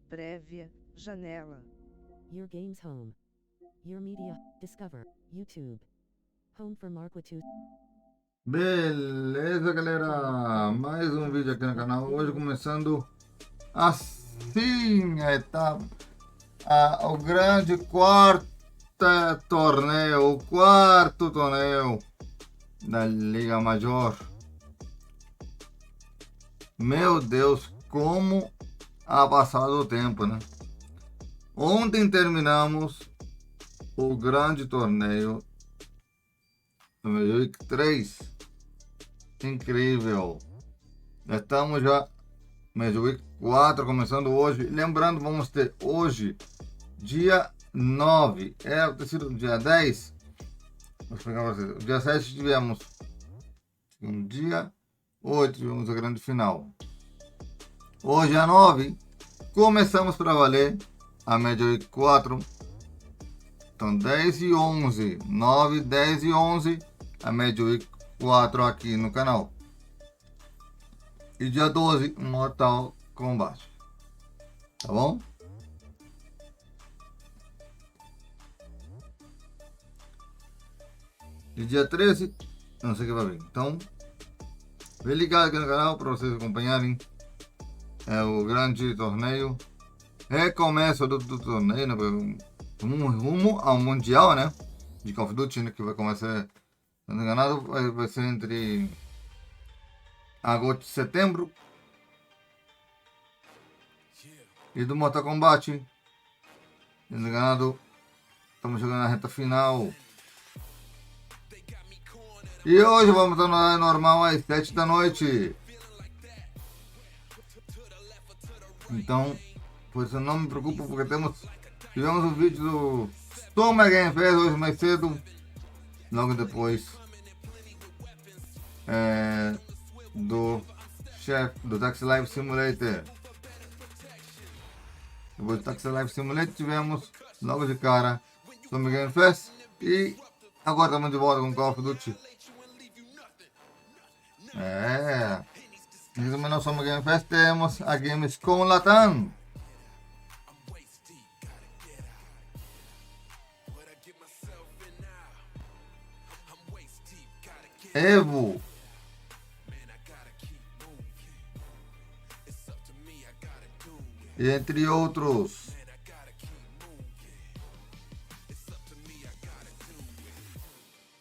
prévia, janela. Your games home. Your media, discover, YouTube. Home for Marquitude. Beleza, galera? Mais um vídeo aqui no canal. Hoje começando assim a etapa, o grande quarto torneio, o quarto torneio da Liga Major. Meu Deus, como ha passado o tempo, né? Ontem terminamos o grande torneio do Major Week 3. Incrível! Já estamos já Major Week 4 começando hoje. Lembrando, vamos ter hoje, dia 9. Era ter sido dia 10. Vou explicar para vocês. Dia 7 tivemos um dia. Hoje tivemos a grande final. Hoje, dia 9, começamos para valer a Major Week 4. Então 10 e 11. 9, 10 e 11. A Major Week 4 aqui no canal. E dia 12, Mortal Kombat. Tá bom? E dia 13, não sei o que vai vir. Então, vem ligado aqui no canal para vocês acompanharem o grande torneio. Recomeço do torneio, né? Rumo ao Mundial, né? De Call of Duty, né? Que vai começar, se não enganado, vai ser entre agosto e setembro. E do Mortal Kombat, se não enganado, estamos chegando na reta final. E hoje vamos estar no horário normal às 7 da noite. Então, por isso não me preocupo, porque tivemos um vídeo do Toma Game Fest hoje mais cedo. Logo depois do chefe do Taxi Life Simulator. Depois do Taxi Life Simulator tivemos logo de cara Toma Game Fest. E agora estamos de volta com Call of Duty. E também nós somos Game Fest, temos a Games com Latam. Evo. E entre outros.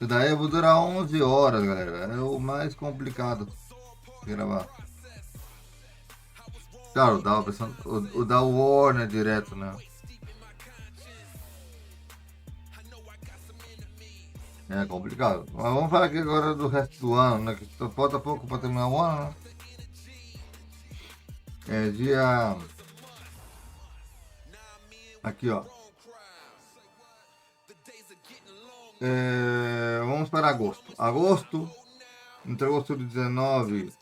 O da Evo dura 11 horas, galera. É o mais complicado de gravar. Claro, dava pensando, o da Warner direto, né? É complicado. Mas vamos falar aqui agora do resto do ano, né? Que falta pouco para terminar o ano, né? É dia... Aqui, ó. Vamos para agosto. Entre agosto de 19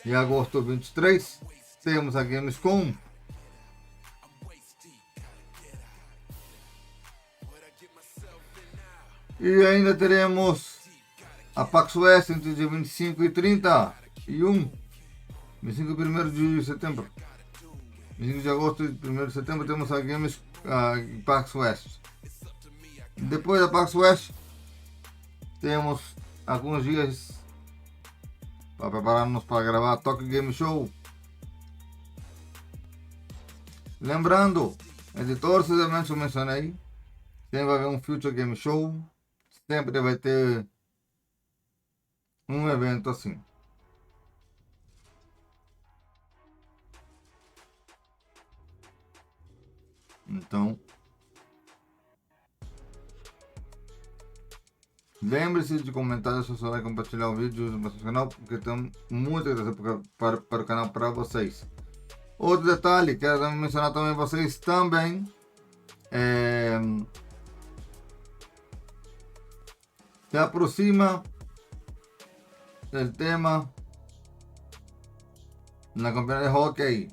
e agosto 23, temos a Gamescom. E ainda teremos a PAX West entre dia 25 e 30 e 25 e 1 de setembro. 25 de agosto e 1 de setembro temos a PAX West. Depois da PAX West, temos alguns dias para prepararmos para gravar a Tokyo Game Show. Lembrando, de todos os eventos que eu mencionei, sempre vai haver um Future Game Show, sempre vai ter um evento assim. Então, lembre-se de comentar, deixar o seu like, compartilhar o vídeo no nosso canal, porque tem muita coisa para o canal para vocês. Outro detalhe, quero mencionar também vocês também. Se aproxima o tema na campeonato de hockey.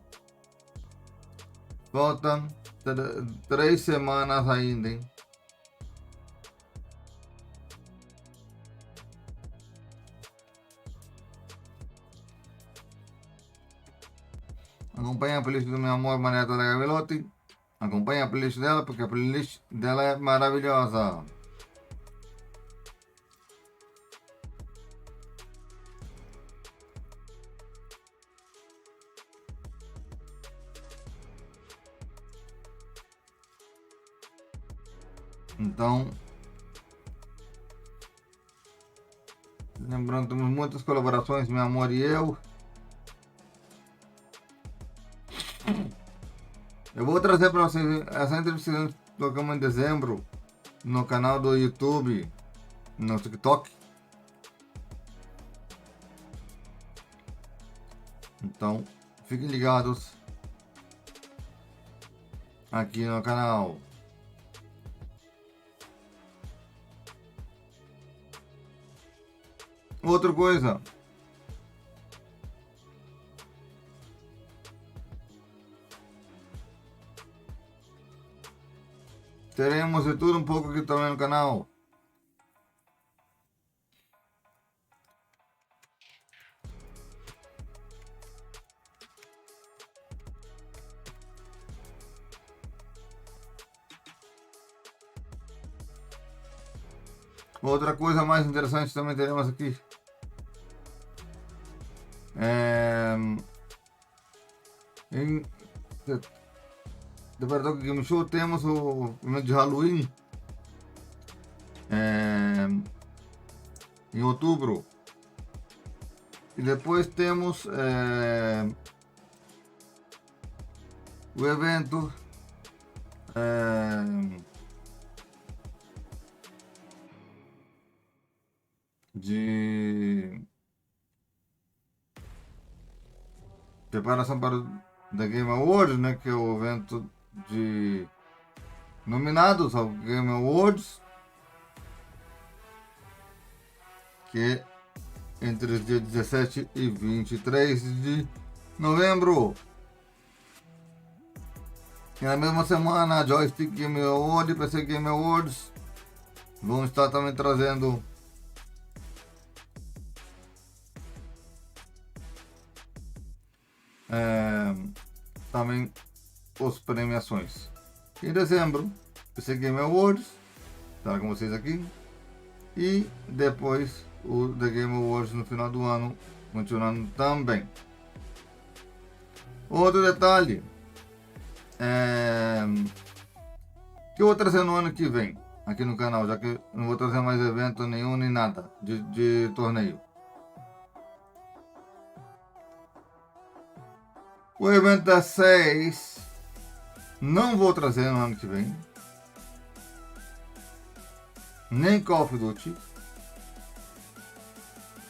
Faltam 3 semanas ainda, hein? Acompanha a playlist do meu amor Maria Toda Gavelotti. Acompanha a playlist dela, porque a playlist dela é maravilhosa. Então, lembrando, temos muitas colaborações, meu amor e eu. Eu vou trazer para vocês essa entrevista que tocamos em dezembro no canal do YouTube, no TikTok. Então, fiquem ligados aqui no canal. Outra coisa, teremos de tudo um pouco aqui também no canal. Outra coisa mais interessante também teremos aqui. Em Departamento Game Show temos o evento de Halloween em outubro. E depois temos o evento de preparação para o The Game Awards, né, que é o evento de nominados ao Game Awards, que é entre os dias 17 e 23 de novembro. E na mesma semana, a Joystick Game Awards e PC Game Awards vão estar também trazendo também as premiações. Em dezembro, PC Game Awards estará com vocês aqui, e depois o The Game Awards no final do ano, continuando também. Outro detalhe que eu vou trazer no ano que vem aqui no canal, já que não vou trazer mais evento nenhum nem nada de torneio. O evento das 6 não vou trazer no ano que vem, nem Call of Duty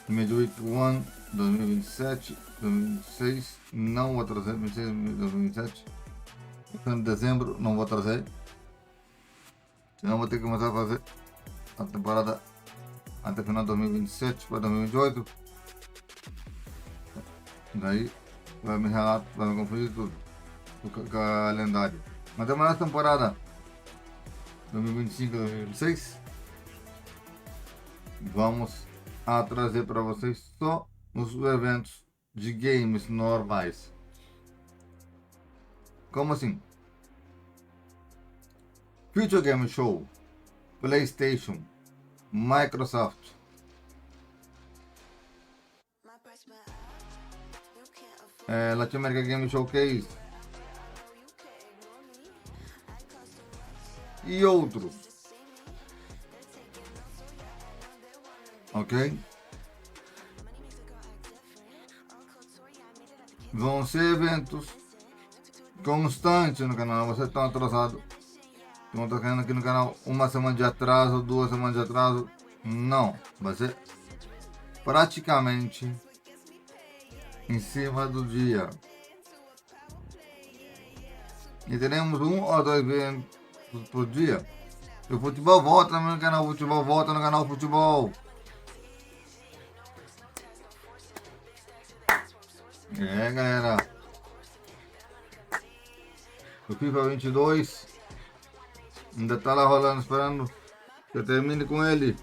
Midweek 1 2027, 2026 não vou trazer, 2027, em dezembro não vou trazer, senão vou ter que começar a fazer a temporada até final de 2027 para 2028, daí vai me relatar, vai me confundir tudo o calendário. Mas terminar a temporada 2025-2026, vamos a trazer para vocês só os eventos de games normais. Como assim? Future Game Show, PlayStation, Microsoft, Latin America Game Showcase e outros, ok? Vão ser eventos constantes no canal, você está atrasado, estão tocando aqui no canal uma semana de atraso, 2 semanas de atraso, não, vai ser praticamente em cima do dia. E teremos 1 ou 2 eventos por dia. E o futebol volta no canal, futebol volta no canal Futebol. Galera, o FIFA 22 ainda tá lá rolando, esperando que eu termine com ele.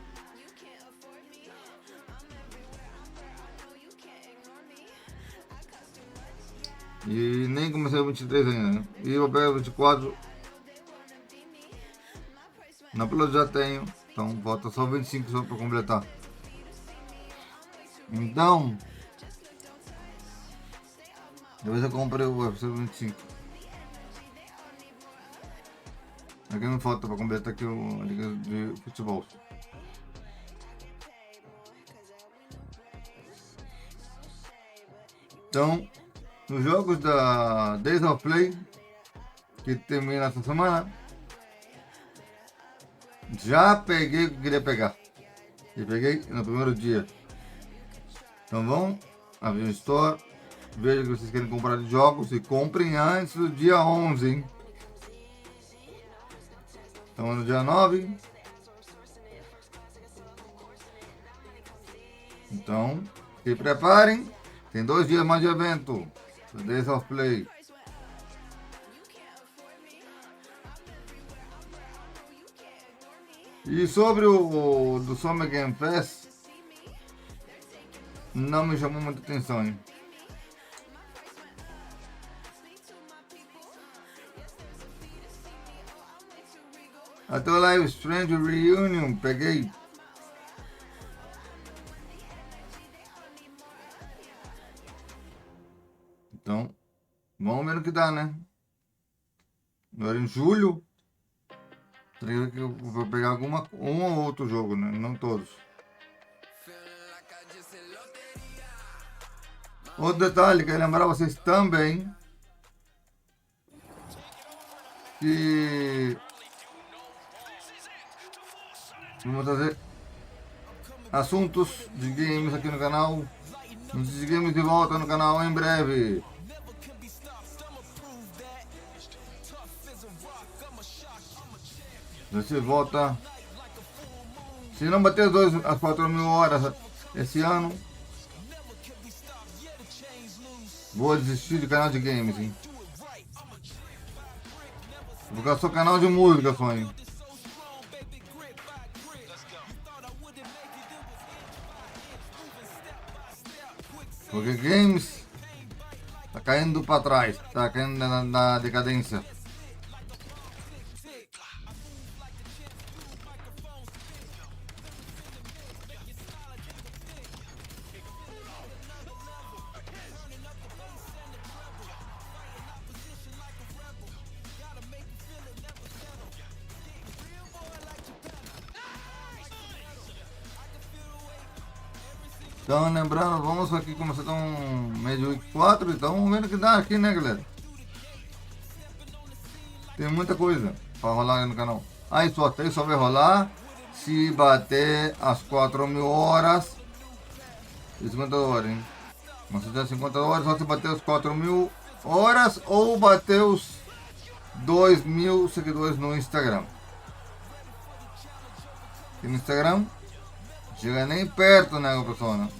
E nem comecei o 23 ainda, né? E vou pegar o 24. Na Plus já tenho. Então falta só 25 só para completar. Então, depois eu comprei o UFC 25. Aqui me falta para completar aqui a liga de futebol. Então, nos jogos da Days of Play, que termina essa semana, já peguei o que queria pegar. E peguei no primeiro dia. Então vão abrir o store, vejam o que vocês querem comprar de jogos e comprem antes do dia 11, hein? Então no dia 9. Então, se preparem. Tem 2 dias mais de evento. Days of Play. E sobre o do Summer Game Pass, não me chamou muita atenção, hein? Até o Live Strange Reunion, peguei. Então, vamos ver no que dá, né? Agora em julho, teria que eu vou pegar um ou outro jogo, né? Não todos. Outro detalhe, quero lembrar vocês também que vamos trazer assuntos de games aqui no canal. Notícias de games de volta no canal em breve. Você volta. Se não bater as 4.000 horas esse ano, vou desistir do canal de games, hein? Vou ficar só canal de música só, hein? Porque games tá caindo para trás, tá caindo na decadência. Então, lembrando, vamos aqui começar um Major Week 4, então vamos ver o que dá aqui, né, galera? Tem muita coisa para rolar no canal. Aí só vai rolar se bater as 4.000 horas e 50 horas, hein? Mas se der 50 horas, só se bater as 4.000 horas ou bater os 2.000 seguidores no Instagram. E no Instagram, chega nem perto, né, pessoal, né?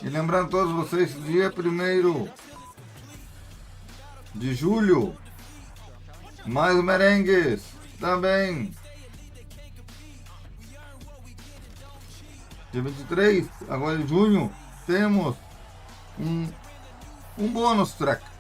E lembrando a todos vocês, dia 1º de julho, mais merengues também. Dia 23, agora em junho, temos um bônus track.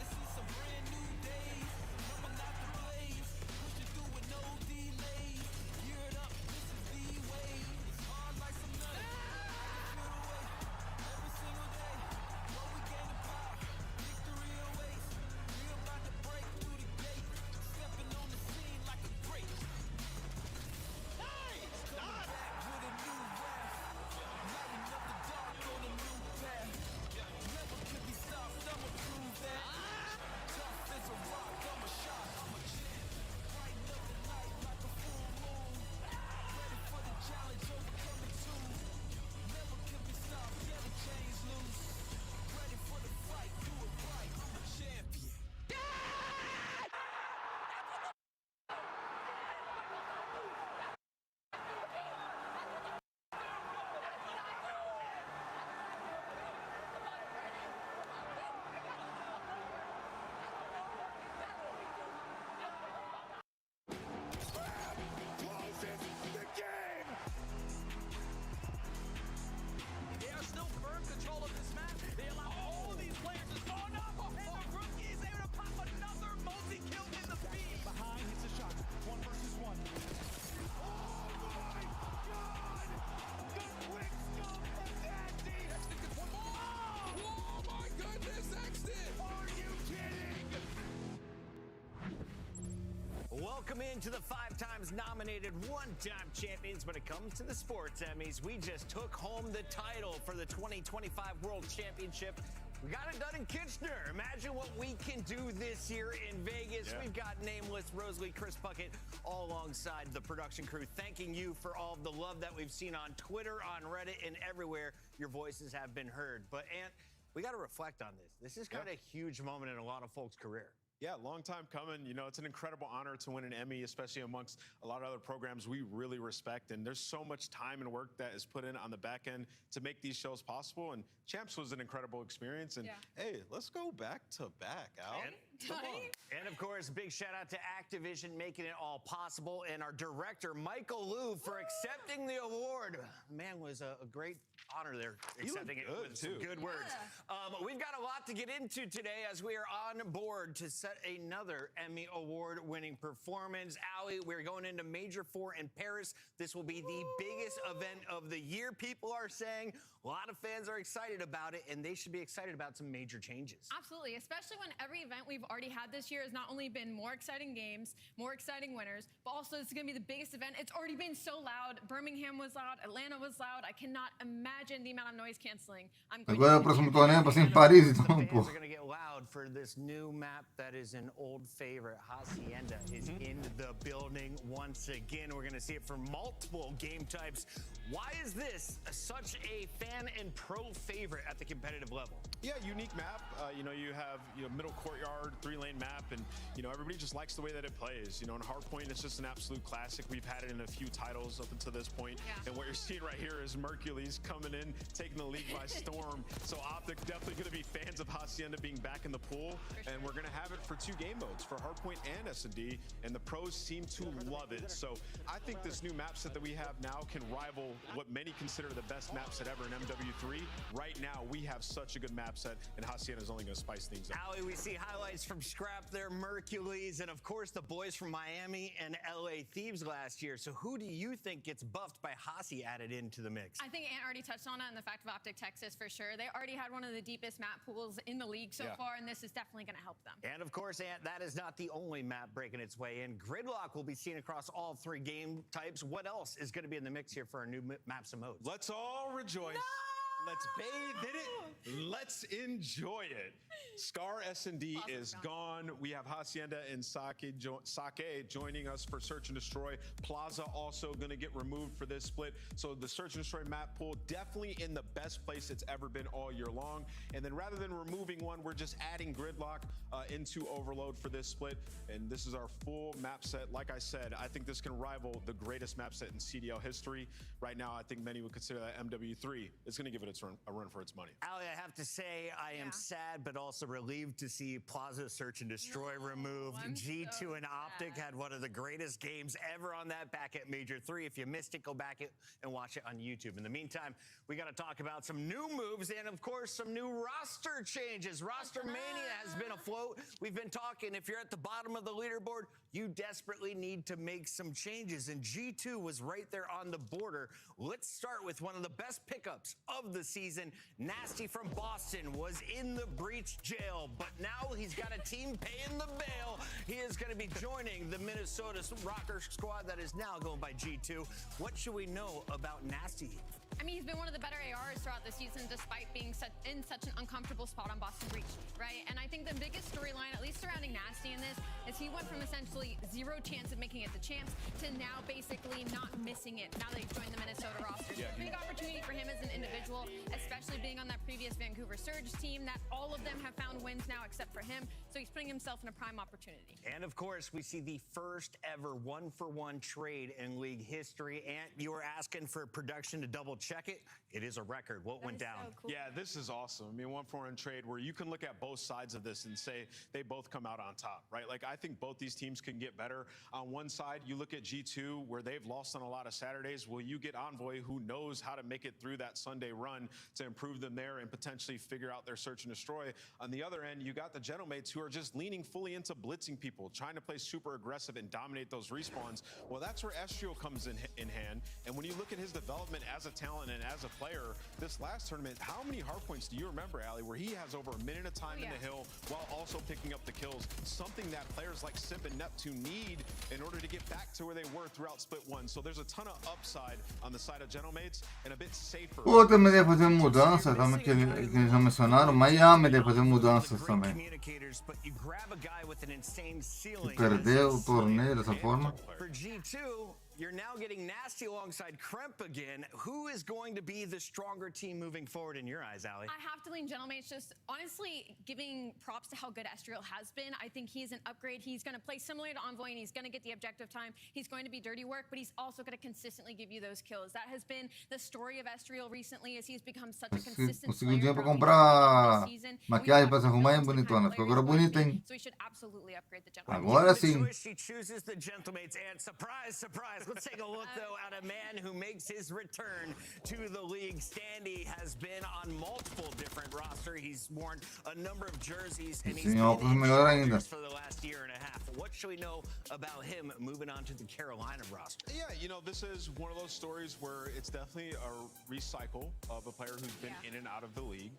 Welcome into the 5 times nominated, 1-time champions when it comes to the sports Emmys. We just took home the title for the 2025 World Championship. We got it done in Kitchener. Imagine what we can do this year in Vegas. We've got Nameless, Rosalie, Chris Puckett, all alongside the production crew, thanking you for all of the love that we've seen on Twitter, on Reddit, and everywhere. Your voices have been heard. But, Ant, we got to reflect on this. This is kind of a huge moment in a lot of folks' career. Yeah, long time coming. You know, it's an incredible honor to win an Emmy, especially amongst a lot of other programs we really respect. And there's so much time and work that is put in on the back end to make these shows possible. And Champs was an incredible experience. And hey, let's go back to back, Al. And of course, big shout out to Activision making it all possible, and our director, Michael Liu, for accepting the award. Man, was a great honor there, accepting it with some good words. We've got a lot to get into today as we are on board to set another Emmy Award-winning performance. Allie, we're going into Major 4 in Paris. This will be the biggest event of the year, people are saying. A lot of fans are excited about it, and they should be excited about some major changes. Absolutely, especially when every event we've already had this year has not only been more exciting games, more exciting winners, but also this is going to be the biggest event. It's already been so loud. Birmingham was loud. Atlanta was loud. I cannot imagine the amount of noise canceling. Agora o próximo torneio vai ser em Paris, então, pô. Fans are going to get loud for this new map that is an old favorite. Hacienda is in the building once again. We're going to see it for multiple game types. Why is this such a fan and pro favorite at the competitive level? Yeah, unique map. You know, you have middle courtyard, 3-lane map, and everybody just likes the way that it plays. In Hardpoint, it's just an absolute classic. We've had it in a few titles up until this point, and what you're seeing right here is Mercules coming in, taking the league by storm. So Optic definitely going to be fans of Hacienda being back in the pool, and we're going to have it for 2 game modes, for Hardpoint and S&D, and the pros seem to love it. So I think this new map set that we have now can rival what many consider the best map set ever in MW3. Right now, we have such a good map set, and Hacienda is only going to spice things up. Allie, we see highlights from Scrap there, Mercules, and of course the boys from Miami and LA Thieves last year. So who do you think gets buffed by Hasi added into the mix? I think Ant already touched on it, and the fact of Optic Texas for sure. They already had one of the deepest map pools in the league so far, and this is definitely going to help them. And of course, Ant, that is not the only map breaking its way in. Gridlock will be seen across all 3 game types. What else is going to be in the mix here for our new maps and modes? Let's all rejoice. Let's bathe in it. Let's enjoy it. Scar S&D is gone. We have Hacienda and Sake joining us for Search and Destroy. Plaza also going to get removed for this split. So the Search and Destroy map pool definitely in the best place it's ever been all year long. And then rather than removing one, we're just adding Gridlock into Overload for this split. And this is our full map set. Like I said, I think this can rival the greatest map set in CDL history. Right now, I think many would consider that MW3 is going to give it a run for its money. Allie, I have to say I am sad, but also relieved to see Plaza Search and Destroy removed. G2 and Optic had one of the greatest games ever on that back at Major 3. If you missed it, go back and watch it on YouTube. In the meantime, we got to talk about some new moves and, of course, some new roster changes. Roster Mania has been afloat. We've been talking. If you're at the bottom of the leaderboard, you desperately need to make some changes, and G2 was right there on the border. Let's start with one of the best pickups of the season. Nasty from Boston was in the breach jail, but now he's got a team paying the bail. He is going to be joining the Minnesota Rocker squad that is now going by G2. What should we know about Nasty? I mean, he's been one of the better ARs throughout the season, despite being in such an uncomfortable spot on Boston Breach, right? And I think the biggest storyline, at least surrounding Nasty in this, is he went from essentially 0 chance of making it to champs to now basically not missing it now that he's joined the Minnesota roster. So big opportunity for him as an individual, especially being on that previous Vancouver Surge team that all of them have found wins now except for him. So he's putting himself in a prime opportunity. And of course, we see the first ever 1-for-1 trade in league history. Ant, you were asking for production to double check it. It is a record. What went down? So cool. Yeah, this is awesome. I mean, 1-for-1 trade where you can look at both sides of this and say they both come out on top, right? Like, I think both these teams can get better. On one side, you look at G2 where they've lost on a lot of Saturdays. Well, you get Envoy who knows how to make it through that Sunday run to improve them there and potentially figure out their Search and Destroy. On the other end, you got the Gentlemates who are just leaning fully into blitzing people, trying to play super aggressive and dominate those respawns. Well, that's where Estriel comes in hand. And when you look at his development as a talent talent and as a player, this last tournament, how many hard points do you remember, Ali, where he has over a minute of time in the hill while also picking up the kills? Something that players like Simp and Neptune need in order to get back to where they were throughout split one. So there's a ton of upside on the side of Gentlemates and a bit safer. O também deve fazer mudanças, também que eles já mencionaram. Miami deve fazer mudanças também. E perder o torneio dessa forma. For G2, you're now getting Nasty alongside Kremp again. Who is going to be the stronger team moving forward in your eyes, Ali? I have to lean Gentlemates. Just honestly giving props to how good Estriel has been. I think he's an upgrade. He's going to play similar to Envoy, and he's going to get the objective time. He's going to be dirty work, but he's also going to consistently give you those kills. That has been the story of Estriel recently, as he's become such a consistent Conseguiu player dinheiro pra throughout comprar the season. maquiagem pra se arrumar e bonitona. Ficou agora bonita, hein? So we should absolutely upgrade the Gentlemates. Agora sim. She chooses the Gentlemates, and surprise, surprise. Let's take a look, though, at a man who makes his return to the league. Standy has been on multiple different rosters. He's worn a number of jerseys, and he's been in Challengers for the last year and a half. What should we know about him moving on to the Carolina roster? Yeah, you know, this is one of those stories where it's definitely a recycle of a player who's been in and out of the league.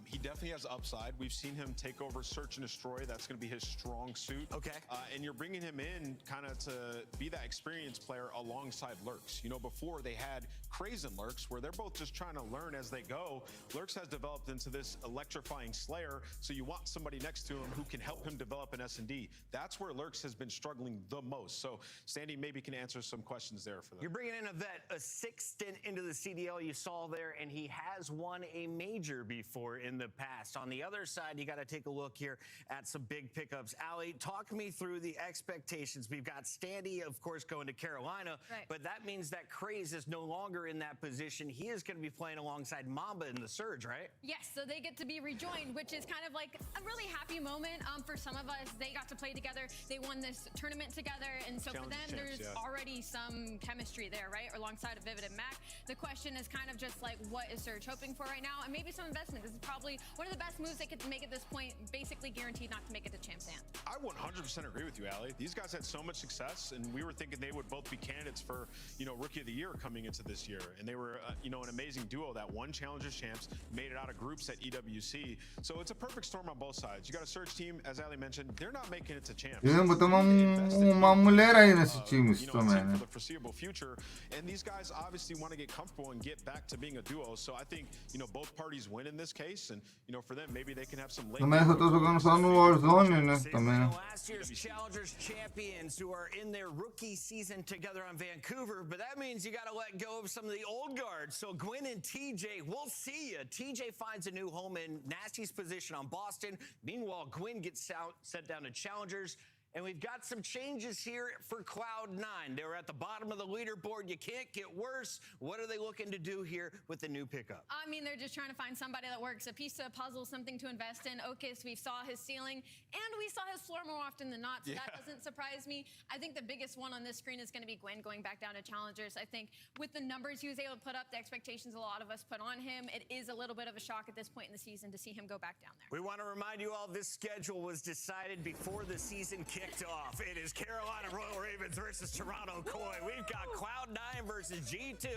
He definitely has upside. We've seen him take over Search and Destroy. That's going to be his strong suit. Okay. And you're bringing him in kind of to be that experienced player alongside Lurks. You know, before they had Craze and Lurks, where they're both just trying to learn as they go. Lurks has developed into this electrifying Slayer, so you want somebody next to him who can help him develop an S&D. That's where Lurks has been struggling the most. So Standy maybe can answer some questions there for them. You're bringing in a vet, a sixth stint into the CDL you saw there, and he has won a major before in the past. On the other side, you got to take a look here at some big pickups. Ali, talk me through the expectations. We've got Standy, of course, going to Carolina, but that means that Craze is no longer in that position. He is going to be playing alongside Mamba in the Surge, right? Yes, so they get to be rejoined, which is kind of like a really happy moment for some of us. They got to play together. They won this tournament together, and so for them, there's already some chemistry there, right? Alongside of Vivid and Mac. The question is kind of just like, what is Surge hoping for right now? And maybe some investment. This is probably one of the best moves they could make at this point, basically guaranteed not to make it to Champs Ant. I 100% agree with you, Ali. These guys had so much success, and we were thinking they would both be candidates for, you know, Rookie of the Year coming into this year. And they were, you know, an amazing duo that won Challengers Champs, made it out of groups at EWC. So it's a perfect storm on both sides. You got a Surge team, as Ali mentioned, they're not making it to Champs. Botar uma mulher aí nesse time também, né? For the foreseeable future. And these guys obviously want to get comfortable and get back to being a duo. So I think, you know, both parties win in this case. And, you know, for them, maybe they can have some late. Também eu tô jogando só no Warzone, né? Também, né? Last year's Challengers champions who are in their rookie season together on Vancouver, but that means you got to let go of some of the old guard. So Gwyn and TJ, we'll see you. TJ finds a new home in Nasty's position on Boston. Meanwhile, Gwyn gets sent down to Challengers. And we've got some changes here for Cloud9. They were at the bottom of the leaderboard. You can't get worse. What are they looking to do here with the new pickup? I mean, they're just trying to find somebody that works, a piece to a puzzle, something to invest in. Okis, we saw his ceiling, and we saw his floor more often than not, so that doesn't surprise me. I think the biggest one on this screen is going to be Gwyn going back down to Challengers. I think with the numbers he was able to put up, the expectations a lot of us put on him, it is a little bit of a shock at this point in the season to see him go back down there. We want to remind you all this schedule was decided before the season kicked off. It is Carolina Royal Ravens versus Toronto Koi. We've got Cloud9 versus G2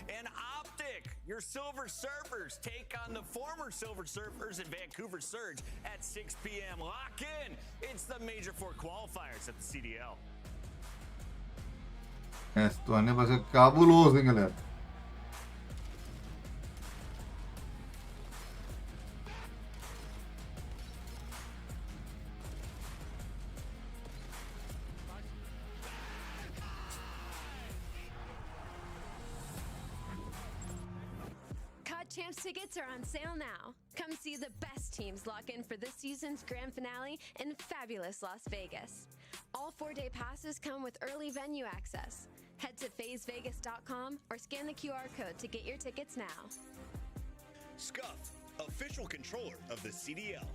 and Optic. Your Silver Surfers take on the former Silver Surfers in Vancouver Surge at 6 p.m. Lock in. It's the Major 4 qualifiers at the CDL. Esse torneio vai ser cabuloso, hein, galera? Champs tickets are on sale now. Come see the best teams lock in for this season's grand finale in fabulous Las Vegas. All 4-day passes come with early venue access. Head to phasevegas.com or scan the QR code to get your tickets now. Scuff, official controller of the CDL.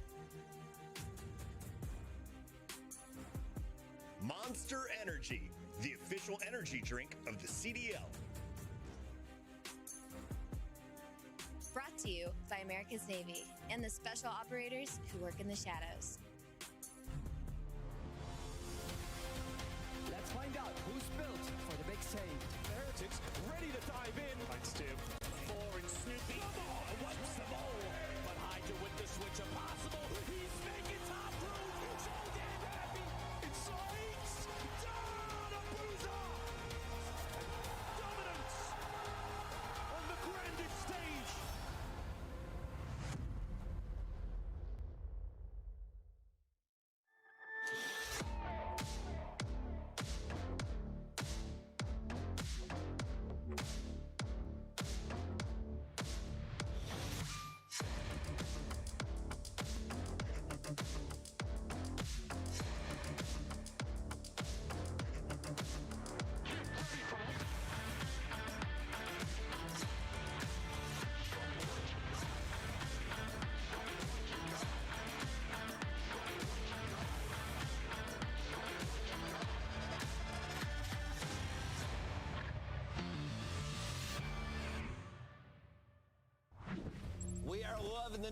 Monster Energy, the official energy drink of the CDL. Brought to you by America's Navy and the special operators who work in the shadows. Let's find out who's built for the big save. The Heretics ready to dive in. Fights two.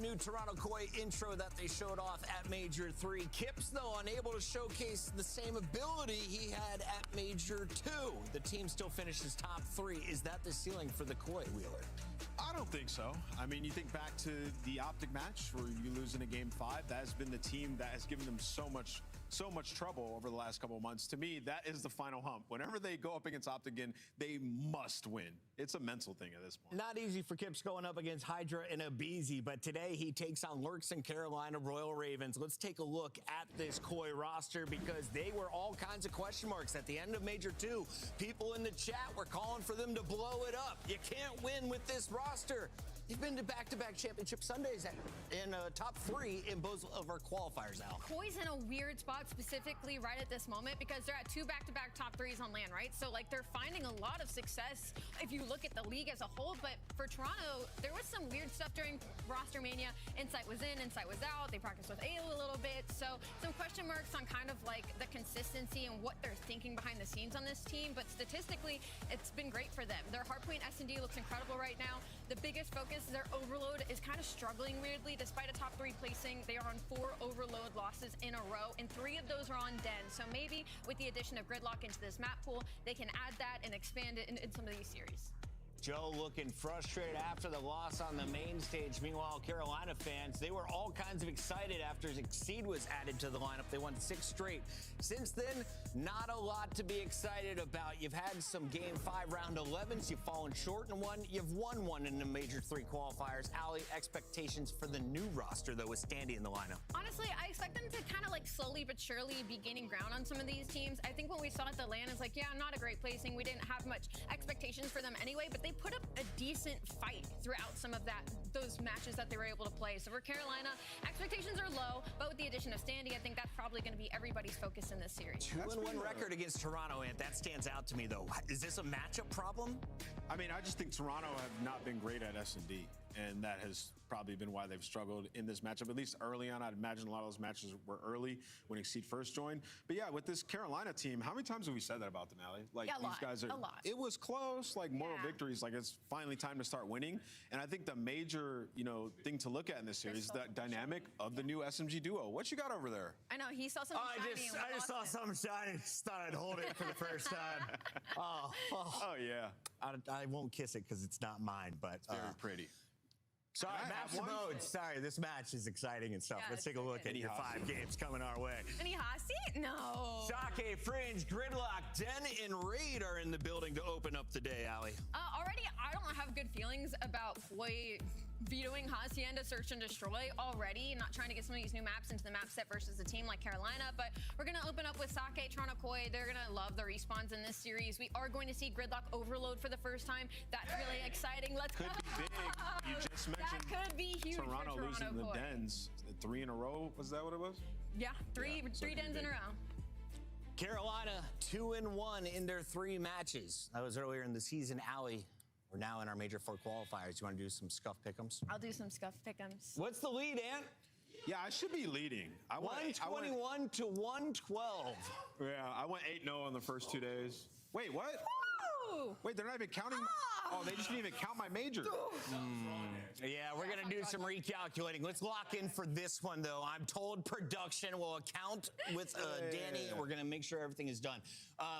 new Toronto Koi intro that they showed off at Major 3. Kip's, though, unable to showcase the same ability he had at Major 2. The team still finishes top 3. Is that the ceiling for the Koi, Wheeler? I don't think so. I mean, you think back to the Optic match where you lose in a game 5. That has been the team that has given them so much trouble over the last couple of months. To me, that is the final hump. Whenever they go up against Optic again, they must win. It's a mental thing at this point. Not easy for Kips going up against Hydra and Abizi, but today he takes on Lurks and Carolina Royal Ravens. Let's take a look at this Koi roster because they were all kinds of question marks at the end of Major 2. People in the chat were calling for them to blow it up. You can't win with this roster. They've been to back-to-back championship Sundays in top 3 in both of our qualifiers, Al. Koi's in a weird spot specifically right at this moment because they're at 2 back-to-back top 3s on land, right? So, like, they're finding a lot of success if you look at the league as a whole. But for Toronto, there was some weird stuff during Roster Mania. Insight was in, Insight was out. They practiced with Ale a little bit. So some question marks on kind of, like, the consistency and what they're thinking behind the scenes on this team. But statistically, it's been great for them. Their hardpoint S&D looks incredible right now. The biggest focus, their overload is kind of struggling weirdly. Despite a top 3 placing, they are on 4 overload losses in a row, and 3 of those are on Den. So maybe with the addition of Gridlock into this map pool, they can add that and expand it in some of these series. Joe looking frustrated after the loss on the main stage. Meanwhile, Carolina fans, they were all kinds of excited after Exceed was added to the lineup. They won 6 straight. Since then, not a lot to be excited about. You've had some Game 5 round 11s. You've fallen short in one. You've won one in the Major 3 qualifiers. Allie, expectations for the new roster, though, with Standy in the lineup? Honestly, I expect them to kind of like slowly but surely be gaining ground on some of these teams. I think when we saw at the LAN, it's like, yeah, not a great placing. We didn't have much expectations for them anyway, but they put up a decent fight throughout some of those matches that they were able to play. So for Carolina, expectations are low, but with the addition of Standy, I think that's probably going to be everybody's focus in this series. 2-1 record against Toronto, Ant. That stands out to me, though. Is this a matchup problem? I mean, I just think Toronto have not been great at S&D, and that has probably been why they've struggled in this matchup, at least early on. I'd imagine a lot of those matches were early when Exceed first joined. But yeah, with this Carolina team, how many times have we said that about them, Allie? Like, yeah, these guys are, a lot. It was close, like moral victories, like it's finally time to start winning. And I think the major, thing to look at in this series is the dynamic of the new SMG duo. What you got over there? I know, he saw something shiny. I just saw something shiny. Just thought I'd hold it for the first time. Oh yeah. I won't kiss it because it's not mine, but Very pretty. Sorry, match mode. Sorry, this match is exciting and stuff. Yeah, Let's take a look at your 5 games coming our way. Any Hasi? No. Sake, Fringe, Gridlock, Den, and Raid are in the building to open up the day, Allie. Already, I don't have good feelings about Koi vetoing Hacienda Search and Destroy already. Not trying to get some of these new maps into the map set versus a team like Carolina, but we're going to open up with Sake, Toronto Koi. They're going to love the respawns in this series. We are going to see Gridlock overload for the first time. That's really exciting. Let's go. Could be big. You just mentioned that could be huge Toronto for losing the Koi. Dens. 3 in a row. Was that what it was? Yeah, three Dens in a row. Carolina 2-1 in their 3 matches. That was earlier in the season, Allie. We're now in our Major 4 qualifiers. You want to do some scuff pick'ems? I'll do some scuff pick'ems. What's the lead, Ant? Yeah, I should be leading. 121 to 112. Yeah, I went 8-0 on the first 2 days. Wait, what? Woo! Wait, they're not even counting. Oh, they just didn't even count my major. Yeah, we're going to do some recalculating. Let's lock in for this one, though. I'm told production will account with Danny. We're going to make sure everything is done.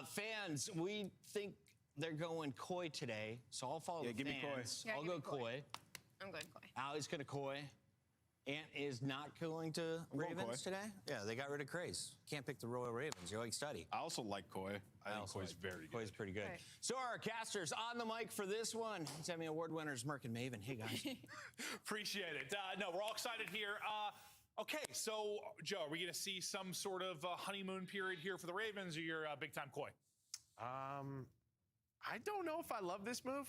Fans, we think they're going Koi today, so I'll follow the give me Koi. fans. Yeah, I'll give go me Koi. Koi. I'm going Koi. Allie's going to Koi. Ant is not going to going Koi. Ravens today? Yeah, they got rid of Craze. Can't pick the Royal Ravens. You're like Study. I also like Koi. I think Koi's very good. Koi's pretty good. Right. So our casters on the mic for this one. It's Emmy Award winners, Merck and Maven. Hey, guys. Appreciate it. No, we're all excited here. Okay, so, Joe, are we going to see some sort of honeymoon period here for the Ravens, or you're big-time Koi? I don't know if I love this move,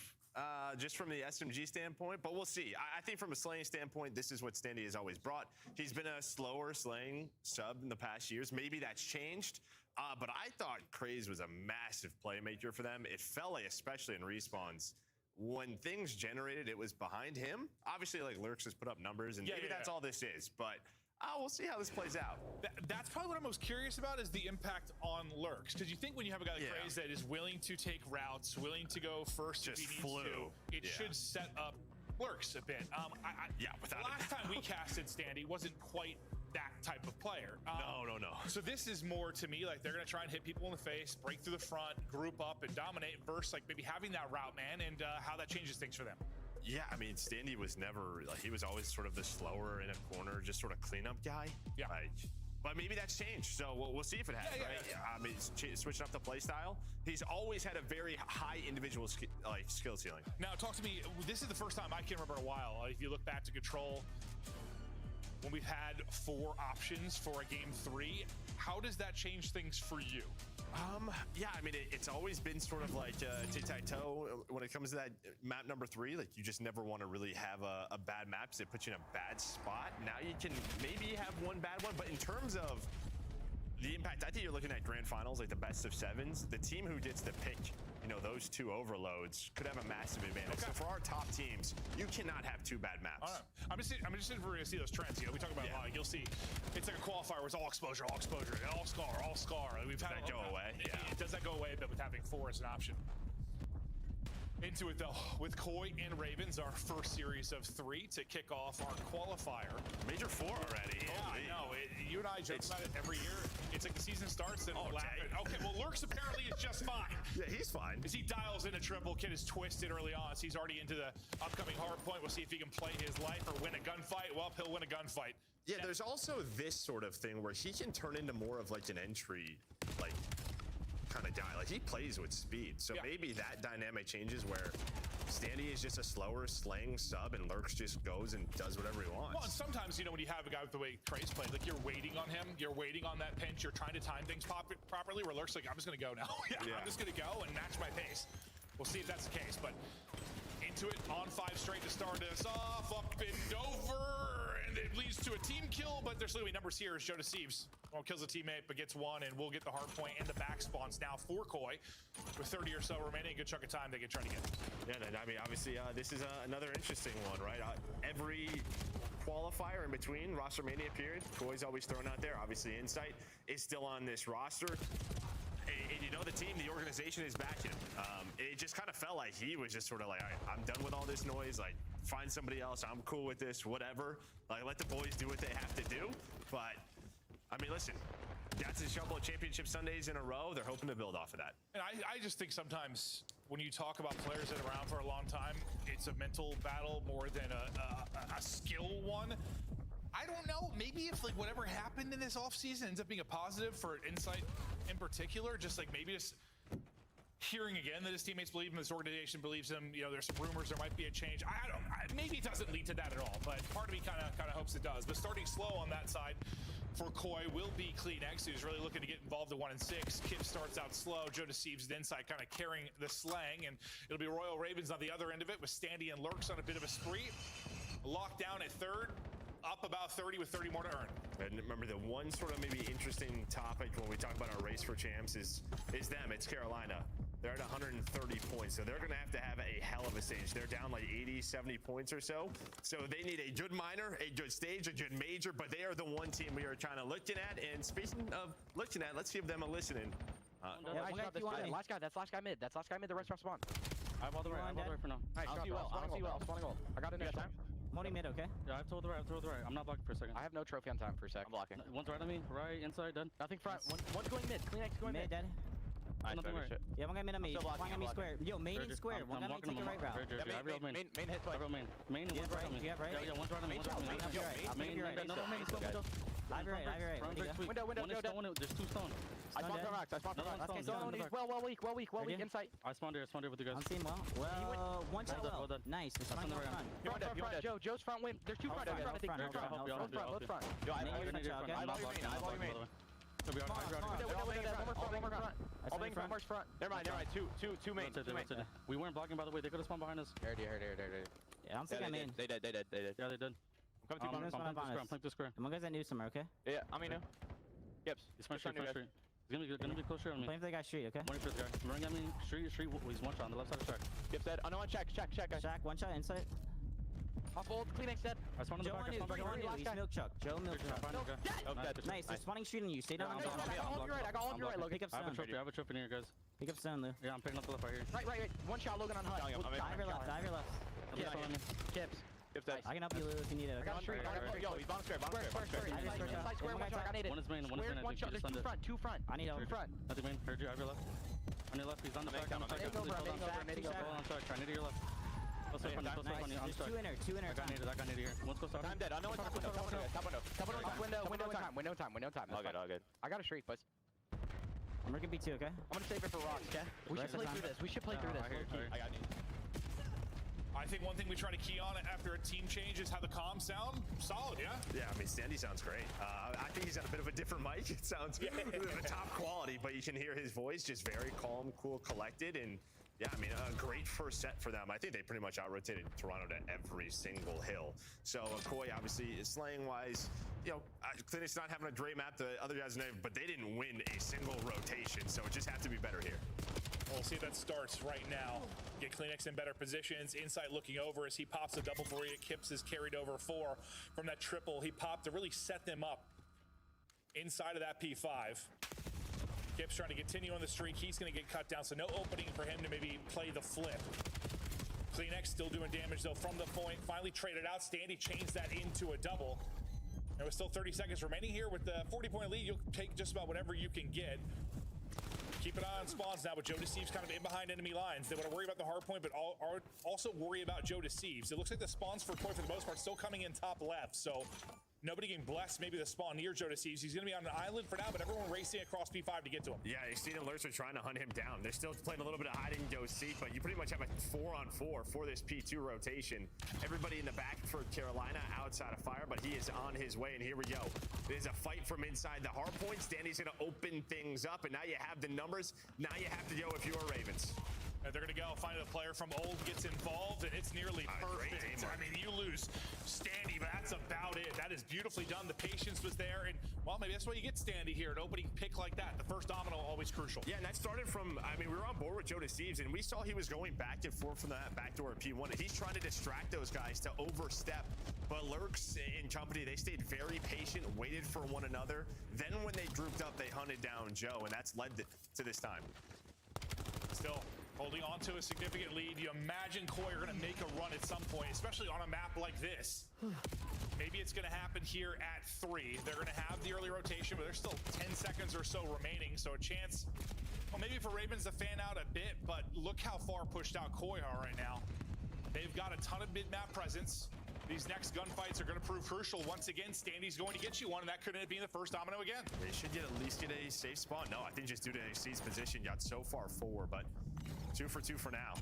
just from the SMG standpoint, but we'll see. I think from a slaying standpoint, this is what Standy has always brought. He's been a slower slaying sub in the past years. Maybe that's changed, but I thought Craze was a massive playmaker for them. It felt like, especially in respawns, when things generated, it was behind him. Obviously, like, Lurks has put up numbers, and maybe that's all this is, but we'll see how this plays out. That's probably what I'm most curious about is the impact on Lurks. Because you think when you have a guy like Craze that is willing to take routes, willing to go first just if he flew. needs to, it should set up Lurks a bit. Yeah, without last time we casted Standy wasn't quite that type of player. No. So this is more to me like they're going to try and hit people in the face, break through the front, group up, and dominate versus like maybe having that route man and how that changes things for them. Yeah, I mean, Standy was never, like, he was always sort of the slower in a corner, just sort of cleanup guy. Yeah. Like, but maybe that's changed, so we'll see if it has, right? Yeah. I mean, switching up the play style. He's always had a very high individual skill ceiling. Now, talk to me. This is the first time I can remember in a while. If you look back to Control, when we've had 4 options for a game 3, how does that change things for you? Yeah, I mean, it's always been sort of like tic-tac-toe when it comes to that map number 3. Like, you just never want to really have a bad map because it puts you in a bad spot. Now you can maybe have one bad one, but in terms of the impact, I think you're looking at grand finals, like the best of 7s. The team who gets to pick, you know, those 2 overloads could have a massive advantage. Okay. So for our top teams, you cannot have 2 bad maps. All right. I'm just interested if we're going to see those trends. You know, we talk about a lot. You'll see it's like a qualifier where it's all exposure, all scar. We've had Does that go away? Yeah. Does that go away? But with having 4 as an option. Into it though, with Koi and Ravens, our first series of 3 to kick off our qualifier. Major 4 already. Yeah, I know. You and I joke about it every year. It's like the season starts and we're laughing. Okay, well, Lurks apparently is just fine. Yeah, he's fine. As he dials in a triple, Kid is twisted early on, so he's already into the upcoming hard point. We'll see if he can play his life or win a gunfight. Well, he'll win a gunfight. Yeah, there's also this sort of thing where he can turn into more of like an entry, like, kind of guy. Like, he plays with speed, so maybe that dynamic changes where Standy is just a slower slaying sub and Lurks just goes and does whatever he wants. Well, and sometimes, you know, when you have a guy with the way Trey's played, like, you're waiting on him, you're waiting on that pinch, you're trying to time things properly, where Lurks like, I'm just gonna go now. I'm just gonna go and match my pace. We'll see if that's the case, but into it on 5 straight to start us off, up and over, and it leads to a team kill, but there's literally numbers here as Joe deceives. Well, kills a teammate, but gets 1, and we'll get the hard point and the back spawns now for Koi. With 30 or so remaining, a good chunk of time they can try to get. Yeah, I mean, obviously, this is another interesting one, right? Every qualifier in between roster mania period, Koi's always thrown out there. Obviously, Insight is still on this roster. And you know, the team, the organization is backing him. It just kind of felt like he was just sort of like, all right, I'm done with all this noise. Like, find somebody else. I'm cool with this, whatever. Like, let the boys do what they have to do. But, I mean, listen, that's a couple of championship Sundays in a row. They're hoping to build off of that. And I just think sometimes when you talk about players that are around for a long time, it's a mental battle more than a skill one. I don't know. Maybe if like whatever happened in this offseason ends up being a positive for Insight in particular, just like maybe just hearing again that his teammates believe him, this organization believes him. You know, there's some rumors there might be a change. Maybe it doesn't lead to that at all, but part of me kind of hopes it does. But starting slow on that side for Koi will be CleanX, who's really looking to get involved in 1 and 6. Kip starts out slow. Joe deceives the Insight, kind of carrying the slang, and it'll be Royal Ravens on the other end of it with Standy and Lurks on a bit of a spree. Locked down at 3rd. Up about 30 with 30 more to earn. And remember, the one sort of maybe interesting topic when we talk about our race for champs is them. It's Carolina. They're at 130 points, so they're going to have a hell of a stage. They're down like 80, 70 points or so. So they need a good minor, a good stage, a good major, but they are the one team we are trying to looking at. And speaking of looking at, let's give them a listening. Last guy, that's last guy mid. That's last guy mid, the rest are spawn. I have all the way for now. Nice, I'll see you well. I'm spawning ult. I got it next time. I'm only mid, okay? Yeah, I've told the right. I'm not blocking for a second. I have no trophy on time for a sec. I'm blocking. One's right on me, right, inside, dead. Nothing front. One's going mid. CleanX going mid. Dead. Nothing right. Yeah, one guy mid on me. One guy me square. Yo, main and square. One guy me take the right route. Main hit twice. Main, one's right on me. You have right? Yeah, one's right on me. Main, no, main, go. I've right. Window. There's 2 stones. I spawned from rocks. Stone. Well weak. Insight. I spawned here with you guys. I'm seeing well. One shot well. Nice. Front. Joe's front win. There's 2 front. I think. Both front. Yo, I have all your main. All being front. Never mind. Two main. We weren't blocking, by the way. They could have spawned behind us. Heard. Yeah, I'm thinking I'm in. They did. Yeah, they did. I'm coming to I'm playing this square. I'm gonna guys that new somewhere, okay? Yeah, I'm in. Gibbs. He's front street. He's gonna be closer on me. Playing for the guy street, okay? One for the guy. Running at me. Street. He's one shot on the left side of track. Gibbs dead. Oh no, check. Shack, one shot, Insight. Off ult, CleanX dead. I spawned in the back. He's milk chuck. Joe milk chuck. Dead. Nice, they're spawning street on you. Stay down. I got all on your right, Logan. Pick up stone. I have a trophy in here, guys. Pick up stone, Lou. Yeah, I'm picking up the left right here. Right. One shot, Logan on HUD. Dive your left. Chips. If that's I can help you, Lou, if you need it. I got street. Yo, he's bottom square, bottom square. Inside square, one shot. I need it. One is main, one is main. One shot. There's two front. I need help. Front. Nothing main. Heard you. I have your left. On your left. He's on the back. On the back. Hold on, sorry. Try to your left. Close up on you. Close up on you. I'm sorry. Two inner. I got needed here. One's close up. I'm dead. I'm top window time. All good. I got a streak, boys. I'm working B2, okay? I'm gonna save it for rocks, okay? We should play through this. I got you. I think one thing we try to key on after a team change is how the comms sound. Solid, yeah? Yeah, I mean, Standy sounds great. I think he's got a bit of a different mic. It sounds the top quality, but you can hear his voice just very calm, cool, collected, and yeah, I mean, a great first set for them. I think they pretty much out-rotated Toronto to every single hill. So Koi, obviously, slaying-wise, you know, Clinic's not having a great map. The other guys, but they didn't win a single rotation, so it just have to be better here. We'll see if that starts right now. Get Kleenex in better positions. Inside looking over as he pops a double for you. Kips is carried over 4 from that triple he popped to really set them up inside of that P5. Kips trying to continue on the streak. He's going to get cut down, so no opening for him to maybe play the flip. Kleenex still doing damage, though, from the point. Finally traded out. Standy changed that into a double. There was still 30 seconds remaining here. With the 40-point lead, you'll take just about whatever you can get. Keep an eye on spawns now, but Joe Deceives kind of in behind enemy lines. They want to worry about the hard point, but also worry about Joe Deceives. It looks like the spawns for Koi, for the most part, still coming in top left, so nobody can bless maybe the spawn near Joe Deceives. He's going to be on an island for now, but everyone racing across P5 to get to him. Yeah, Exceed and Lurks are trying to hunt him down. They're still playing a little bit of hide and go seek, but you pretty much have a 4-on-4 for this P2 rotation. Everybody in the back for Carolina outside of fire, but he is on his way, and here we go. There's a fight from inside the hard points. Danny's going to open things up, and now you have the numbers. Now you have to go if you are Ravens. They're going to go find a player from Old gets involved, and it's nearly perfect. I mean, you lose Standy, but that's about it. That is beautifully done. The patience was there, and, well, maybe that's why you get Standy here. An opening pick like that. The first domino, always crucial. Yeah, and that started from, I mean, we were on board with Joe Deceives, and we saw he was going back and forth from that backdoor at P1, and he's trying to distract those guys to overstep. But Lurks and company, they stayed very patient, waited for one another. Then when they grouped up, they hunted down Joe, and that's led to this time. Still holding on to a significant lead. You imagine Koi are going to make a run at some point, especially on a map like this. Maybe it's going to happen here at 3. They're going to have the early rotation, but there's still 10 seconds or so remaining, so a chance, well, maybe for Ravens to fan out a bit, but look how far pushed out Koi are right now. They've got a ton of mid-map presence. These next gunfights are going to prove crucial. Once again, Standy's going to get you one, and that could end up being the first domino again. They should at least get a safe spot. No, I think just due to Exceed's position, got so far forward, but 2 for 2 for now.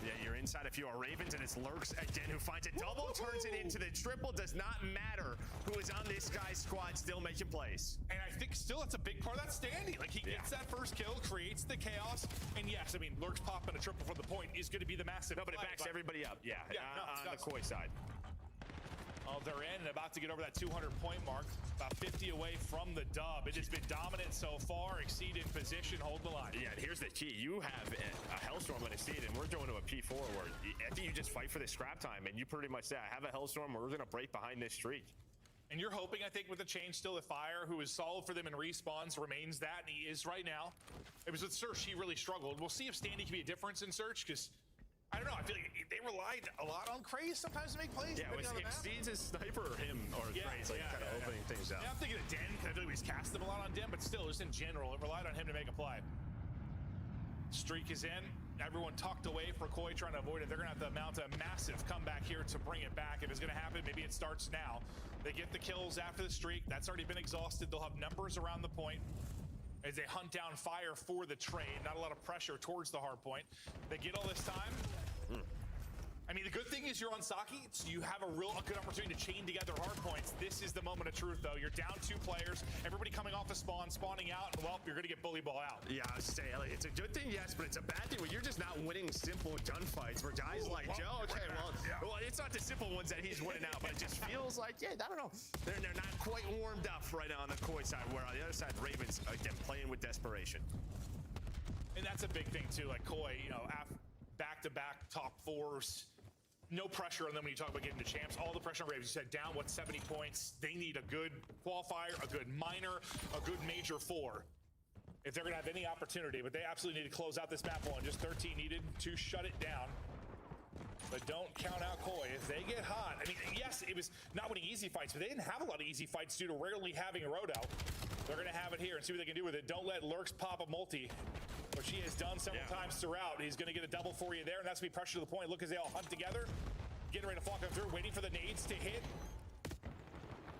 Yeah, you're inside if you are Ravens, and it's Lurks again who finds a double, turns it into the triple. Does not matter who is on this guy's squad, still making plays. And I think still that's a big part of that Standy. Like, he gets that first kill, creates the chaos, and yes, I mean, Lurks popping a triple from the point is going to be the massive No, but it backs everybody up. Yeah, on the Koi side. Oh, they're in and about to get over that 200-point mark. About 50 away from the dub. It has been dominant so far. Exceed in position, hold the line. Yeah, and here's the key. You have a Hellstorm on Exceed, and we're going to a P4 where I think you just fight for the scrap time, and you pretty much say, I have a Hellstorm, we're going to break behind this streak. And you're hoping, I think, with the change still at Fire, who is solid for them in respawns, remains that, and he is right now. It was with Search, he really struggled. We'll see if Standy can be a difference in Search, because I don't know, I feel like they relied a lot on Craze sometimes to make plays. Yeah, was Exceed's a sniper or him or Craze, kind of opening things out. Yeah, I'm thinking of Den. I feel like he's cast them a lot on Den, but still, just in general, it relied on him to make a play. Streak is in. Everyone tucked away for Koi, trying to avoid it. They're going to have to mount a massive comeback here to bring it back. If it's going to happen, maybe it starts now. They get the kills after the streak. That's already been exhausted. They'll have numbers around the point as they hunt down Fire for the trade. Not a lot of pressure towards the hard point. They get all this time. I mean, the good thing is you're on Saki, so you have a good opportunity to chain together hard points. This is the moment of truth, though. You're down 2 players, everybody coming off a spawn, spawning out, and well, you're going to get bully ball out. Yeah, I was saying, it's a good thing, yes, but it's a bad thing when you're just not winning simple gunfights where guys like Joe, well, it's not the simple ones that he's winning out, but it just feels like, I don't know, they're not quite warmed up right now on the Koi side, where on the other side, Ravens, again, playing with desperation. And that's a big thing, too. Like Koi, back-to-back top 4s. No pressure on them when you talk about getting to champs. All the pressure on Ravens. You said down, 70 points? They need a good qualifier, a good minor, a good major 4 if they're going to have any opportunity. But they absolutely need to close out this map one. Just 13 needed to shut it down. But don't count out Koi. If they get hot, I mean, yes, it was not winning easy fights, but they didn't have a lot of easy fights due to rarely having a Roto. They're going to have it here and see what they can do with it. Don't let Lurks pop a multi, which he has done several times throughout. He's going to get a double for you there, and that's going to be pressure to the point. Look as they all hunt together, getting ready to flock them through, waiting for the nades to hit.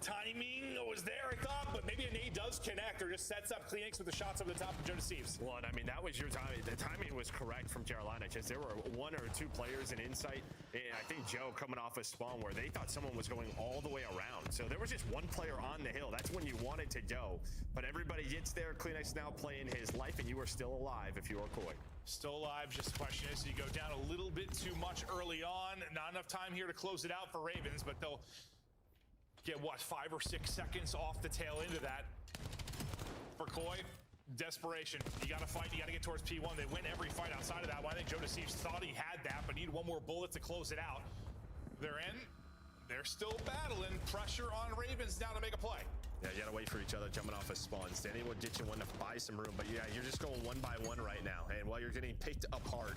Timing was there, I thought, but maybe a nade does connect or just sets up Kleenex with the shots over the top of Joe Deceives. Well, and I mean, that was your timing. The timing was correct from Carolina, because there were one or two players in insight, and I think Joe coming off a spawn where they thought someone was going all the way around. So there was just one player on the hill. That's when you wanted to go. But everybody gets there. Kleenex now playing his life, and you are still alive if you are Koi. Still alive, just the question is, you go down a little bit too much early on. Not enough time here to close it out for Ravens, but they'll get, what, 5 or 6 seconds off the tail end of that. For Koi, desperation. You got to fight. You got to get towards P1. They win every fight outside of that one. I think Joe Deceives thought he had that, but needed one more bullet to close it out. They're in. They're still battling. Pressure on Ravens now to make a play. Yeah, you gotta wait for each other jumping off a spawn. Standing will get you one to buy some room, but yeah, you're just going one by one right now. And while you're getting picked apart,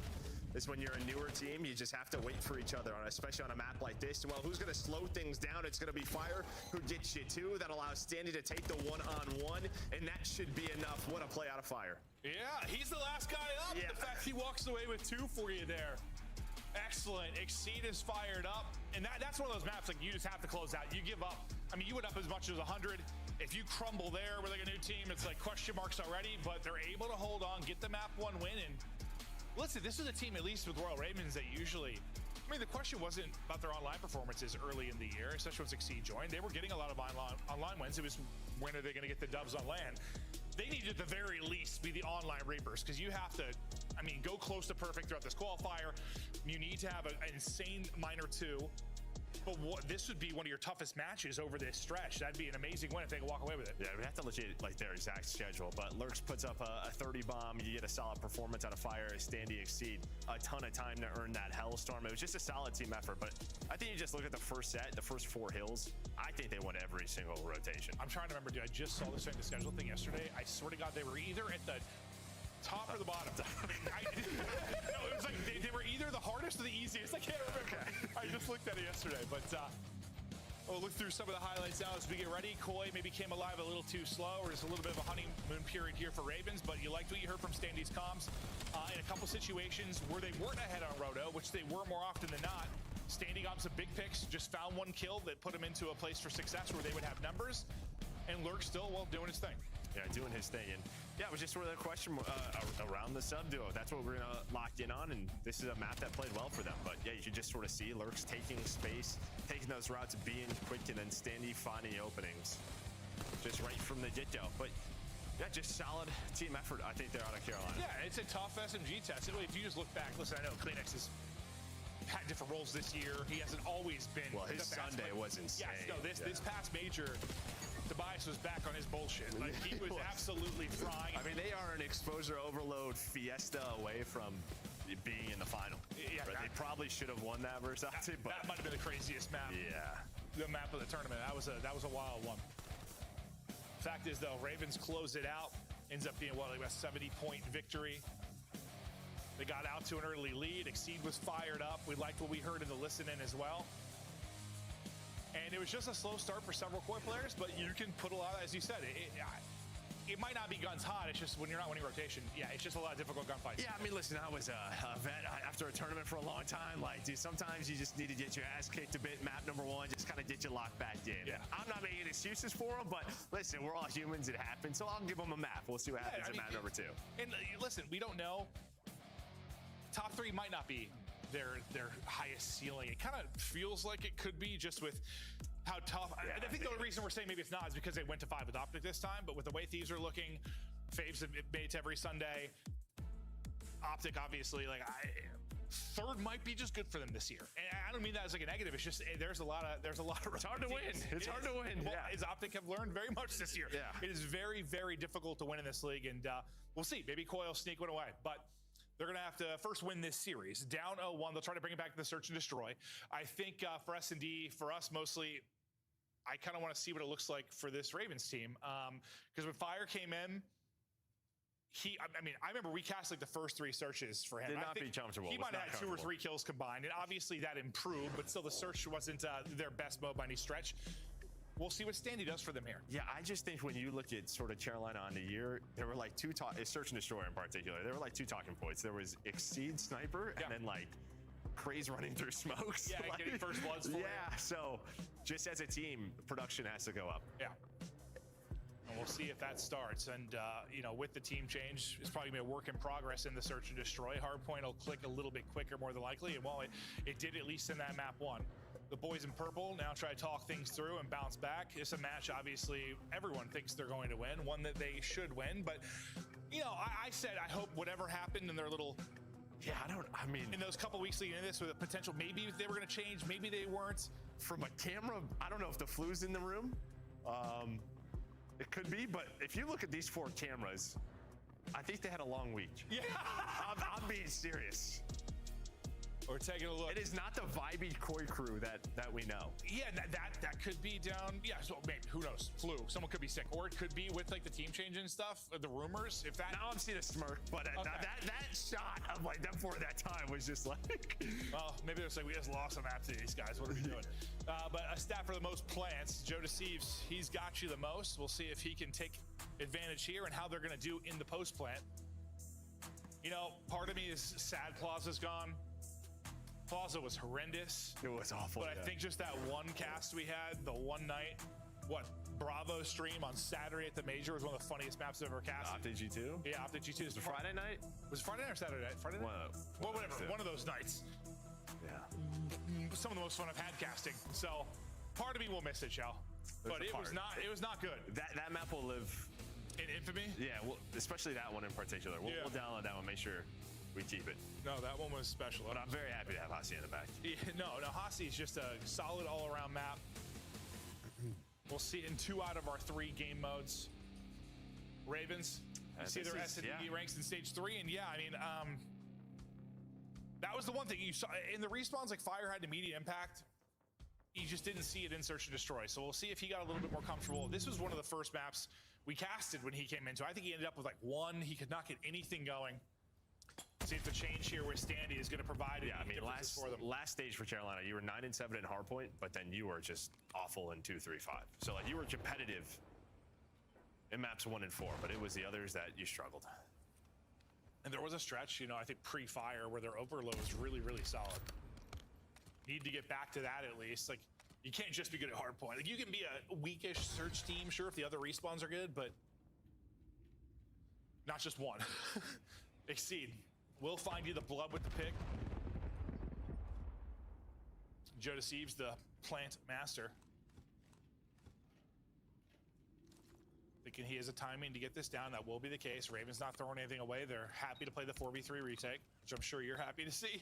is when you're a newer team, you just have to wait for each other, especially on a map like this. Well, who's gonna slow things down? It's gonna be Fire, who gets you two. That allows Standy to take the one-on-one, and that should be enough. What a play out of Fire. Yeah, he's the last guy up. Yeah. The fact he walks away with 2 for you there. Excellent. Exceed is fired up. And that's one of those maps, like, you just have to close out. You give up. I mean, you went up as much as 100. If you crumble there with like a new team, it's like question marks already, but they're able to hold on, get the map 1 win. And listen, this is a team, at least with Royal Ravens, that usually, I mean, the question wasn't about their online performances early in the year, especially when Exceed joined. They were getting a lot of online wins. It was, when are they going to get the dubs on LAN? They need to, at the very least, be the online Reapers, because you have to, I mean, go close to perfect throughout this qualifier. You need to have an insane minor 2. But this would be one of your toughest matches over this stretch. That'd be an amazing win if they could walk away with it. Yeah, we have to look at like their exact schedule. But Lurks puts up a 30 bomb. You get a solid performance out of Fire. Standy Exceed a ton of time to earn that Hellstorm. It was just a solid team effort. But I think you just look at the first set, the first 4 hills. I think they won every single rotation. I'm trying to remember, dude. I just saw this in the schedule thing yesterday. I swear to God, they were either at the top or the bottom. I mean, no, it was like they were either the hardest or the easiest. I can't remember. I just looked at it yesterday, but we'll look through some of the highlights now as we get ready. Koi maybe came alive a little too slow, or just a little bit of a honeymoon period here for Ravens, but you liked what you heard from Standy's comms. In a couple situations where they weren't ahead on Roto, which they were more often than not, Standy got some big picks, just found 1 kill that put him into a place for success where they would have numbers, and Lurk still, well, doing his thing. Yeah, doing his thing. And yeah, it was just sort of a question around the sub duo. That's what we're gonna lock in on, and this is a map that played well for them. But yeah, you should just sort of see Lurks taking space, taking those routes, being quick, and then Standy finding openings just right from the get-go. But yeah, just solid team effort, I think, they're out of Carolina. Yeah, it's a tough SMG test. If you just look back, listen, I know Kleenex has had different roles this year. He hasn't always been. Well, his Sunday was insane. Yes, no, this past major, Tobias was back on his bullshit. Like, he was absolutely frying. I mean, they are an exposure overload fiesta away from being in the final. Yeah, right? They probably should have won that versus Alti, but that might have been the craziest map. Yeah, the map of the tournament. That was a wild one. Fact is, though, Ravens close it out. Ends up being what, like a 70-point victory. They got out to an early lead. Exceed was fired up. We liked what we heard in the listen-in as well. And it was just a slow start for several Koi players, but you can put a lot, as you said, it might not be guns hot. It's just when you're not winning rotation, yeah, it's just a lot of difficult gunfights. Yeah, I mean, listen, I was a vet after a tournament for a long time. Like, dude, sometimes you just need to get your ass kicked a bit. Map number 1, just kind of get you locked back in. Yeah. I'm not making excuses for them, but listen, we're all humans. It happens. So I'll give them a map. We'll see what happens in map number 2. And listen, we don't know. Top 3 might not be their highest ceiling. It kind of feels like it could be, just with how tough. Yeah, I think the only reason we're saying maybe it's not is because they went to 5 with Optic this time, but with the way Thieves are looking, Faves have made to every Sunday. Optic, obviously, like, 3rd might be just good for them this year. And I don't mean that as like a negative. It's just there's a lot of It's hard to win. It's hard to win. Well, yeah. As Optic have learned very much this year. Yeah. It is very, very difficult to win in this league, and we'll see. Maybe Koi will sneak one away, but they're going to have to first win this series. Down 0-1, they'll try to bring it back to the search and destroy. I think for S&D, for us mostly, I kind of want to see what it looks like for this Ravens team. Because when Fire came in, I mean, I remember we cast like the first 3 searches for him. Did not be comfortable. He Was might have not had 2 or comfortable. 3 kills combined, and obviously that improved, but still the search wasn't their best mode by any stretch. We'll see what Standy does for them here. Yeah, I just think when you look at sort of Carolina on the year, there were like 2 search and destroy in particular. There were like 2 talking points. There was Exceed Sniper and then like Craze running through smokes. Yeah, like, getting first bloods for Yeah, so just as a team, production has to go up. Yeah. And we'll see if that starts. And, you know, with the team change, it's probably going to be a work in progress in the search and destroy. Hardpoint will click a little bit quicker, more than likely. And while it did at least in that map 1. The boys in purple now try to talk things through and bounce back. It's a match, obviously, everyone thinks they're going to win, one that they should win. But, you know, I said I hope whatever happened in their little... Yeah, I mean... In those couple weeks leading into this with a potential, maybe they were going to change, maybe they weren't. From a camera, I don't know if the flu's in the room. It could be, but if you look at these 4 cameras, I think they had a long week. Yeah. I'm being serious. We're taking a look. It is not the vibey Koi crew that we know. Yeah, that could be down. Yeah, so maybe, who knows? Flu. Someone could be sick, or it could be with like the team change and stuff. The rumors. If that. Now I'm seeing a smirk, but that shot of like them for that time was just like. Well, maybe it's like we just lost a map to these guys. What are we doing? But a stat for the most plants, Joe Deceives. He's got you the most. We'll see if he can take advantage here and how they're going to do in the post plant. You know, part of me is sad Plaza's gone. Plaza was horrendous. It was awful. But I think just that one cast we had, the one night, Bravo stream on Saturday at the Major was one of the funniest maps I've ever cast. Optic G2? Yeah, Optic G2. Was it Friday night? Was it Friday night or Saturday night? Friday night? Well, whatever. One of those nights. Yeah. Some of the most fun I've had casting. So part of me will miss it, Joe. But it was not good. That map will live in infamy? Yeah, well, especially that one in particular. We'll download that one, make sure we keep it. No, that one was special. But I'm very happy to have Hacienda back. Yeah, no, Hasi is just a solid all-around map. We'll see in 2 out of our 3 game modes. Ravens, you see their S&D ranks in stage 3, and yeah, I mean, that was the one thing you saw in the respawns. Like Fire had immediate impact. You just didn't see it in Search and Destroy. So we'll see if he got a little bit more comfortable. This was one of the first maps we casted when he came into. I think he ended up with like 1. He could not get anything going. See if the change here with Standy is going to provide it. Yeah, I mean, last stage for Carolina, you were 9-7 in hardpoint, but then you were just awful in 2-3-5. So like you were competitive in maps 1 and 4, but it was the others that you struggled. And there was a stretch, you know, I think pre-fire where their overload was really, really solid. Need to get back to that at least. Like, you can't just be good at hardpoint. Like, you can be a weakish search team, sure, if the other respawns are good, but not just one. Exceed. We'll find you the blood with the pick. Joe Deceives, the plant master. Thinking he has a timing to get this down. That will be the case. Raven's not throwing anything away. They're happy to play the 4v3 retake, which I'm sure you're happy to see.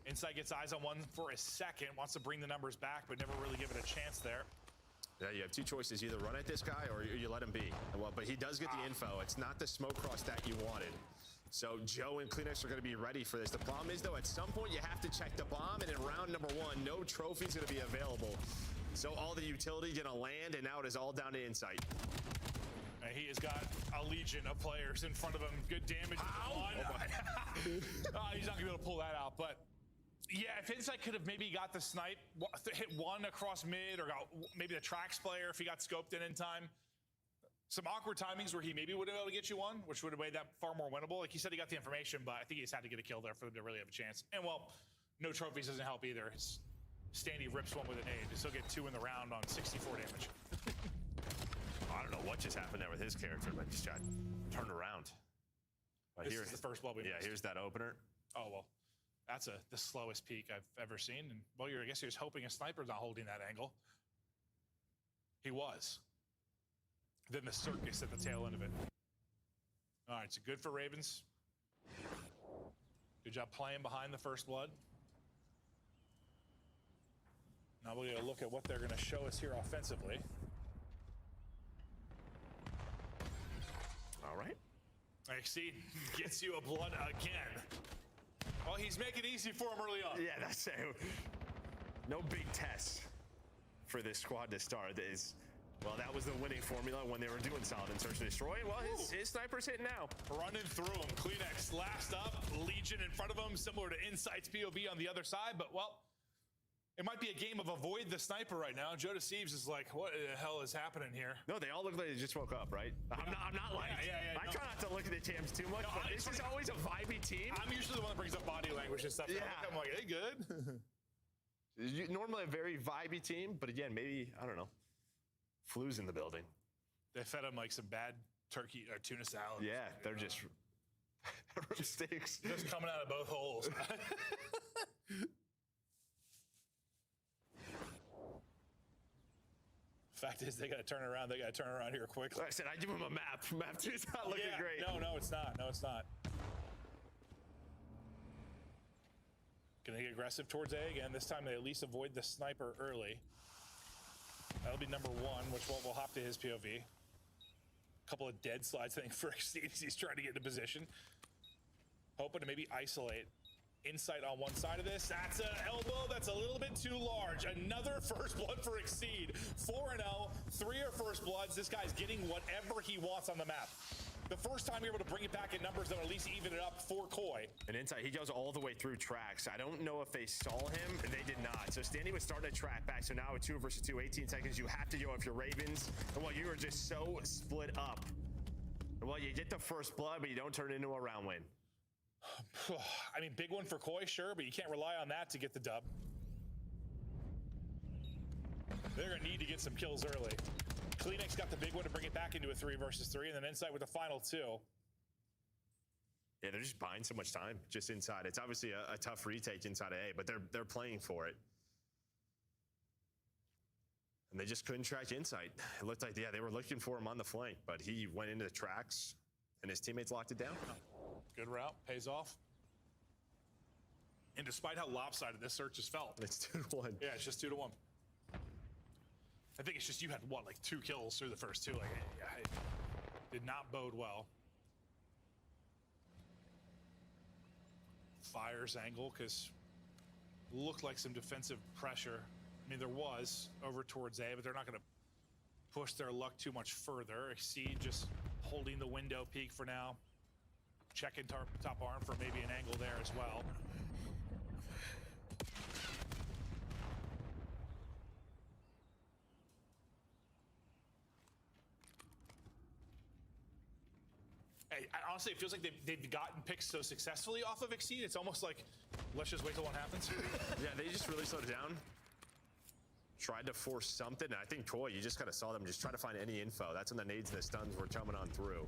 Insight gets eyes on one for a second, wants to bring the numbers back, but never really give it a chance there. Yeah, you have 2 choices. Either run at this guy or you let him be. Well, but he does get the info. It's not the smoke cross that you wanted. So Joe and Kleenex are going to be ready for this. The problem is, though, at some point you have to check the bomb, and in round number 1, no trophy's going to be available. So all the utility going to land, and now it is all down to Insight. And he has got a legion of players in front of him. Good damage. He's not going to be able to pull that out, but yeah, if Insight could have maybe got the snipe, hit 1 across mid, or got maybe the Trax player if he got scoped in time. Some awkward timings where he maybe would have been able to get you 1, which would have made that far more winnable. Like he said, he got the information, but I think he just had to get a kill there for them to really have a chance. And well, no trophies doesn't help either. Standy rips 1 with an nade. They still get 2 in the round on 64 damage. I don't know what just happened there with his character, but just got turned around. But This is the first blood we missed. here's that opener. Oh, well, that's the slowest peak I've ever seen. And well, I guess you're just hoping a sniper's not holding that angle. He was. Then the circus at the tail end of it. All right, so good for Ravens. Good job playing behind the first blood. Now we're going to look at what they're going to show us here offensively. All right. Exceed gets you a blood again. Well, he's making it easy for him early on. Yeah, that's it. No big tests for this squad to start. Well, that was the winning formula when they were doing solid and search and destroy. Well, his sniper's hitting now. Running through him. Kleenex last up. Legion in front of him, similar to Insight's POV on the other side. But, well, it might be a game of avoid the sniper right now. Joe Deceives is like, what the hell is happening here? No, they all look like they just woke up, right? I'm not like, I try not to look at the champs too much, but this is always a vibey team. I'm usually the one that brings up body language and stuff. Yeah. I'm like, hey, good. Normally a very vibey team, but again, maybe, I don't know, flu's in the building. They fed him like some bad turkey or tuna salad. Yeah, they're just steaks. Just coming out of both holes. Fact is, they got to turn around. They got to turn around here quickly. Like I said, I give them a map. Map 2's not looking great. No, it's not. No, it's not. Gonna get aggressive towards A again. This time they at least avoid the sniper early. That'll be number one, which we'll hop to his POV. A couple of dead slides, I think, for Exceed as he's trying to get into position. Hoping to maybe isolate. Insight on one side of this. That's an elbow that's a little bit too large. Another first blood for Exceed. 4-0, 3 are first bloods. This guy's getting whatever he wants on the map. The first time you're able to bring it back in numbers that at least even it up for Koi. And Insight, he goes all the way through tracks. I don't know if they saw him. They did not. So Standy was starting to track back. So now with 2 versus 2, 18 seconds, you have to go if you're Ravens. And well, you are just so split up. Well, you get the first blood, but you don't turn it into a round win. I mean, big one for Koi, sure, but you can't rely on that to get the dub. They're going to need to get some kills early. Kleenex got the big one to bring it back into a 3 versus 3, and then Insight with the final 2. Yeah, they're just buying so much time just inside. It's obviously a tough retake inside of A, but they're playing for it. And they just couldn't track Insight. It looked like, yeah, they were looking for him on the flank, but he went into the tracks, and his teammates locked it down. Good route, pays off. And despite how lopsided this search has felt. It's 2-1. Yeah, it's just 2-1. I think it's just you had, what, like 2 kills through the first 2. Like, it did not bode well. Fires angle, because looked like some defensive pressure. I mean, there was over towards A, but they're not going to push their luck too much further. Exceed just holding the window peak for now. Checking top arm for maybe an angle there as well. Hey, honestly, it feels like they've gotten picks so successfully off of Exceed. It's almost like, let's just wait till one happens. Yeah, they just really slowed it down. Tried to force something. And I think Koi, you just kind of saw them just try to find any info. That's when the nades and the stuns were coming on through.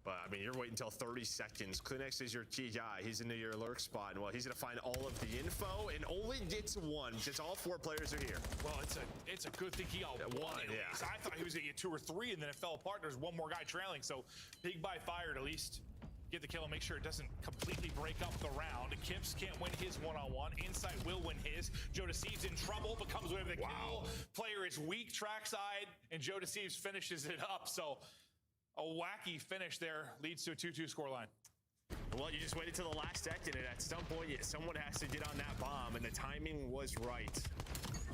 But, I mean, you're waiting until 30 seconds. Kleenex is your key guy. He's into your lurk spot. And, well, he's going to find all of the info and only gets 1 because all 4 players are here. Well, it's a good thing he got 1 at least. I thought he was going to get 2 or 3, and then it fell apart. There's one more guy trailing. So, big buy fire to at least get the kill and make sure it doesn't completely break up the round. Kips can't win his one-on-one. Insight will win his. Joe Deceives in trouble, but comes away with a kill. Player is weak trackside, and Joe Deceives finishes it up. So, a wacky finish there leads to a 2-2 scoreline. Well, you just waited till the last second, and at some point, someone has to get on that bomb, and the timing was right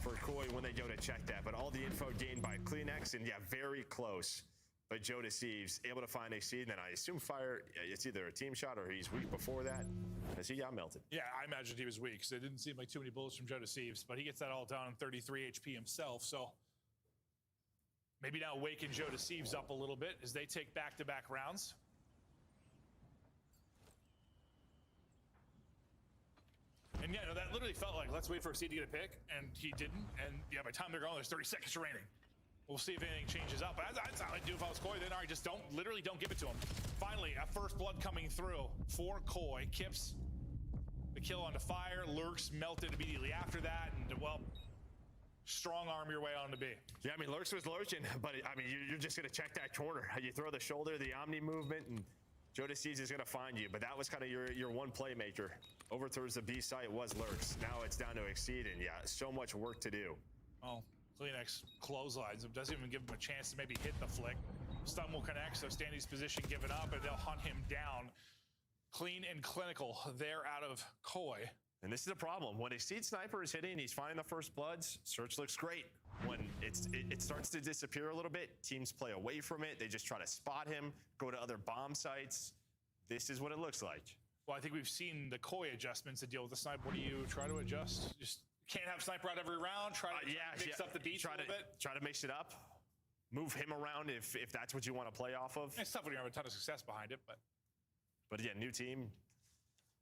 for Koi when they go to check that. But all the info gained by Kleenex, and yeah, very close. But Joe Deceives able to find a seed, and then I assume Fire, it's either a team shot or he's weak before that, as he got melted. Yeah, I imagined he was weak, because it didn't seem like too many bullets from Joe Deceives, but he gets that all down on 33 HP himself, so maybe now waking Joe Deceives up a little bit as they take back-to-back rounds. And yeah, no, that literally felt like, let's wait for a seed to get a pick, and he didn't. And yeah, by the time they're going, there's 30 seconds remaining. We'll see if anything changes up. That's how I'd do if I was Koi. Then, all right, just literally don't give it to him. Finally, a first blood coming through for Koi. Kips the kill onto Fire. Lurks melted immediately after that. And, well, strong arm your way on to B. Yeah, I mean, Lurks was lurching, but, I mean, you're just going to check that corner. You throw the shoulder, the Omni movement, and Joe Deceives is going to find you. But that was kind of your one playmaker. Over towards the B site was Lurks. Now it's down to Exceed, and yeah, so much work to do. Oh. Kleenex clotheslines him, doesn't even give him a chance to maybe hit the flick. Stun will connect, so Standy's position given up, and they'll hunt him down. Clean and clinical there out of Koi. And this is a problem. When Exceed Sniper is hitting, he's finding the first bloods, search looks great. When it starts to disappear a little bit, teams play away from it. They just try to spot him, go to other bomb sites. This is what it looks like. Well, I think we've seen the Koi adjustments to deal with the sniper. What do you try to adjust? Just can't have sniper out every round. Try to mix up the beats a little bit. Try to mix it up. Move him around if that's what you want to play off of. It's tough when you have a ton of success behind it, but again, new team.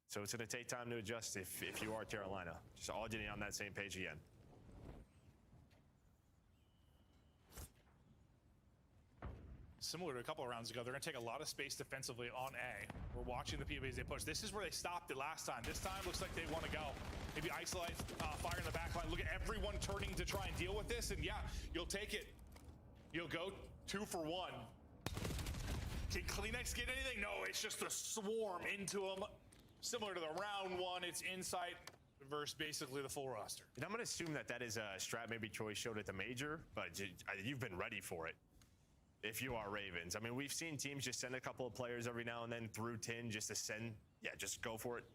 So it's going to take time to adjust if you are Carolina. Just all getting on that same page again. Similar to a couple of rounds ago, they're going to take a lot of space defensively on A. We're watching the POVs they push. This is where they stopped it last time. This time looks like they want to go. Maybe isolate, fire in the back line. Look at everyone turning to try and deal with this, and yeah, you'll take it. You'll go 2 for 1. Can Kleenex get anything? No, it's just a swarm into them. Similar to the round 1, it's Insight versus basically the full roster. And I'm going to assume that is a strat maybe Troy showed at the major, but you've been ready for it if you are Ravens. I mean, we've seen teams just send a couple of players every now and then through 10 just to send, just go for it.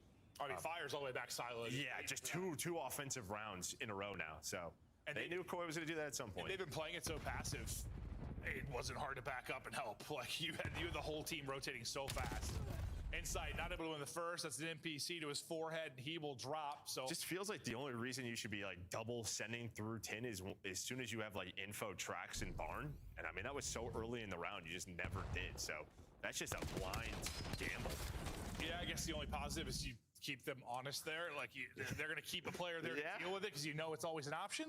I mean, Fire's all the way back siloed. Yeah, just two offensive rounds in a row now. So and they knew Koi was going to do that at some point. And they've been playing it so passive. It wasn't hard to back up and help. Like you had the whole team rotating so fast. Insight not able to win the first. That's an NPC to his forehead. He will drop. So just feels like the only reason you should be like double sending through 10 is as soon as you have like info tracks in barn. And I mean that was so early in the round, you just never did. So that's just a blind gamble. Yeah, I guess the only positive is you keep them honest there. Like they're going to keep a player there to deal with it because you know it's always an option.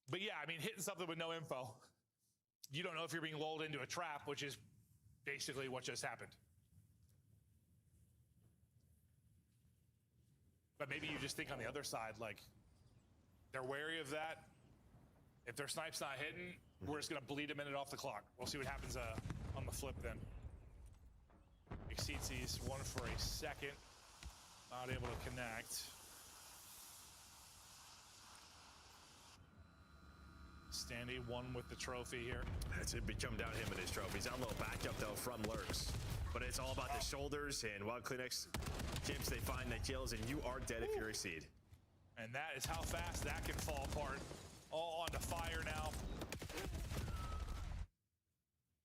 But yeah, I mean hitting something with no info, you don't know if you're being lulled into a trap, which is basically what just happened. But maybe you just think on the other side, like, they're wary of that. If their snipe's not hitting, we're just going to bleed a minute off the clock. We'll see what happens on the flip then. Exceed sees one for a second. Not able to connect. Standy one with the trophy here. That's it. Become down him and his trophies. On a little backup though from Lurks. But it's all about the shoulders, and while Kleenex Chips, they find the kills, and you are dead if you're Exceed. And that is how fast that can fall apart. All onto Fire now.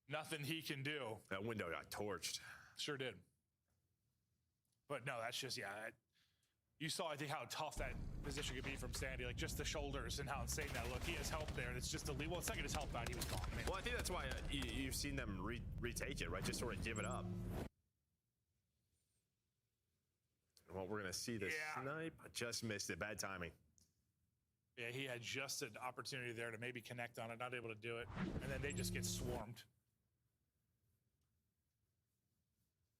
Nothing he can do. That window got torched. Sure did. But no, that's just, you saw, I think, how tough that position could be from Standy. Like, just the shoulders and how insane that looked. He has help there. It's just well, the second his help out, he was gone. Man. Well, I think that's why you've seen them retake it, right? Just sort of give it up. Well, we're going to see the snipe. Just missed it. Bad timing. Yeah, he had just an opportunity there to maybe connect on it, not able to do it. And then they just get swarmed.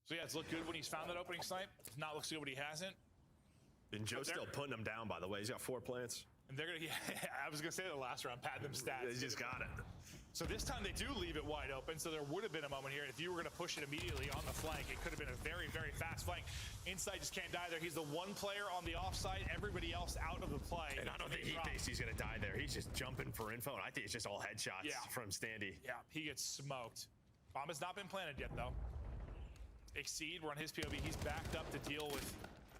So, yeah, it's looked good when he's found that opening snipe. It's not looked good when he hasn't. And Joe's still putting him down, by the way. He's got 4 plants. And they're going to, I was going to say the last round, pad them stats. They just got it. So this time they do leave it wide open. So there would have been a moment here. If you were going to push it immediately on the flank, it could have been a very, very fast flank. Insight just can't die there. He's the one player on the offside. Everybody else out of the play. And I don't think he thinks he's going to die there. He's just jumping for info. And I think it's just all headshots from Standy. Yeah, he gets smoked. Bomb has not been planted yet, though. Exceed, we're on his POV. He's backed up to deal with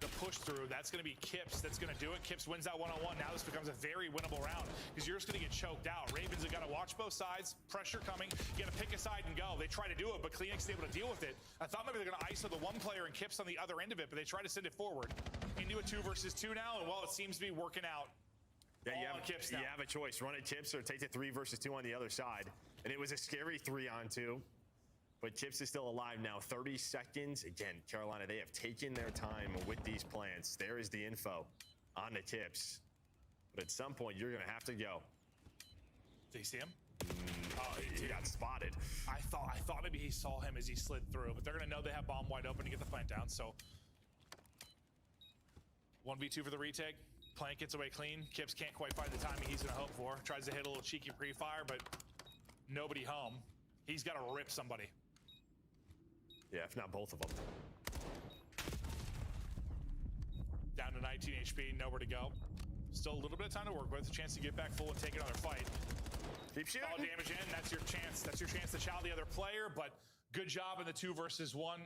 the push through. That's going to be Kips that's going to do it. Kips wins that one-on-one. Now this becomes a very winnable round because you're just going to get choked out. Ravens have got to watch both sides. Pressure coming. You got to pick a side and go. They try to do it, but Kleenex is able to deal with it. I thought maybe they're going to ISO the one player and Kips on the other end of it, but they try to send it forward into a 2 versus 2 now, and while it seems to be working out, you have a choice. Run it Kips or take the 3 versus 2 on the other side. And it was a scary 3-on-2. But Kips is still alive now. 30 seconds. Again, Carolina, they have taken their time with these plants. There is the info on the Kips. But at some point, you're going to have to go. Did he see him? He got spotted. I thought maybe he saw him as he slid through, but they're going to know they have bomb wide open to get the plant down. So 1v2 for the retake. Plant gets away clean. Kips can't quite find the timing he's going to hope for. Tries to hit a little cheeky pre-fire, but nobody home. He's got to rip somebody. Yeah, if not both of them. Down to 19 HP, nowhere to go. Still a little bit of time to work with. A chance to get back full and take another fight. Keep shooting. All damage in. That's your chance. That's your chance to chow the other player. But good job in the 2 versus 1.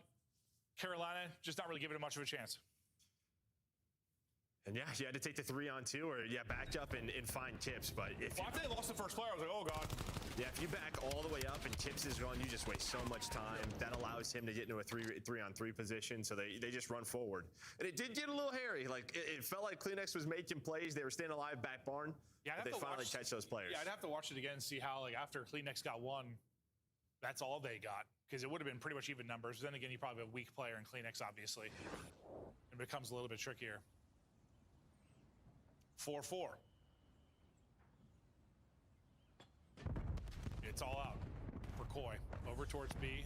Carolina just not really giving it much of a chance. And yeah, you had to take the 3-on-2 or back up and find Tips. But if after they lost the first player, I was like, oh god. Yeah, if you back all the way up and Tips is gone, you just waste so much time. That allows him to get into a 3-on-3 position, so they just run forward. And it did get a little hairy. Like it felt like Kleenex was making plays. They were staying alive back barn. Yeah, they finally catch those players. Yeah, I'd have to watch it again and see how, like, after Kleenex got one, that's all they got. Because it would have been pretty much even numbers. Then again, you probably have a weak player in Kleenex, obviously. It becomes a little bit trickier. 4-4. It's all out for Koi. Over towards B.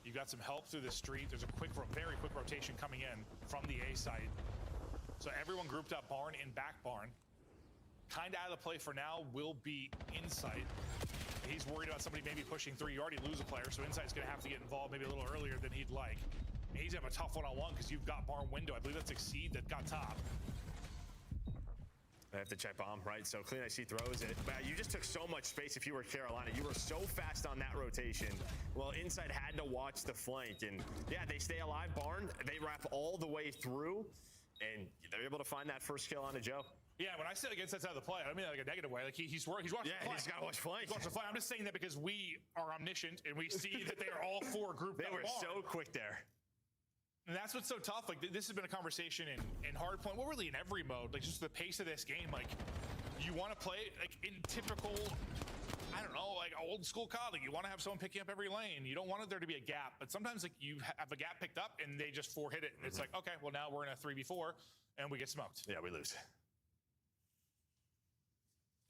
You got some help through the street. There's a very quick rotation coming in from the A side. So everyone grouped up barn and back barn. Kind of out of the play for now will be Insight. He's worried about somebody maybe pushing 3. You already lose a player, so Insight's going to have to get involved maybe a little earlier than he'd like. And he's going to have a tough one-on-one because you've got barn window. I believe that's Exceed that got top. I have to check bomb, right? So Kleenex, he throws it. But you just took so much space if you were Carolina. You were so fast on that rotation. Well, Insight had to watch the flank. And yeah, they stay alive, barn. They wrap all the way through. And they're able to find that first kill on a Joe. Yeah, when I said against that side of the play, I don't mean like a negative way. Like he's watching the play. Yeah, he's got to watch flank. He's watching the play. I'm just saying that because we are omniscient and we see that they are all 4 grouped up. They were so quick there. And that's what's so tough. Like this has been a conversation in hardpoint, well, really in every mode. Like just the pace of this game. Like you want to play like in typical, I don't know, like old school COD. Like you want to have someone picking up every lane. You don't want there to be a gap. But sometimes like you have a gap picked up and they just 4-hit it. And it's like, okay, well now we're in a 3v4 and we get smoked. Yeah, we lose.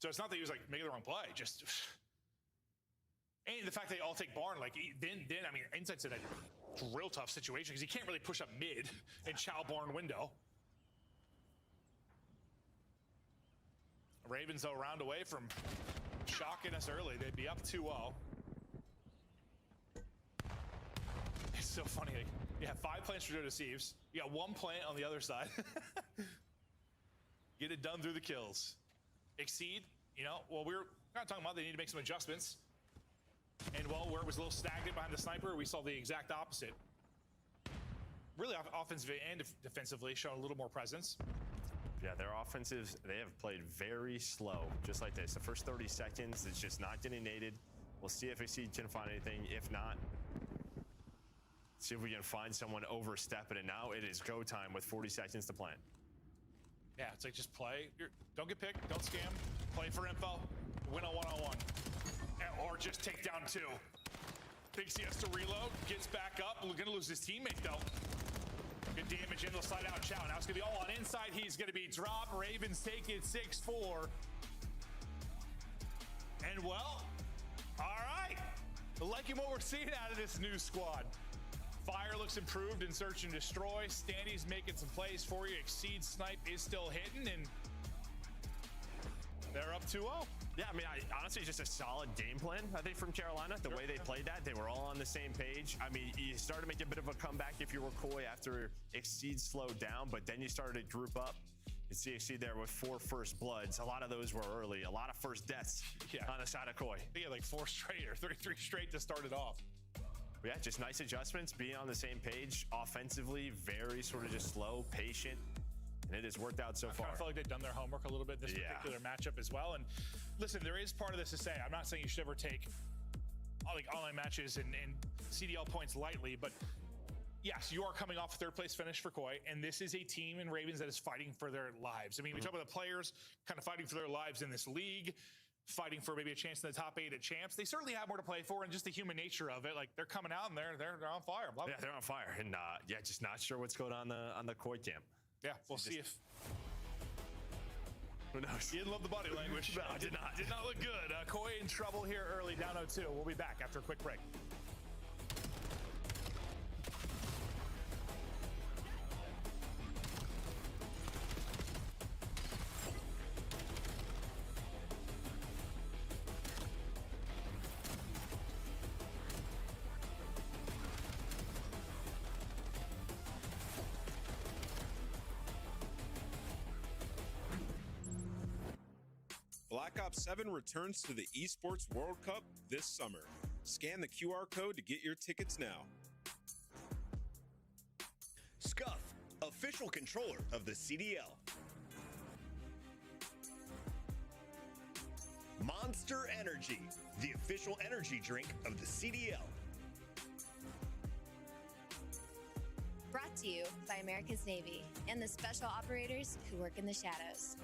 So it's not that he was like making the wrong play, just and the fact that they all take barn, like then I mean Insight's in a real tough situation because he can't really push up mid and chow barn window. Ravens though round away from shocking us early. They'd be up 2-0. It's so funny. Like, you have 5 plants for Joe Deceives. You got 1 plant on the other side. Get it done through the kills. Exceed, you know, well, we're not talking about they need to make some adjustments. And well, where it was a little stagnant behind the sniper, we saw the exact opposite. Really offensively and defensively showing a little more presence. Yeah, their offensives, they have played very slow, just like this. The first 30 seconds, it's just not getting nated. We'll see if Exceed can find anything. If not, see if we can find someone overstepping it. Now it is go time with 40 seconds to plant. Yeah, it's like just play. Don't get picked. Don't scam. Play for info. Win a 1-on-1. Or just take down 2. Thinks he has to reload. Gets back up. We're going to lose his teammate, though. Good damage in. They'll slide out Chow. Now it's going to be all on Inside. He's going to be dropped. Ravens take it 6-4. And, well, all right. Liking what we're seeing out of this new squad. Fire looks improved in Search and Destroy. Standy's making some plays for you. Exceed Snipe is still hitting, and they're up 2-0. Yeah, I mean, honestly, just a solid game plan, I think, from Carolina. The way they played that, they were all on the same page. I mean, you started to make a bit of a comeback if you were Koi after Exceed slowed down, but then you started to group up. You see Exceed there with 4 first bloods. A lot of those were early. A lot of first deaths on the side of Koi. He had like 4 straight or 33 straight to start it off. Yeah, just nice adjustments, being on the same page. Offensively, very sort of just slow, patient, and it has worked out so far. I feel like they've done their homework a little bit this particular matchup as well. And listen, there is part of this to say, I'm not saying you should ever take like online matches and CDL points lightly, but yes, you are coming off a 3rd place finish for Koi, and this is a team in Ravens that is fighting for their lives. I mean, we talk about the players kind of fighting for their lives in this league, fighting for maybe a chance in the top 8 at champs. They certainly have more to play for, and just the human nature of it. Like they're coming out and they're on fire. Yeah, they're on fire, and yeah, just not sure what's going on the Koi camp. Yeah, we'll see if. Who knows? You didn't love the body language. No, I did not. Did not look good. Koi in trouble here early, down 0-2. We'll be back after a quick break. Black Ops 7 returns to the Esports World Cup this summer. Scan the QR code to get your tickets now. Scuff, a official controller of the CDL. Monster Energy, the official energy drink of the CDL. Brought to you by America's Navy and the special operators who work in the shadows.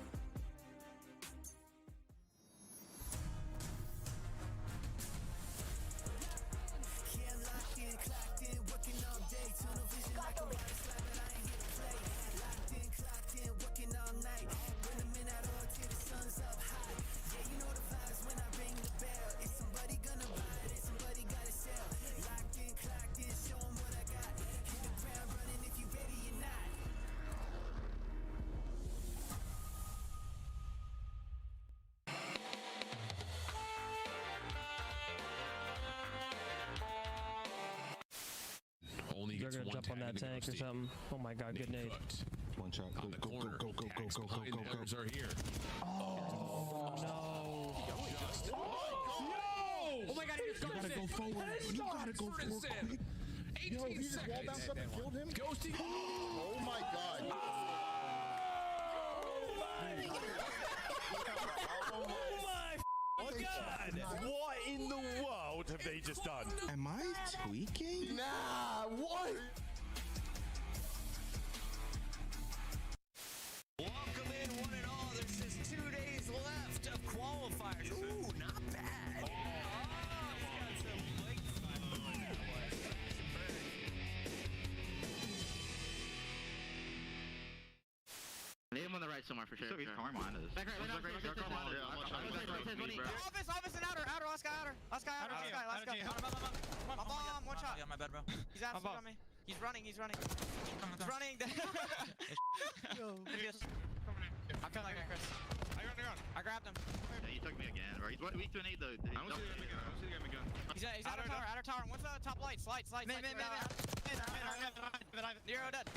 They're gonna jump on that tank or something. Oh my god, good nade. One shot. Go, go, go, go, go, go, go, go, go, go. Are here. Oh no. Oh my god, you gotta go forward. You gotta go forward quick. 18 seconds. Wall bounced up and killed him. Ghosty. Oh my god. Oh god! What in the world have they just done? Am I tweaking? Nah, what? Welcome in, one and all. There's just 2 days left of qualifiers. Ooh, not bad. Leave him on the right somewhere for sure. He's car minus. Back right, back right. Office, and outer, last guy, last guy. Bomb, one shot. Yeah, my bad, bro. He's absolutely on me. He's running. He's running. I feel like I, Chris. I grabbed him. Yeah, you took me again, bro. He's weak to an 8 though. I don't see the gun. He's outer tower. What's the top light? Slide. Nero dead.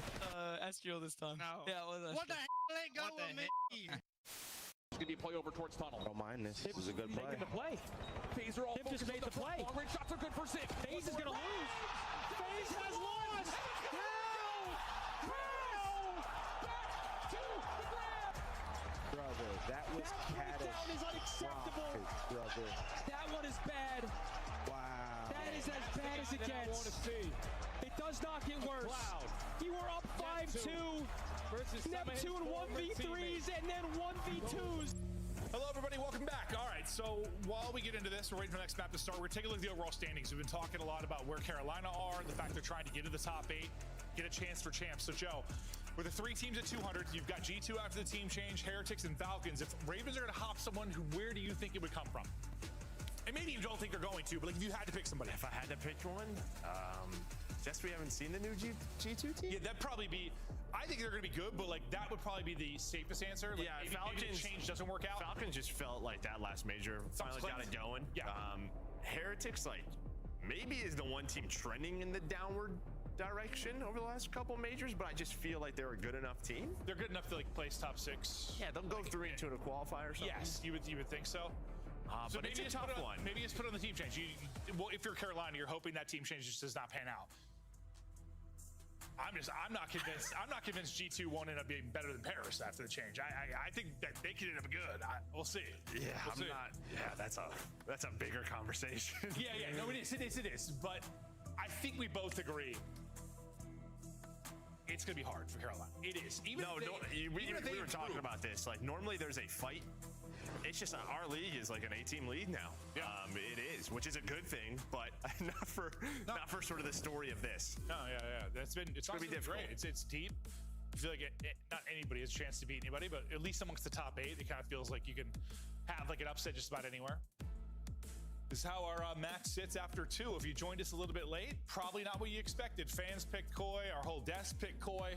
Astro this time. No. Yeah, What the hell? Let go of me. It's gonna be a play over towards tunnel. I don't mind this. This is a good play. Making the play. Phaser all just made the play. Long range shots are good for Zip. FaZe is gonna lose. FaZe has lost. Back to the grab. Brother, that was catastrophic. That is unacceptable. Brother. That one is bad. Wow. That is as bad as it gets. It does not get worse. You were up 5-2 versus Neptune 1v3s and then 1v2s. Hello, everybody. Welcome back. All right, so while we get into this, we're waiting for the next map to start. We're taking a look at the overall standings. We've been talking a lot about where Carolina are, the fact they're trying to get to the top 8, get a chance for champs. So, Joe, with the 3 teams at 200, you've got G2 after the team change, Heretics, and Falcons. If Ravens are going to hop someone, where do you think it would come from? And maybe you don't think they're going to, but like if you had to pick somebody. If I had to pick one, just we haven't seen the new G2 team? Yeah, that'd probably be, I think they're going to be good, but like that would probably be the safest answer. Like, yeah, maybe the change doesn't work out. Falcons just felt like that last major finally got it going. Yeah. Heretics, like, maybe is the one team trending in the downward direction over the last couple majors, but I just feel like they're a good enough team. They're good enough to like place top 6. Yeah, they'll go 3-2 in a qualifier or something. Yes, you would think so. So but it's a tough one. Maybe just put on the team change. Well, if you're Carolina, you're hoping that team change just does not pan out. I'm not convinced. I'm not convinced G2 won't end up being better than Paris after the change. I think that they could end up good. We'll see. Yeah, we'll see. Yeah, that's a bigger conversation. Yeah. No, it is. But I think we both agree it's gonna be hard for Carolina. It is. We were talking about this. Like normally there's a fight. It's just our league is like an 8-team league now. Yeah. It is, which is a good thing, but not for sort of the story of this. No, yeah. It's gonna be difficult. Great. It's deep. I feel like not anybody has a chance to beat anybody, but at least amongst the top 8, it kind of feels like you can have like an upset just about anywhere. This is how our match sits after 2. If you joined us a little bit late, probably not what you expected. Fans picked Koi. Our whole desk picked Koi.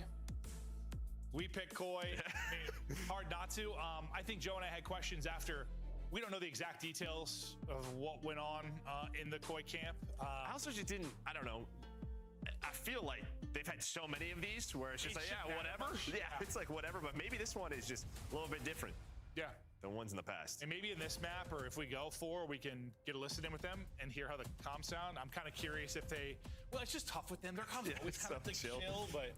We picked Koi. I mean, hard not to. I think Joe and I had questions after. We don't know the exact details of what went on in the Koi camp. I also just didn't. I don't know. I feel like they've had so many of these where it's just like, yeah, whatever. Yeah, it's like whatever. But maybe this one is just a little bit different. Yeah. Than ones in the past. And maybe in this map, or if we go 4, we can get a listen in with them and hear how the comms sound. I'm kind of curious if they. Well, it's just tough with them. Their comms always kind of chill, but.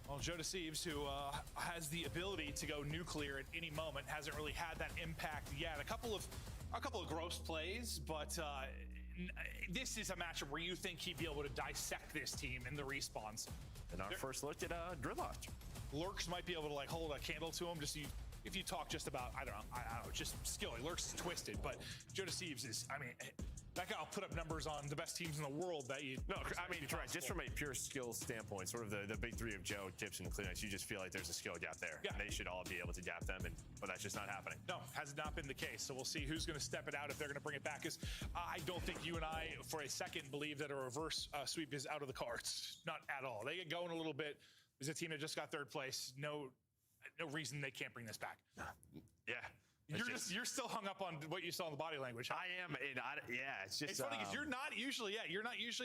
Well, Joe Deceives, who has the ability to go nuclear at any moment, hasn't really had that impact yet. A couple of gross plays, but this is a matchup where you think he'd be able to dissect this team in the respawns. And our first look at Gridlock. Lurks might be able to like hold a candle to him. Just if you talk just about I don't know, just skill. Lurks is twisted, but Joe Deceives is. I mean, that guy will put up numbers on the best teams in the world that you. No, I mean, right. Just from a pure skill standpoint, sort of the big three of Joe, Tips, and Kleenex, you just feel like there's a skill gap there. Yeah. And they should all be able to gap them, but that's just not happening. No, has not been the case. So we'll see who's going to step it out if they're going to bring it back. Because I don't think you and I, for a second, believe that a reverse sweep is out of the cards. Not at all. They get going a little bit. There's a team that just got third place. No reason they can't bring this back. Yeah. You're still hung up on what you saw in the body language. I am. It's just. It's funny because you're not usually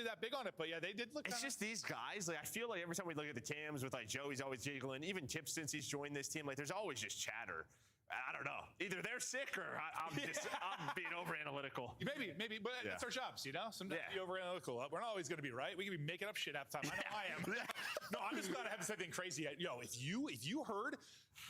that big on it, but yeah, they did look. It's just these guys. Like I feel like every time we look at the cams with like Joe, he's always jiggling. Even Tip, since he's joined this team, like there's always just chatter. I don't know. Either they're sick or I'm being over analytical. Maybe, but that's our jobs, you know. Sometimes be over analytical. We're not always going to be right. We can be making up shit half the time. I know I am. No, I'm just glad I haven't said anything crazy yet. Yo, if you heard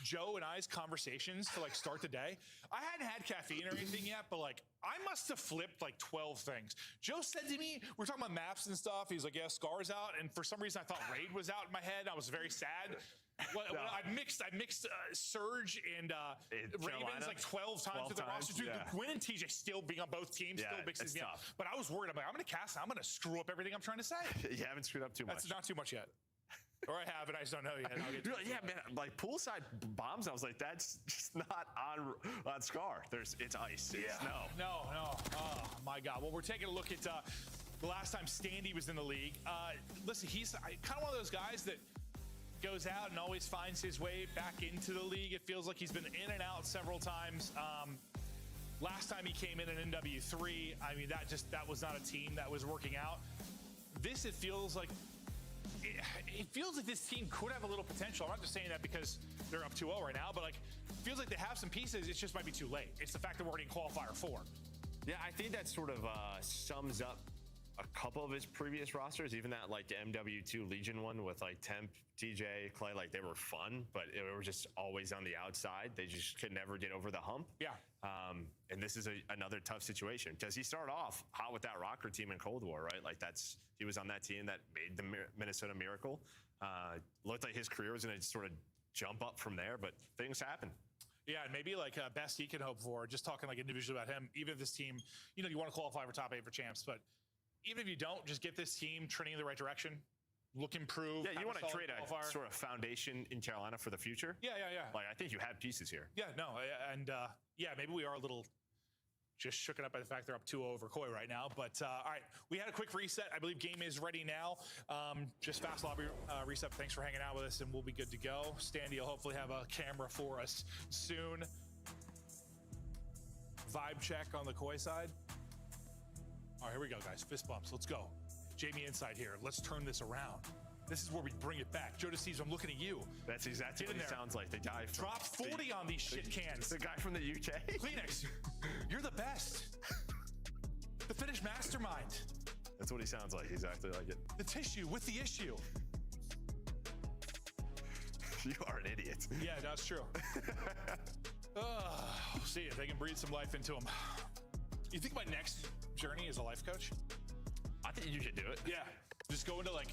Joe and I's conversations to like start the day, I hadn't had caffeine or anything yet, but like I must have flipped like 12 things. Joe said to me, we're talking about maps and stuff. He's like, yeah, Scar's out, and for some reason I thought Raid was out in my head. I was very sad. Well, I mixed Surge and Ravens like 12 times with the roster. Dude, Gwyn and TJ still being on both teams still mixes me up. But I was worried. I'm like, I'm going to cast. I'm going to screw up everything I'm trying to say. You haven't screwed up too much. That's not too much yet. Or I have, and I just don't know yet. You're like, yeah, man. Like poolside bombs. I was like, that's just not on Scar. It's ice. It's snow. No. Oh my God. Well, we're taking a look at the last time Standy was in the league. Listen, he's kind of one of those guys that goes out and always finds his way back into the league. It feels like he's been in and out several times. Last time he came in an NW3, I mean, that was not a team that was working out. It feels like this team could have a little potential. I'm not just saying that because they're up 2-0 right now, but like, it feels like they have some pieces. It just might be too late. It's the fact that we're in qualifier 4. Yeah, I think that sort of sums up a couple of his previous rosters, even that like MW2 Legion one with like Temp, TJ, Clay, like they were fun, but they were just always on the outside. They just could never get over the hump. Yeah. And this is another tough situation because he started off hot with that Rocker team in Cold War, right? Like he was on that team that made the Minnesota Miracle. Looked like his career was going to sort of jump up from there, but things happen. Yeah, and maybe like best he can hope for, just talking like individually about him, even if this team, you want to qualify for top 8 for champs, but even if you don't, just get this team trending in the right direction, look improved. Yeah, you want to create a sort of foundation in Carolina for the future. Yeah. Like, I think you have pieces here. Yeah, no, and maybe we are a little just shooken up by the fact they're up 2-0 over Koi right now. But all right, we had a quick reset. I believe game is ready now. Just fast lobby reset. Thanks for hanging out with us, and we'll be good to go. Standy will hopefully have a camera for us soon. Vibe check on the Koi side. All right, here we go, guys. Fist bumps. Let's go. Jamie inside here. Let's turn this around. This is where we bring it back. Joe Deceives, I'm looking at you. That's exactly what he sounds like. The guy from Drop 40 on these shit cans. The guy from the UK. Kleenex, you're the best. The Finnish mastermind. That's what he sounds like. Exactly like it. The tissue with the issue. You are an idiot. Yeah, that's true. See if they can breathe some life into him. You think my next journey is a life coach? I think you should do it. Yeah. Just go into like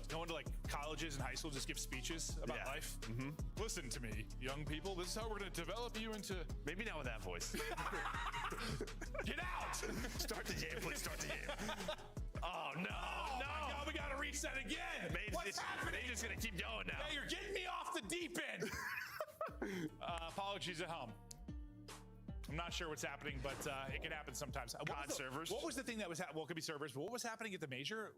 colleges and high school, just give speeches about life. Mm-hmm. Listen to me, young people. This is how we're going to develop you into. Maybe not with that voice. Get out! Start the game, please. Start the game. Oh no! Oh, my God, we got to reset again. What's happening? They're just going to keep going now. Yeah, you're getting me off the deep end. Apologies at home. I'm not sure what's happening, but it can happen sometimes. Servers. What was the thing that was happening? Well, it could be servers, but what was happening at the major?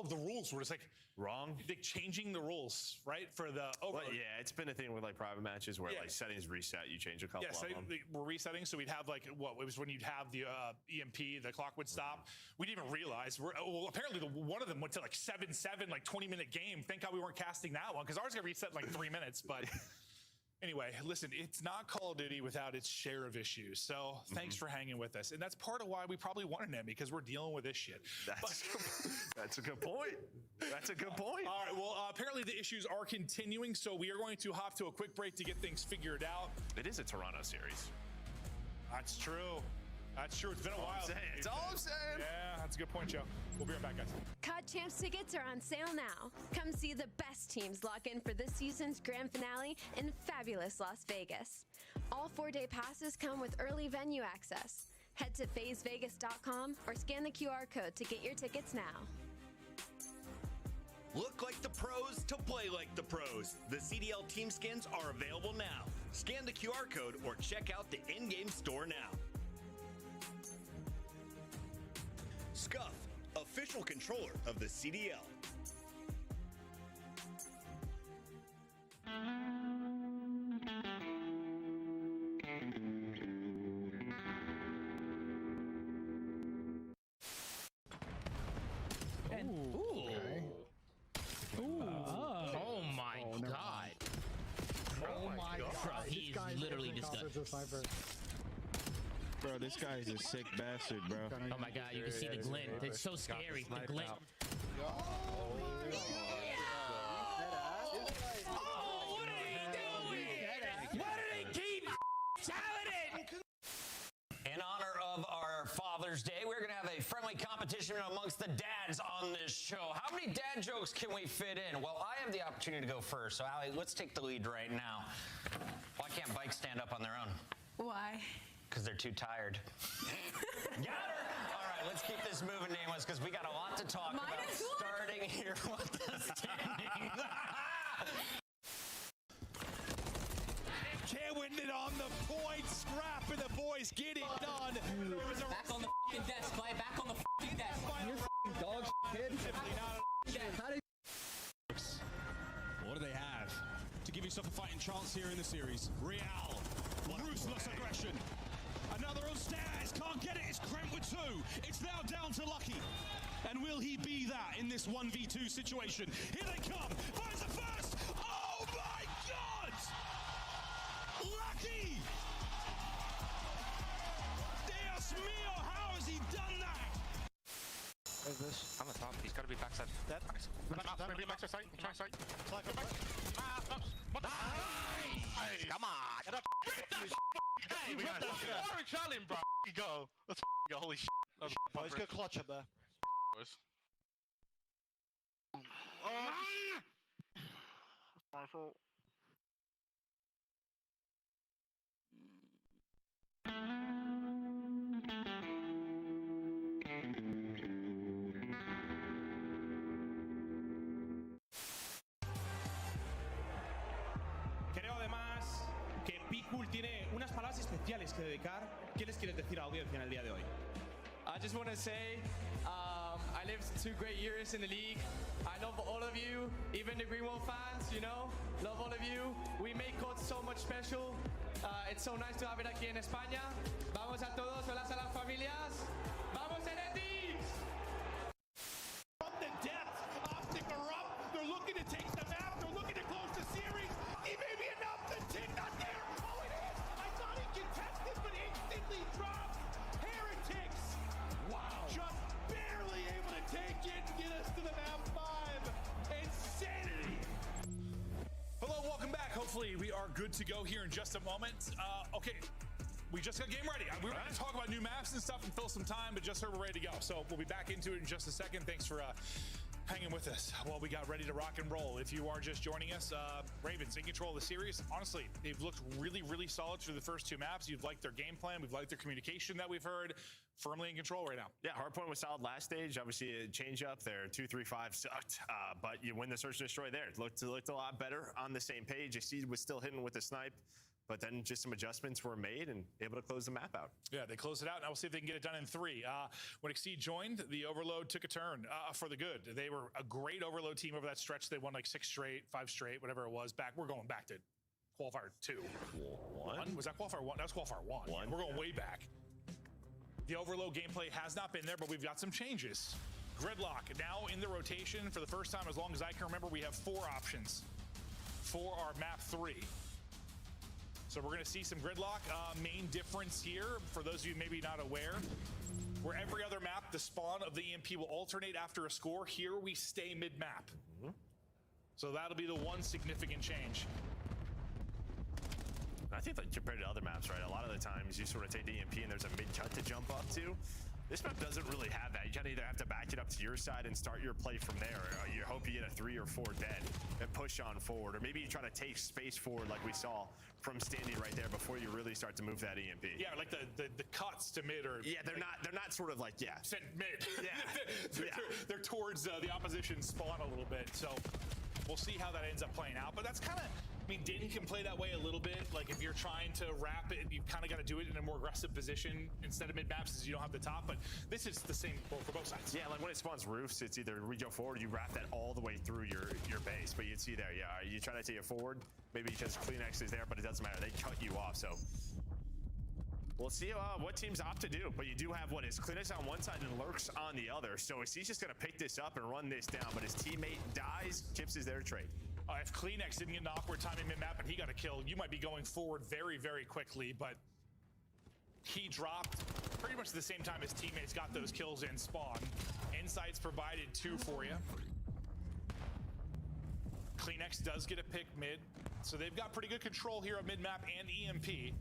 The rules were just like wrong. Like changing the rules, right? For the overload. Well, yeah, it's been a thing with like private matches where like settings reset, you change a couple of them. We're resetting, so we'd have like it was when you'd have the EMP, the clock would stop. We didn't even realize. Apparently one of them went to like 7-7, like 20-minute game. Thank God we weren't casting that one because ours got reset in like 3 minutes, but. Anyway, listen, it's not Call of Duty without its share of issues. So thanks for hanging with us. And that's part of why we probably won an Emmy, because we're dealing with this shit. That's a good point. That's a good point. All right, well, apparently the issues are continuing, so we are going to hop to a quick break to get things figured out. It is a Toronto series. That's true. That's true. It's been a while. It's all I'm saying. Yeah, that's a good point, Joe. We'll be right back, guys. COD Champs tickets are on sale now. Come see the best teams lock in for this season's grand finale in fabulous Las Vegas. All 4-day passes come with early venue access. Head to phasevegas.com or scan the QR code to get your tickets now. Look like the pros to play like the pros. The CDL team skins are available now. Scan the QR code or check out the in-game store now. Scuff, official controller of the CDL. Oh my god. Oh my god. Bro, he's literally disgusting. Bro, this guy is a sick bastard, bro. Oh my god, you can see the glint. It's so scary. The glint. Oh, what are they doing? What do they keep telling it? In honor of our Father's Day, we're going to have a friendly competition amongst the dads on this show. How many dad jokes can we fit in? Well, I have the opportunity to go first. So, Allie, let's take the lead right now. Why can't bikes stand up on their own? Why? Because they're too tired. Got her! All right, let's keep this moving, Nameless, because we got a lot to talk about starting here with the standings. Can't win it on the point. Scrap and the boys get it done. Back on the fucking desk, play. Back on the fucking desk. You're dog kid. What do they have to give yourself a fighting chance here in the series? Real. Ruthless aggression. Another upstairs. Can't get it. It's Kremp with 2. It's now down to Lucky. And will he be that in this 1v2 situation? Here they come. Finds the first. Oh my God! Lucky! Dios mio, how has he done that? Where's this? On the top. He's got to be backside. Dead. Maybe backside side. Try side. Nice! Come on! Get up! Hey, we got Warwick challenge, bro. You go. Let's go. Holy shit. Oh, he's got a clutch up there. Boys. My fault. Creo además que Pikul tiene unas palabras especiales que dedicar. ¿Qué les quieres decir a la audiencia en el día de hoy? I just want to say, I lived 2 great years in the league. I love all of you, even the Greenwald fans, you know, love all of you. We make COD so much special. It's so nice to have it aquí en España. Vamos a todos, hola a las familias. Vamos Enetis! From the depths, Optic are up. They're looking to take the map. They're looking to close the series. He may be enough. The tick not there. Oh, it is. I thought he contested, but instantly dropped. Heretics. Wow. Just barely able to take it and get us to the map 5. Insanity. Hello, welcome back. Hopefully we are good to go here in just a moment. Okay, we just got game ready. We were going to talk about new maps and stuff and fill some time, but just heard we're ready to go. So we'll be back into it in just a second. Thanks for hanging with us while we got ready to rock and roll. If you are just joining us, Ravens in control of the series. Honestly, they've looked really, really solid through the first 2 maps. You've liked their game plan. We've liked their communication that we've heard. Firmly in control right now. Yeah, Hardpoint was solid last stage. Obviously, a change up there. 2-3-5 sucked, but you win the search and destroy there. It looked a lot better on the same page. Exceed was still hitting with the snipe, but then just some adjustments were made and able to close the map out. Yeah, they closed it out. Now we'll see if they can get it done in 3. When Exceed joined, the Overload took a turn for the good. They were a great Overload team over that stretch. They won like 6 straight, 5 straight, whatever it was. We're going back to Qualifier 2. 1? Was that Qualifier 1? That was Qualifier 1. We're going way back. The Overload gameplay has not been there, but we've got some changes. Gridlock now in the rotation for the first time as long as I can remember. We have 4 options for our map 3. So we're going to see some gridlock. Main difference here, for those of you maybe not aware, where every other map, the spawn of the EMP will alternate after a score. Here we stay mid-map. So that'll be the one significant change. I think that compared to other maps, right, a lot of the times you sort of take the EMP and there's a mid-cut to jump up to. This map doesn't really have that. You kind of either have to back it up to your side and start your play from there. Or you hope you get a 3 or 4 dead and push on forward. Or maybe you try to take space forward like we saw from Standy right there before you really start to move that EMP. Yeah, like the cuts to mid are... Yeah, they're not sort of like, sent mid. Yeah. they're towards the opposition spawn a little bit. So we'll see how that ends up playing out. But that's kind of... I mean, Din can play that way a little bit. Like if you're trying to wrap it, you kind of got to do it in a more aggressive position instead of mid-maps since you don't have the top. But this is the same for both sides. Yeah, like when it spawns roofs, it's either we go forward, you wrap that all the way through your base. But you'd see there, you try to take it forward, maybe because Kleenex is there, but it doesn't matter. They cut you off, so... We'll see what teams opt to do, but you do have what is Kleenex on one side and Lurks on the other. So he's just going to pick this up and run this down, but his teammate dies, Chips is there to trade. If Kleenex didn't get an awkward timing mid-map and he got a kill, you might be going forward very, very quickly, but he dropped pretty much at the same time his teammates got those kills in spawn. Insights provided 2 for you. Kleenex does get a pick mid, so they've got pretty good control here of mid-map and EMP.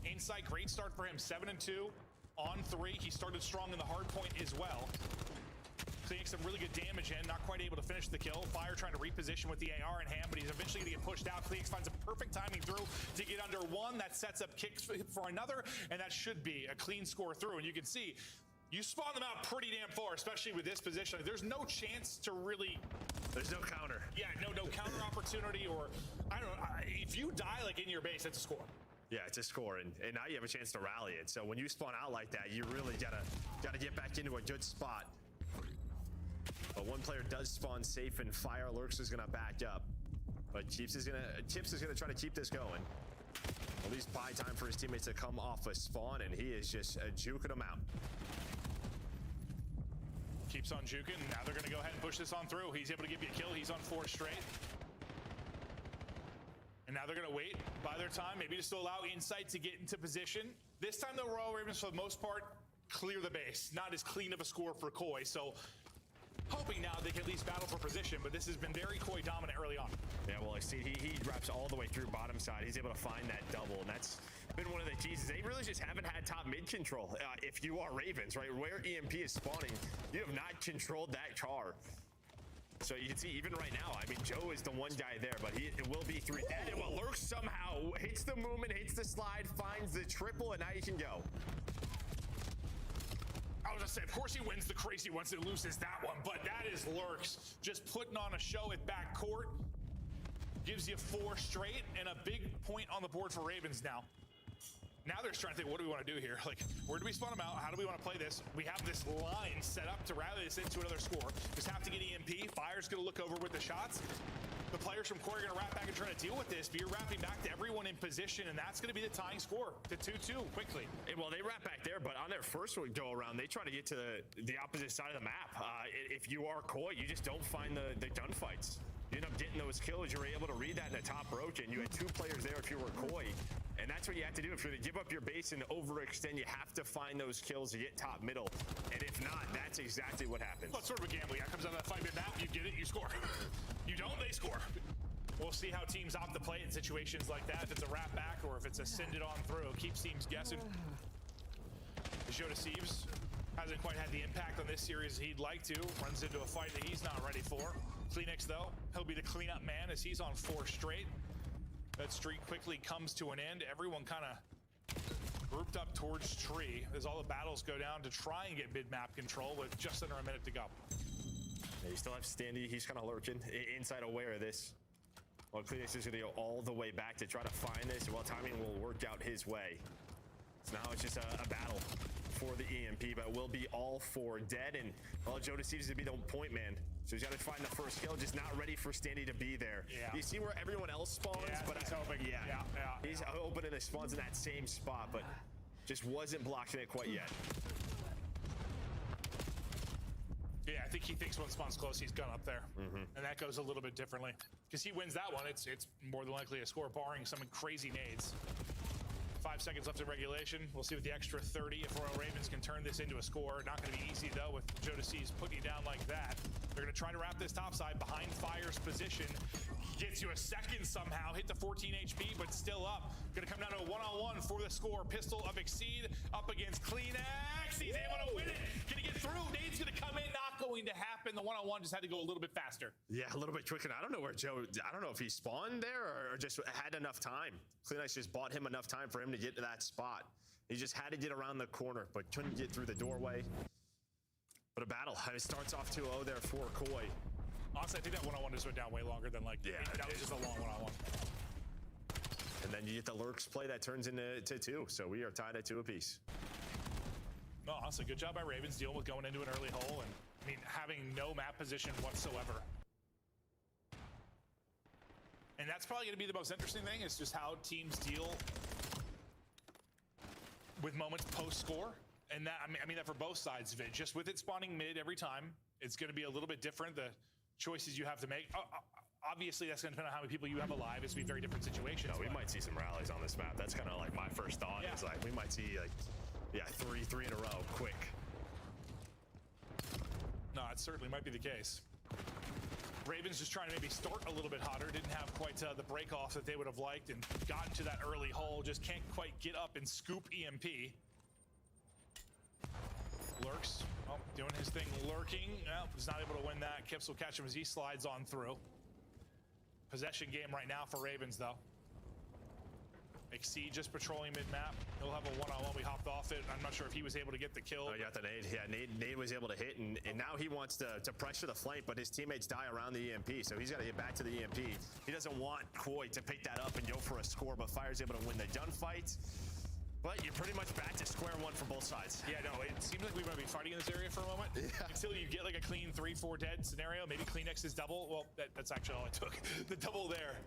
Insight, great start for him, 7-2 on 3. He started strong in the hard point as well. Kleenex some really good damage in, not quite able to finish the kill. Fire trying to reposition with the AR in hand, but he's eventually gonna get pushed out. Kleenex finds a perfect timing through to get under 1. That sets up kicks for another, and that should be a clean score through. And you can see, you spawn them out pretty damn far, especially with this position. There's no chance to really... There's no counter. Yeah, no counter opportunity, or, I don't know, if you die like in your base, it's a score. Yeah, it's a score, and now you have a chance to rally it. So when you spawn out like that, you really gotta get back into a good spot. But one player does spawn safe, and Fire Lurks is gonna back up. But Chips is gonna try to keep this going. At least buy time for his teammates to come off a spawn, and he is just juking them out. Keeps on juking. Now they're gonna go ahead and push this on through. He's able to give you a kill. He's on 4 straight. And now they're gonna wait, buy their time, maybe just to allow Insight to get into position. This time the Royal Ravens, for the most part, clear the base. Not as clean of a score for Koi, so hoping now they can at least battle for position, but this has been very Koi dominant early on. Yeah, well, I see he drops all the way through bottom side. He's able to find that double, and that's been one of the keys. They really just haven't had top mid control. If you are Ravens, right, where EMP is spawning, you have not controlled that car. So you can see even right now, I mean, Joe is the one guy there, but it will be 3 dead. And Lurks somehow hits the movement, hits the slide, finds the triple, and now you can go. I was gonna say, of course he wins the crazy once and loses that one, but that is Lurks just putting on a show at backcourt. Gives you 4 straight and a big point on the board for Ravens now. Now they're just trying to think, what do we want to do here? Like, where do we spawn them out? How do we want to play this? We have this line set up to rally this into another score. Just have to get EMP. Fire's going to look over with the shots. The players from Core are going to wrap back and try to deal with this, but you're wrapping back to everyone in position, and that's going to be the tying score to 2-2 quickly. Well, they wrap back there, but on their first go around, they try to get to the opposite side of the map. If you are Koi, you just don't find the gunfights. You end up getting those kills. You were able to read that in the top broken. You had 2 players there if you were Koi. And that's what you have to do. If you're going to give up your base and overextend, you have to find those kills to get top middle. And if not, that's exactly what happens. Well, it's sort of a gamble. Yeah, comes out of that 5-minute map, you get it, you score. You don't, they score. We'll see how teams opt to play in situations like that. If it's a wrap back or if it's a send it on through. Keeps teams guessing. Joe Deceives hasn't quite had the impact on this series he'd like to. Runs into a fight that he's not ready for. Kleenex, though, he'll be the cleanup man as he's on 4 straight. That streak quickly comes to an end. Everyone kind of grouped up towards tree as all the battles go down to try and get mid-map control with just under a minute to go. Yeah, you still have Standy. He's kind of lurking inside, aware of this. Well, Kleenex is going to go all the way back to try to find this. Well, timing will work out his way. So now it's just a battle for the EMP, but it will be all 4 dead. And well, Joe seems to be the point man. So he's got to find the first kill, just not ready for Standy to be there. Yeah. You see where everyone else spawns, but he's hoping. He's hoping and spawns in that same spot, but just wasn't blocking it quite yet. Yeah, I think he thinks when spawn's close, he's gun up there. And that goes a little bit differently. Because he wins that one, it's more than likely a score, barring some crazy nades. 5 seconds left in regulation. We'll see with the extra 30 if Royal Ravens can turn this into a score. Not going to be easy, though, with Jodeci's putting you down like that. They're going to try to wrap this topside behind Fire's position. Gets you a second somehow. Hit the 14 HP, but still up. Going to come down to a one-on-one for the score. Pistol of Exceed up against Kleenex. He's able to win it. Can he get through? Nade's going to come in. Not going to happen. The one-on-one just had to go a little bit faster. Yeah, a little bit quicker. I don't know where Joe, I don't know if he spawned there or just had enough time. Kleenex just bought him enough time for him to get to that spot. He just had to get around the corner, but couldn't get through the doorway. But a battle. It starts off 2-0 there for Koi. Honestly, I think that one-on-one just went down way longer than that was just a long one-on-one. And then you get the Lurks play that turns into 2. So we are tied at 2 apiece. No, honestly, good job by Ravens dealing with going into an early hole and, I mean, having no map position whatsoever. And that's probably going to be the most interesting thing, is just how teams deal with moments post-score. And that, I mean that for both sides of it. Just with it spawning mid every time, it's going to be a little bit different. The choices you have to make. Obviously, that's going to depend on how many people you have alive. It's going to be very different situations. No, we might see some rallies on this map. That's kind of like my first thought. Is like we might see three in a row, quick. No, it certainly might be the case. Ravens just trying to maybe start a little bit hotter. Didn't have quite the break off that they would have liked and gotten to that early hole. Just can't quite get up and scoop EMP. Lurks, doing his thing, lurking. Well, he's not able to win that. Kips will catch him as he slides on through. Possession game right now for Ravens, though. Exceed just patrolling mid-map. He'll have a one-on-one. We hopped off it. I'm not sure if he was able to get the kill. Oh, you got the nade. Yeah, Nade was able to hit, and now he wants to pressure the flank, but his teammates die around the EMP, so he's got to get back to the EMP. He doesn't want Koi to pick that up and go for a score, but Fire's able to win the gunfight. But you're pretty much back to square one for both sides. Yeah, no, it seems like we might be fighting in this area for a moment. Until you get like a clean 3-4 dead scenario. Maybe Kleenex's double. Well, that's actually all it took. The double there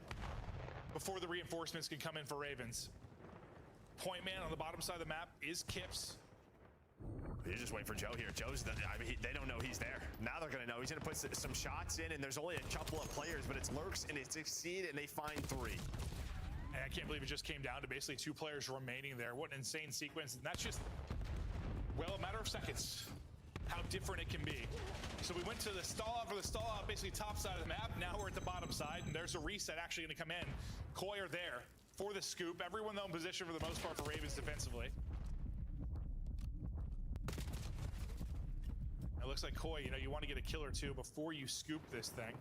before the reinforcements can come in for Ravens. Point man on the bottom side of the map is Kips. You're just waiting for Joe here. They don't know he's there. Now they're going to know. He's going to put some shots in, and there's only a couple of players, but it's Lurks and it's Exceed, and they find 3. And I can't believe it just came down to basically 2 players remaining there. What an insane sequence. And that's just, well, a matter of seconds, how different it can be. So we went to the stall out for the stall out, basically top side of the map. Now we're at the bottom side, and there's a reset actually going to come in. Koi are there for the scoop. Everyone, though, in position for the most part for Ravens defensively. It looks like Koi, you want to get a kill or 2 before you scoop this thing.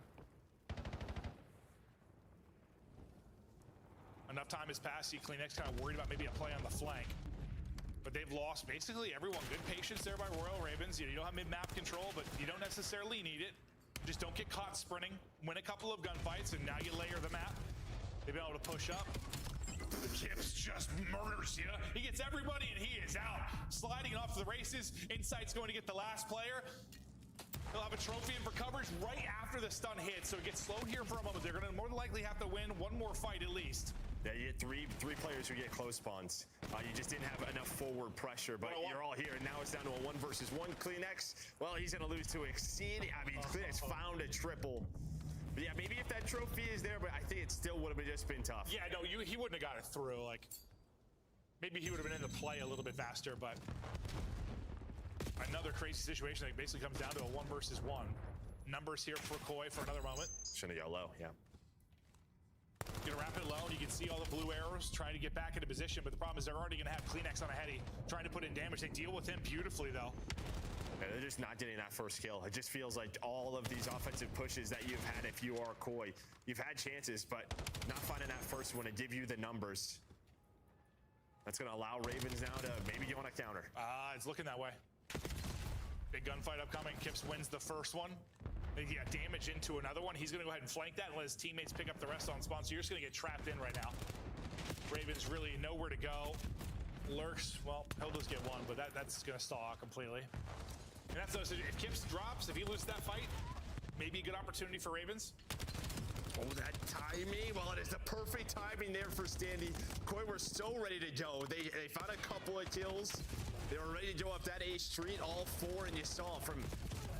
Enough time has passed. See Kleenex kind of worried about maybe a play on the flank. But they've lost basically everyone. Good patience there by Royal Ravens. You don't have mid-map control, but you don't necessarily need it. Just don't get caught sprinting. Win a couple of gunfights, and now you layer the map. They've been able to push up. Kips just murders you. He gets everybody, and he is out. Sliding off to the races. Insight's going to get the last player. He'll have a trophy in for coverage right after the stun hits, so it gets slow here for a moment. They're going to more than likely have to win one more fight at least. Yeah, you get three players who get close spawns. You just didn't have enough forward pressure, but you're all here, and now it's down to a 1 versus 1. Kleenex, well, he's going to lose to Exceed. I mean, Kleenex found a triple. But yeah, maybe if that trophy is there, but I think it still would have just been tough. Yeah, no, he wouldn't have got it through. Like, maybe he would have been in the play a little bit faster, but another crazy situation that basically comes down to a 1 versus 1. Numbers here for Koi for another moment. Shouldn't have got low, yeah. Gonna wrap it low, and you can see all the blue arrows trying to get back into position, but the problem is they're already gonna have Kleenex on a heady, trying to put in damage. They deal with him beautifully, though. Yeah, they're just not getting that first kill. It just feels like all of these offensive pushes that you've had if you are Koi. You've had chances, but not finding that first one to give you the numbers. That's gonna allow Ravens now to maybe go on a counter. It's looking that way. Big gunfight upcoming. Kips wins the first one. He got damage into another one. He's going to go ahead and flank that and let his teammates pick up the rest on spawn. So you're just going to get trapped in right now. Ravens really nowhere to go. Lurks, well, he'll just get one, but that's going to stall out completely. And that's those. If Kips drops, if he loses that fight, maybe a good opportunity for Ravens. Oh, that timing. Well, it is the perfect timing there for Standy. Koi were so ready to go. They found a couple of kills. They were ready to go up that A street, all 4, and you saw from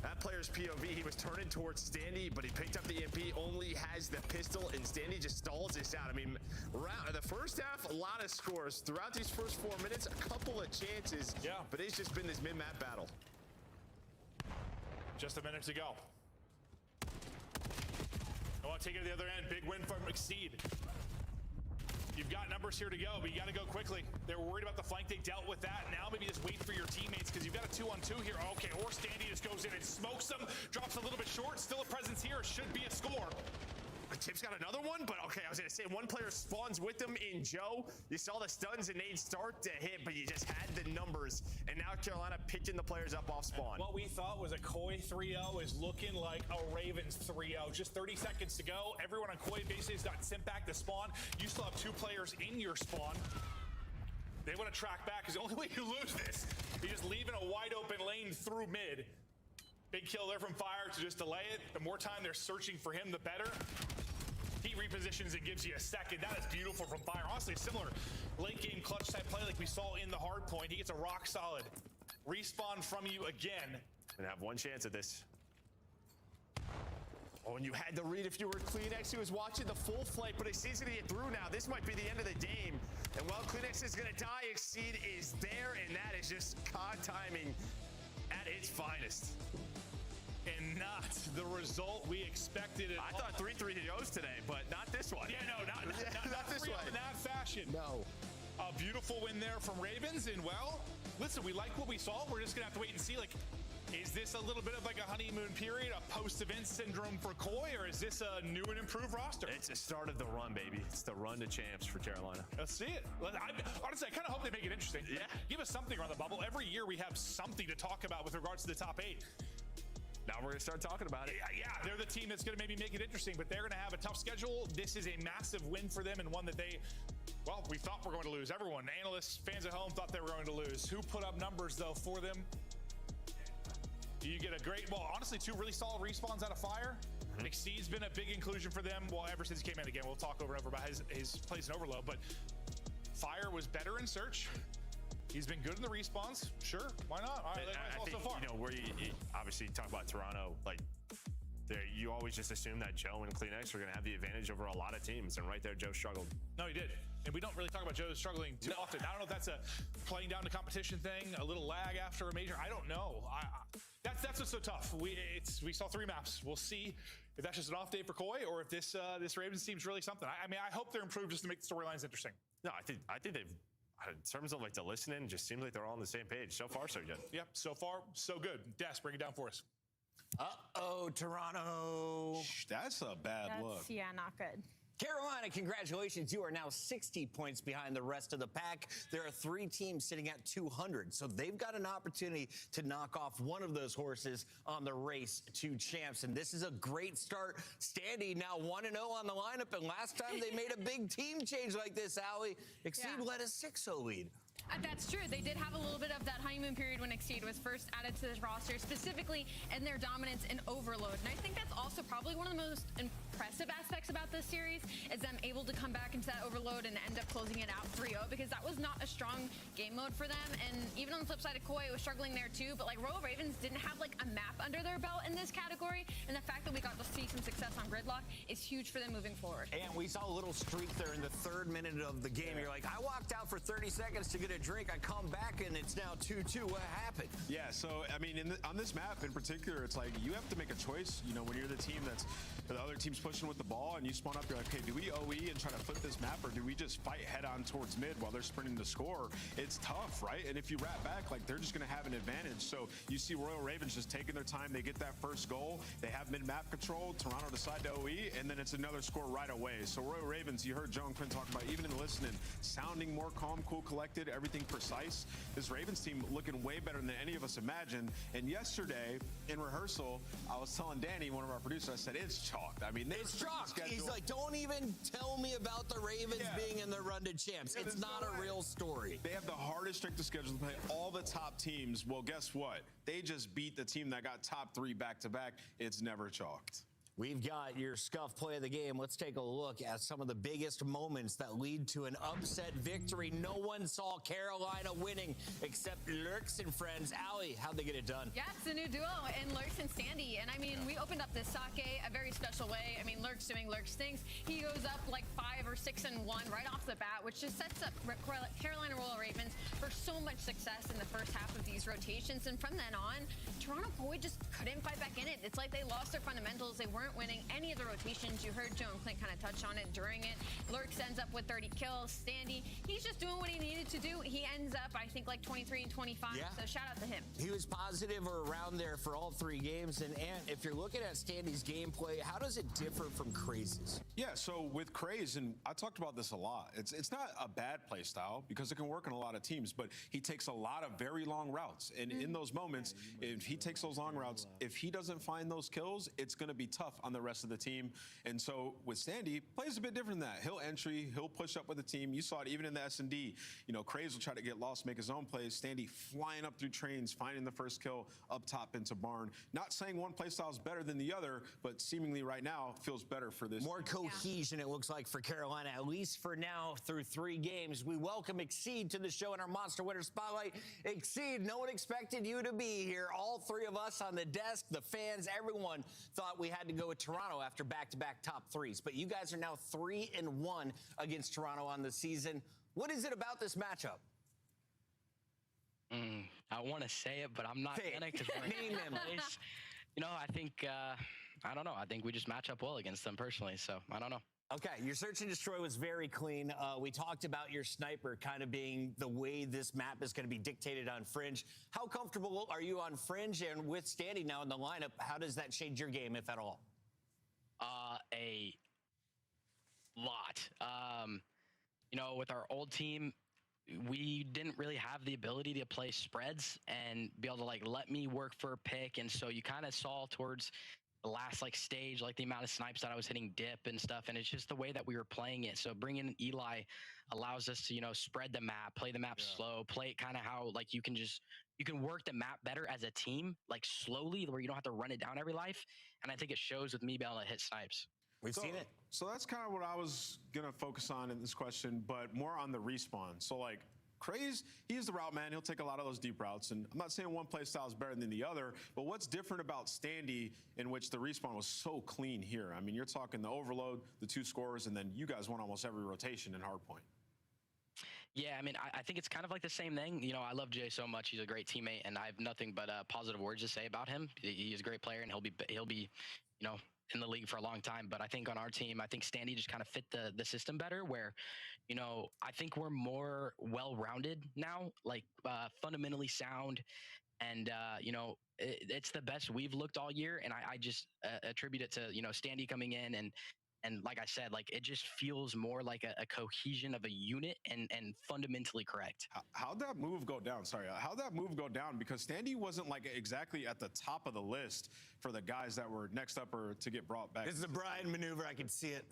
that player's POV. He was turning towards Standy, but he picked up the EMP, only has the pistol, and Standy just stalls this out. I mean, the first half, a lot of scores. Throughout these first 4 minutes, a couple of chances. Yeah. But it's just been this mid-map battle. Just a minute to go. I want to take it to the other end. Big win from Exceed. You've got numbers here to go, but you got to go quickly. They were worried about the flank. They dealt with that. Now maybe just wait for your teammates because you've got a 2-on-2 here. Okay, or Standy just goes in and smokes them. Drops a little bit short. Still a presence here. Should be a score. Tip's got another one, but okay, I was going to say one player spawns with them in Joe. You saw the stuns and nades start to hit, but you just had the numbers. And now Carolina pitching the players up off spawn. And what we thought was a Koi 3-0 is looking like a Ravens 3-0. Just 30 seconds to go. Everyone on Koi basically has got sent back to spawn. You still have 2 players in your spawn. They want to track back because the only way you lose this is just leaving a wide open lane through mid. Big kill there from Fire to just delay it. The more time they're searching for him, the better. He repositions and gives you a second. That is beautiful from Fire. Honestly, similar late game clutch type play like we saw in the hard point. He gets a rock solid respawn from you again. And have one chance at this. Oh, and you had to read if you were Kleenex. He was watching the full flight, but Exceed's gonna get through now. This might be the end of the game. And while Kleenex is gonna die, Exceed is there, and that is just COD timing at its finest. And not the result we expected at I thought 3-3 goes today, but not this one. Yeah, no, not this one. In that fashion. No. A beautiful win there from Ravens, and well, listen, we like what we saw. We're just gonna have to wait and see, like, is this a little bit of like a honeymoon period, a post-event syndrome for Koi, or is this a new and improved roster? It's the start of the run, baby. It's the run to champs for Carolina. Let's see it. Honestly, I kind of hope they make it interesting. Yeah. Give us something around the bubble. Every year we have something to talk about with regards to the top 8. Now we're going to start talking about it. Yeah, they're the team that's going to maybe make it interesting, but they're going to have a tough schedule. This is a massive win for them and one that they, well, we thought were going to lose. Everyone, analysts, fans at home thought they were going to lose. Who put up numbers, though, for them? You get a great, well, honestly, 2 really solid respawns out of Fire. Exceed's been a big inclusion for them, well, ever since he came in. Again, we'll talk over and over about his place in Overload, but Fire was better in search. He's been good in the respawns. Sure, why not? All right, I think, so far. You know, where you obviously talk about Toronto, like, you always just assume that Joe and Kleenex are going to have the advantage over a lot of teams, and right there, Joe struggled. No, he did. And we don't really talk about Joe struggling too often. I don't know if that's a playing down the competition thing, a little lag after a major. I don't know. That's what's so tough. We saw 3 maps. We'll see if that's just an off day for Koi or if this Ravens team's really something. I mean, I hope they're improved just to make the storylines interesting. No, I think they've. In terms of like the listening, it just seems like they're all on the same page. So far, so good. Yep, so far, so good. Des, bring it down for us. Uh-oh, Toronto. That's a bad look. Yeah, not good. Carolina, congratulations. You are now 60 points behind the rest of the pack. There are 3 teams sitting at 200, so they've got an opportunity to knock off one of those horses on the race to champs. And this is a great start. Standy now 1-0 on the lineup, and last time they made a big team change like this, Allie. Exceed led a 6-0 lead. That's true. They did have a little bit of that honeymoon period when Exceed was first added to this roster, specifically in their dominance in Overload. And I think that's also probably one of the most impressive aspects about this series is them able to come back into that Overload and end up closing it out 3-0 because that was not a strong game mode for them. And even on the flip side of Koi, it was struggling there too. But like Royal Ravens didn't have like a map under their belt in this category. And the fact that we got to see some success on Gridlock is huge for them moving forward. And we saw a little streak there in the 3rd minute of the game. You're like, I walked out for 30 seconds to get a drink. I come back and it's now 2-2. What happened? Yeah, so I mean, on this map in particular, it's like you have to make a choice. You know, when you're the team that's the other team's pushing with the ball and you spawn up, you're like, okay, do we OE and try to flip this map, or do we just fight head on towards mid while they're sprinting to score? It's tough, right? And if you wrap back, like they're just going to have an advantage. So you see Royal Ravens just taking their time. They get that first goal. They have mid map control. Toronto decide to OE, and then it's another score right away. So Royal Ravens, you heard Joe and Quinn talk about, even in the listening, sounding more calm, cool, collected, everything precise. This Ravens team looking way better than any of us imagined. And yesterday in rehearsal, I was telling Danny, one of our producers, I said, it's chalked. I mean, it's chalked. He's like, don't even tell me about the Ravens being in the run to champs. It's not a real story. They have the hardest strength of schedule to play all the top teams. Well, guess what? They just beat the team that got top 3 back-to-back. It's never chalked. We've got your Scuff play of the game. Let's take a look at some of the biggest moments that lead to an upset victory. No one saw Carolina winning except Lurks and friends. Allie, how'd they get it done? Yeah, it's a new duo in Lurks and Sandy. And I mean, we opened up this Sake a very special way. I mean, Lurks doing Lurks things. He goes up like 5 or 6 and 1 right off the bat, which just sets up Carolina Royal Ravens for so much success in the first half of these rotations. And from then on, Toronto Boy just couldn't fight back in it. It's like they lost their fundamentals. They weren't winning any of the rotations. You heard Joe and Clint kind of touch on it during it. Lurks ends up with 30 kills. Standy, he's just doing what he needed to do. He ends up, I think, like 23 and 25. Yeah. So shout out to him. He was positive or around there for all 3 games. And if you're looking at Standy's gameplay, how does it differ from Craze's? Yeah, so with Craze, and I talked about this a lot, it's not a bad play style because it can work in a lot of teams, but he takes a lot of very long routes. And in those moments, if he takes those long routes, if he doesn't find those kills, it's going to be tough on the rest of the team. And so with Standy, plays a bit different than that. He'll entry, he'll push up with the team. You saw it even in the S&D. You know, Craze will try to get lost, make his own plays. Standy flying up through trains, finding the first kill up top into Barn. Not saying one play style is better than the other, but seemingly right now feels better for this. More cohesion, it looks like, for Carolina, at least for now, through 3 games. We welcome Exceed to the show in our Monster Winner Spotlight. Exceed, no one expected you to be here. All 3 of us on the desk, the fans, everyone thought we had to go with Toronto after back-to-back top 3s. But you guys are now 3-1 against Toronto on the season. What is it about this matchup? I want to say it, but I'm not gonna. Name them. You know, I think, I don't know. I think we just match up well against them personally, so I don't know. Okay, your search and destroy was very clean. We talked about your sniper kind of being the way this map is going to be dictated on Fringe. How comfortable are you on Fringe, and with Standy now in the lineup, how does that change your game, if at all? A lot. You know, with our old team, we didn't really have the ability to play spreads and be able to like let me work for a pick, and so you kind of saw towards the last like stage, like the amount of snipes that I was hitting dip and stuff, and it's just the way that we were playing it. So bringing in Eli allows us to, you know, spread the map, play the map slow, play it kind of how like you can work the map better as a team, like slowly, where you don't have to run it down every life. And I think it shows with me being able to hit snipes. We've seen it. So that's kind of what I was going to focus on in this question, but more on the respawn. So like Craze, he's the route man. He'll take a lot of those deep routes. And I'm not saying one play style is better than the other, but what's different about Standy, in which the respawn was so clean here? I mean, you're talking the overload, the 2 scores, and then you guys won almost every rotation in hardpoint. Yeah, I mean, I think it's kind of like the same thing. You know, I love Jay so much. He's a great teammate, and I have nothing but positive words to say about him. He's a great player, and he'll be, you know, in the league for a long time. But I think on our team, I think Standy just kind of fit the system better, where, you know, I think we're more well-rounded now, like fundamentally sound. And, you know, it's the best we've looked all year. And I just attribute it to, you know, Standy coming in and like I said, like it just feels more like a cohesion of a unit and fundamentally correct. How'd that move go down? Sorry, how'd that move go down? Because Standy wasn't like exactly at the top of the list for the guys that were next up or to get brought back. This is a Brian maneuver. I can see it.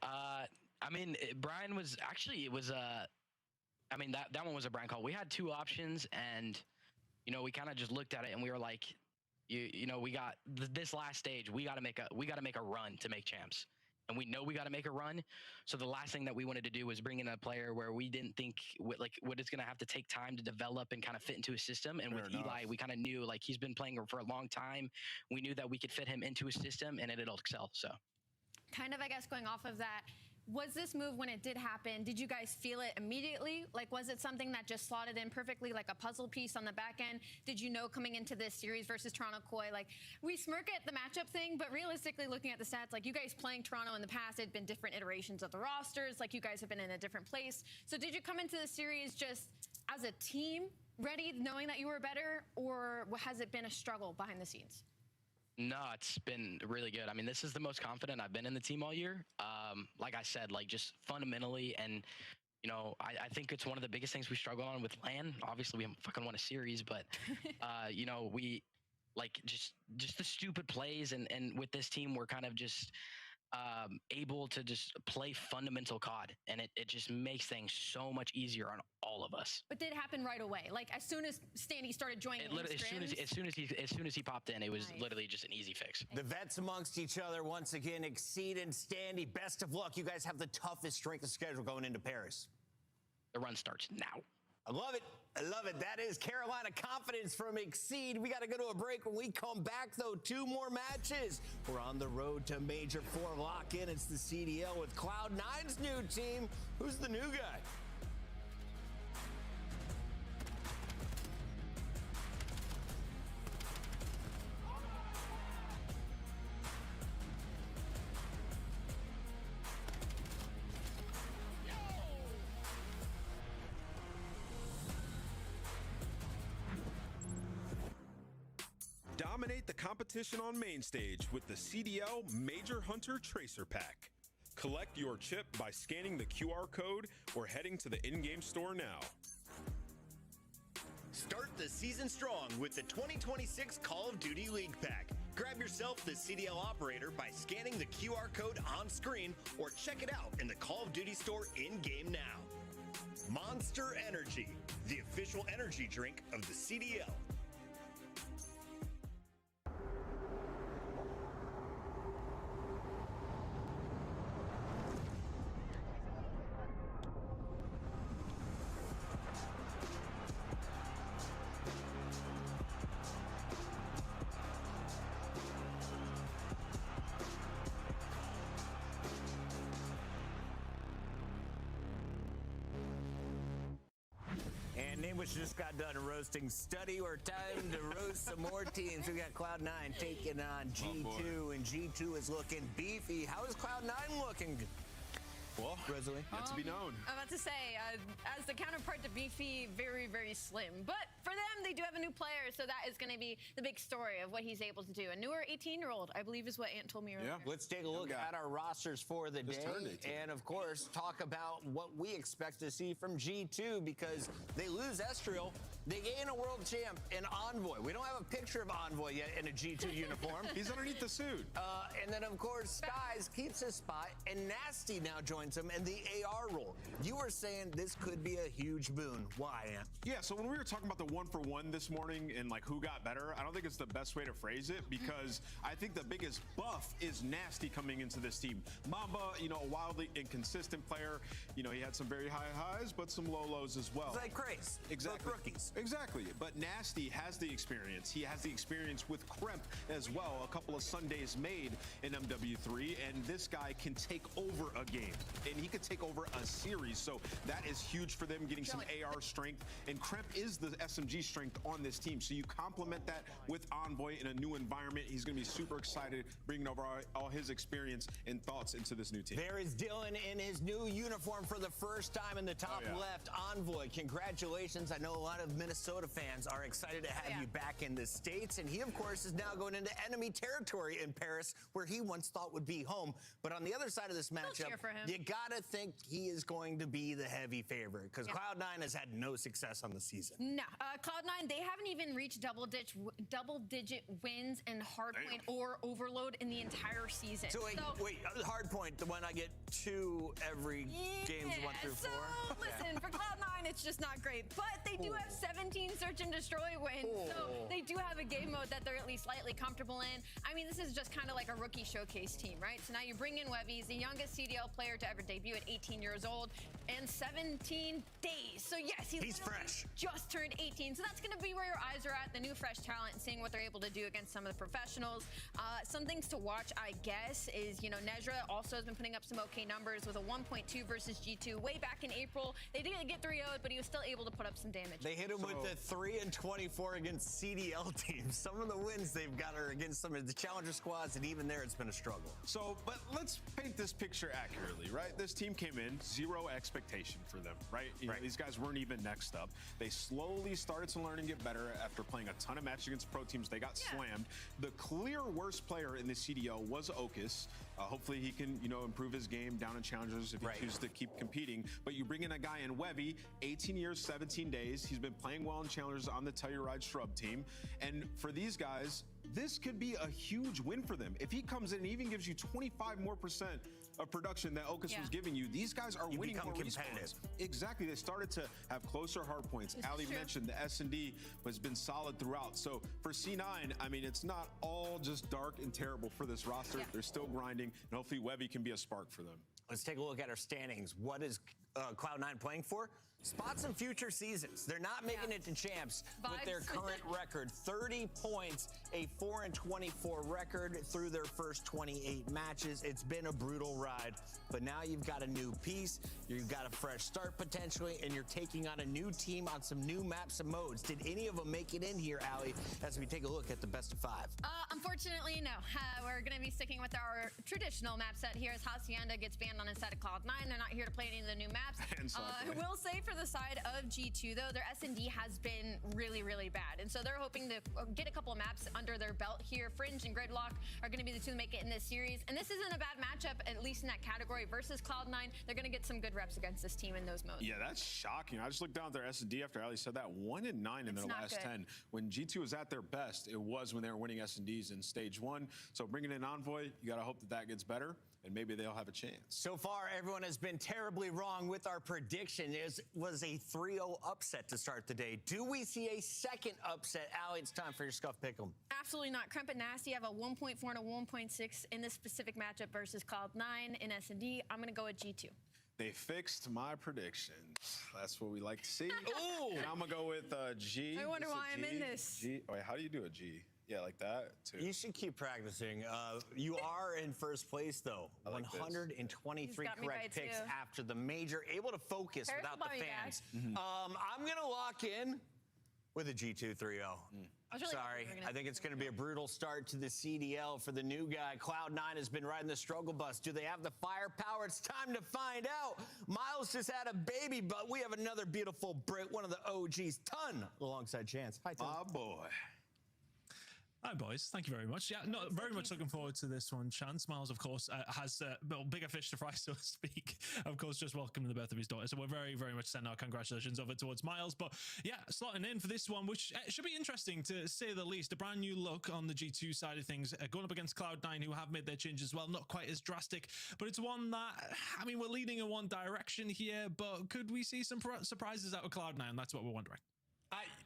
I mean, Brian was actually, it was I mean, that one was a Brian call. We had 2 options, and, you know, we kind of just looked at it and we were like, you know, we got this last stage. We got to make a run to make champs. And we know we got to make a run. So the last thing that we wanted to do was bring in a player where we didn't think what it's going to have to take time to develop and kind of fit into a system. And with Eli, we kind of knew like he's been playing for a long time. We knew that we could fit him into a system and it'll excel. So kind of, I guess, going off of that, was this move, when it did happen, did you guys feel it immediately? Like, was it something that just slotted in perfectly, like a puzzle piece on the back end? Did you know coming into this series versus Toronto Koi, like, we smirk at the matchup thing, but realistically looking at the stats, like you guys playing Toronto in the past, it had been different iterations of the rosters, like you guys have been in a different place. So did you come into the series just as a team ready, knowing that you were better, or has it been a struggle behind the scenes? No, it's been really good. I mean, this is the most confident I've been in the team all year. Like I said, like just fundamentally, and you know, I think it's one of the biggest things we struggle on with LAN. Obviously, we haven't fucking won a series, but you know, we like just the stupid plays, and with this team, we're kind of just able to just play fundamental COD, and it just makes things so much easier on all of us. But did it happen right away? Like as soon as Standy started joining, as soon as he popped in, it was literally just an easy fix. The vets amongst each other once again, Exceed and Standy. Best of luck. You guys have the toughest strength of schedule going into Paris. The run starts now. I love it. I love it. That is Carolina confidence from Exceed. We got to go to a break. When we come back, though, 2 more matches. We're on the road to Major 4 lock-in. It's the CDL with Cloud9's new team. Who's the new guy? Dominate the competition on main stage with the CDL Major Hunter Tracer Pack. Collect your chip by scanning the QR code or heading to the in-game store now. Start the season strong with the 2026 Call of Duty League Pack. Grab yourself the CDL operator by scanning the QR code on screen or check it out in the Call of Duty store in-game now. Monster Energy, the official energy drink of the CDL. Which just got done roasting Study or time to roast some more teams. We got Cloud9 taking on G2, and G2 is looking beefy. How is Cloud9 looking? Well, Rosalie, yet to be known. I'm about to say, as the counterpart to Beefy, very, very slim. But for them, they do have a new player, so that is going to be the big story of what he's able to do. A newer 18-year-old, I believe, is what Ant told me earlier. Yeah. Let's take a look at our rosters for the day, and of course, talk about what we expect to see from G2 because they lose Estriel. They gain a world champ in Envoy. We don't have a picture of Envoy yet in a G2 uniform. He's underneath the suit. And then, of course, Skies keeps his spot, and Nasty now joins him in the AR role. You were saying this could be a huge boon. Why, Ant? Yeah, so when we were talking about the 1-for-1 this morning and like who got better, I don't think it's the best way to phrase it because I think the biggest buff is Nasty coming into this team. Mamba, a wildly inconsistent player. He had some very high highs, but some low lows as well. It's like Craze. Exactly. Both rookies. Exactly. But Nasty has the experience. He has the experience with Kremp as well. A couple of Sundays made in MW3, and this guy can take over a game, and he could take over a series. So that is huge for them, getting some AR strength. And Kremp is the SMG strength on this team. So you complement that with Envoy in a new environment. He's going to be super excited, bringing over all his experience and thoughts into this new team. There is Dylan in his new uniform for the first time in the top left. Envoy, congratulations. I know a lot of Minnesota fans are excited to have you back in the States. And he, of course, is now going into enemy territory in Paris, where he once thought would be home. But on the other side of this matchup, you got to think he is going to be the heavy favorite because Cloud9 has had no success on the season. No, Cloud9, they haven't even reached double-digit wins in Hardpoint or Overload in the entire season. So wait, Hardpoint, the one I get 2 every games 1 through 4? So listen, for Cloud9, it's just not great. But they do have 17 Search and Destroy wins, so they do have a game mode that they're at least slightly comfortable in. I mean, this is just kind of like a rookie showcase team, right? So now you bring in Webby. He's the youngest CDL player to ever debut at 18 years old and 17 days. So yes, he's fresh. Just turned 18. So that's going to be where your eyes are at, the new fresh talent, and seeing what they're able to do against some of the professionals. Some things to watch, I guess, is, Nezra also has been putting up some okay numbers with a 1.2 versus G2 way back in April. They didn't get 3-0'd, but he was still able to put up some damage. They hit him with the 3-24 against CDL teams. Some of the wins they've got are against some of the challenger squads, and even there it's been a struggle. So, but let's paint this picture accurately, right? This team came in, 0 expectation for them, right? These guys weren't even next up. They slowly started to learn and get better after playing a ton of matches against pro teams. They got slammed. The clear worst player in the CDL was Okus. Hopefully he can, improve his game down in challengers if he chooses to keep competing. But you bring in a guy in Webby, 18 years, 17 days. He's been playing well in challengers on the Telluride Shrub team. And for these guys, this could be a huge win for them. If he comes in and even gives you 25% more of production that Okus was giving you, these guys are winning more competitive. Exactly. They started to have closer hard points. Ali mentioned the S&D has been solid throughout. So for C9, I mean, it's not all just dark and terrible for this roster. They're still grinding, and hopefully Webby can be a spark for them. Let's take a look at our standings. What is Cloud9 playing for? Spots in future seasons. They're not making it to champs with their current record. 30 points, a 4-24 record through their first 28 matches. It's been a brutal ride, but now you've got a new piece. You've got a fresh start potentially, and you're taking on a new team on some new maps and modes. Did any of them make it in here, Ali, as we take a look at the best of 5? Unfortunately, no. We're going to be sticking with our traditional map set here as Hacienda gets banned on inside of Cloud9. They're not here to play any of the new maps. I will say for the side of G2, though, their S&D has been really, really bad. And so they're hoping to get a couple of maps under their belt here. Fringe and Gridlock are going to be the two to make it in this series. And this isn't a bad matchup, at least in that category, versus Cloud9. They're going to get some good reps against this team in those modes. Yeah, that's shocking. I just looked down at their S&D after Ali said that. 1-9 in their last 10. When G2 was at their best, it was when they were winning S&Ds in stage 1. So bringing in Envoy, you got to hope that that gets better, and maybe they'll have a chance. So far, everyone has been terribly wrong with our prediction. It was a 3-0 upset to start the day. Do we see a second upset? Ali, it's time for your Scuff Pick'em. Absolutely not. Crump and Nasty have a 1.4 and a 1.6 in this specific matchup versus Cloud9 in S&D. I'm going to go with G2. They fixed my predictions. That's what we like to see. Ooh! And I'm going to go with G. I wonder why I'm in this. G. Wait, how do you do a G? Yeah, like that, too. You should keep practicing. You are in first place, though. Like 123 correct picks after the major. Able to focus without the fans. I'm going to lock in with a G2 3-0. Sorry, I think it's going to be a brutal start to the CDL for the new guy. Cloud9 has been riding the struggle bus. Do they have the firepower? It's time to find out. Miles just had a baby, but we have another beautiful Brit, one of the OGs, Ton, alongside Chance. Hi, Ton. Oh, boy. Hi, boys. Thank you very much. Yeah, no, very much looking forward to this one. Chance Miles, of course, has bigger fish to fry, so to speak. Of course, just welcoming the birth of his daughter. So we're very, very much sending our congratulations over towards Miles. But yeah, slotting in for this one, which should be interesting to say the least. A brand new look on the G2 side of things, going up against Cloud9, who have made their changes as well. Not quite as drastic, but it's one that, I mean, we're leaning in one direction here, but could we see some surprises out of Cloud9? That's what we're wondering.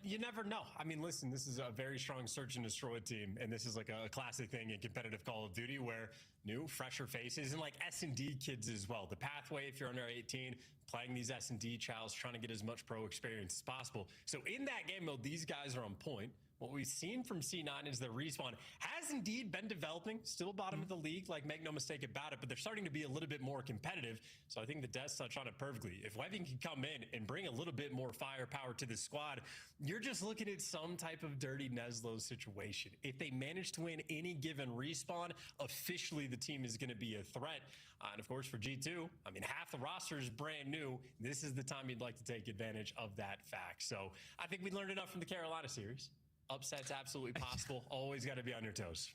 You never know. I mean, listen, this is a very strong search and destroy team, and this is like a classic thing in competitive Call of Duty where new, fresher faces and like S&D kids as well. The pathway, if you're under 18, playing these S&D trials, trying to get as much pro experience as possible. So in that game mode, these guys are on point. What we've seen from C9 is the respawn has indeed been developing, still bottom of the league, like make no mistake about it, but they're starting to be a little bit more competitive. So I think the Des touched on it perfectly. If Webby can come in and bring a little bit more firepower to the squad, you're just looking at some type of dirty Neslo situation. If they manage to win any given respawn, officially the team is going to be a threat. And of course for G2, I mean, half the roster is brand new. This is the time you'd like to take advantage of that fact. So I think we learned enough from the Carolina series. Upset's absolutely possible. Always got to be on your toes.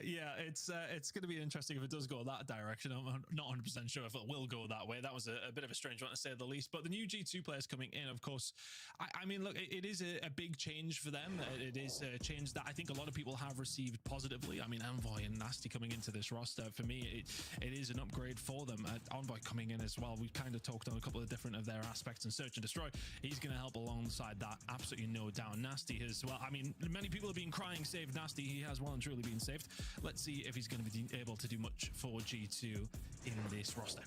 Yeah, it's going to be interesting if it does go that direction. I'm not 100% sure if it will go that way. That was a bit of a strange one to say the least. But the new G2 players coming in, of course, I mean, look, it is a big change for them. It is a change that I think a lot of people have received positively. I mean, Envoy and Nasty coming into this roster, for me, it is an upgrade for them. Envoy coming in as well. We've kind of talked on a couple of different of their aspects in Search and Destroy. He's going to help alongside that, absolutely no doubt. Nasty as well. I mean, many people have been crying, save Nasty. He has well and truly been saved. Let's see if he's going to be able to do much for G2 in this roster.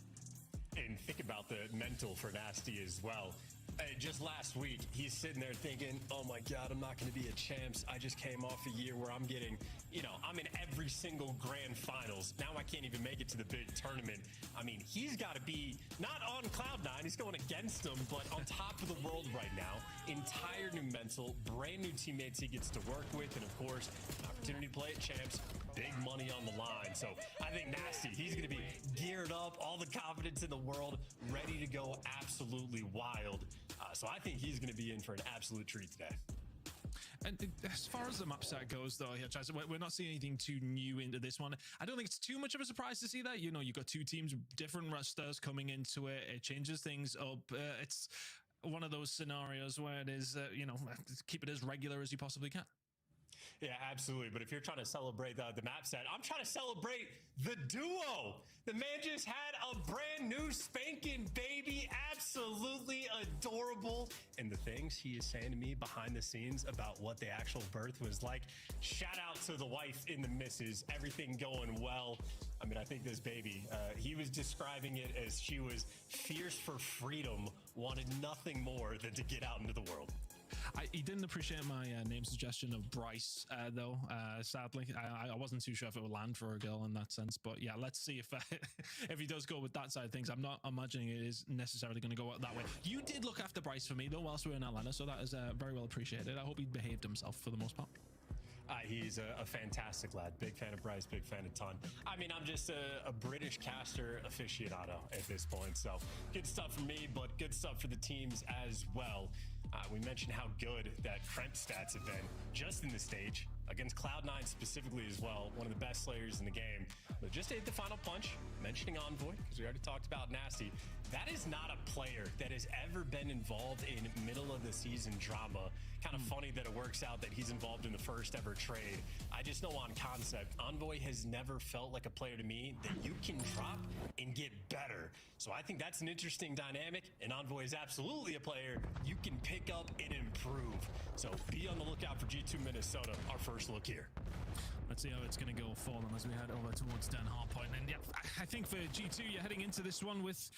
And think about the mental for Nasty as well. Just last week, he's sitting there thinking, oh my God, I'm not going to be a champs. I just came off a year where I'm getting, you know, I'm in every single grand finals. Now I can't even make it to the big tournament. I mean, he's got to be not on Cloud9. He's going against them, but on top of the world right now. Entire new mental, brand new teammates he gets to work with. And of course, an opportunity to play at champs. Big money on the line. So I think Nasty, he's going to be geared up, all the confidence in the world, ready to go absolutely wild. So I think he's going to be in for an absolute treat today. And as far as the map set goes, though, Chaz, we're not seeing anything too new into this one. I don't think it's too much of a surprise to see that. You know, you've got two teams, different rosters coming into it. It changes things up. It's one of those scenarios where it is, you know, keep it as regular as you possibly can. Yeah, absolutely. But if you're trying to celebrate the map set, I'm trying to celebrate the duo. The man just had a brand new spanking baby, absolutely adorable. And the things he is saying to me behind the scenes about what the actual birth was like. Shout out to the wife and the missus, everything going well. I mean, I think this baby, he was describing it as she was fierce for freedom, wanted nothing more than to get out into the world. He didn't appreciate my name suggestion of Bryce, though, sadly. I wasn't too sure if it would land for a girl in that sense. But yeah, let's see if if he does go with that side of things. I'm not imagining it is necessarily going to go that way. You did look after Bryce for me, though, whilst we were in Atlanta, so that is very well appreciated. I hope he behaved himself for the most part. He's a fantastic lad. Big fan of Bryce, big fan of Ton. I mean, I'm just a British caster aficionado at this point. So good stuff for me, but good stuff for the teams as well. We mentioned how good that Kremp stats have been just in the stage against Cloud9 specifically as well. One of the best slayers in the game. But just to hit the final punch, mentioning Envoy, because we already talked about Nasty, that is not a player that has ever been involved in middle of the season drama. Kind of funny that it works out that he's involved in the first ever trade. I just know on concept, Envoy has never felt like a player to me that you can drop and get better. So I think that's an interesting dynamic, and Envoy is absolutely a player you can pick up and improve. So be on the lookout for G2 Minnesota, our first look here. Let's see how it's going to go for them as we head over towards Den Hardpoint. And yeah, I think for G2, you're heading into this one with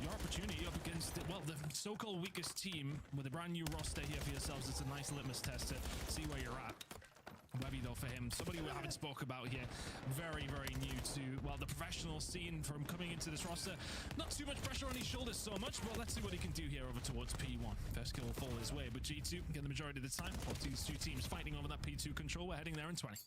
your opportunity up against, well, the so-called weakest team with a brand new roster here for yourselves. It's a nice litmus test to see where you're at. Webby, though, for him, somebody we haven't spoke about here, very, very new to, well, the professional scene from coming into this roster. Not too much pressure on his shoulders so much, but let's see what he can do here over towards P1. First kill will fall his way, but G2 get the majority of the time. Both these two teams fighting over that P2 control. We're heading there in 20.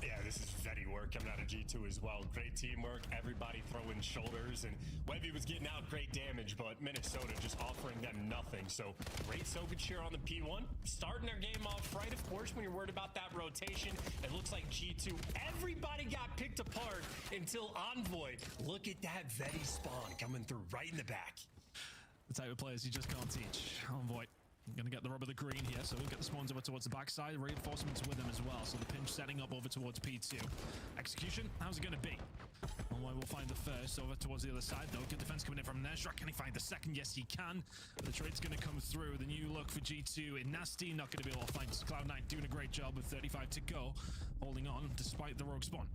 Yeah, this is Vetty work coming out of G2 as well. Great teamwork, everybody throwing shoulders, and Webby was getting out great damage, but Minnesota just offering them nothing. So great Soviet cheer on the P1. Starting their game off right, of course, when you're worried about that rotation. It looks like G2, everybody got picked apart until Envoy. Look at that Vetty spawn coming through right in the back. The type of players you just can't teach. Envoy going to get the rub of the green here, so we'll get the spawns over towards the backside. Reinforcements with them as well, so the pinch setting up over towards P2. Execution, how's it going to be? Envoy will find the first over towards the other side, though. Good defense coming in from Nezra. Can he find the second? Yes, he can. The trade's going to come through. The new look for G2 in Nasty. Not going to be able to find Cloud9 doing a great job with 35 to go. Holding on despite the rogue spawn.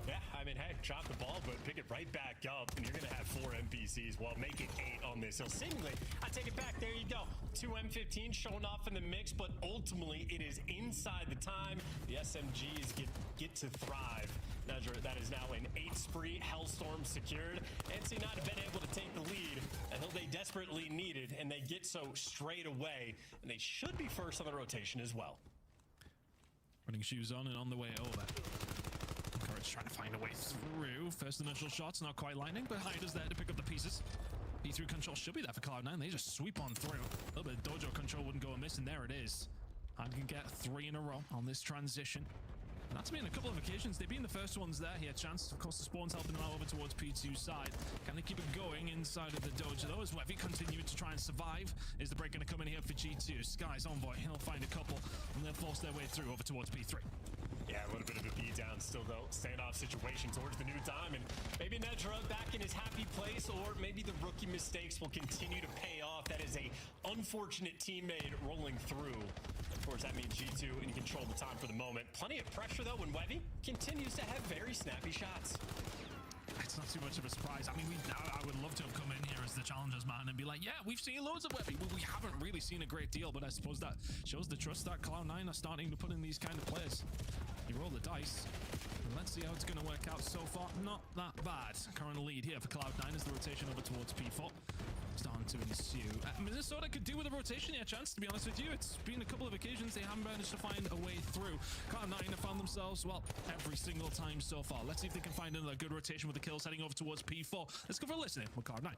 Yeah, I mean, hey, drop the ball, but pick it right back up, and you're going to have 4 NPCs. Well, make it 8 on this. So seemingly, I take it back. There you go. 2 M15 showing off in the mix, but ultimately, it is inside the time. The SMGs get to thrive. Nezra, that is now an 8 spree Hellstorm secured. NC not have been able to take the lead until they desperately needed, and they get so straight away, and they should be first on the rotation as well. Running shoes on and on the way over. Courage trying to find a way through. First initial shots not quite landing, but Hyder's there to pick up the pieces. P3 control should be there for Cloud9. They just sweep on through. A little bit of dojo control wouldn't go amiss, and there it is. Hyde can get 3 in a row on this transition. And that's been a couple of occasions. They've been the first ones there. He had chance. Of course, the spawn's helping them out over towards P2 side. Can they keep it going inside of the dojo, though? As Webby continuing to try and survive. Is the break going to come in here for G2? Sky's Envoy. He'll find a couple, and they'll force their way through over towards P3. Yeah, a little bit of a beatdown still, though. Standoff situation towards the new diamond. Maybe Nezra back in his happy place, or maybe the rookie mistakes will continue to pay off. That is a unfortunate teammate rolling through. Of course, that means G2 in control of the time for the moment. Plenty of pressure, though, when Webby continues to have very snappy shots. It's not too much of a surprise. I mean, I would love to have come in here as the challengers man and be like, yeah, we've seen loads of Webby. Well, we haven't really seen a great deal, but I suppose that shows the trust that Cloud9 are starting to put in these kind of players. You roll the dice. Let's see how it's going to work out so far. Not that bad. Current lead here for Cloud9 is the rotation over towards P4. Starting to ensue. Minnesota could do with a rotation here, chance, to be honest with you. It's been a couple of occasions they haven't managed to find a way through. Cloud9 have found themselves, well, every single time so far. Let's see if they can find another good rotation with the kills heading over towards P4. Let's go for a listening with Cloud9.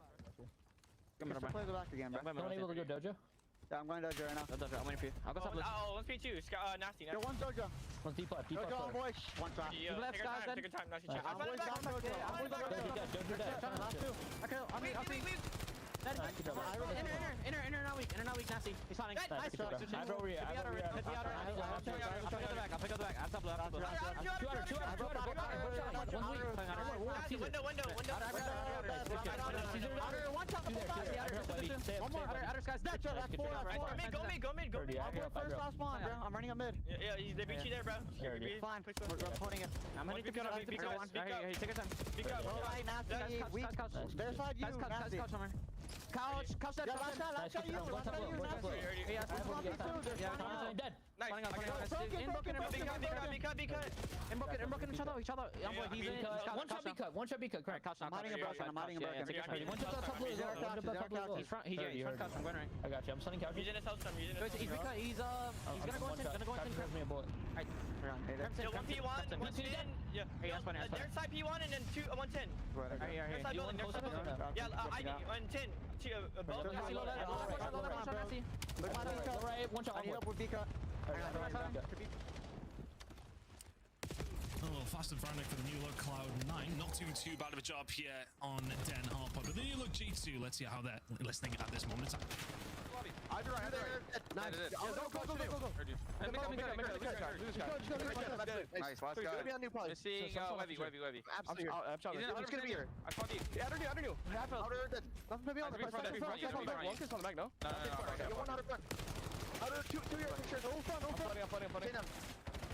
Play the back again, bro. I'm able to go dojo. Yeah, I'm going dojo right now. Dojo, I'm waiting for you. I'll go top list. Oh, let's P2. Nasty. Go one dojo. One's deep left. Deep left. Dojo, boy. One track. Take your time. Take your time. Nasty check. I'm going back. I'm going back. Dojo dead. Last two. Okay, I mean, Inner, not weak. Inner, not weak. Nasty. He's planning. Nice. I'll pick up the back. I'll pick up the back. I'm top left. Window. One top. One more. Outer guys. Go mid. I'll go first last spawn, bro. I'm running a mid. Yeah, they beat you there, bro. Fine. We're holding it. I'm gonna take your time. Take your time. Right, Nasty. Weak. Their side, you. Nasty. Couch. Dead. Last shot, you. Nasty. Yeah, dead. Nice. Be cut. Inbroken each other. One shot B cut. Correct. I'm hiding a broken. One shot top blue. He's front. He's couch. I'm going right. I got you. I'm stunning couch. He's in his house. He's gonna go in. Alright. Yo, 1P1, 110. Yeah. Their side P1 and then 110. Their side building. Yeah, I need 110. Both. One shot. I need help with Bika. A little fast and frantic for the new look Cloud9. Not doing too bad of a job here on Den Harper. But the new look G2, let's see how they're listening at this moment in time. Nice. Nice, last guy. Missing Webby. Absolutely. It's gonna be here. I found you. Under you. Half out. Nothing to be on the front. One kiss on the back, no? No. You're one out of front. Outer, two here. All front. I'm flooding.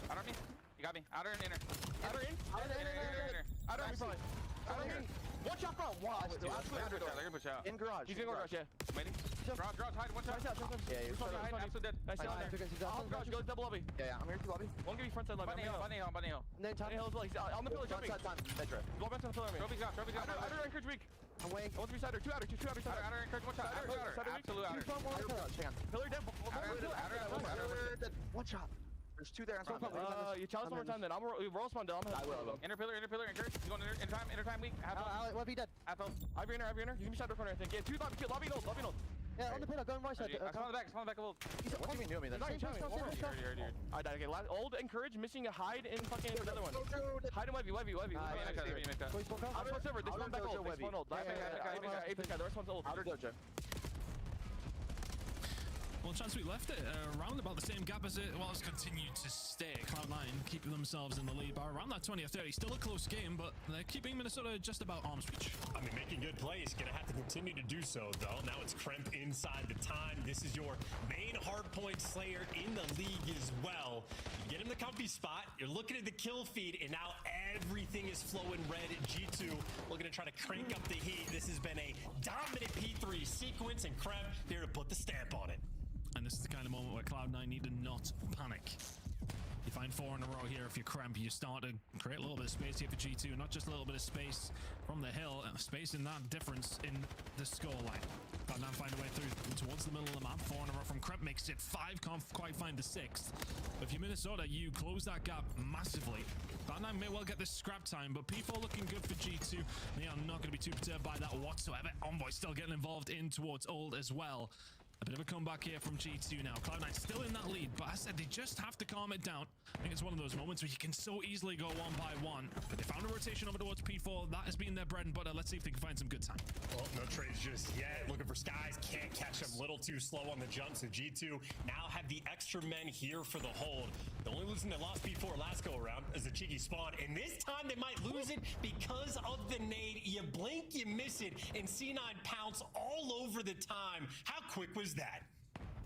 Outer me. You got me. Outer and inner. Outer in. Outer in. One shot front. Wow. They're gonna push out. In garage. He's gonna go garage, yeah. Waiting. Garage, hide. One shot. Yeah, you're hide. Absolute dead. Nice shot there. Garage, go double lobby. Yeah, I'm here to lobby. Won't give you front side lobby. Bunny hill. And then Bunny hill as well. He's on the pillar jumping. Blow back to the pillar. Trophy's out. Outer encourage weak. I'm waiting. One three sider. Two outer sider. Outer encourage. One shot. Absolute outer. Pillar dead. Outer. One shot. There's two there. You challenge one more time then. I'll roll spawn down. I will. Inner pillar, encourage. He's going inner time weak. Half health. What he dead? Half health. Ivy inner. He's gonna be shadow corner, I think. Yeah, two lobby ult. Yeah, on the pillar, going right side. I spawn the back a little. What do you mean you me then? I died again. Old encourage, missing a hide in fucking another one. Hide in Webby. Outer silver, they spawn back old. They spawn old. Apex guy, the rest one's old. Outer dojo. Well, chance we left it around about the same gap as it was. Continued to stay. Cloud9 keeping themselves in the lead by around that 20 or 30. Still a close game, but they're keeping Minnesota just about arm's reach. I mean, making good plays. Gonna have to continue to do so, though. Now it's Kremp inside the time. This is your main hardpoint slayer in the league as well. You get him the comfy spot. You're looking at the kill feed, and now everything is flowing red at G2. Looking to try to crank up the heat. This has been a dominant P3 sequence, and Kremp there to put the stamp on it. And this is the kind of moment where Cloud9 need to not panic. You find 4 in a row here. If you're Kremp, you start to create a little bit of space here for G2. Not just a little bit of space from the hill, space in that difference in the scoreline. Cloud9 find a way through towards the middle of the map. 4 in a row from Kremp makes it 5. Can't quite find the 6th. If you're Minnesota, you close that gap massively. Cloud9 may well get this scrap time, but P4 looking good for G2. They are not going to be too perturbed by that whatsoever. Envoy still getting involved in towards Old as well. A bit of a comeback here from G2 now. Cloud9 still in that lead, but I said they just have to calm it down. I think it's one of those moments where you can so easily go one by one. But they found a rotation over towards P4. That has been their bread and butter. Let's see if they can find some good time. Well, no trades just yet. Looking for Skies. Can't catch them. A little too slow on the jump. So G2 now have the extra men here for the hold. The only losing they lost P4 last go around is the cheeky spawn. And this time they might lose it because of the nade. You blink, you miss it. And C9 pounce all over the time. How quick was that?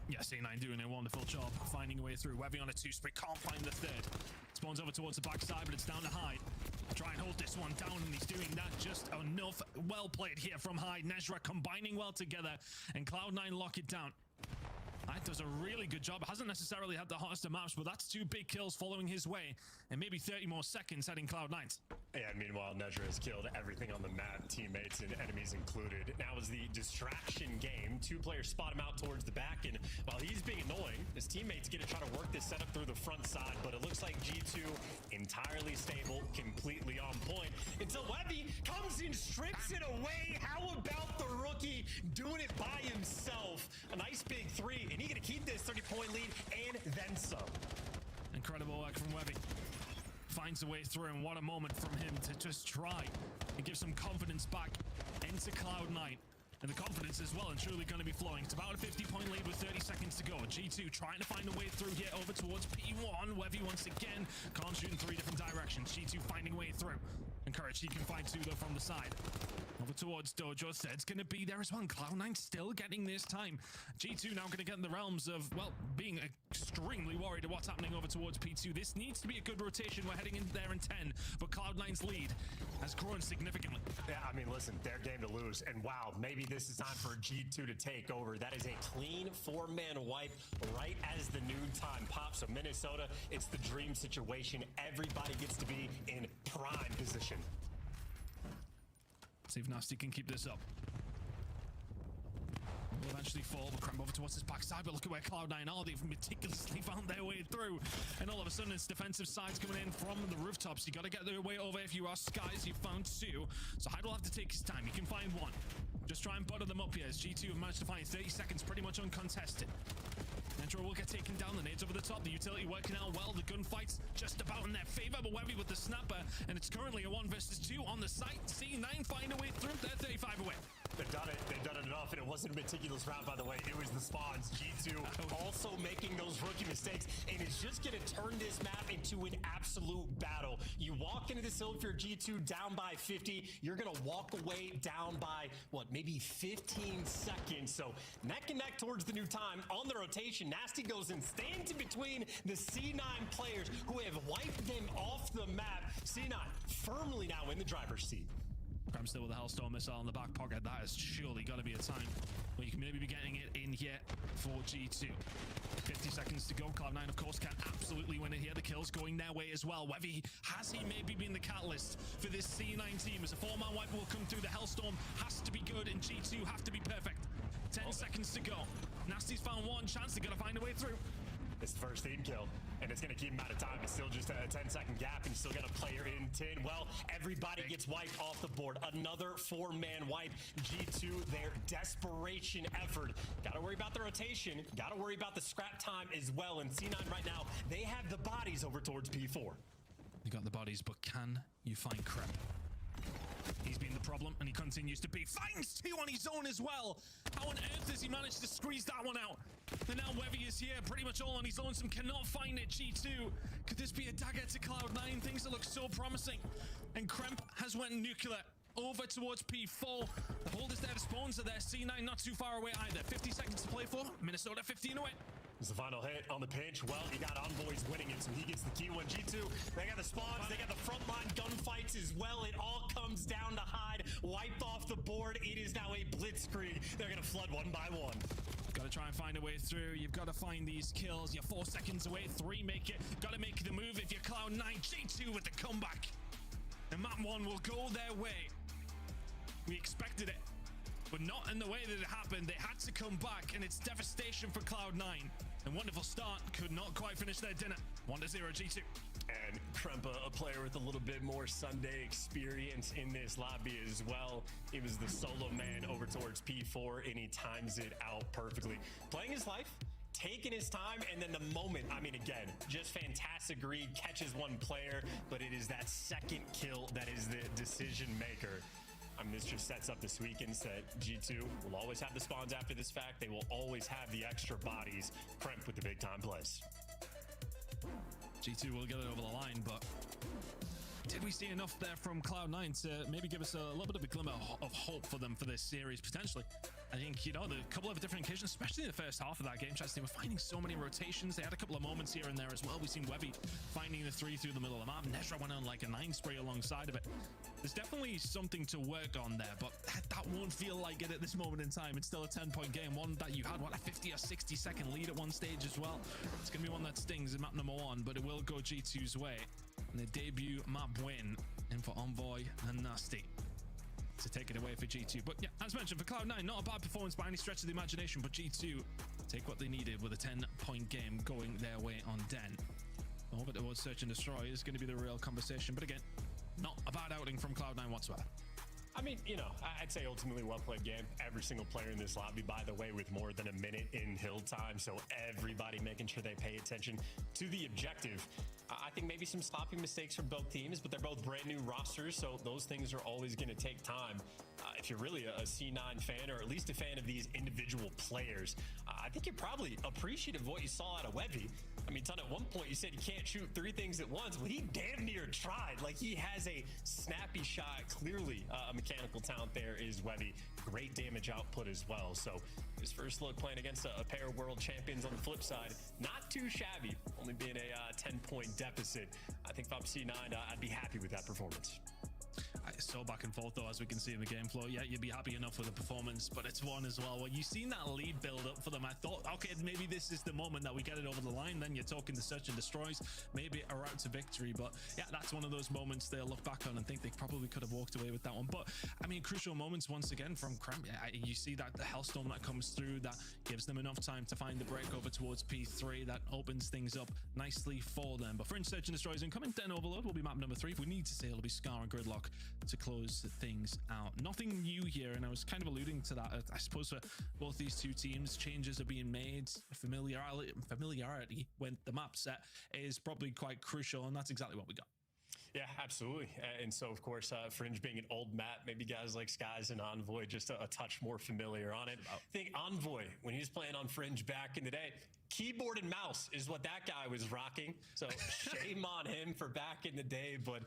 Yeah, C9 doing a wonderful job finding a way through. Webby on a 2-split, can't find the 3rd. Spawns over towards the backside, but it's down to Hyde. Try and hold this one down, and he's doing that just enough. Well played here from Hyde. Nezra combining well together, and Cloud9 lock it down. Hyde does a really good job. Hasn't necessarily had the hottest of maps, but that's 2 big kills following his way, and maybe 30 more seconds heading Cloud9's. Yeah, meanwhile, Nezra has killed everything on the map, teammates and enemies included. Now is the distraction game. 2 players spot him out towards the back, and while he's being annoying, his teammates get to try to work this setup through the front side, but it looks like G2 entirely stable, completely on point, until Webby comes and strips it away. How about the rookie doing it by himself? A nice big 3, and he gonna keep this 30-point lead and then some. Incredible work from Webby. Finds a way through, and what a moment from him to just try and give some confidence back into Cloud9. And the confidence is well and truly going to be flowing. It's about a 50-point lead with 30 seconds to go. G2 trying to find a way through here over towards P1. Webby once again can't shoot in 3 different directions. G2 finding a way through. Encouraged he can find 2 though from the side. Over towards Dojo. Zed's going to be there as well. Cloud9 still getting this time. G2 now going to get in the realms of, well, being extremely worried at what's happening over towards P2. This needs to be a good rotation. We're heading in there in 10, but Cloud9's lead has grown significantly. Yeah, I mean, listen, their game to lose. And wow, maybe this is time for G2 to take over. That is a clean 4-man wipe right as the noon time pops. So Minnesota, it's the dream situation. Everybody gets to be in prime position. See if Nasty can keep this up. Will eventually fall, but Kremp over towards his backside, but look at where Cloud9 are. They've meticulously found their way through. And all of a sudden, it's defensive sides coming in from the rooftops. You got to get their way over if you are Skies. You found 2. So Hyde will have to take his time. You can find 1. Just try and butter them up here as G2 have managed to find 30 seconds pretty much uncontested. Nitro will get taken down. The nades over the top. The utility working out well. The gunfight's just about in their favor, but Webby with the snapper. And it's currently a 1 versus 2 on the site. C9 find a way through. They're 35 away. They've done it. They've done it enough, and it wasn't a meticulous round, by the way. It was the spawns. G2 also making those rookie mistakes, and it's just going to turn this map into an absolute battle. You walk into this hill if you're G2 down by 50. You're going to walk away down by, what, maybe 15 seconds. So neck and neck towards the new time. On the rotation, Nasty goes and stands in between the C9 players who have wiped them off the map. C9 firmly now in the driver's seat. Kremp still with the Hellstorm missile in the back pocket. That has surely got to be a time where you can maybe be getting it in here for G2. 50 seconds to go. Cloud9, of course, can absolutely win it here. The kill's going their way as well. Webby, has he maybe been the catalyst for this C9 team? As a 4-man wipe will come through, the Hellstorm has to be good, and G2 have to be perfect. 10 seconds to go. Nasty's found 1 chance. They're going to find a way through. It's the first team kill, and it's going to keep him out of time. It's still just a 10-second gap, and you still got a player in 10. Well, everybody gets wiped off the board. Another 4-man wipe. G2, their desperation effort. Got to worry about the rotation. Got to worry about the scrap time as well. And C9 right now, they have the bodies over towards P4. You got the bodies, but can you find Kremp? He's been the problem, and he continues to be. Finds 2 on his own as well. How on earth has he managed to squeeze that one out? And now Webby is here, pretty much all on his lonesome. Cannot find it. G2. Could this be a dagger to Cloud9? Things that look so promising. And Kremp has went nuclear over towards P4. The hold is there to spawn, so there's C9 not too far away either. 50 seconds to play for. Minnesota 15 away. It's the final hit on the pinch. Well, you got Envoys winning it, so he gets the key one. G2, they got the spawns, they got the frontline gunfights as well. It all comes down to Hyde. Wiped off the board. It is now a blitzkrieg. They're going to flood 1 by 1. Got to try and find a way through. You've got to find these kills. You're 4 seconds away. 3 make it. Got to make the move if you're Cloud9. G2 with the comeback. And map 1 will go their way. We expected it, but not in the way that it happened. They had to come back, and it's devastation for Cloud9. A wonderful start, could not quite finish their dinner. 1-0 G2. And Krempa, a player with a little bit more Sunday experience in this lobby as well. He was the solo man over towards P4, and he times it out perfectly. Playing his life, taking his time, and then the moment, I mean, again, just fantastic read, catches 1 player, but it is that second kill that is the decision maker. I mean, this just sets up this weekend that G2 will always have the spawns after this fact. They will always have the extra bodies. Kremp with the big time plays. G2 will get it over the line, but did we see enough there from Cloud9 to maybe give us a little bit of a glimmer of hope for them for this series, potentially? I think, you know, the couple of different occasions, especially in the first half of that game, they were finding so many rotations. They had a couple of moments here and there as well. We've seen Webby finding the 3 through the middle of the map. Nezra went on like a 9 spray alongside of it. There's definitely something to work on there, but that won't feel like it at this moment in time. It's still a 10-point game, one that you had, what, a 50 or 60 second lead at one stage as well. It's going to be one that stings in map number 1, but it will go G2's way. And the debut map win in for Envoy and Nasty to take it away for G2. But yeah, as mentioned, for Cloud9, not a bad performance by any stretch of the imagination, but G2 take what they needed with a 10-point game going their way on Den. Over towards Search and Destroy is going to be the real conversation, but again, not a bad outing from Cloud9 whatsoever. I mean, you know, I'd say ultimately well-played game. Every single player in this lobby, by the way, with more than a minute in hill time, so everybody making sure they pay attention to the objective. I think maybe some sloppy mistakes from both teams, but they're both brand new rosters, so those things are always going to take time. if you're really a C9 fan, or at least a fan of these individual players, I think you're probably appreciative of what you saw out of Webby. I mean, Ton, at one point you said he can't shoot 3 things at once. Well, he damn near tried. Like, he has a snappy shot. Clearly, a mechanical talent there is Webby. Great damage output as well. So his first look playing against a pair of world champions on the flip side, not too shabby, only being a 10-point deficit. I think if I'm C9, I'd be happy with that performance. It's so back and forth, though, as we can see in the game flow. Yeah, you'd be happy enough with the performance, but it's one as well. When you've seen that lead build up for them, I thought, okay, maybe this is the moment that we get it over the line. Then you're talking the search and destroys, maybe a route to victory. But yeah, that's one of those moments they'll look back on and think they probably could have walked away with that one. But I mean, crucial moments once again from Kremp. You see that the Hellstorm that comes through, that gives them enough time to find the break over towards P3. That opens things up nicely for them. But Fringe Search and Destroys incoming. Den Overload will be map number 3. If we need to say, it'll be Scar and Gridlock to close things out. Nothing new here, and I was kind of alluding to that. I suppose for both these two teams, changes are being made. Familiarity with the map set is probably quite crucial, and that's exactly what we got. Yeah, absolutely. And so, of course, Fringe being an old map, maybe guys like Skies and Envoy just a touch more familiar on it. I think Envoy, when he was playing on Fringe back in the day, keyboard and mouse is what that guy was rocking. So shame on him for back in the day, but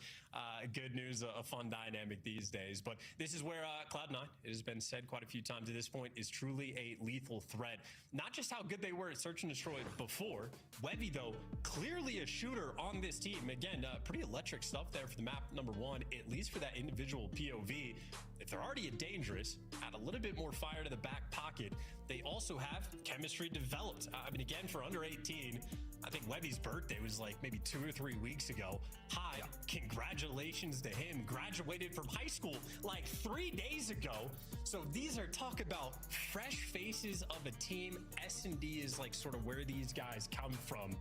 good news, a fun dynamic these days. But this is where Cloud9, it has been said quite a few times at this point, is truly a lethal threat. Not just how good they were at Search and Destroy before. Webby, though, clearly a shooter on this team. Again, pretty electric stuff there for the map number 1, at least for that individual POV. If they're already dangerous, add a little bit more fire to the back pocket. They also have chemistry developed. I mean, again, for under 18, I think Webby's birthday was like maybe 2 or 3 weeks ago. Hi, congratulations to him. Graduated from high school like 3 days ago. So these are talk about fresh faces of a team. S&D is like sort of where these guys come from.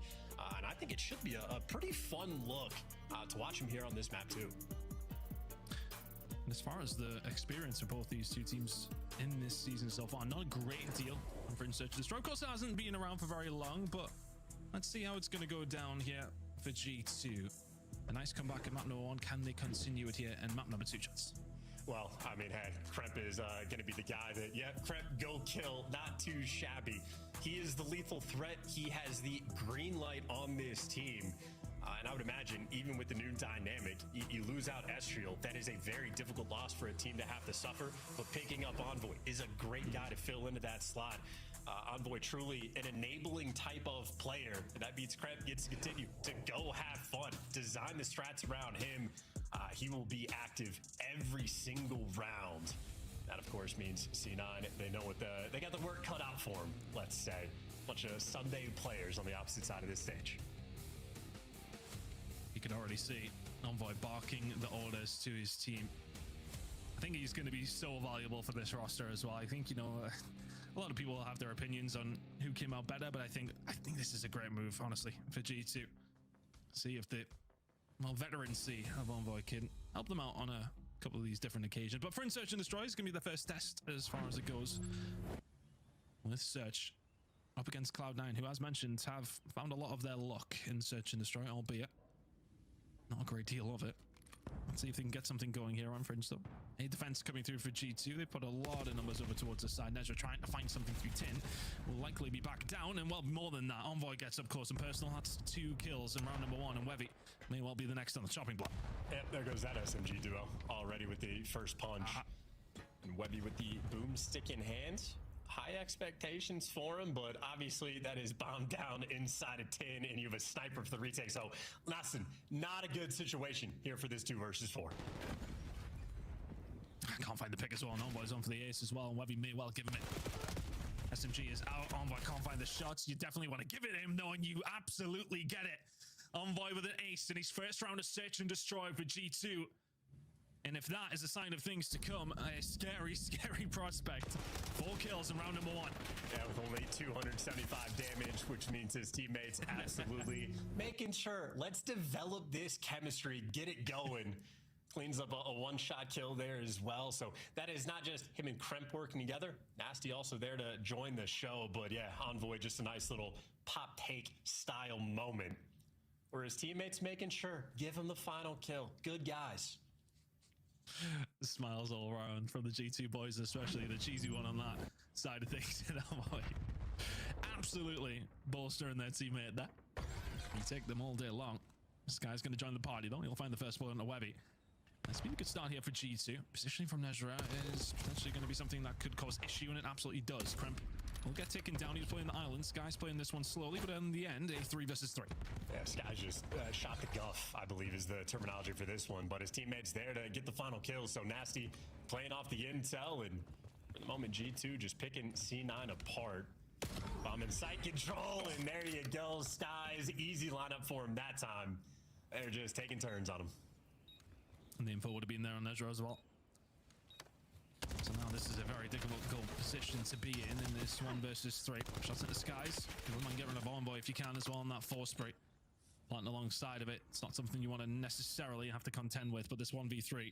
And I think it should be a pretty fun look to watch him here on this map too. And as far as the experience of both these two teams in this season so far, not a great deal on Fringe Search and Destroy. Of course, it hasn't been around for very long, but let's see how it's going to go down here for G2. A nice comeback at map number 1. Can they continue it here in map number 2, Chance? Well, I mean, hey, Kremp is going to be the guy that, yeah, Kremp, go kill, not too shabby. He is the lethal threat. He has the green light on this team. And I would imagine, even with the new dynamic, you lose out Estriel. That is a very difficult loss for a team to have to suffer. But picking up Envoy is a great guy to fill into that slot. Envoy, truly an enabling type of player. That means Kremp gets to continue to go have fun, design the strats around him. He will be active every single round. That, of course, means C9, they know what they got the work cut out for them, let's say. Bunch of Sunday players on the opposite side of this stage. You can already see Envoy barking the orders to his team. I think he's going to be so valuable for this roster as well. I think, you know, a lot of people have their opinions on who came out better, but I think this is a great move, honestly, for G2. See if the veterancy of Envoy can help them out on a couple of these different occasions. But Fringe Search and Destroy is going to be the first test as far as it goes. With Search up against Cloud9, who, as mentioned, have found a lot of their luck in Search and Destroy, albeit not a great deal of it. Let's see if they can get something going here on Fringe, though. A defense coming through for G2. They put a lot of numbers over towards the side. Nezra trying to find something through tin. Will likely be back down, and well, more than that, Envoy gets up close and personal. That's 2 kills in round number 1, and Webby may well be the next on the chopping block. Yep, there goes that SMG duo already with the first punch. And Webby with the boomstick in hand. High expectations for him, but obviously that is bombed down inside a tin, and you have a sniper for the retake. So, listen, not a good situation here for this 2 versus 4. I can't find the pick as well. Envoy's on for the ace as well, and Webby may well give him it. SMG is out. Envoy can't find the shots. You definitely want to give it him, knowing you absolutely get it. Envoy with an ace in his first round of Search and Destroy for G2. And if that is a sign of things to come, a scary, scary prospect. 4 kills in round number 1. Yeah, with only 275 damage, which means his teammates absolutely making sure, let's develop this chemistry, get it going. Cleans up a one-shot kill there as well. So that is not just him and Kremp working together. Nasty also there to join the show. But yeah, Envoy, just a nice little pop-take style moment where his teammates making sure, give him the final kill. Good guys. Smiles all around from the G2 boys, especially the cheesy one on that side of things. Absolutely bolstering their teammate there. You take them all day long. This guy's going to join the party, though. He'll find the first bullet on the Webby. It's been a good start here for G2. Positioning from Nezra is potentially going to be something that could cause issue, and it absolutely does. Kremp will get taken down. He's playing the island. Sky's playing this one slowly, but in the end, a 3 versus 3. Yeah, Sky's just shot the guff, I believe is the terminology for this one, but his teammate's there to get the final kill. So Nasty playing off the intel, and for the moment, G2 just picking C9 apart. Bomb in sight control, and there you go, Skies. Easy lineup for him that time. They're just taking turns on him. And the info would have been there on Nezra as well. So now this is a very difficult position to be in this 1 versus 3. Shots into Skies. You wouldn't mind getting a bomb boy if you can as well on that 4 spree. Planting alongside of it. It's not something you want to necessarily have to contend with, but this 1v3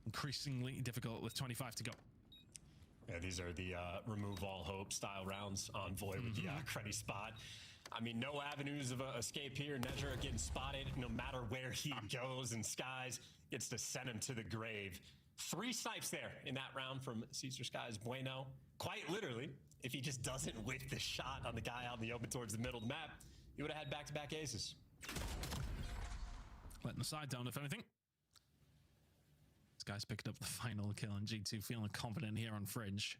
increasingly difficult with 25 to go. Yeah, these are the remove all hope style rounds on Void with the cruddy spot. I mean, no avenues of escape here. Nezra getting spotted no matter where he goes, and Skies gets to send him to the grave. 3 snipes there in that round from Caesar Skies Bueno. Quite literally, if he just doesn't whip the shot on the guy out in the open towards the middle of the map, he would have had back-to-back aces. Letting the side down, if anything. This guy's picked up the final kill, and G2 feeling confident here on Fringe.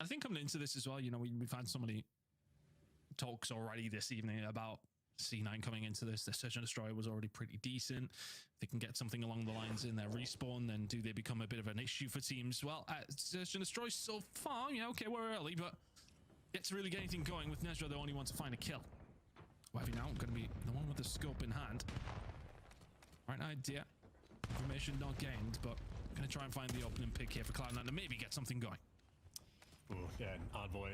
I think coming into this as well, you know, we've had so many talks already this evening about C9 coming into this. Their Search and Destroy was already pretty decent. If they can get something along the lines in their respawn, then do they become a bit of an issue for teams? Well, Search and Destroy so far, yeah, okay, we're early, but yet to really get anything going with Nezra, they only want to find a kill. Webby now going to be the one with the scope in hand. Right idea. Information not gained, but going to try and find the opening pick here for Cloud9 to maybe get something going. Ooh, yeah, Envoy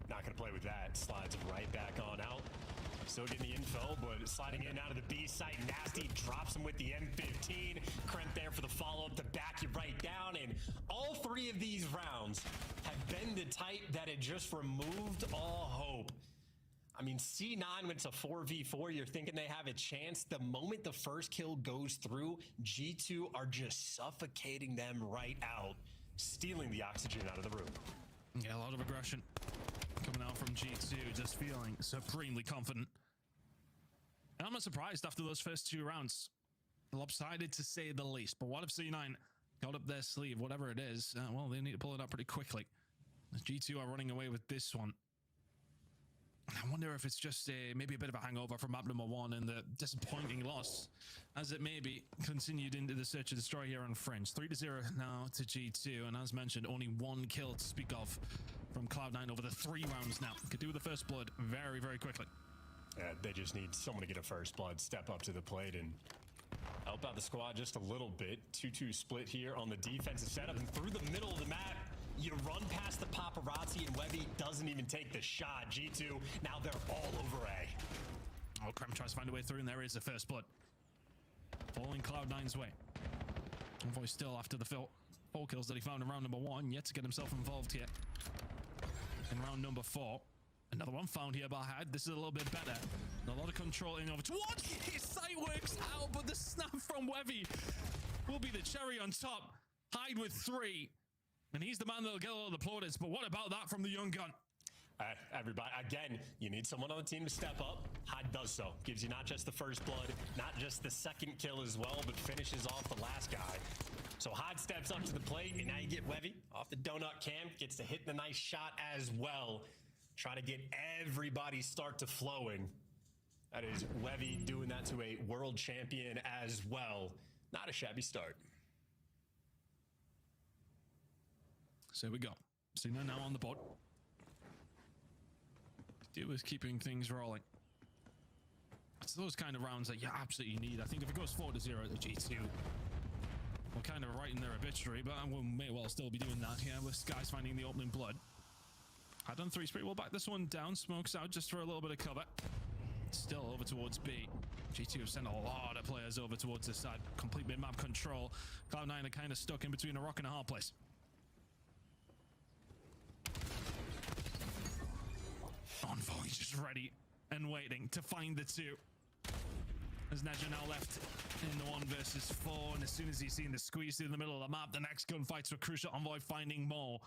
not going to play with that. Slides right back on out. Still getting the info, but sliding in out of the B site. Nasty drops him with the M15. Kremp there for the follow-up to back you right down. And all 3 of these rounds have been the type that had just removed all hope. I mean, C9 went to 4v4. You're thinking they have a chance. The moment the first kill goes through, G2 are just suffocating them right out, stealing the oxygen out of the room. Yeah, a lot of aggression coming out from G2, just feeling supremely confident. And I'm not surprised after those first 2 rounds. Lopsided to say the least. But what if C9 got up their sleeve, whatever it is? Well, they need to pull it up pretty quickly. As G2 are running away with this one. I wonder if it's just maybe a bit of a hangover from map number 1 and the disappointing loss, as it may be continued into the Search and Destroy here on Fringe. 3-0 now to G2, and as mentioned, only 1 kill to speak of from Cloud9 over the 3 rounds now. Could do with the first blood very, very quickly. Yeah, they just need someone to get a first blood, step up to the plate, and help out the squad just a little bit. 2-2 split here on the defensive setup, and through the middle of the map, you run past the paparazzi, and Webby doesn't even take the shot. G2, now they're all over A. Oh, Krem tries to find a way through, and there is the first blood. Falling Cloud9's way. Envoy still after the 4 kills that he found in round number 1, yet to get himself involved here. In round number 4. Another one found here by Had. This is a little bit better. A lot of controlling over towards his sight works out, but the snap from Webby will be the cherry on top. Hyde with 3. And he's the man that'll get all the plaudits. But what about that from the young gun? Everybody, again, you need someone on the team to step up. Hyde does so. Gives you not just the first blood, not just the second kill as well, but finishes off the last guy. So Hyde steps up to the plate, and now you get Webby off the donut cam. Gets to hit the nice shot as well. Try to get everybody start to flowing. That is Webby doing that to a world champion as well. Not a shabby start. So we go. Cena now on the board. It was keeping things rolling. It's those kind of rounds that you absolutely need. I think if it goes 4-0 at the G2, we're kind of writing their obituary, but we may well still be doing that here with guys finding the opening blood. Had done 3 spree. We'll back this one down. Smokes out just for a little bit of cover. Still over towards B. G2 have sent a lot of players over towards this side. Complete mid-map control. Cloud9 are kind of stuck in between a rock and a hard place. Envoy just ready and waiting to find the 2. As Nedra now left in the 1 versus 4, and as soon as he's seen the squeeze through the middle of the map, the next gunfights were crucial. Envoy finding more,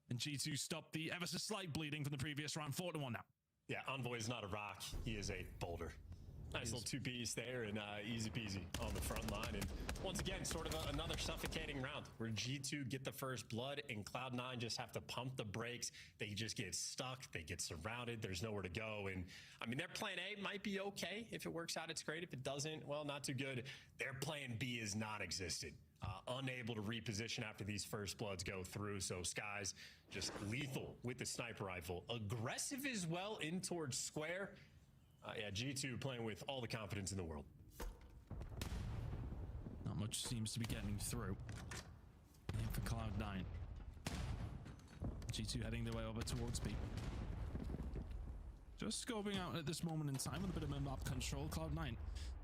and G2 stopped the ever so slight bleeding from the previous round. 4-1 now. Yeah, Envoy is not a rock. He is a boulder. Nice little two-piece there, and easy peasy on the front line. And once again, sort of another suffocating round where G2 get the first blood and Cloud9 just have to pump the brakes. They just get stuck. They get surrounded. There's nowhere to go. And I mean, their plan A might be okay. If it works out, it's great. If it doesn't, well, not too good. Their plan B is non-existent. Unable to reposition after these first bloods go through. So Skies just lethal with the sniper rifle. Aggressive as well in towards square. Yeah, G2 playing with all the confidence in the world. Not much seems to be getting through. And for Cloud9. G2 heading their way over towards B. Just scoping out at this moment in time with a bit of a map control. Cloud9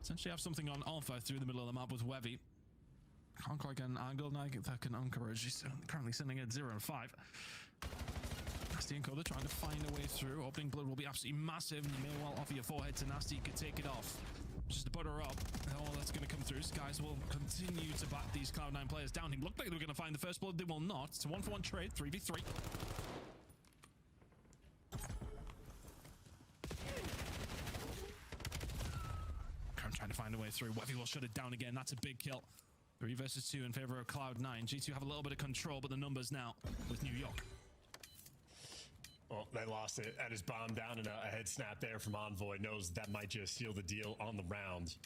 essentially have something on Alpha through the middle of the map with Wevy. Can't quite get an angle now that can encourage. He's currently sitting at 0 and 5. Nasty and Coda trying to find a way through. Opening blood will be absolutely massive. You may well offer your forehead to Nasty. You could take it off. Just to butter up. Oh, that's going to come through. Skies will continue to back these Cloud9 players down. He looked like they were going to find the first blood. They will not. It's a 1-for-1 trade. 3v3. I'm trying to find a way through. Wevy will shut it down again. That's a big kill. 3 versus 2 in favor of Cloud9. G2 have a little bit of control, but the numbers now with New York. Well, they lost it at his bomb down, and a head snap there from Envoy. Knows that might just seal the deal on the round.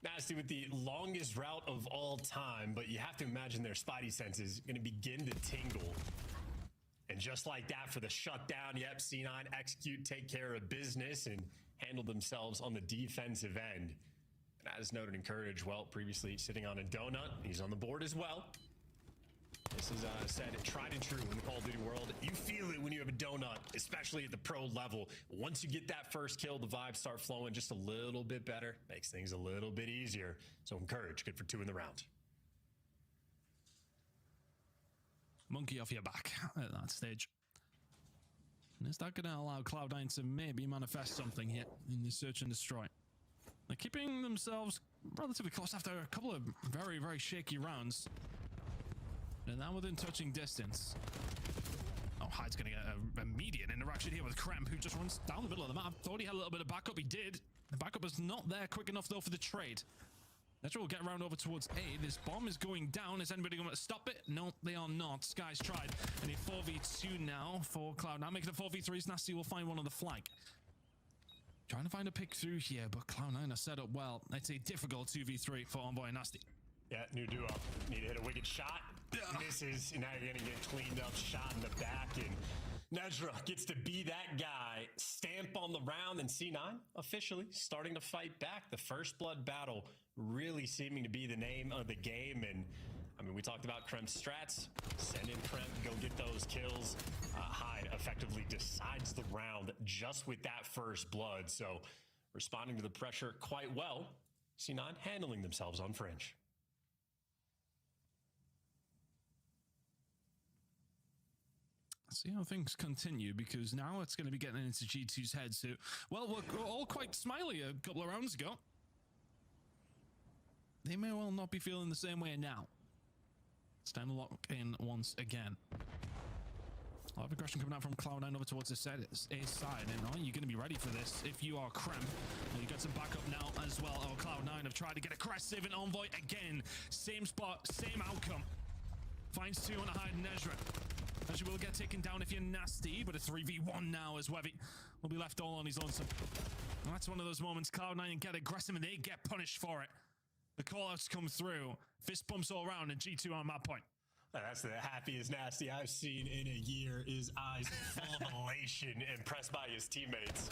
Nasty with the longest route of all time, but you have to imagine their spidey senses going to begin to tingle. And just like that for the shutdown, yep, C9 execute, take care of business, and handle themselves on the defensive end. And as noted in Courage, well, previously sitting on a donut, he's on the board as well. This is said tried and true in the Call of Duty world. You feel it when you have a donut, especially at the pro level. Once you get that first kill, the vibes start flowing just a little bit better. Makes things a little bit easier. So Courage, good for 2 in the round. Monkey off your back at that stage. And is that going to allow Cloud9 to maybe manifest something here in the search and destroy? They're keeping themselves relatively close after a couple of very, very shaky rounds. And now within touching distance. Oh, Hyde's going to get an immediate interaction here with Kremp, who just runs down the middle of the map. Thought he had a little bit of backup. He did. The backup is not there quick enough, though, for the trade. Nedra will get around over towards A. This bomb is going down. Is anybody going to stop it? No, they are not. Skies tried. And a 4v2 now for Cloud9. Making it 4v3s. Nasty will find one on the flank. Trying to find a pick through here, but Cloud9 are set up well. It's a difficult 2v3 for Envoy and Nasty. Yeah, new duo. Need to hit a wicked shot. Misses, and now you're going to get cleaned up, shot in the back, and Nedra gets to be that guy. Stamp on the round, and C9 officially starting to fight back. The first blood battle really seeming to be the name of the game, and I mean, we talked about Kremp's strats. Send in Kremp, go get those kills. Hyde effectively decides the round just with that first blood, so responding to the pressure quite well. C9 handling themselves on Fringe. See how things continue, because now it's going to be getting into G2's head. So, well, we're all quite smiley a couple of rounds ago. They may well not be feeling the same way now. It's time to lock in once again. A lot of aggression coming out from Cloud9 over towards the side. And are you going to be ready for this if you are Kremp? Well, you got some backup now as well. Oh, Cloud9 have tried to get aggressive, and Envoy again. Same spot, same outcome. Finds 2 on a Hyde and Nedra. As you will get taken down if you're Nasty, but a 3v1 now as Wevy will be left all on his lonesome. And that's one of those moments Cloud9 get aggressive and they get punished for it. The callouts come through, fist bumps all around, and G2 on that point. That's the happiest Nasty I've seen in a year. His eyes full of elation, impressed by his teammates.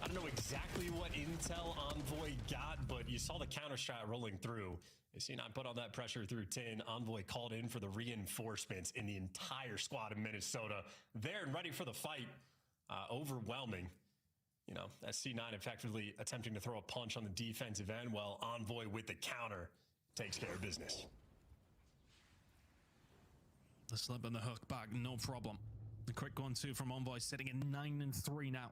I don't know exactly what intel Envoy got, but you saw the counter strat rolling through. C9 put on that pressure through 10. Envoy called in for the reinforcements, in the entire squad of Minnesota there and ready for the fight. Overwhelming. You know, as C9 effectively attempting to throw a punch on the defensive end, while Envoy with the counter takes care of business. The slip and the hook back, no problem. The quick 1-2 from Envoy, sitting at 9-3 now.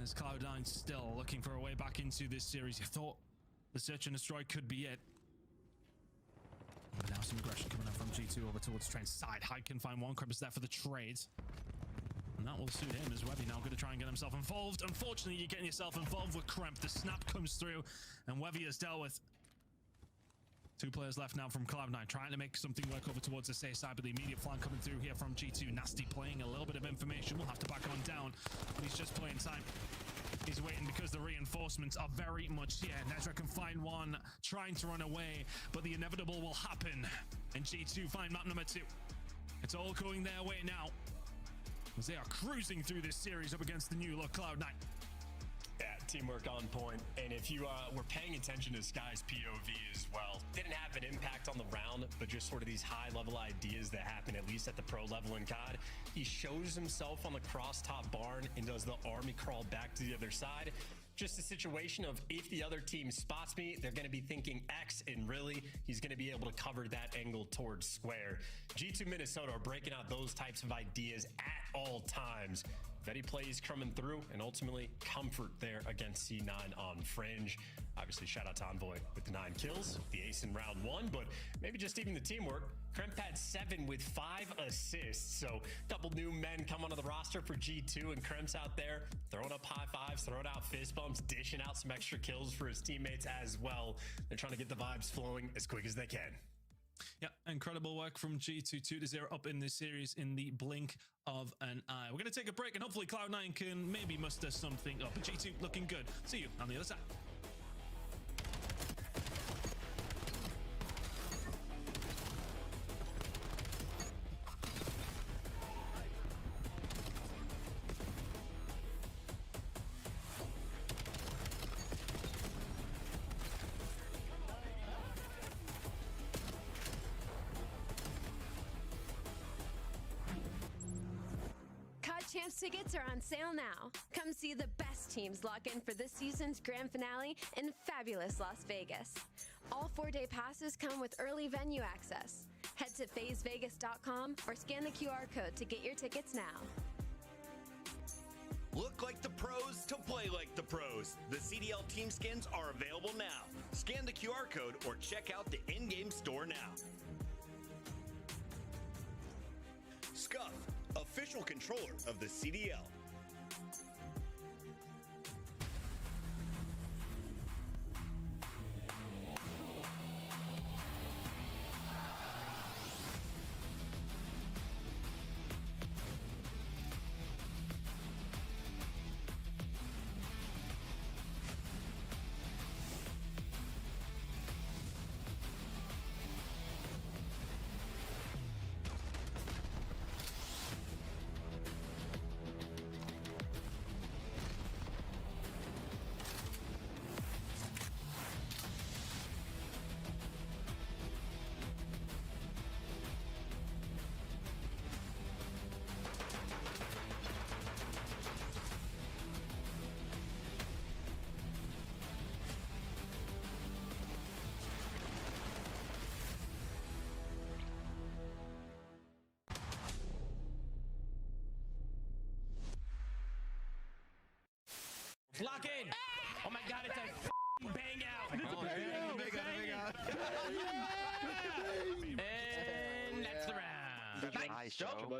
As Cloud9 still looking for a way back into this series. You thought the search and destroy could be it. But now some aggression coming up from G2 over towards Train's side. Hyde can find one. Crib is there for the trade. And that will suit him as Webby now going to try and get himself involved. Unfortunately, you're getting yourself involved with Kremp. The snap comes through, and Webby has dealt with. 2 players left now from Cloud9, trying to make something work over towards the safe side, but the immediate flank coming through here from G2. Nasty playing a little bit of information. We'll have to back on down, but he's just playing time. He's waiting because the reinforcements are very much here. Nezra can find one, trying to run away, but the inevitable will happen. And G2 find map number 2. It's all going their way now, as they are cruising through this series up against the new look Cloud9. Yeah, teamwork on point. And if you were paying attention to Sky's POV as well, didn't have an impact on the round, but just sort of these high-level ideas that happen, at least at the pro level in COD. He shows himself on the cross-top barn and does the army crawl back to the other side. Just a situation of if the other team spots me, they're going to be thinking X, and really, he's going to be able to cover that angle towards square. G2 Minnesota are breaking out those types of ideas at all times. Vetty plays coming through, and ultimately comfort there against C9 on Fringe. Obviously, shout out to Envoy with the 9 kills, the ace in round 1, but maybe just even the teamwork. Kremp had 7 with 5 assists, so a couple new men come onto the roster for G2, and Kremp's out there throwing up high fives, throwing out fist bumps, dishing out some extra kills for his teammates as well. They're trying to get the vibes flowing as quick as they can. Yeah, incredible work from G2, 2-0 up in this series in the blink of an eye. We're going to take a break, and hopefully Cloud9 can maybe muster something up. But G2 looking good. See you on the other side. Champs tickets are on sale now. Come see the best teams lock in for this season's grand finale in fabulous Las Vegas. All 4-day passes come with early venue access. Head to phasevegas.com or scan the QR code to get your tickets now. Look like the pros to play like the pros. The CDL team skins are available now. Scan the QR code or check out the in-game store now. Scuff, official controller of the CDL. Lock in! Oh my god, it's a bang out! And that's the round. Nice job.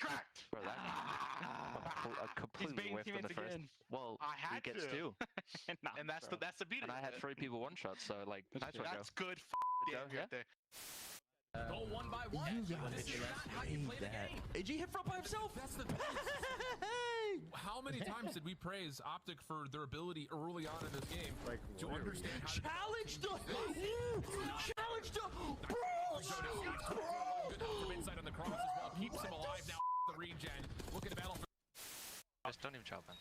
Cracked. Bro, that completely whiffed in the first. Again. Well, I had he gets to. 2. And that's the beauty. And I had 3 people one shot, so like, nice one, That's Joe. good Joe, right yeah? there. Go one by one. You gotta This is not how you play the game. AG hit front by himself. That's the How many times did we praise Optic for their ability early on in this game to understand how to Challenge the good from inside on the cross as well. Keeps him alive now. The regen. Look at the battle for Just don't even chop, man.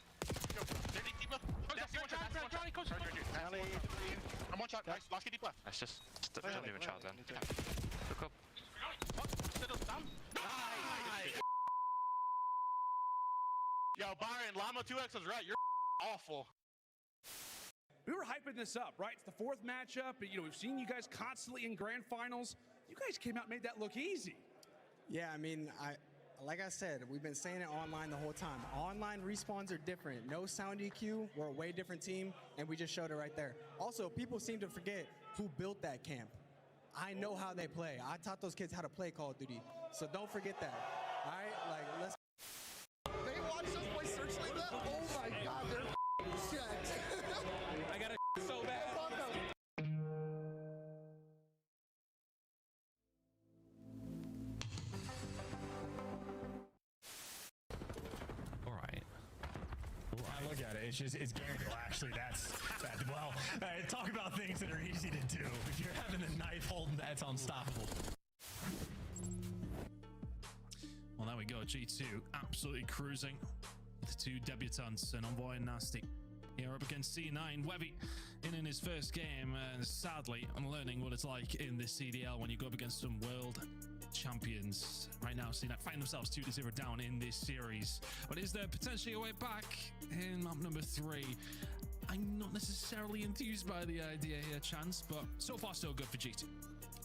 I'm one shot. Nice. Last KD left. That's just don't even chop, then. Look up. Yo, Byron, Llama 2X was right. You're awful. We were hyping this up, right? It's the 4th matchup. You know, we've seen you guys constantly in grand finals. You guys came out and made that look easy. Yeah, I mean, like I said, we've been saying it online the whole time. Online respawns are different. No sound EQ. We're a way different team, and we just showed it right there. Also, people seem to forget who built that camp. I know how they play. I taught those kids how to play Call of Duty. So don't forget that. All right? Like, let's. They watch those boys search like that? Oh my god, they're shit. I got it so bad. All right. Well, I look at it. It's Gary. Well, actually, that's well. Talk about things that are easy to do. If you're having a knife holding, that's unstoppable. Well, there we go. G2 absolutely cruising. The two debutants, and Envoy and Nasty. Here up against C9. Webby in his first game, and sadly, I'm learning what it's like in this CDL when you go up against some world champions. Right now, C9 find themselves 2-0 down in this series. But is there potentially a way back in map number 3? I'm not necessarily enthused by the idea here, Chance, but so far so good for G2.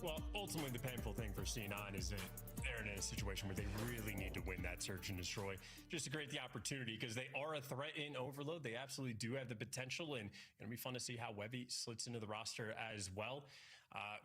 Well, ultimately, the painful thing for C9 is that they're in a situation where they really need to win that search and destroy just to create the opportunity, because they are a threat in Overload. They absolutely do have the potential, and it'll be fun to see how Webby slits into the roster as well.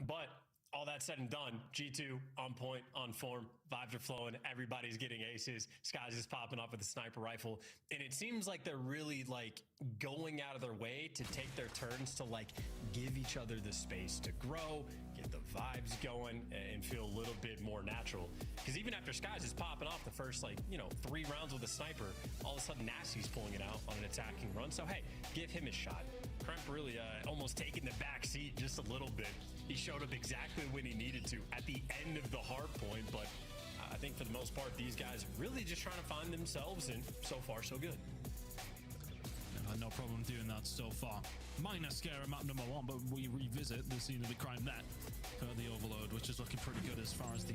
But all that said and done, G2 on point, on form, vibes are flowing, everybody's getting aces, Skies is popping up with a sniper rifle, and it seems like they're really like going out of their way to take their turns to like give each other the space to grow, get the vibes going, and feel a little bit more natural. Because even after Skies is popping off the first 3 rounds with a sniper, all of a sudden Nasty's pulling it out on an attacking run. So hey, give him a shot. Kremp really almost taking the back seat just a little bit. He showed up exactly when he needed to at the end of the hard point, but I think for the most part, these guys really just trying to find themselves, and so far, so good. No problem doing that so far. Minor scare at map number 1, but we revisit the scene of the crime net for the Overload, which is looking pretty good as far as the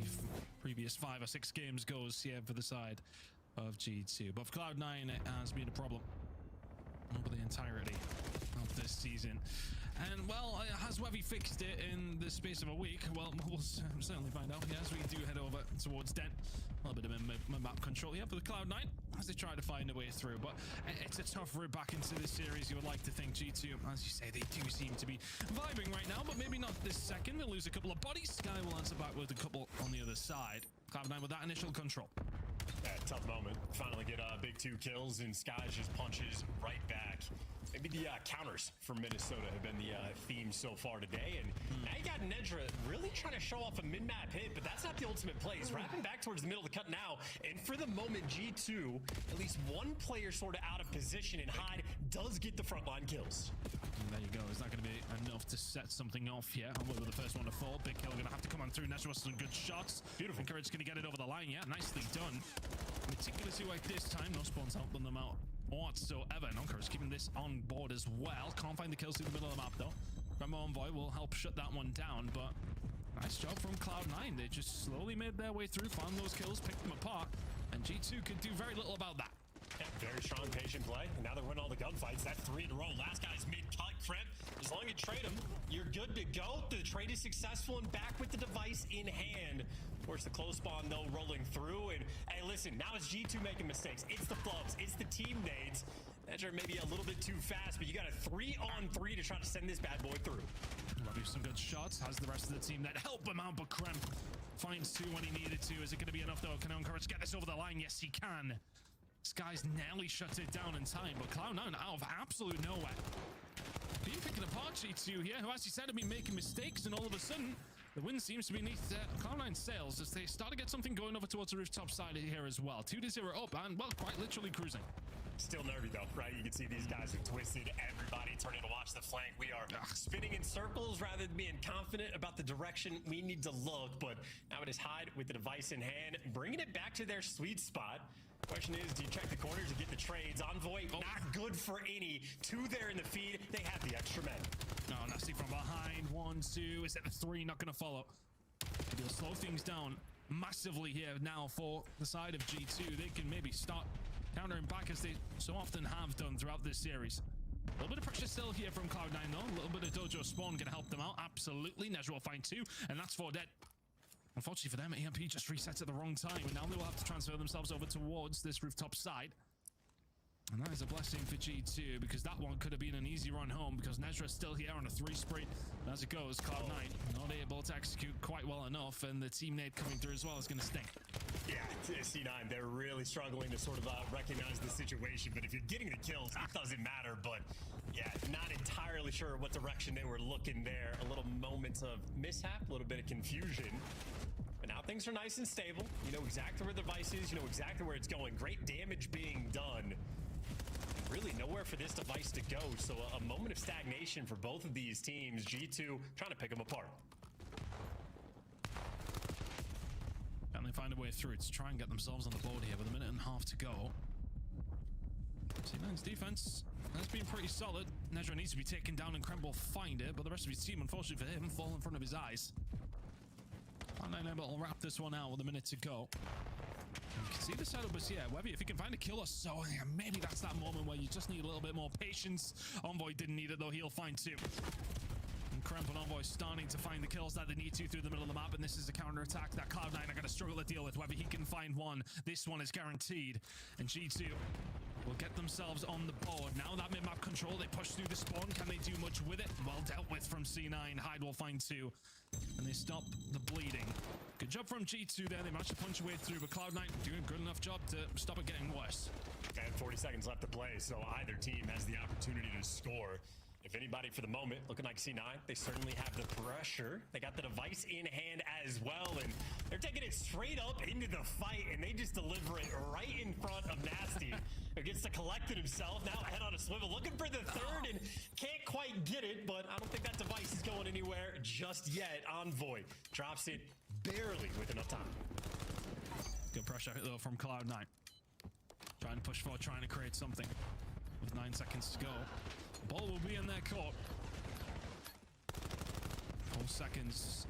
previous 5 or 6 games goes here for the side of G2. But for Cloud9, it has been a problem over the entirety of this season. And, well, has Webby fixed it in the space of a week? Well, we'll certainly find out. Yes, we do head over towards Den. A little bit of map control here for the Cloud9 as they try to find a way through. But it's a tough route back into this series. You would like to think G2, as you say, they do seem to be vibing right now, but maybe not this second. They'll lose a couple of bodies. Sky will answer back with a couple on the other side. Cloud9 with that initial control. Yeah, tough moment. Finally get big 2 kills, and Skies just punches right back. Maybe the counters from Minnesota have been the theme so far today. And now you got Nedra really trying to show off a mid-map hit, but that's not the ultimate play. He's wrapping back towards the middle of the cut now. And for the moment, G2, at least one player sort of out of position, and Hyde does get the frontline kills. And there you go. Is that going to be enough to set something off here? We're the first one to fall. Big kill going to have to come on through. Nedra with some good shots. Beautiful. Courage going to get it over the line. Yeah, nicely done. Meticulously like this time. No spawns helping them out whatsoever. And Encourage keeping this on board as well. Can't find the kills through the middle of the map though. Grandma Envoy will help shut that one down, but nice job from Cloud9. They just slowly made their way through, found those kills, picked them apart, and G2 could do very little about that. Yeah, very strong, patient play. And now they're winning all the gunfights. That's 3 in a row. Last guy's mid-cut. Kremp, as long as you trade him, you're good to go. The trade is successful and back with the device in hand. Of course, the close spawn, though, rolling through. And, hey, listen, now it's G2 making mistakes. It's the flubs. It's the team nades. That's maybe a little bit too fast, but you got a 3-on-3 to try to send this bad boy through. Robbie some good shots. Has the rest of the team that help him out, but Kremp finds 2 when he needed to. Is it going to be enough, though? Can Encourage get this over the line? Yes, he can. Skies nearly shuts it down in time, but Cloud9 out of absolute nowhere. Being picking apart G2 here, who, as you said, have been making mistakes, and all of a sudden, the win seems to be beneath Cloud9's sails as they start to get something going over towards the rooftop side here as well. 2-0 up, and, well, quite literally cruising. Still nervy, though, right? You can see these guys are twisted. Everybody turning to watch the flank. We are spinning in circles rather than being confident about the direction we need to look, but now it is Hyde with the device in hand, bringing it back to their sweet spot. Question is, do you check the corners and get the trades? Envoy, not good for any. 2 there in the feed. They have the extra men. No, Nasty from behind. 1, 2. Is that the 3? Not going to follow. They'll slow things down massively here now for the side of G2. They can maybe start countering back as they so often have done throughout this series. A little bit of pressure still here from Cloud9 though. A little bit of Dojo spawn going to help them out. Absolutely. Nezra will find 2, and that's 4 dead. Unfortunately for them, EMP just resets at the wrong time, and now they will have to transfer themselves over towards this rooftop side. And that is a blessing for G2, because that one could have been an easy run home, because Nezra's still here on a 3 spree. And as it goes, Cloud9 not able to execute quite well enough, and the team nade coming through as well is going to stink. Yeah, C9, they're really struggling to sort of recognize the situation, but if you're getting the kills, it doesn't matter. But yeah, not entirely sure what direction they were looking there. A little moments of mishap, a little bit of confusion. But now things are nice and stable. You know exactly where the device is. You know exactly where it's going. Great damage being done. Really nowhere for this device to go. So a moment of stagnation for both of these teams. G2 trying to pick them apart. Can they find a way through to try and get themselves on the board here with 1.5 minutes to go? C9's defense has been pretty solid. Nezra needs to be taken down and Kremp will find it, but the rest of his team, unfortunately for him, fall in front of his eyes. Cloud9 able to wrap this one out with 1 minute to go. You can see the setup is, yeah, Webby, if he can find a kill or so, yeah, maybe that's that moment where you just need a little bit more patience. Envoy didn't need it, though. He'll find 2. And Kremp and Envoy starting to find the kills that they need to through the middle of the map, and this is a counter-attack that Cloud9 are going to struggle to deal with. Webby, he can find 1. This one is guaranteed. And G2 will get themselves on the board. Now that mid-map control, they push through the spawn. Can they do much with it? Well dealt with from C9. Hyde will find 2. And they stop the bleeding. Good job from G2 there. They managed to punch a way through, but Cloud9 doing a good enough job to stop it getting worse. And 40 seconds left to play, so either team has the opportunity to score. If anybody for the moment, looking like C9, they certainly have the pressure. They got the device in hand as well, and they're taking it straight up into the fight, and they just deliver it right in front of Nasty, who gets to collect it himself. Now head on a swivel, looking for the third, and can't quite get it, but I don't think that device is going anywhere just yet. Envoy drops it barely with enough time. Good pressure, though, from Cloud9. Trying to push forward, trying to create something. With 9 seconds to go. The ball will be in their court. 4 seconds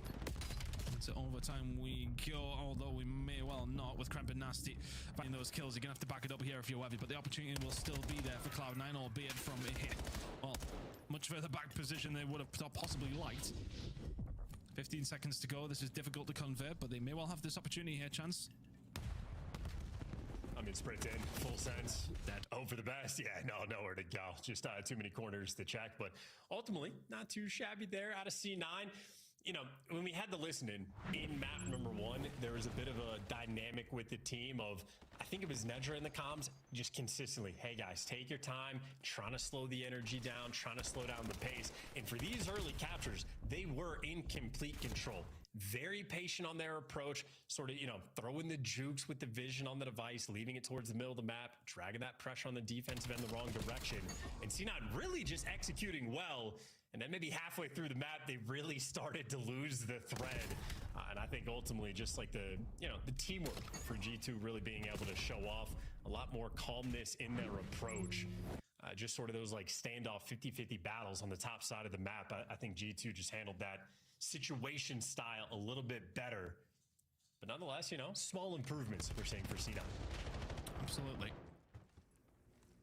into overtime we go, although we may well not with Kremp and Nasty finding those kills. You're going to have to back it up here if you're Webby, but the opportunity will still be there for Cloud9, albeit from a, well, much further back position they would have possibly liked. 15 seconds to go. This is difficult to convert, but they may well have this opportunity here, Chance. I mean, sprint in, full sense. That hope for the best. Yeah, nowhere to go. Just too many corners to check, but ultimately not too shabby there out of C9. You know, when we had the listening in map number 1, there was a bit of a dynamic with the team of, I think it was Nedra in the comms, just consistently, hey guys, take your time, trying to slow the energy down, trying to slow down the pace. And for these early captures, they were in complete control. Very patient on their approach, sort of, you know, throwing the jukes with the vision on the device, leaving it towards the middle of the map, dragging that pressure on the defensive end the wrong direction. And C9 really just executing well. And then maybe halfway through the map, they really started to lose the thread. And I think ultimately just like the teamwork for G2 really being able to show off a lot more calmness in their approach. Just sort of those like standoff 50-50 battles on the top side of the map. I think G2 just handled that situation style a little bit better. But nonetheless, you know, small improvements we're seeing for C9. Absolutely.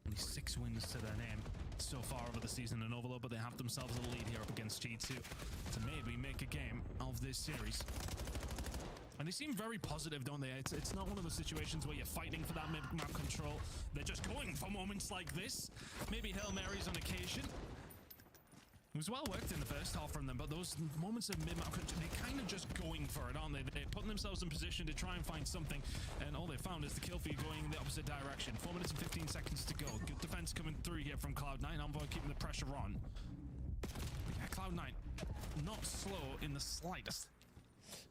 Only 6 wins to their name so far over the season in Overload, but they have themselves a lead here up against G2 to maybe make a game of this series. And they seem very positive, don't they? It's not one of those situations where you're fighting for that mid-map control. They're just going for moments like this. Maybe Hail Marys on occasion. It was well worked in the first half from them, but those moments of mid-map control, they're kind of just going for it, aren't they? They're putting themselves in position to try and find something, and all they found is the kill feed going in the opposite direction. 4 minutes and 15 seconds to go. Good defense coming through here from Cloud9. Envoy keeping the pressure on. Yeah, Cloud9, not slow in the slightest.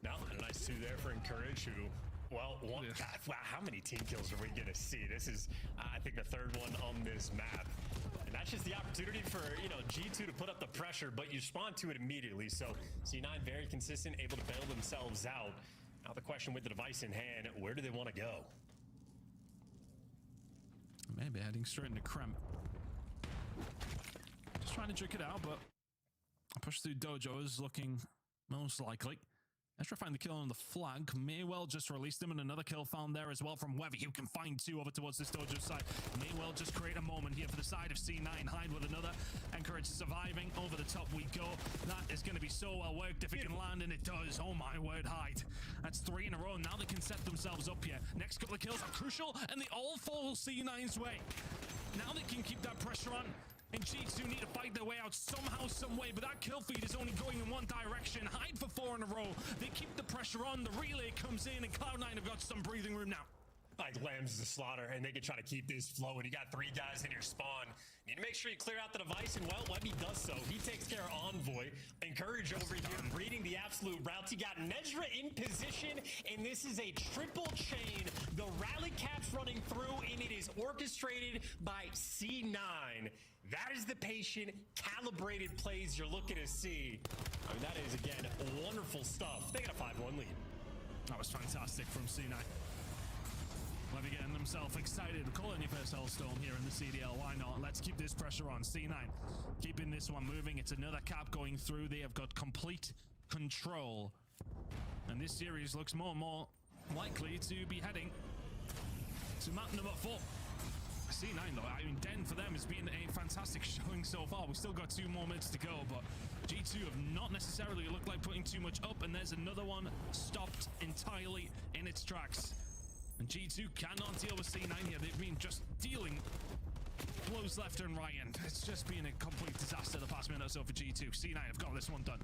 Now, a nice 2 there for Encourage, who, well, God, wow, how many team kills are we going to see? This is, I think, the 3rd one on this map. And that's just the opportunity for, you know, G2 to put up the pressure, but you respond to it immediately. So C9 very consistent, able to bail themselves out. Now the question with the device in hand, where do they want to go? Maybe heading straight into Kremp. Just trying to trick it out, but a push through Dojo is looking most likely. Ezra find the kill on the flank. Maywell just released him, and another kill found there as well from Webby, who can find two over towards this dojo side. Maywell just create a moment here for the side of C9. Hyde with another. Encourage surviving. Over the top we go. That is going to be so well worked if it can land, and it does. Oh my word, Hyde. That's 3 in a row. Now they can set themselves up here. Next couple of kills are crucial, and they all fall C9's way. Now they can keep that pressure on. And G2 need to fight their way out somehow, some way, but that kill feed is only going in one direction. Hyde for 4 in a row. They keep the pressure on. The relay comes in, and Cloud9 have got some breathing room now. Like Lambs the slaughter, and they can try to keep this flowing. You got 3 guys in your spawn. You need to make sure you clear out the device, and well, Webby does so. He takes care of Envoy. Encourage over here, reading the absolute routes. You got Nezra in position, and this is a triple chain. The rally cap's running through, and it is orchestrated by C9. That is the patient, calibrated plays you're looking to see. I mean, that is, again, wonderful stuff. They got a 5-1 lead. That was fantastic from C9. Webby getting himself excited. Calling your first Hellstorm here in the CDL. Why not? Let's keep this pressure on. C9 keeping this one moving. It's another cap going through. They have got complete control. And this series looks more and more likely to be heading to map number 4. C9 though, I mean, Den for them has been a fantastic showing so far. We've still got 2 more minutes to go, but G2 have not necessarily looked like putting too much up, and there's another one stopped entirely in its tracks. And G2 cannot deal with C9 here. They've been just dealing blows left and right, and it's just been a complete disaster the past minute or so for G2. C9 have got this one done.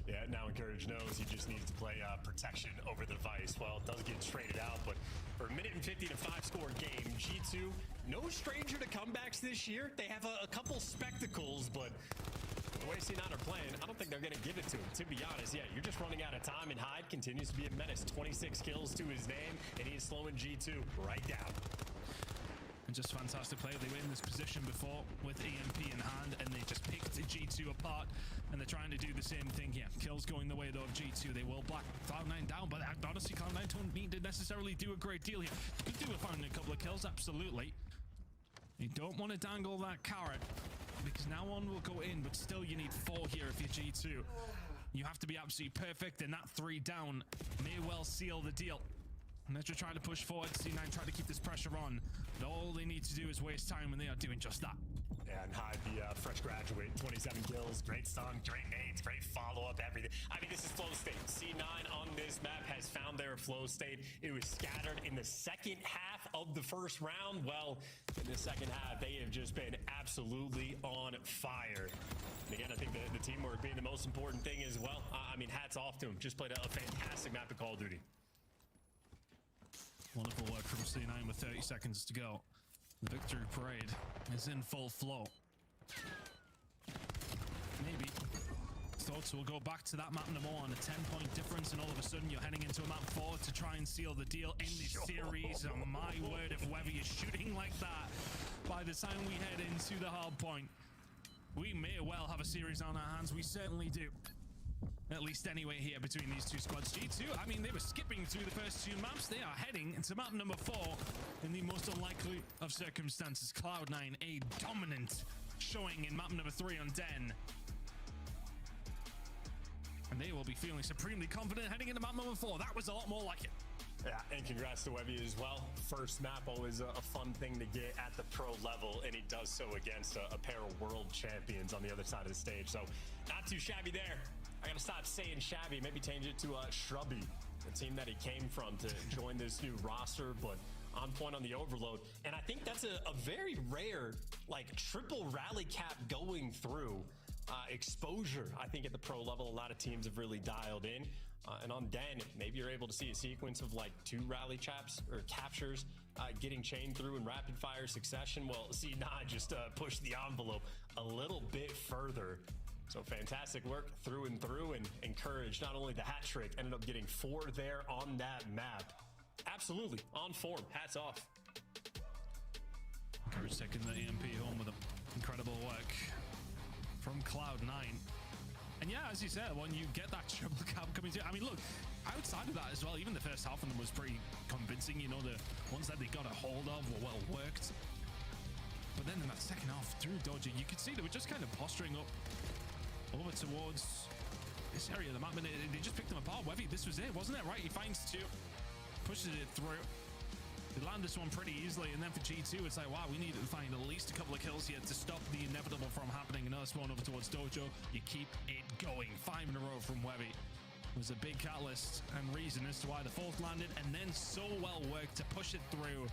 Yeah, now Encourage knows he just needs to play protection over the device. Well, it does get traded out, but for a minute and 50 to 5-score game, G2, no stranger to comebacks this year. They have a couple spectacles, but the way C9 are playing, I don't think they're going to give it to him. To be honest, yeah, you're just running out of time, and Hyde continues to be a menace. 26 kills to his name, and he is slowing G2 right down. And just fantastic play. They were in this position before with EMP in hand, and they just picked G2 apart, and they're trying to do the same thing here. Kills going the way though of G2. They will black Cloud9 down, but honestly, Cloud9 don't need to necessarily do a great deal here. Could do with finding a couple of kills, absolutely. You don't want to dangle that carrot, because now one will go in, but still you need 4 here if you're G2. You have to be absolutely perfect, and that 3 down may well seal the deal. Nezra trying to push forward. C9 trying to keep this pressure on, but all they need to do is waste time when they are doing just that. Yeah, and Hyde, the fresh graduate, 27 kills, great stun, great nades, great follow-up, everything. I mean, this is flow state. C9 on this map has found their flow state. It was scattered in the second half of the first round. Well, in the second half, they have just been absolutely on fire. And again, I think the teamwork being the most important thing as well. I mean, hats off to them. Just played a fantastic map of Call of Duty. Wonderful work from C9 with 30 seconds to go. The victory parade is in full flow. Maybe thoughts will go back to that map number 1, a 10-point difference, and all of a sudden you're heading into a map 4 to try and seal the deal in this series. Oh my word, if Webby is shooting like that, by the time we head into the hard point, we may well have a series on our hands. We certainly do. At least anyway here between these 2 squads. G2, I mean, they were skipping through the first 2 maps. They are heading into map number 4 in the most unlikely of circumstances. Cloud9, a dominant showing in map number 3 on Den. And they will be feeling supremely confident heading into map number 4. That was a lot more like it. Yeah, and congrats to Webby as well. First map, always a fun thing to get at the pro level, and he does so against a pair of world champions on the other side of the stage. So not too shabby there. I gotta stop saying shabby, maybe change it to Shrubby, the team that he came from to join this new roster, but on point on the overload. And I think that's a very rare, like, triple rally cap going through. Exposure, I think at the pro level, a lot of teams have really dialed in. And on Den, maybe you're able to see a sequence of like 2 rally chaps or captures getting chained through in rapid fire succession. Well, C9 just pushed the envelope a little bit further. So fantastic work through and through, and Encourage not only the hat trick, ended up getting 4 there on that map. Absolutely on form. Hats off. Encourage taking the EMP home with incredible work from Cloud9. And yeah, as you said, when you get that triple cap coming through, I mean, look, outside of that as well, even the first half of them was pretty convincing. You know, the ones that they got a hold of were well worked. But then in that second half, through dodging, you could see they were just kind of posturing up over towards this area of the map, and they just picked them apart. Webby, this was it, wasn't it? Right, he finds two, pushes it through. They land this one pretty easily, and then for G2, it's like, wow, we need to find at least a couple of kills here to stop the inevitable from happening. Another spawn over towards Dojo. You keep it going. 5 in a row from Webby. Was a big catalyst and reason as to why the fourth landed, and then so well worked to push it through,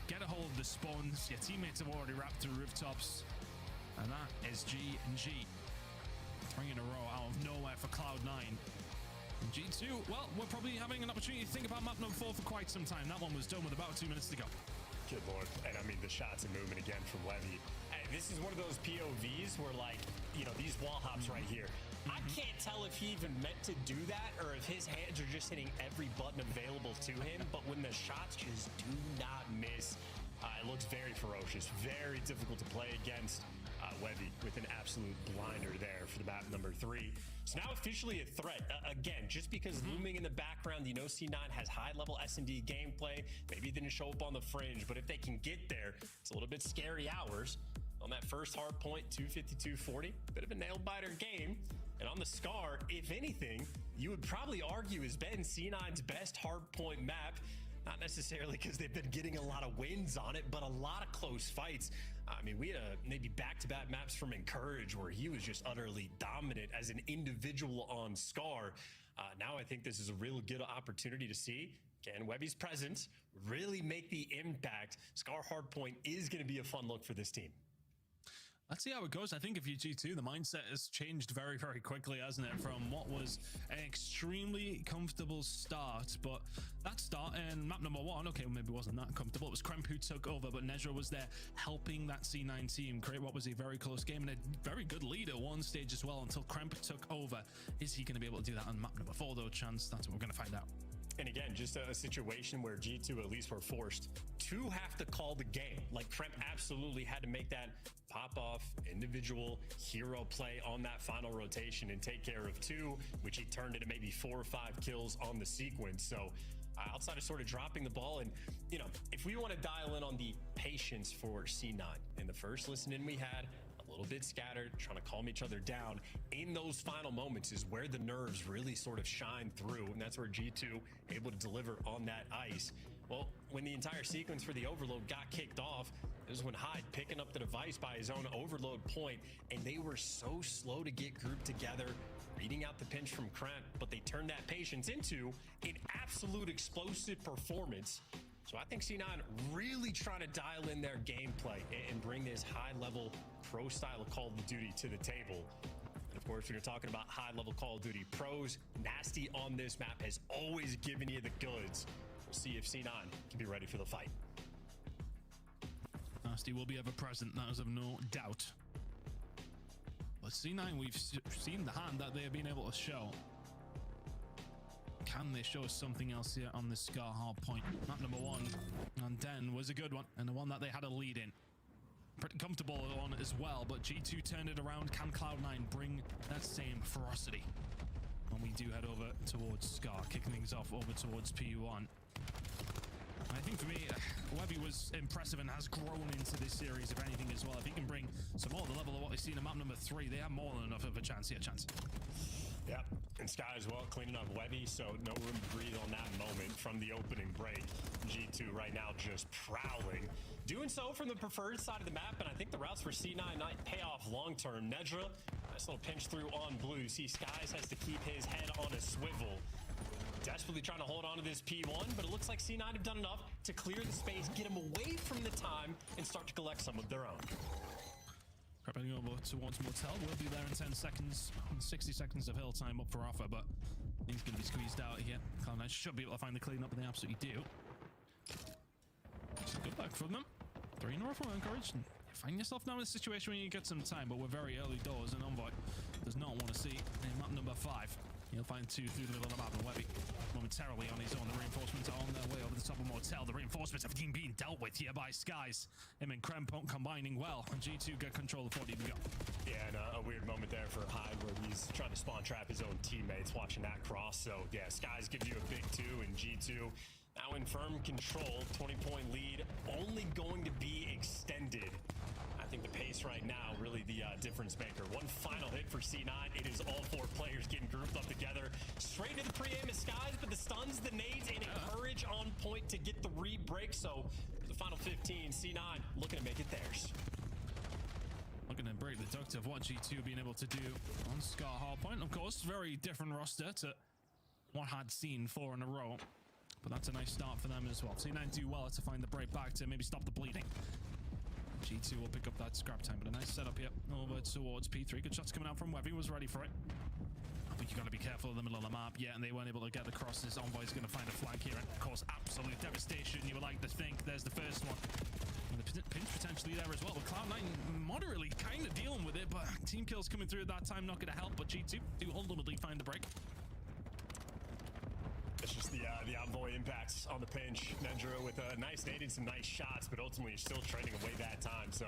get a hold of the spawns. Your teammates have already wrapped through rooftops, and that is G&G. 3 in a row out of nowhere for Cloud9. And G2, well, we're probably having an opportunity to think about map number 4 for quite some time. That one was done with about 2 minutes to go. Good lord. And I mean, the shots and movement again from Webby. Hey, this is one of those POVs where, like, you know, these wall hops right here. I can't tell if he even meant to do that or if his hands are just hitting every button available to him. But when the shots just do not miss, it looks very ferocious, very difficult to play against. Webby with an absolute blinder there for the map number 3. It's now officially a threat. Again, just because looming in the background, you know, C9 has high-level S&D gameplay. Maybe it didn't show up on the fringe, but if they can get there, it's a little bit scary hours. On that first hard point, 252-40, bit of a nail-biter game. And on the Scar, if anything, you would probably argue has been C9's best hard point map. Not necessarily because they've been getting a lot of wins on it, but a lot of close fights. I mean, we had maybe back-to-back maps from Encourage where he was just utterly dominant as an individual on Scar. Now I think this is a real good opportunity to see, can Webby's presence really make the impact? Scar Hardpoint is going to be a fun look for this team. Let's see how it goes. I think if you're G2, the mindset has changed very, very quickly, hasn't it? From what was an extremely comfortable start, but that start in map number 1, okay, well, maybe it wasn't that comfortable. It was Kremp who took over, but Nezra was there helping that C9 team create what was a very close game and a very good lead at one stage as well until Kremp took over. Is he going to be able to do that on map number 4, though, Chance? That's what we're going to find out. And again, just a situation where G2 at least were forced to have to call the game. Like, Kremp absolutely had to make that pop-off individual hero play on that final rotation and take care of 2, which he turned into maybe 4 or 5 kills on the sequence. So outside of sort of dropping the ball, and, you know, if we want to dial in on the patience for C9, in the first listen-in we had, a little bit scattered, trying to calm each other down. In those final moments is where the nerves really sort of shine through, and that's where G2 able to deliver on that ice. Well, when the entire sequence for the overload got kicked off, it was when Hyde picking up the device by his own overload point, and they were so slow to get grouped together, reading out the pinch from Kremp, but they turned that patience into an absolute explosive performance. So I think C9 really trying to dial in their gameplay and bring this high-level pro style of Call of Duty to the table. And of course, when you're talking about high-level Call of Duty pros, Nasty on this map has always given you the goods. We'll see if C9 can be ready for the fight. Nasty will be ever present, that is of no doubt. But C9, we've seen the hand that they have been able to show. Can they show us something else here on the Scar hard point? Map number 1 on Den was a good one, and the one that they had a lead in. Pretty comfortable on it as well, but G2 turned it around. Can Cloud9 bring that same ferocity when we do head over towards Scar, kicking things off over towards P1? I think for me, Webby was impressive and has grown into this series, if anything, as well. If he can bring some more to the level of what we've seen in map number 3, they have more than enough of a chance here. Yeah, and Sky as well, cleaning up Webby, so no room to breathe on that moment from the opening break. G2 right now just prowling. Doing so from the preferred side of the map, and I think the routes for C9 might pay off long-term. Nedra, nice little pinch through on blue. See, Skies has to keep his head on a swivel. Desperately trying to hold on to this P1, but it looks like C9 have done enough to clear the space, get them away from the time, and start to collect some of their own. Creeping over towards Motel. We'll be there in 10 seconds. 60 seconds of hill time up for offer, but he's going to be squeezed out here. Cloud9 should be able to find the cleanup, and they absolutely do. It's a good back from them. 3 in a row from Encourage. You find yourself now in a situation where you get some time, but we're very early doors, and Envoy does not want to see map number 5. He'll find 2 through the middle of the map, and Webby momentarily on his own. The reinforcements are on their way over the top of Motel. The reinforcements have been dealt with here by Skies. Him and Kremp combining well, and G2 get control of 40 to go. Yeah, and a weird moment there for Hyde where he's trying to spawn trap his own teammates, watching that cross. So yeah, Skies gives you a big 2, and G2 now in firm control. 20-point lead only going to be extended. I think the pace right now really the difference maker. One final hit for C9. It is all 4 players getting grouped up together. Straight to the pre-aim of Skies, but the stuns, the nades, and Encourage on point to get the re-break. So the final 15, C9 looking to make it theirs. Looking to break the duct of what G2 been able to do on Scar Hardpoint. Of course, very different roster to what I'd seen 4 in a row. But that's a nice start for them as well. C9 do well to find the break back to maybe stop the bleeding. G2 will pick up that scrap time, but a nice setup here over towards P3. Good shots coming out from Webby, was ready for it. I think you got to be careful in the middle of the map. Yeah, and they weren't able to get the crosses. Envoy's going to find a flank here, and of course, absolute devastation. You would like to think there's the first one. And the pinch potentially there as well. But Cloud9 moderately kind of dealing with it, but team kills coming through at that time, not going to help. But G2 do ultimately find the break. It's just the Envoy impacts on the pinch. Nendra with a nice nade and some nice shots, but ultimately you're still trading away that time. So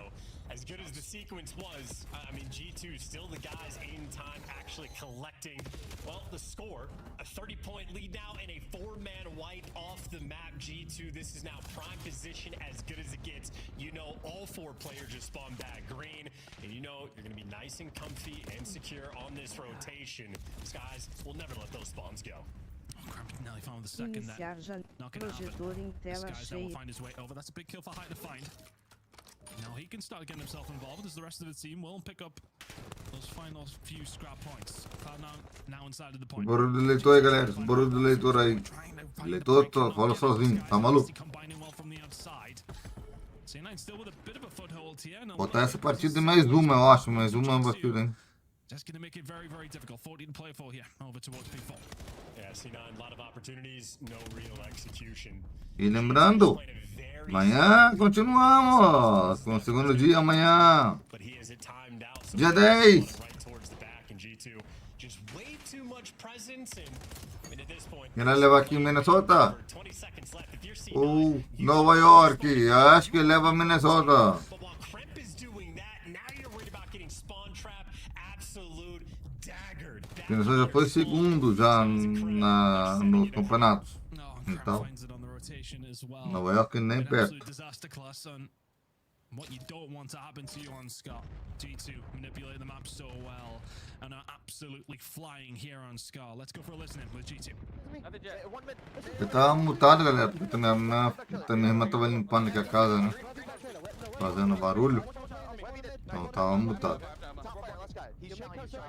as good as the sequence was, I mean, G2 still the guys in time actually collecting, well, the score. A 30-point lead now and a 4-man wipe off the map. G2, this is now prime position as good as it gets. You know all 4 players just spawned back green, and you know you're going to be nice and comfy and secure on this rotation. Skies will never let those spawns go. Nearly found the second there. Not gonna happen. This guy's now will find his way over. That's a big kill for High to find. Now he can start getting himself involved as the rest of the team will pick up those final few scrap points. Cloud now inside of the point. Bora do eleitor aí, galera. Bora do eleitor aí. Eleitor, rola sozinho. Tá maluco? Botar essa partida em mais uma, eu acho. Mais uma vai ser, hein? Just going to make it very, very difficult. 14 to play for here. Over towards P4. Yeah, C9, a lot of opportunities, no real execution. E lembrando, amanhã continuamos com o segundo dia amanhã. Dia 10. Quem vai levar aqui em Minnesota? Ou Nova York? Acho que leva Minnesota. Minnesota já foi segundo já nos campeonatos. Então, Nova York nem perto. What you don't want to happen to you on Scar. G2 manipulate the map so well and are absolutely flying here on Scar. Let's go for a listen with G2. Eu tava mutado, galera, porque minha irmã tava limpando aqui a casa, né? Fazendo barulho. Então eu tava mutado. He's shot. Don't shot.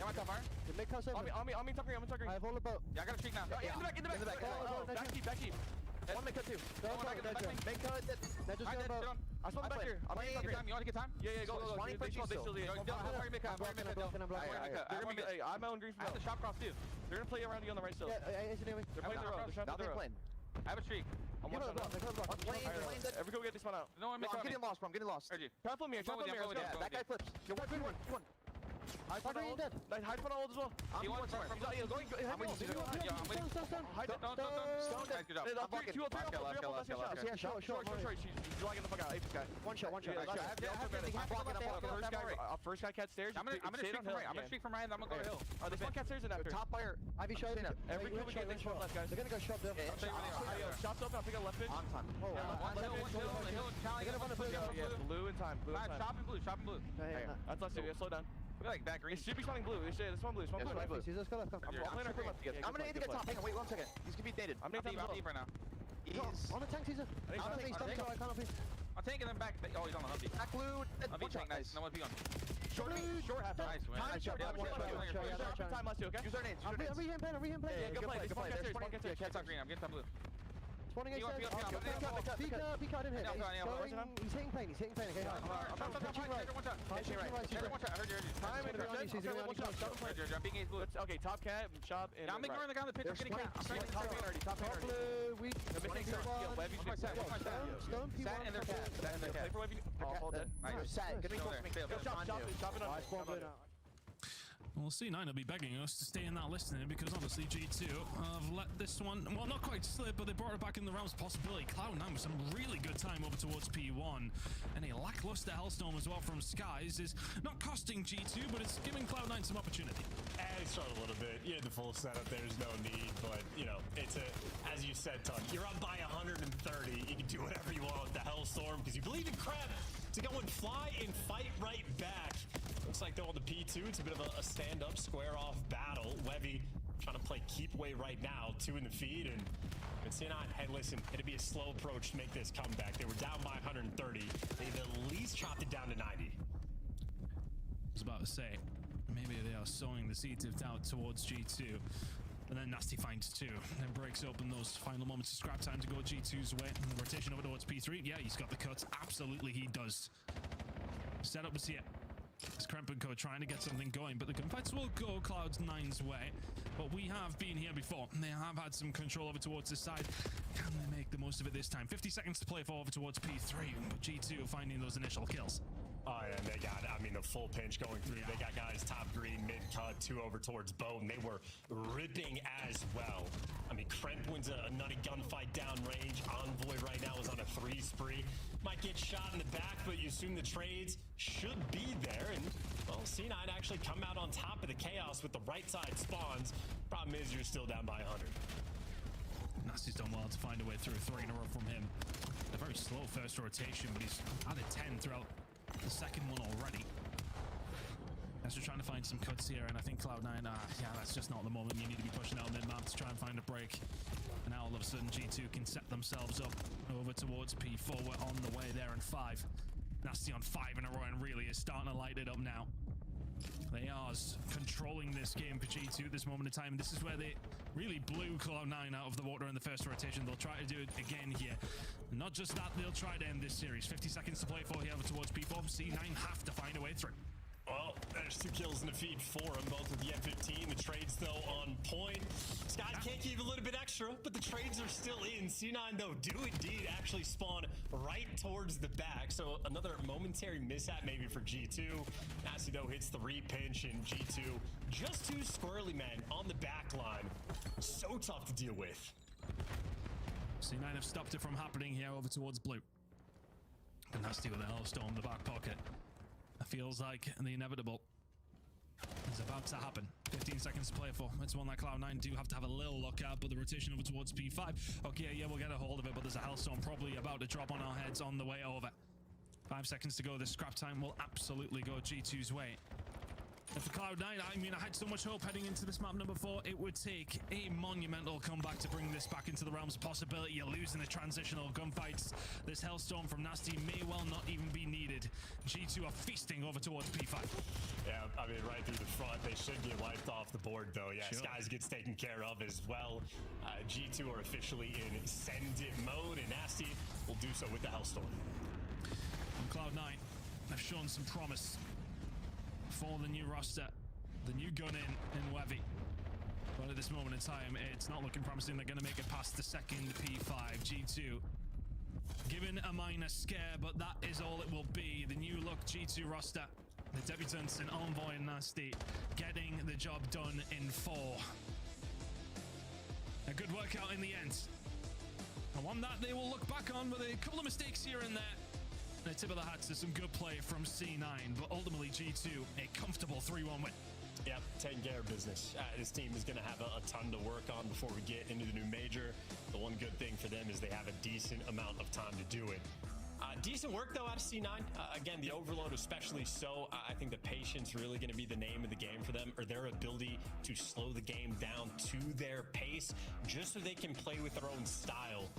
Am I top fire? Make coast over. On me, top green. I have all about. Yeah, I got a streak now. In the back. Back keep. One make cut too. Make cut. That just go about. I spawned back here. I'm making time. You want to get time? Yeah, go. They still do. I have my own green from I have the shot cross too. They're gonna play around you on the right still. Yeah, they're playing the road. They're trying to play the road. I have a streak. I'm one shot. Every go get this one out. No, I'm getting lost, bro. I'm getting lost. Try flip me. That guy flips. You're one. Hide front ult. Hide front ult as well. I'm going somewhere. I'm waiting. Hide it. Don't. Good job. I'm blocking. Last guy. Short. He's lagging the fuck out. Apex guy. One shot. I'm blocking. First guy cat stairs. I'm gonna streak from right. I'm gonna go to hill. There's one cat stairs in after. Top player. Ivy shot. Every kill we get, they shot left, guys. They're gonna go shove them. Shots open. I'll pick up left mid. On time. Blue in time. Shop and blue. That's left. Slow down. We're like back green. It should be spawning blue. This one blue. I'm playing our left together. I'm gonna need to get top. Hang on, wait 1 second. He's gonna be dated. I'm deep right now. He's on the tank season. I'm taking them back. Oh, he's on the Humvee. Back blue. Humvee tank, nice. No one on. Short half. Nice win. Time last two, okay? Use our nades. I'm re-him playing. Yeah, good play. There's one cat stairs. Cat's on green. I'm getting top blue. Spawning A stairs. Peek out in hit. He's hitting plane. Okay, I'm pitching right. I heard you. Time and I'm being ace blue. Okay, top cat, chop, and I'm ignoring the guy on the pitch. I'm getting cat. I'm trying to top already. Top blue. Weak. They're missing Webby. Stone P1 and their cat. Play for Webby. All dead. Nice. Get me close to me. Chop it on. We'll see. C9 will be begging us to stay in that listening because obviously G2 have let this one, well, not quite slip, but they brought it back in the realms of possibility. Cloud9 with some really good time over towards P1. And a lackluster Hellstorm as well from Skies is not costing G2, but it's giving Cloud9 some opportunity. He struggled a little bit. You had the full setup. There's no need, but, you know, it's as you said, Tug, you're up by 130. You can do whatever you want with the Hellstorm because you believe in Kreb. to go and fly and fight right back. Looks like they're on the P2. It's a bit of a stand-up, square-off battle. Levy trying to play keep away right now, 2 in the feed, and C9, hey, listen, it'd be a slow approach to make this comeback. They were down by 130. They've at least chopped it down to 90. I was about to say, maybe they are sowing the seeds of doubt towards G2. And then Nasty finds 2, then breaks open those final moments of scrap time to go G2's way. And the rotation over towards P3. Yeah, he's got the cuts. Absolutely, he does. Setup was here. It's Kremp & Co trying to get something going, but the gunfights will go Cloud9's way. But we have been here before. They have had some control over towards this side. Can they make the most of it this time? 50 seconds to play for over towards P3, but G2 finding those initial kills. Oh, yeah, and they got, I mean, the full pinch going through. Yeah. They got guys top green, mid cut, 2 over towards Bone. They were ripping as well. I mean, Kremp wins a nutty gunfight downrange. Envoy right now is on a 3 spree. Might get shot in the back, but you assume the trades should be there. And, well, C9 actually come out on top of the chaos with the right side spawns. Problem is, you're still down by 100. Nasty's done well to find a way through 3 in a row from him. A very slow first rotation, but he's added 10 throughout the second one already. As we're trying to find some cuts here, and I think Cloud9, yeah, that's just not the moment. You need to be pushing out mid-map to try and find a break. And now all of a sudden G2 can set themselves up over towards P4. We're on the way there in 5. Nasty on 5 in a row and really is starting to light it up now. They are controlling this game for G2 at this moment in time. And this is where they really blew Cloud9 out of the water in the first rotation. They'll try to do it again here. Not just that, they'll try to end this series. 50 seconds to play for here over towards P4. C9 have to find a way through. Well, there's 2 kills in the feed for them, both with the F-15. The trades, though, on point. Skies can't give a little bit extra, but the trades are still in. C9, though, do indeed actually spawn right towards the back. So another momentary mishap maybe for G2. Nasty, though, hits the re-pinch, and G2 just 2 squirrely men on the back line. So tough to deal with. C9 have stopped it from happening here over towards blue. And Nasty with a Hellstorm in the back pocket. It feels like the inevitable is about to happen. 15 seconds to play for. It's one that Cloud9 do have to have a little look at, but the rotation over towards P5. Okay, yeah, we'll get a hold of it, but there's a Hellstorm probably about to drop on our heads on the way over. 5 seconds to go. This scrap time will absolutely go G2's way. And for Cloud9, I mean, I had so much hope heading into this map number 4. It would take a monumental comeback to bring this back into the realms of possibility. You're losing the transitional gunfights. This Hellstorm from Nasty may well not even be needed. G2 are feasting over towards P5. Yeah, I mean, right through the front. They should get wiped off the board, though. Yeah, sure. Skies gets taken care of as well. G2 are officially in send it mode, and Nasty will do so with the Hellstorm. And Cloud9 have shown some promise for the new roster, the new gun in Wevy. But at this moment in time, it's not looking promising. They're going to make it past the second P5. G2 given a minor scare, but that is all it will be. The new look G2 roster, the debutants in Envoy and Nasty getting the job done in 4. A good workout in the end. And one that they will look back on with a couple of mistakes here and there. And a tip of the hat to some good play from C9, but ultimately G2 a comfortable 3-1 win. Yep, taking care of business. This team is going to have a ton to work on before we get into the new major. The one good thing for them is they have a decent amount of time to do it. Decent work, though, out of C9. Again, the overload especially so. I think the patience really going to be the name of the game for them, or their ability to slow the game down to their pace, just so they can play with their own style.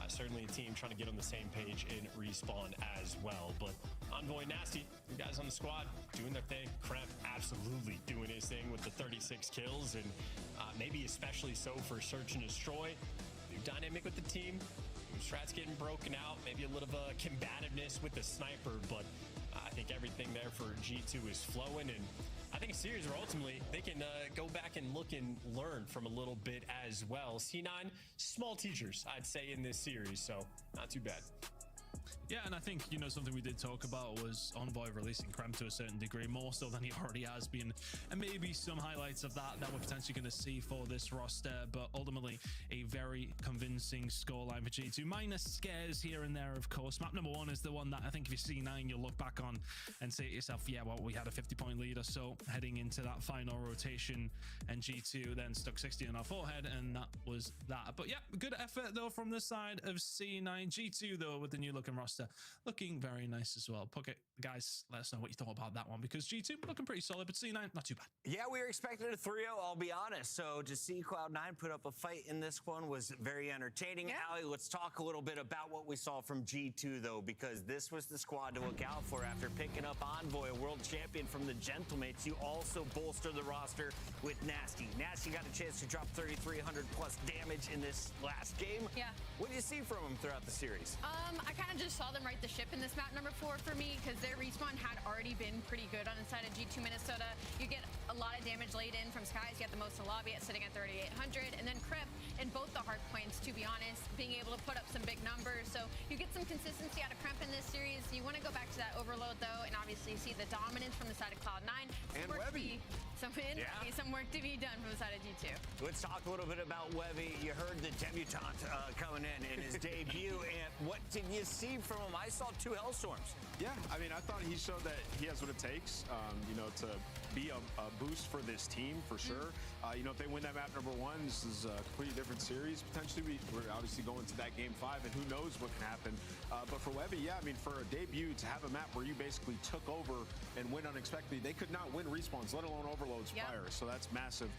Certainly a team trying to get on the same page in Respawn as well. But Envoy, Nasty, you guys on the squad doing their thing. Kremp absolutely doing his thing with the 36 kills, and maybe especially so for Search and Destroy. New dynamic with the team. Strats getting broken out, maybe a little of a combativeness with the sniper, but I think everything there for G2 is flowing, and I think a series where ultimately they can go back and look and learn from a little bit as well. C9, small teachers, I'd say, in this series, so not too bad. Yeah, and I think, you know, something we did talk about was Envoy releasing Kremp to a certain degree, more so than he already has been. And maybe some highlights of that we're potentially going to see for this roster, but ultimately a very convincing scoreline for G2. Minus scares here and there, of course. Map number 1 is the one that I think if you see 9, you'll look back on and say to yourself, yeah, well, we had a 50-point lead or so heading into that final rotation, and G2 then stuck 60 on our forehead, and that was that. But yeah, good effort, though, from the side of C9. G2, though, with the new looking roster, roster looking very nice as well. Pocket, guys, let us know what you thought about that one, because G2 looking pretty solid, but C9 not too bad. Yeah, we were expecting a 3-0, I'll be honest. So to see Cloud9 put up a fight in this one was very entertaining. Allie, let's talk a little bit about what we saw from G2, though, because this was the squad to look out for. After picking up Envoy, a world champion from the Gentlemates, you also bolstered the roster with Nasty. Nasty got a chance to drop 3,300 plus damage in this last game. Yeah. What did you see from him throughout the series? I kind of just saw them right the ship in this map number 4 for me, because their respawn had already been pretty good on the side of G2 Minnesota. You get a lot of damage laid in from Skies. You get the most in the lobby at sitting at 3,800, and then Crip in both the hard points, to be honest, being able to put up some big numbers. So you get some consistency out of Crip in this series. You want to go back to that overload, though, and obviously see the dominance from the side of Cloud9. And Webby. Some work to be done from the side of G2. Let's talk a little bit about Webby. You heard the debutante coming in his debut, and what did you see from him? I saw 2 Hellstorms. Yeah, I mean, I thought he showed that he has what it takes, to be a boost for this team, for sure. If they win that map number 1, this is a completely different series. Potentially, we're obviously going to that game 5, and who knows what can happen. But for Webby, yeah, I mean, for a debut, to have a map where you basically took over and win unexpectedly, they could not win respawns, let alone overloads prior, so that's massive.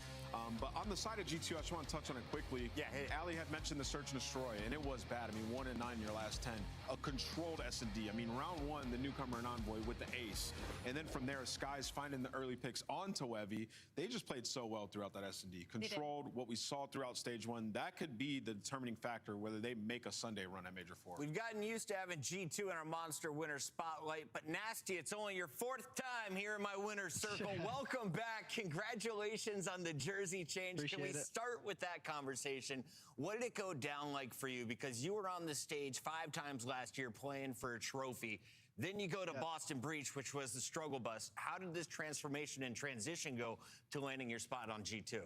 But on the side of G2, I just want to touch on it quickly. Yeah, Allie had mentioned the search and destroy, and it was bad. I mean, 1 and 9 in your last 10. A controlled S&D. I mean, round 1, the newcomer and Envoy with the ace. And then from there, Skies finding the early picks onto Webby. They just played so well throughout that S&D. Controlled what we saw throughout stage 1. That could be the determining factor whether they make a Sunday run at Major 4. We've gotten used to having G2 in our Monster Winner Spotlight, but Nasty, it's only your 4th time here in my winner's circle. Welcome back. Congratulations on the jersey change. Can we start with that conversation? What did it go down like for you? Because you were on the stage 5 times last year playing for a trophy. Then you go to Boston Breach, which was the struggle bus. How did this transformation and transition go to landing your spot on G2?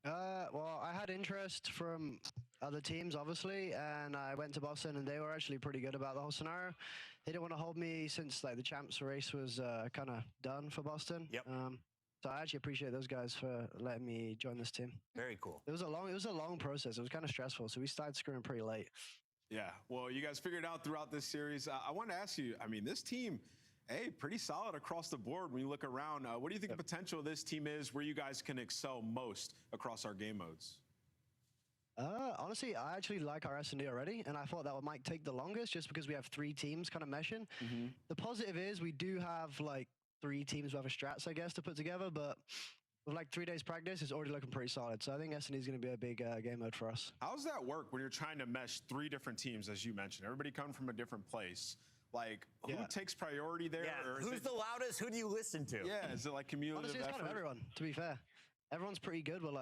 Well, I had interest from other teams, obviously, and I went to Boston, and they were actually pretty good about the whole scenario. They didn't want to hold me since the champs race was kind of done for Boston. Yep. So I actually appreciate those guys for letting me join this team. Very cool. It was a long process. It was kind of stressful, so we started screwing pretty late. Yeah, well, you guys figured it out throughout this series. I want to ask you, I mean, this team, pretty solid across the board when you look around. What do you think the potential of this team is, where you guys can excel most across our game modes? Honestly, I actually like our S&D already, and I thought that might take the longest just because we have 3 teams kind of meshing. The positive is we do have 3 teams worth of strats, I guess, to put together, but with 3 days practice, it's already looking pretty solid. So I think S&D is going to be a big game mode for us. How's that work when you're trying to mesh 3 different teams, as you mentioned? Everybody come from a different place. Who takes priority there? Yeah, or who's the loudest? Who do you listen to? Yeah, is it cumulative Honestly, it's effort? kind of everyone, to be fair. Everyone's pretty good with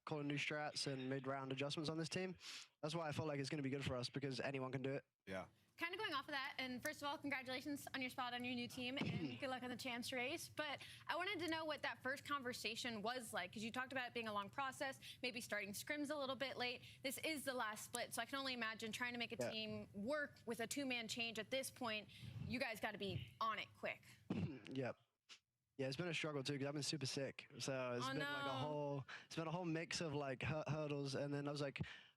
calling new strats and mid-round adjustments on this team. That's why I felt like it's going to be good for us, because anyone can do it. Yeah. Kind of going off of that, and first of all, congratulations on your spot on your new team, and good luck on the champs race. But I wanted to know what that first conversation was like, because you talked about it being a long process, maybe starting scrims a little bit late. This is the last split, so I can only imagine trying to make a team work with a 2-man change at this point. You guys got to be on it quick. Yep. Yeah, it's been a struggle too, because I've been super sick. So it's been a whole mix of hurdles, and then I was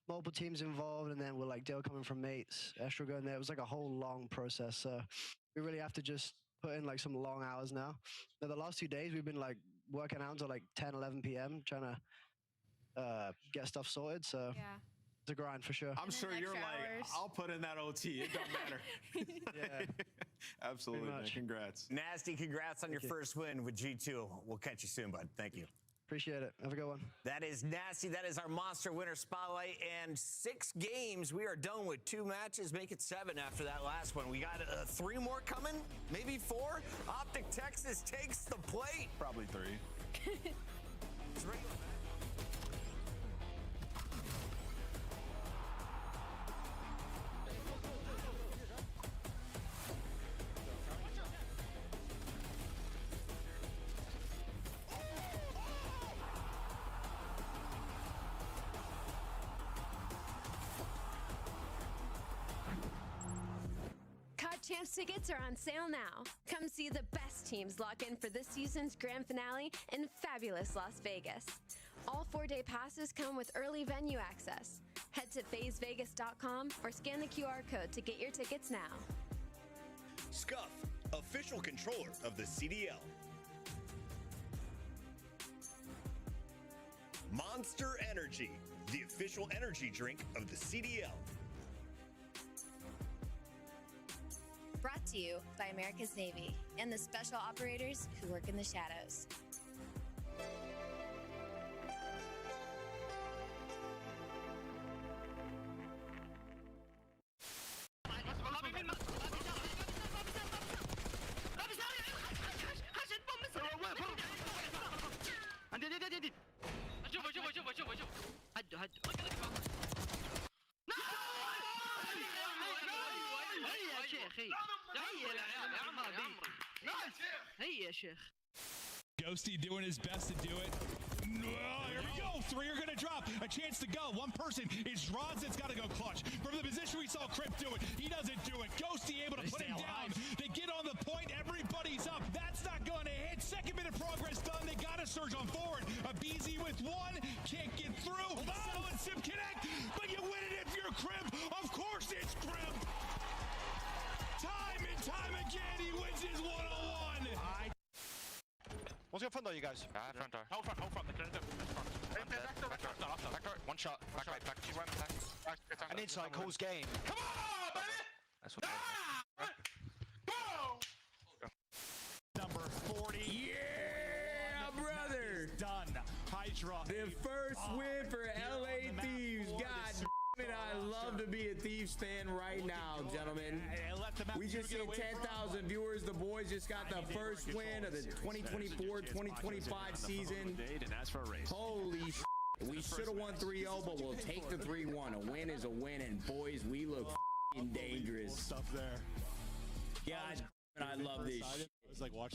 multiple teams involved, and then we're Dale coming from mates, Estro going there. It was a whole long process. So we really have to just put in some long hours now. But the last 2 days we've been working out until 10, 11 p.m. trying to get stuff sorted. So it's a grind for sure. I'm sure you're I'll put in that OT. It don't matter. Absolutely, man. Congrats. Nasty, congrats on your first win with G2. We'll catch you soon, bud. Thank you. Appreciate it. Have a good one. That is Nasty. That is our Monster Winner Spotlight. And 6 games. We are done with 2 matches. Make it 7 after that last one. We got 3 more coming. Maybe 4. Optic Texas takes the plate. Probably 3. It's regular. Champs tickets are on sale now. Come see the best teams lock in for this season's grand finale in fabulous Las Vegas. All 4-day passes come with early venue access. Head to FazeVegas.com or scan the QR code to get your tickets now. Scuff, official controller of the CDL. Monster Energy, the official energy drink of the CDL. Brought to you by America's Navy and the special operators who work in the shadows. Ghosty doing his best to do it. Oh, here we go. 3 are going to drop. A chance to go. One person is Rods that's got to go clutch. From the position we saw Crip do it, he doesn't do it. Ghosty able to put him down. They get on the point. Everybody's up. That's not going to hit. Second bit of progress done. They got to surge on forward. A BZ with 1. Can't get through. Oh, and Sim connect. But you win it if you're Crip. Of course it's Crip. Time and time again, he wins his one-on-one. One's got front door, you guys. Front door. Hold front. They're back door. One shot. Back right. And inside calls game. Come on, baby! That's what Number 40. Yeah, brother. Done. Hydra. The first win for LA Thieves. God damn it, I love to be a Thieves fan right now, gentlemen. We just hit 10,000 viewers. The boys just got the first win of the 2024-2025 season. Holy shit. We should have won 3-0, but we'll take the 3-1. A win is a win, and boys, we look f***ing dangerous. Stuff there. God, I love this shit. I was like watching.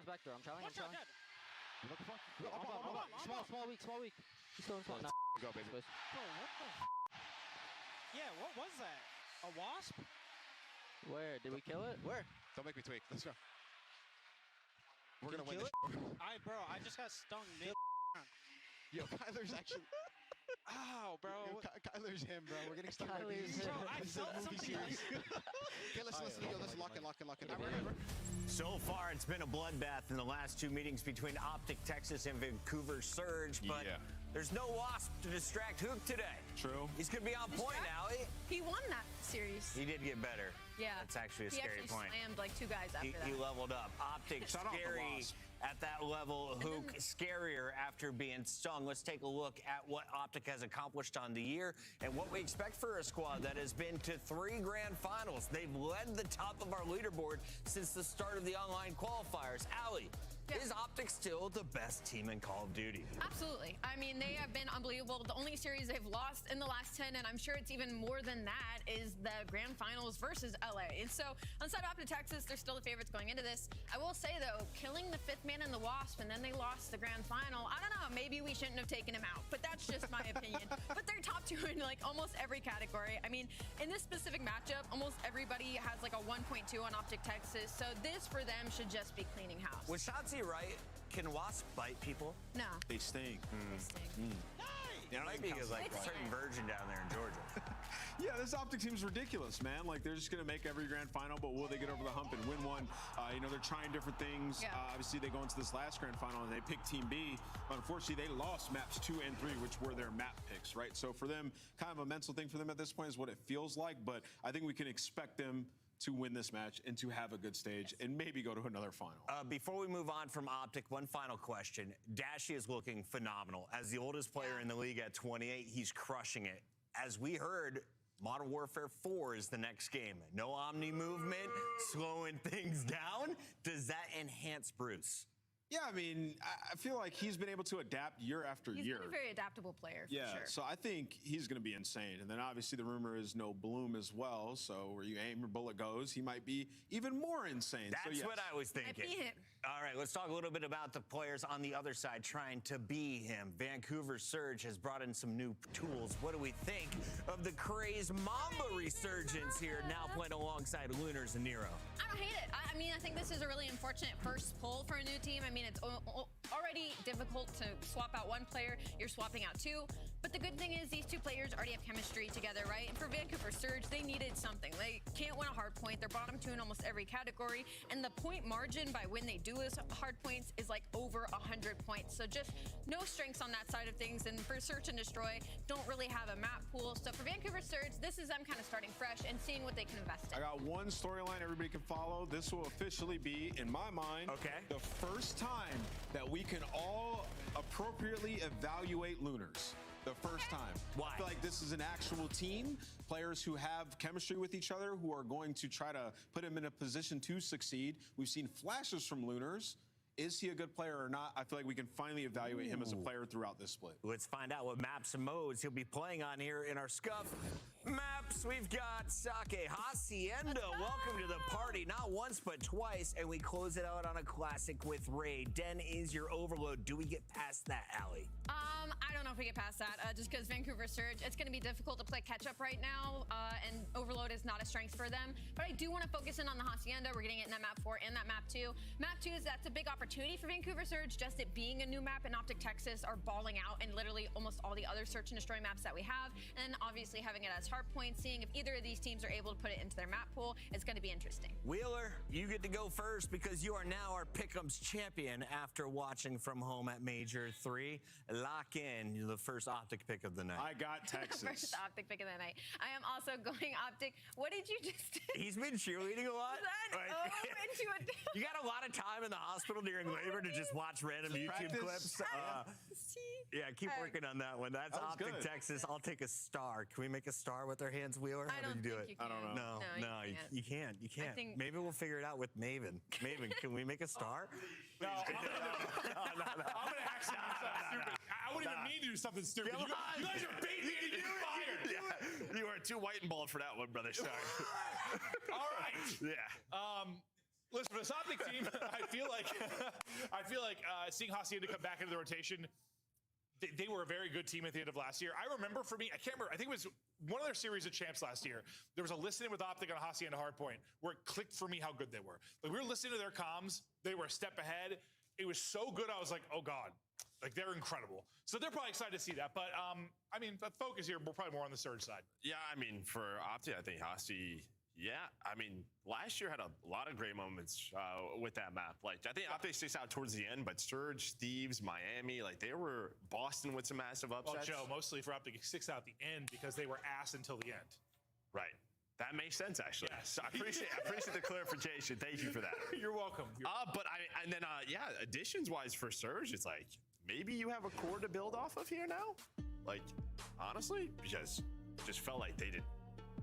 Back door. I'm trying. Small weak. He's still in front. Go, baby. Bro, what the? Yeah, what was that? A wasp? Where? Did we kill it? Where? Don't make me tweak. Let's go. We're Did gonna you win kill this. it? Bro, I just got stung mid. Yo, Kyler's actually. Ow, bro. Yo, Kyler's him, bro. We're getting stuck. Kyler's him. Bro, I This is a felt movie something series. Okay, listen. Yo, let's lock in. So far, it's been a bloodbath in the last 2 meetings between Optic Texas and Vancouver Surge, but there's no Wasp to distract Hook today. True. He's going to be on point, Allie. He won that series. He did get better. Yeah. That's actually a scary point. He actually slammed like 2 guys after that. He leveled up. Optic Shout out the scary Wasp. at that level. Hook scarier after being stung. Let's take a look at what Optic has accomplished on the year and what we expect for a squad that has been to 3 grand finals. They've led the top of our leaderboard since the start of the online qualifiers. Allie, is Optic still the best team in Call of Duty? Absolutely. I mean, they have been unbelievable. The only series they've lost in the last 10, and I'm sure it's even more than that, is the grand finals versus LA. And so, outside of Optic Texas, they're still the favorites going into this. I will say, though, killing the 5th man in the Wasp, and then they lost the grand final, I don't know, maybe we shouldn't have taken him out, but that's just my opinion. But they're top 2 in, like, almost every category. I mean, in this specific matchup, almost everybody has, like, a 1.2 on Optic Texas, so this, for them, should just be cleaning house. Was Shotzi right? Can Wasp bite people? No. They stink. They stink. Yeah, Might be like a certain virgin down there in Georgia. Yeah, this Optic team's ridiculous, man. Like, they're just going to make every grand final, but will they get over the hump and win one? You know, they're trying different things. Yeah. Obviously, they go into this last grand final and they pick Team B. Unfortunately, they lost maps 2 and 3, which were their map picks, right? So for them, kind of a mental thing for them at this point is what it feels like, but I think we can expect them to win this match and to have a good stage and maybe go to another final. Before we move on from Optic, one final question. Dashy is looking phenomenal. As the oldest player in the league at 28, he's crushing it. As we heard, Modern Warfare 4 is the next game. No Omni movement, slowing things down. Does that enhance Bruce? Yeah, I mean, I feel like he's been able to adapt year after He's year. been a very adaptable player, for Yeah, sure. so I think he's going to be insane. And then obviously the rumor is no Bloom as well. So where you aim, your bullet goes. He might be even more insane. That's so, what I was thinking. Might be him. All right, let's talk a little bit about the players on the other side trying to be him. Vancouver Surge has brought in some new tools. What do we think of the Craze Mamba resurgence here, now playing alongside Lunars and Nero? I don't hate it. I mean, I think this is a really unfortunate first pull for a new team. I mean, it's already difficult to swap out one player. You're swapping out two. But the good thing is these two players already have chemistry together, right? And for Vancouver Surge, they needed something. They can't win a hard point. They're bottom two in almost every category. And the point margin by when they do lose hard points is like over 100 points. So just no strengths on that side of things. And for Search and Destroy, don't really have a map pool. So for Vancouver Surge, this is them kind of starting fresh and seeing what they can invest in. I got one storyline everybody can follow. This will officially be, in my mind, the first time that we can all appropriately evaluate Lunars. The first time. Why? I feel like this is an actual team, players who have chemistry with each other, who are going to try to put him in a position to succeed. We've seen flashes from Lunars. Is he a good player or not? I feel like we can finally evaluate him as a player throughout this split. Let's find out what maps and modes he'll be playing on here in our scuff maps. We've got Sake Hacienda. Welcome to the party, not once but twice, and we close it out on a classic with Raid. Den is your overload. Do we get past that, Allie? I don't know if we get past that, just because Vancouver Surge, it's going to be difficult to play catch-up right now, and Overload is not a strength for them. But I do want to focus in on the Hacienda. We're getting it in that map 4 and that map 2. Map 2 that's a big opportunity for Vancouver Surge, just it being a new map, and Optic Texas are balling out in literally almost all the other Search and Destroy maps that we have. And obviously having it as hard point, seeing if either of these teams are able to put it into their map pool, it's going to be interesting. Wheeler, you get to go first because you are now our Pick'ems champion after watching from home at Major 3. Lock in the first Optic pick of the night. I got Texas. First Optic pick of the night. I am also going Optic. What did you just do? He's been cheerleading a lot. You got a lot of time in the hospital during labor to just watch random YouTube clips. Yeah, keep working on that one. That's Optic Texas. I'll take a star. Can we make a star with our hands, Wheeler? I don't think you can. I don't know. No, you can't. You can't. Maybe we'll figure it out with Maven. Maven, can we make a star? No, I'm gonna actually do something stupid. I wouldn't even mean to do something stupid. You guys are baiting me to get fired. Yeah, you are too white and bald for that one, brother. Sorry. All right. Yeah. Listen, for this Optic team, I feel like seeing Hacienda come back into the rotation, they were a very good team at the end of last year. I remember for me, I can't remember, I think it was one of their series of champs last year. There was a listen with Optic on Hacienda Hardpoint where it clicked for me how good they were. Like, we were listening to their comms. They were a step ahead. It was so good. I was like, oh God, like they're incredible. So they're probably excited to see that. But I mean, the focus here, we're probably more on the Surge side. Yeah, I mean, for Optic, I think Hasi, yeah, I mean, last year had a lot of great moments with that map. Like, I think Optic sticks out towards the end, but Surge, Thieves, Miami, like they were Boston with some massive upsets. Well, Joe, mostly for Optic, it sticks out at the end because they were ass until the end. Right. That makes sense, actually. Yes. So I appreciate the clarification. Thank you for that. You're welcome. But yeah, additions-wise for Surge, it's like, maybe you have a core to build off of here now? Like, honestly, because it just felt like they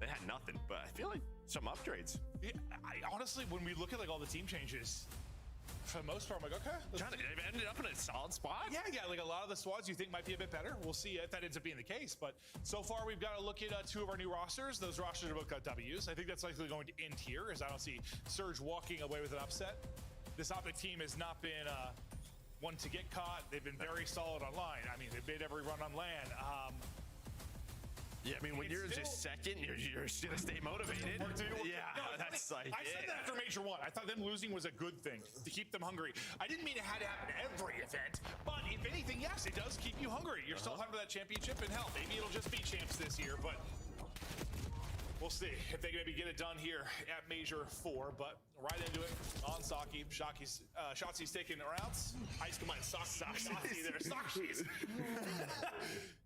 had nothing, but I feel like some upgrades. Yeah, honestly, when we look at like all the team changes, for the most part, I'm like, okay. They've ended up in a solid spot. Yeah, like a lot of the squads you think might be a bit better. We'll see if that ends up being the case. But so far, we've got to look at two of our new rosters. Those rosters are both got W's. I think that's likely going to end here, as I don't see Surge walking away with an upset. This Optic team has not been one to get caught. They've been very solid online. I mean, they've made every run on land. Yeah, I mean, when you're just second, you're just gonna stay motivated. Yeah, that's like. I said that after Major 1. I thought them losing was a good thing to keep them hungry. I didn't mean it had to happen every event, but if anything, yes, it does keep you hungry. You're still hunting for that championship, and hell, maybe it'll just be champs this year, but we'll see if they can maybe get it done here at Major 4. But right into it on Saki. Shotzi's taking rounds. Ice combined Saki there. Saki's.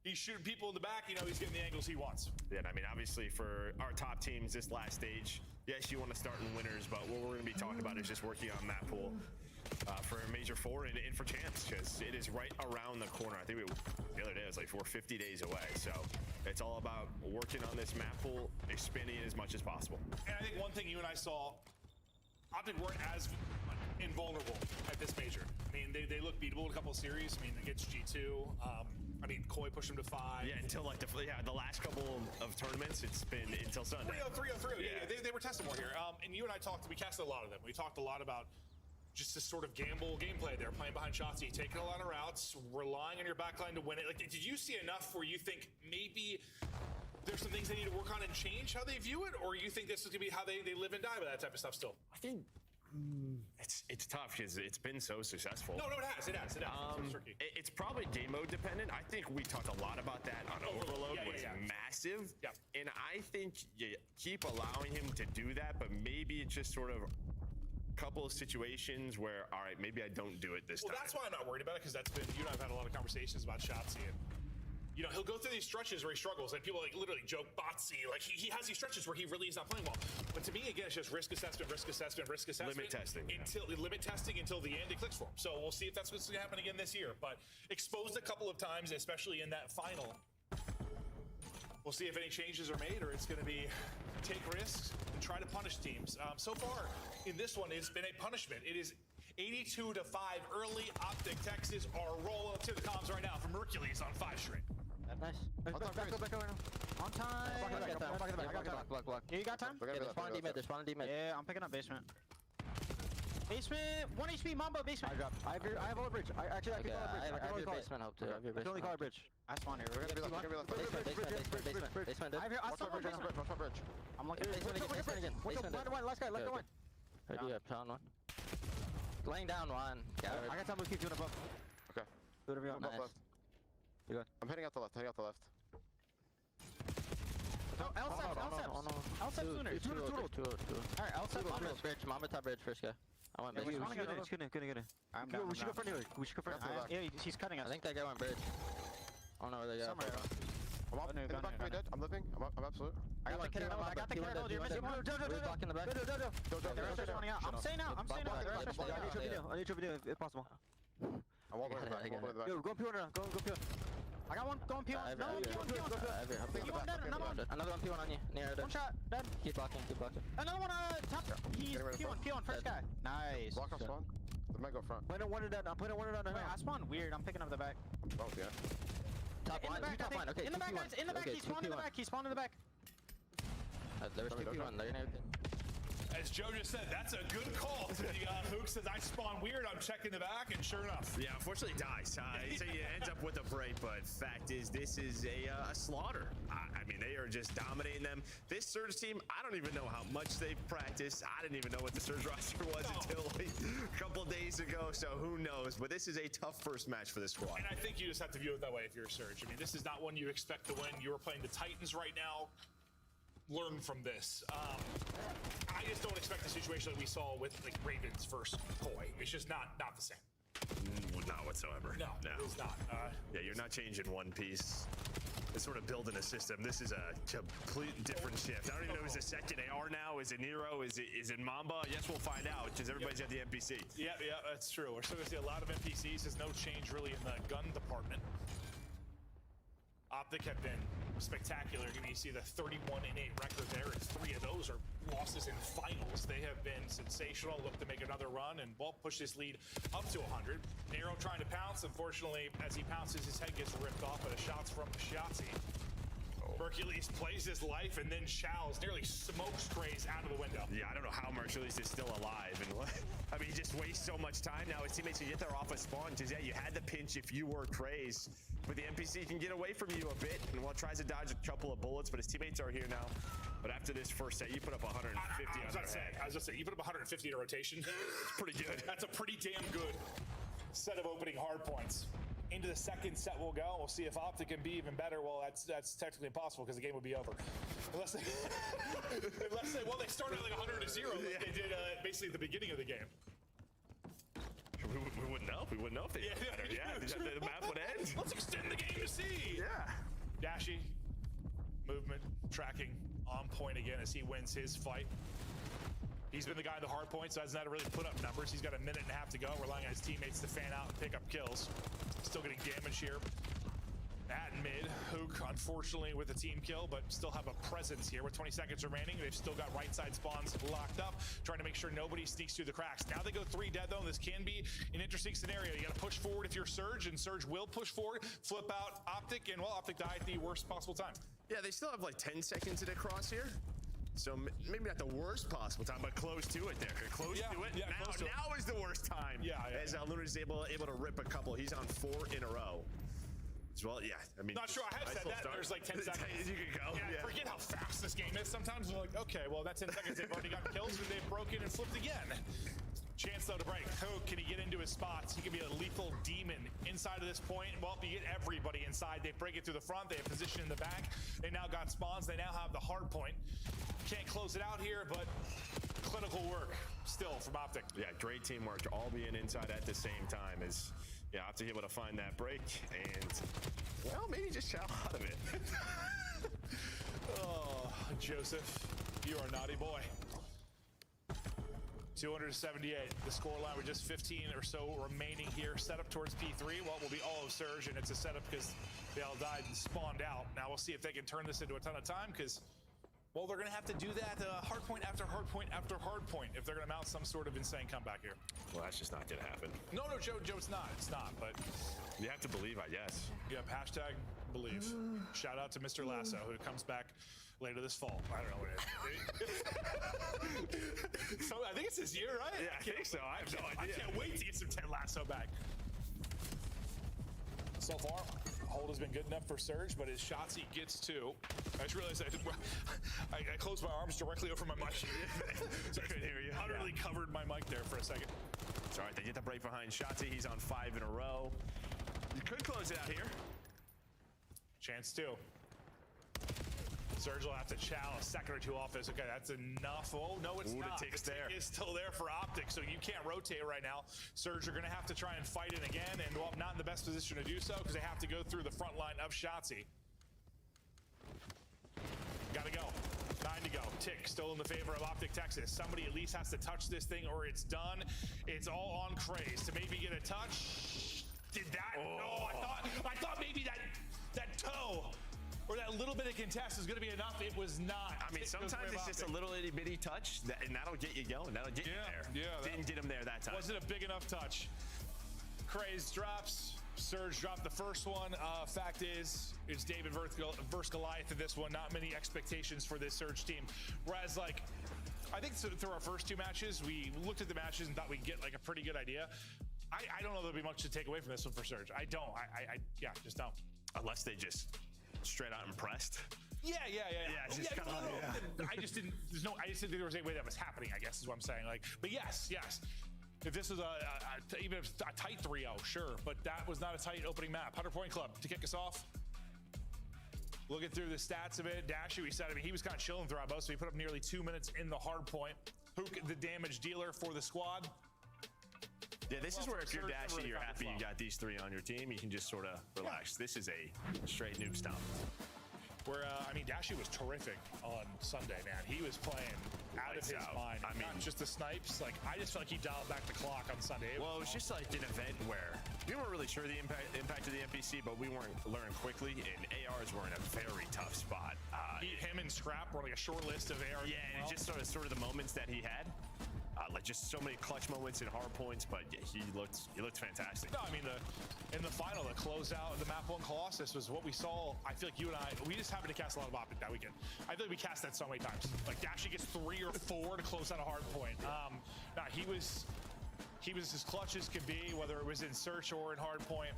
He's shooting people in the back. You know, he's getting the angles he wants. Yeah, and I mean, obviously for our top teams this last stage, yes, you want to start in winners, but what we're going to be talking about is just working on map pool for Major 4 and for champs, because it is right around the corner. I think the other day it was like 50 days away. So it's all about working on this map pool, expanding it as much as possible. And I think one thing you and I saw, Optic weren't as invulnerable at this major. I mean, they look beatable in a couple of series. I mean, against G2. I mean, Koi pushed them to 5. Yeah, until like the last couple of tournaments, it's been until Sunday. 3-0-3-0-3. Yeah, they were testing more here. And you and I talked. We casted a lot of them. We talked a lot about just this sort of gamble gameplay. They're playing behind Shotzi, taking a lot of routes, relying on your backline to win it. Like, did you see enough where you think maybe there's some things they need to work on and change how they view it, or you think this is gonna be how they live and die with that type of stuff still? I think it's tough because it's been so successful. No, it has. It's probably game mode dependent. I think we talked a lot about that on Overload. Was massive. Yeah. And I think you keep allowing him to do that, but maybe it's just sort of a couple of situations where, all right, maybe I don't do it this time. Well, that's why I'm not worried about it, because that's been, you and I have had a lot of conversations about Shotzi, and you know, he'll go through these stretches where he struggles, and people like literally joke Botsy. Like he has these stretches where he really is not playing well. But to me, again, it's just risk assessment. Limit testing. Limit testing until the end it clicks for him. So we'll see if that's what's going to happen again this year. But exposed a couple of times, especially in that final. We'll see if any changes are made, or it's going to be take risks and try to punish teams. So far in this one, it's been a punishment. It is 82-5 early. Optic Texas are rolling to the comms right now from Hercules on 5 straight. Nice. Back over now. On time. Block. Yeah, you got time? Yeah, they're spawning D-mid. Yeah, I'm picking up basement. Basement, 1 HP, Mambo, basement. I have all bridge. I can only call basement help too. I can only call it bridge. I spawn here. We're gonna be left. Basement. I saw bridge. I'm looking at basement again. Last guy, left one. I do have pound one. Laying down one. I got time to keep doing above. Okay. Do whatever you want. Nice. You good? I'm heading out the left. L7 sooner. Two. Alright, L7 on bridge. Mama top bridge first guy. I want bridge. It's good. We should go front here. Yeah, he's cutting us. I think that guy went bridge. I don't know where they go. Somewhere. I'm in the back of my dead. I'm living. I'm absolute. I got the cannon. You're missing. Block in the back. I'm staying out. I need your video if possible. I won't go in the back. Yo, go P1 now. Go P1. I got one going P1. Another one P1. Another one P1 on you. Near one shot. Dead. Keep blocking. Another one top. He's P1. First guy. Nice. Block on spawn. The man go front. Playing one dead. I'm playing one dead. Wait, I spawned weird. I'm picking up the back. Oh yeah. Top line. Top line. Okay. In the back, guys. In the back. He spawned in the back. There's 2P1. They're gonna. As Joe just said, that's a good call. Hook says, I spawn weird, I'm checking the back, and sure enough. Yeah, unfortunately dies. So you end up with a break, but fact is, this is a slaughter. I mean, they are just dominating them. This Surge team, I don't even know how much they've practiced. I didn't even know what the Surge roster was until like a couple days ago, so who knows. But this is a tough first match for this squad. And I think you just have to view it that way if you're a Surge. I mean, this is not one you expect to win. You're playing the Titans right now. Learn from this. I just don't expect the situation that we saw with like Ravens versus Koi. It's just not the same. Not whatsoever. No, it's not. Yeah, you're not changing one piece. It's sort of building a system. This is a complete different shift. I don't even know who's the second AR now. Is it Nero? Is it Mamba? Yes, we'll find out because everybody's got the NPC. Yeah, that's true. We're still gonna see a lot of NPCs. There's no change really in the gun department. Optic have been spectacular. You see the 31-8 record there, and 3 of those are losses in finals. They have been sensational. Look to make another run and push this lead up to 100. Nero trying to pounce. Unfortunately, as he pounces, his head gets ripped off by the shots from Shotzi. Hercules plays his life, and then Chow's nearly smoke sprays out of the window. Yeah, I don't know how Hercules is still alive. And I mean, he just wastes so much time now. His teammates can get there off a spawn because, yeah, you had the pinch if you were crazed. But the NPC can get away from you a bit, and tries to dodge a couple of bullets, but his teammates are here now. But after this first set, you put up 150 I was going to say, you put up 150 in a rotation. It's pretty good. That's a pretty damn good set of opening hard points. Into the second set we'll go. We'll see if Optic can be even better. Well, that's technically impossible because the game would be over. Unless they started like 100-0 like they did basically at the beginning of the game. We wouldn't know. We wouldn't know if they did better. Yeah, the map would end. Let's extend the game to see. Yeah. Dashy, movement, tracking, on point again as he wins his fight. He's been the guy in the hard points, so hasn't had to really put up numbers. He's got a minute and a half to go, relying on his teammates to fan out and pick up kills. Still getting damage here. At mid, Hook unfortunately, with a team kill, but still have a presence here with 20 seconds remaining. They've still got right side spawns locked up, trying to make sure nobody sneaks through the cracks. Now they go 3 dead, though, and this can be an interesting scenario. You got to push forward if you're Surge, and Surge will push forward, flip out Optic, and, well, Optic died at the worst possible time. Yeah, they still have like 10 seconds in a cross here. So maybe not the worst possible time, but close to it there. Close to it. Yeah, now is the worst time. As Luna is able to rip a couple. He's on 4 in a row. As well, yeah. I mean, not sure. I have said that. There's like 10 seconds. You could go. Yeah, I forget how fast this game is. Sometimes we're like, okay, well, that's 10 seconds. They've already gotten kills, and they've broken and flipped again. Chance, though, to break. Hook, can he get into his spots? He can be a lethal demon inside of this point. Well, you get everybody inside. They break it through the front. They have position in the back. They now got spawns. They now have the hard point. Can't close it out here, but clinical work still from Optic. Yeah, great teamwork. All being inside at the same time is, yeah, Optic able to find that break and, well, maybe just chow out of it. Oh, Joseph, you are a naughty boy. 278, the scoreline with just 15 or so remaining here. Set up towards P3. Well, will be all of Surge, and it's a setup because they all died and spawned out. Now we'll see if they can turn this into a ton of time, because, well, they're going to have to do that hard point after hard point after hard point if they're going to mount some sort of insane comeback here. Well, that's just not going to happen. No, Joe, it's not. It's not, but you have to believe, I guess. Yep, hashtag believe. Shout out to Mr. Lasso, who comes back later this fall. I don't know what it is. So I think it's this year, right? Yeah, I think so. I have no idea. I can't wait to get some Ted Lasso back. So far, hold has been good enough for Surge, but his shots he gets 2. I just realized I closed my arms directly over my mic. So I couldn't hear you. Utterly covered my mic there for a second. It's all right. They get the break behind Shotzi. He's on 5 in a row. You could close it out here. Chance 2. Surge will have to chow a second or two off this. Okay, that's enough. Oh, no, it's not. The tick's there. Is still there for Optic, so you can't rotate right now. Surge are going to have to try and fight it again, and, well, not in the best position to do so because they have to go through the front line of Shotzi. Got to go. 9 to go. Tick still in the favor of Optic Texas. Somebody at least has to touch this thing or it's done. It's all on Craze to maybe get a touch. Did that? Oh. No, I thought maybe that toe or that little bit of contest is going to be enough. It was not. I mean, sometimes it's just a little itty bitty touch, and that'll get you going. That'll get you there. Yeah, didn't get him there that time. Wasn't a big enough touch. Craze drops. Surge dropped the first one. Fact is, it's David versus Goliath in this one. Not many expectations for this Surge team. Whereas, like, I think through our first 2 matches, we looked at the matches and thought we'd get like a pretty good idea. I don't know there'll be much to take away from this one for Surge. I don't. Yeah, just don't. Unless they just straight out impressed. Yeah. I just didn't. I just didn't think there was any way that was happening, I guess is what I'm saying. Like, but yes. If this was even a tight 3-0, sure, but that was not a tight opening map. 100-point club to kick us off. Looking through the stats of it, Dashy, we said, I mean, he was kind of chilling throughout most, so he put up nearly 2 minutes in the hard point. Hook, the damage dealer for the squad. Yeah, this is where if you're Dashy, you're happy you got these 3 on your team. You can just sort of relax. This is a straight nuke stomp. Where, I mean, Dashy was terrific on Sunday, man. He was playing out of his mind. I mean, not just the snipes. Like, I just felt like he dialed back the clock on Sunday. It was just like an event where we weren't really sure the impact of the NPC, but we weren't learning quickly, and ARs were in a very tough spot. Him and Scrap were like a short list of ARs. Yeah, and just sort of the moments that he had. Like just so many clutch moments and hard points, but yeah, he looked fantastic. No, I mean in the final, the closeout of the Map 1 Colossus was what we saw. I feel like you and I, we just happened to cast a lot of Optic that weekend. I feel like we cast that so many times. Like Dashy gets 3 or 4 to close out a hard point. He was as clutch as could be, whether it was in search or in hard point.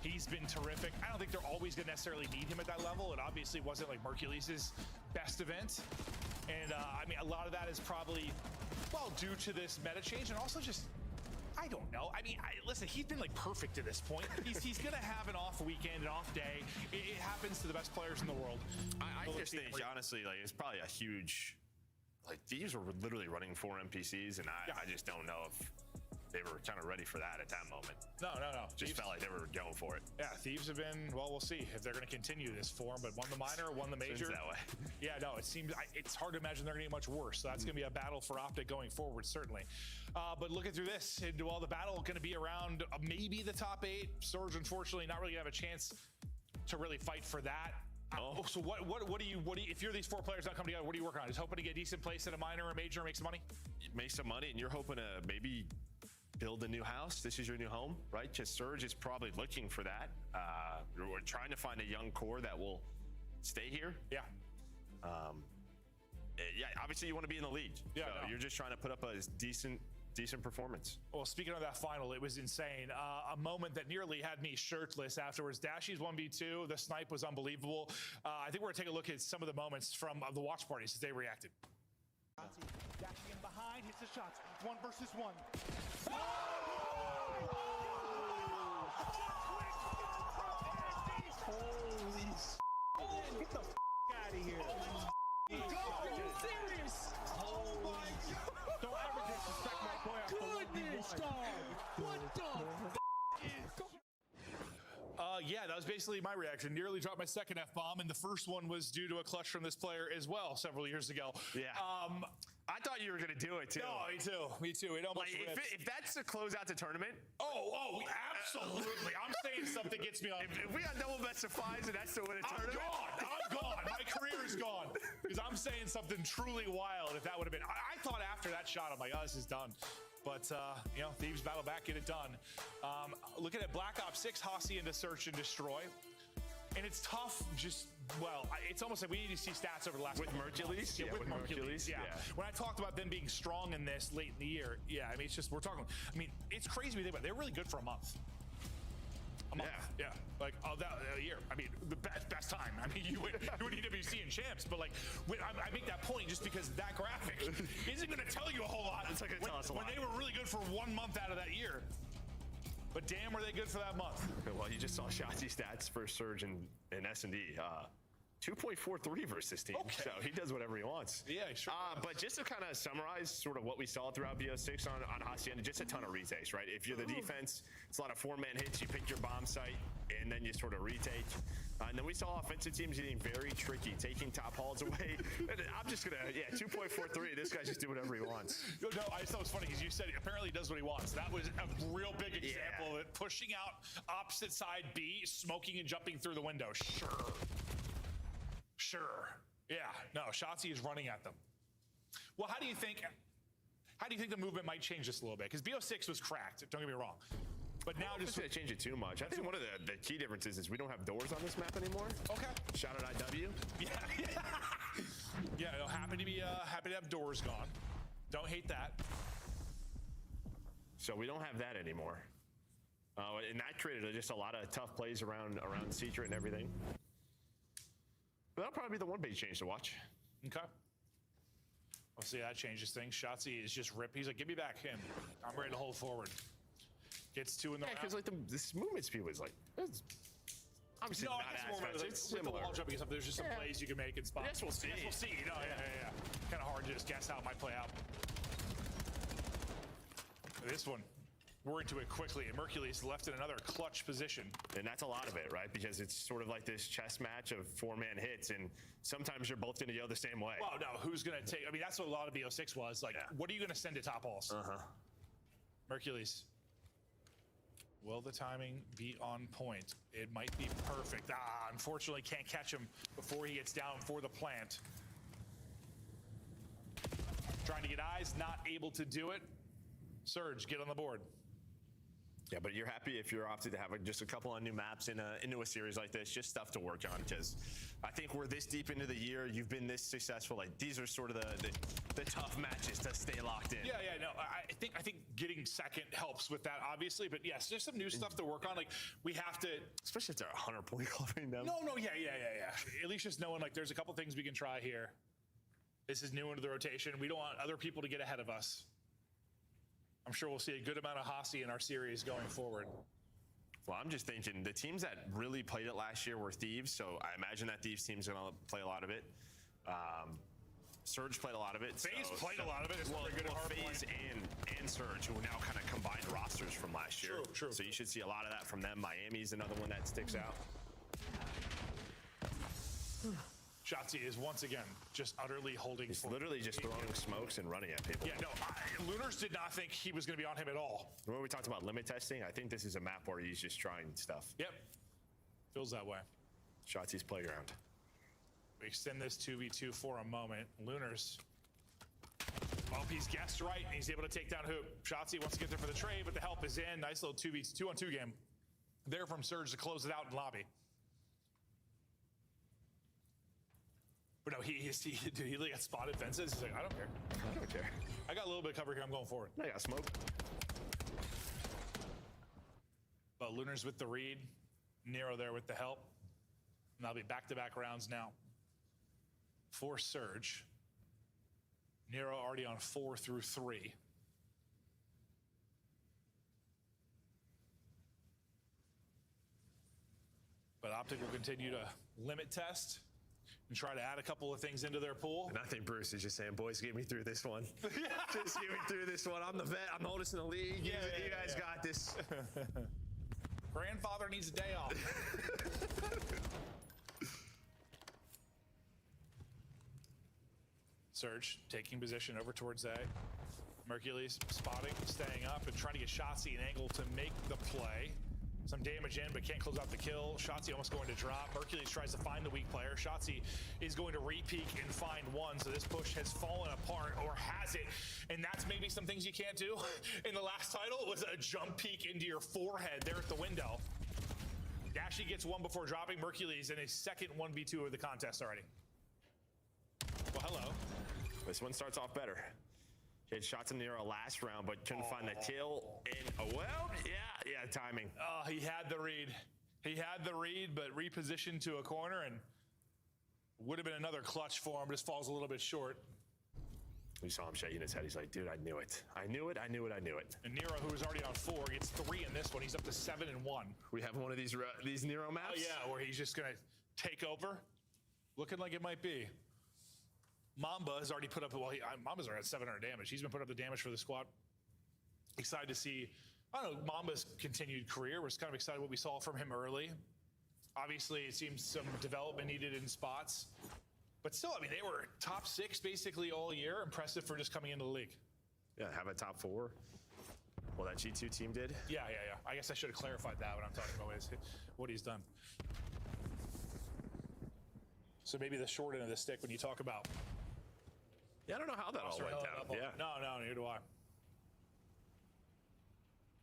He's been terrific. I don't think they're always going to necessarily need him at that level. It obviously wasn't like Mercules' best event. And I mean, a lot of that is probably, well, due to this meta change and also just, I don't know. I mean, listen, he's been like perfect to this point. He's going to have an off weekend, an off day. It happens to the best players in the world. I just think, honestly, like it's probably a huge, like these were literally running 4 NPCs, and I just don't know if they were kind of ready for that at that moment. No. Just felt like they were going for it. Yeah, Thieves have been, well, we'll see if they're going to continue this form, but won the minor, won the major. Seems that way. Yeah, no, it seems, it's hard to imagine they're going to get much worse. So that's going to be a battle for Optic going forward, certainly. But looking through this, well, the battle going to be around maybe the top 8. Surge, unfortunately, not really going to have a chance to really fight for that. So what do you if you're these 4 players not come together, what are you working on? Just hoping to get a decent place at a minor or major and make some money? Make some money, and you're hoping to maybe build a new house. This is your new home, right? Because Surge is probably looking for that. We're trying to find a young core that will stay here. Yeah. Yeah, obviously you want to be in the league. Yeah, so you're just trying to put up a decent performance. Well, speaking of that final, it was insane. A moment that nearly had me shirtless afterwards. Dashy's 1v2. The snipe was unbelievable. I think we're going to take a look at some of the moments from the watch parties as they reacted. Dashing in behind, hits the shots. 1 versus 1. Holy get the out of here. Are you serious? Oh my God. Don't ever disrespect my boy after 1v1. What the Yeah, that was basically my reaction. Nearly dropped my second F-bomb, and the first one was due to a clutch from this player as well several years ago. Yeah. I thought you were going to do it, too. No, me too. It almost if that's to close out the tournament. Absolutely. I'm saying something gets me on. If we got double best of 5s and that's to win a tournament. I'm gone. My career is gone. Because I'm saying something truly wild if that would have been. I thought after that shot, I'm like, oh, this is done. But, Thieves battle back, get it done. Looking at Black Ops 6, Hossie into Search and Destroy. And it's tough, it's almost like we need to see stats over the last With Mercules? Yeah, with Mercules, yeah. When I talked about them being strong in this late in the year, it's just, it's crazy to think about. They're really good for a month. Yeah. Like, that year. The best time. You would EWC and champs, but I make that point just because that graphic isn't going to tell you a whole lot. It's not going to tell us a lot. When they were really good for 1 month out of that year. But damn, were they good for that month. Well, you just saw Shotzi stats for Surge and S&D. 2.43 versus team. Okay. So he does whatever he wants. Yeah, sure. But just to kind of summarize sort of what we saw throughout BO6 on Hacienda, just a ton of retakes, right? If you're the defense, it's a lot of 4-man hits. You pick your bomb site, and then you sort of retake. And then we saw offensive teams getting very tricky, taking top halls away. I'm just going to, 2.43. This guy's just do whatever he wants. No, I just thought it was funny because you said apparently he does what he wants. That was a real big example of it. Pushing out opposite side B, smoking and jumping through the window. Sure. Yeah. No, Shotzi is running at them. Well, how do you think the movement might change this a little bit? Because BO6 was cracked. Don't get me wrong. But now just to change it too much. I think one of the key differences is we don't have doors on this map anymore. Okay. Shout out IW. Yeah. Happy to have doors gone. Don't hate that. So we don't have that anymore. And that created just a lot of tough plays around Secret and everything. But that'll probably be the one big change to watch. Okay. We'll see that changes things. Shotzi is just ripped. He's like, give me back him. I'm ready to hold forward. Gets 2 in the round. Yeah, because this movement speed was obviously not as fast. It's similar. With the wall jumping and stuff, there's just some plays you can make and spots. Yes, we'll see. We'll see. Yeah. Kind of hard to just guess how it might play out. This one, we're into it quickly, and Mercules left in another clutch position. And that's a lot of it, right? Because it's sort of like this chess match of 4-man hits, and sometimes you're both going to go the same way. Well, no, who's going to take? That's what a lot of BO6 was. Like, what are you going to send to top halls? Mercules. Will the timing be on point? It might be perfect. Unfortunately, can't catch him before he gets down for the plant. Trying to get eyes, not able to do it. Surge, get on the board. Yeah, but you're happy if you're opted to have just a couple of new maps into a series like this, just stuff to work on, because I think we're this deep into the year, you've been this successful, like these are sort of the tough matches to stay locked in. Yeah, no, I think getting second helps with that, obviously, but yes, there's some new stuff to work on. Like, we have to... Especially if they're 100 point covering them. No, yeah. At least just knowing, like, there's a couple things we can try here. This is new into the rotation. We don't want other people to get ahead of us. I'm sure we'll see a good amount of Hossie in our series going forward. Well, I'm just thinking the teams that really played it last year were Thieves, so I imagine that Thieves team's going to play a lot of it. Surge played a lot of it. FaZe played a lot of it. It's very good at FaZe and Surge, who now kind of combined rosters from last year. True. So you should see a lot of that from them. Miami's another one that sticks out. Shotzi is once again just utterly holding. He's literally just throwing smokes and running at people. Yeah, no, Lunars did not think he was going to be on him at all. Remember we talked about limit testing? I think this is a map where he's just trying stuff. Yep. Feels that way. Shotzi's playground. We extend this 2v2 for a moment. Lunars. Oh, he's guessed right, and he's able to take down Hoop. Shotzi wants to get there for the trade, but the help is in. Nice little 2v2 game there from Surge to close it out in lobby. But no, he got spotted fences. He's like, I don't care. I don't care. I got a little bit of cover here. I'm going forward. I got smoke. But Lunars with the read. Nero there with the help. And that'll be back-to-back rounds now for Surge. Nero already on 4 through 3. But Optic will continue to limit test and try to add a couple of things into their pool. And I think Bruce is just saying, boys, get me through this one. Just get me through this one. I'm the vet. I'm the oldest in the league. You guys got this. Grandfather needs a day off. Surge taking position over towards A. Mercules spotting, staying up, and trying to get Shotzi an angle to make the play. Some damage in, but can't close out the kill. Shotzi almost going to drop. Mercules tries to find the weak player. Shotzi is going to re-peek and find one, so this push has fallen apart, or has it? And that's maybe some things you can't do. In the last title, it was a jump peek into your forehead there at the window. Dashy gets one before dropping. Mercules in his second 1v2 of the contest already. Well, hello. This one starts off better. He had shots in the Nero last round, but couldn't find the kill. And, well, yeah, timing. Oh, he had the read. He had the read, but repositioned to a corner, and would have been another clutch for him, but just falls a little bit short. We saw him shaking his head. He's like, dude, I knew it. I knew it. And Nero, who was already on 4, gets 3 in this one. He's up to 7 and 1. We have one of these Nero maps? Oh, yeah, where he's just going to take over. Looking like it might be. Mamba has already put up, Mamba's already at 700 damage. He's been putting up the damage for the squad. Excited to see, I don't know, Mamba's continued career. We're kind of excited what we saw from him early. Obviously, it seems some development needed in spots. But still, I mean, they were top 6 basically all year. Impressive for just coming into the league. Yeah, have a top 4. Well, that G2 team did. Yeah. I guess I should have clarified that when I'm talking about what he's done. So maybe the short end of the stick when you talk about. Yeah, I don't know how that all went down. Yeah. No, neither do I.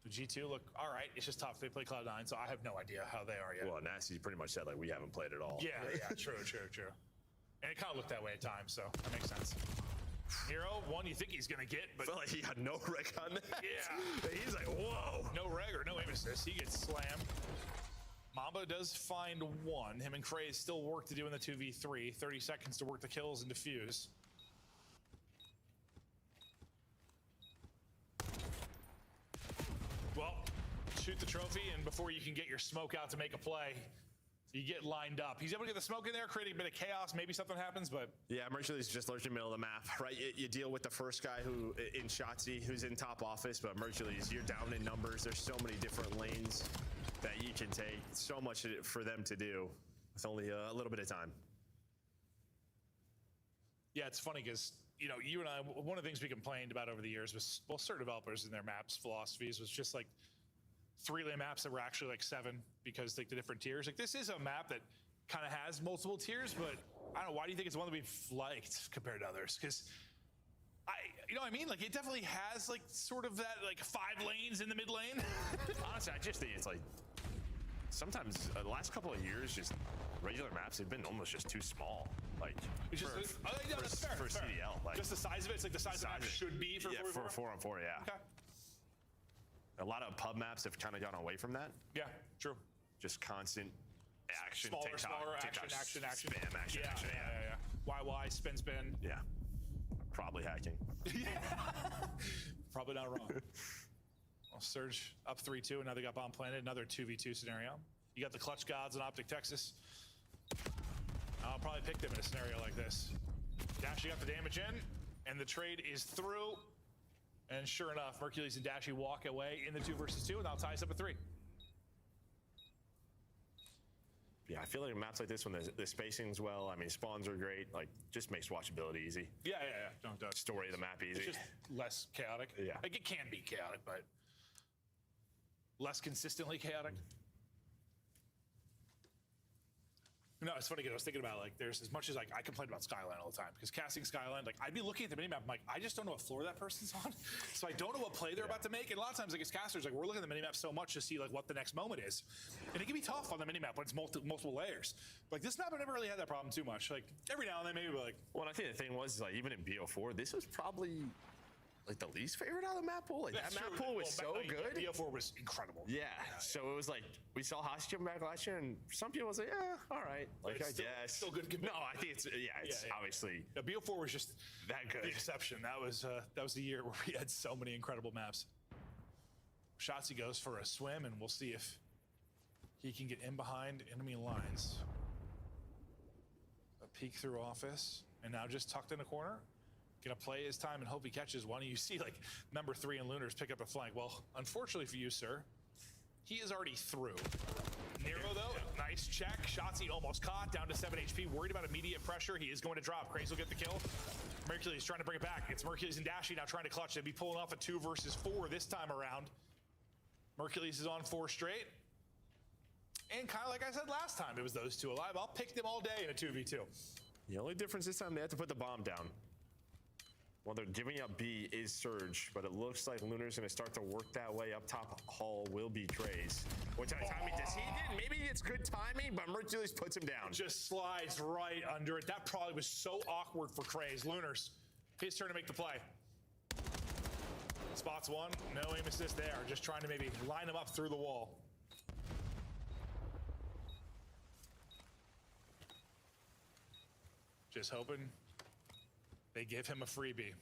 The G2 look all right. It's just tough. They play Cloud9, so I have no idea how they are yet. Well, Nasty pretty much said, like, we haven't played at all. Yeah, true. And it kind of looked that way at times, so that makes sense. Nero, one you think he's going to get, but... I felt like he had no reg on that. Yeah. He's like, whoa. No reg or no aim assist. He gets slammed. Mamba does find one. Him and Craze still work to do in the 2v3. 30 seconds to work the kills and defuse. Well, shoot the trophy, and before you can get your smoke out to make a play, you get lined up. He's able to get the smoke in there, creating a bit of chaos. Maybe something happens, but... Yeah, Mercules just lurks in the middle of the map, right? You deal with the first guy who, in Shotzi, who's in top office, but Mercules, you're down in numbers. There's so many different lanes that you can take. So much for them to do with only a little bit of time. Yeah, it's funny because, you and I, one of the things we complained about over the years was, well, certain developers in their maps philosophies was just like 3-lane maps that were actually like 7 because like the different tiers. Like this is a map that kind of has multiple tiers, but I don't know, why do you think it's one that we've liked compared to others? Because you know what I mean? Like it definitely has like sort of that like 5 lanes in the mid lane. Honestly, I just think it's like sometimes the last couple of years, just regular maps have been almost just too small. Like it's just, for CDL, like just the size of it. It's like the size the map should be for 4-on-4. Yeah. Okay. A lot of pub maps have kind of gone away from that. Yeah, true. Just constant action, smaller, TikTok, action, spam, action. Yeah. YY, spin. Yeah. Probably hacking. Probably not wrong. Well, Surge up 3-2, and now they got bomb planted. Another 2v2 scenario. You got the clutch gods in Optic Texas. I'll probably pick them in a scenario like this. Dashy got the damage in, and the trade is through. And sure enough, Mercules and Dashy walk away in the 2 versus 2, and that'll tie us up at 3. Yeah, I feel like maps like this, when the spacing's well, I mean, spawns are great, like, just makes watchability easy. Yeah. No, it does. Story of the map easy. It's just less chaotic. Yeah. Like, it can be chaotic, but less consistently chaotic. No, it's funny because I was thinking about like there's as much as like I complain about Skyline all the time because casting Skyline, like I'd be looking at the minimap, I'm like, I just don't know what floor that person's on. So I don't know what play they're about to make. And a lot of times like as casters, like we're looking at the minimap so much to see like what the next moment is. And it can be tough on the minimap when it's multiple layers. Like this map, I never really had that problem too much. Like every now and then maybe we're like, well, I think the thing was like even in BO4, this was probably like the least favorite out of the map pool. Like that map pool was so good. BO4 was incredible. Yeah. So it was like we saw Hostage come back last year, and some people was like, yeah, all right. Like I guess. Still good. No, I think it's it's obviously. Yeah, BO4 was just that good. The exception. That was the year where we had so many incredible maps. Shotzzy goes for a swim, and we'll see if he can get in behind enemy lines. A peek through office, and now just tucked in a corner. Gonna play his time and hope he catches one. You see like number 3 and Lunars pick up a flank. Well, unfortunately for you, sir, he is already through. Nero though, nice check. Shotzzy almost caught, down to 7 HP. Worried about immediate pressure. He is going to drop. Craze will get the kill. Mercules trying to bring it back. It's Mercules and Dashy now trying to clutch. They'll be pulling off a 2 versus 4 this time around. Mercules is on 4 straight. And kind of like I said last time, it was those two alive. I'll pick them all day in a 2v2. The only difference this time, they have to put the bomb down. Well, they're giving up B is Surge, but it looks like Lunar's going to start to work that way. Up top hall will be Trace. What kind of timing does he get? Maybe it's good timing, but Mercules puts him down. Just slides right under it. That probably was so awkward for Craze. Lunars, his turn to make the play. Spots one, no aim assist there. Just trying to maybe line him up through the wall. Just hoping they give him a freebie.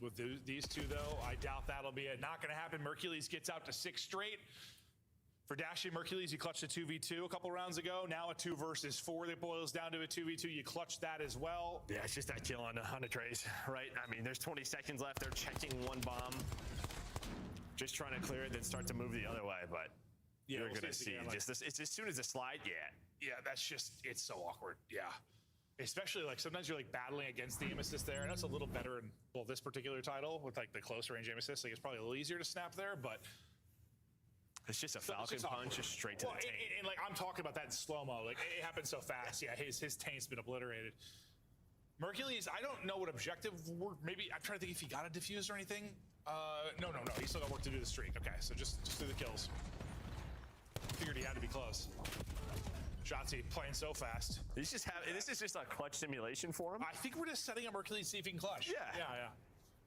With these two, though, I doubt that'll be it. Not going to happen. Mercules gets out to 6 straight. For Dashy Mercules, you clutched a 2v2 a couple rounds ago. Now a 2 versus 4 that boils down to a 2v2. You clutched that as well. Yeah, it's just that kill on a Trace, right? I mean, there's 20 seconds left. They're checking one bomb. Just trying to clear it, then start to move the other way. But yeah, you're going to see just this. It's as soon as the slide, Yeah, that's just, it's so awkward. Yeah. Especially like sometimes you're like battling against the aim assist there, and that's a little better in this particular title with like the close range aim assist. Like it's probably a little easier to snap there, but it's just a Falcon punch, just straight to the taint. And like I'm talking about that in slow mo. Like it happens so fast. Yeah, his taint's been obliterated. Mercules, I don't know what objective work. Maybe I'm trying to think if he got a defuse or anything. No. He still got work to do the streak. Okay, so just do the kills. Figured he had to be close. Shotzzy playing so fast. This is just a clutch simulation for him. I think we're just setting up Mercules to see if he can clutch. Yeah.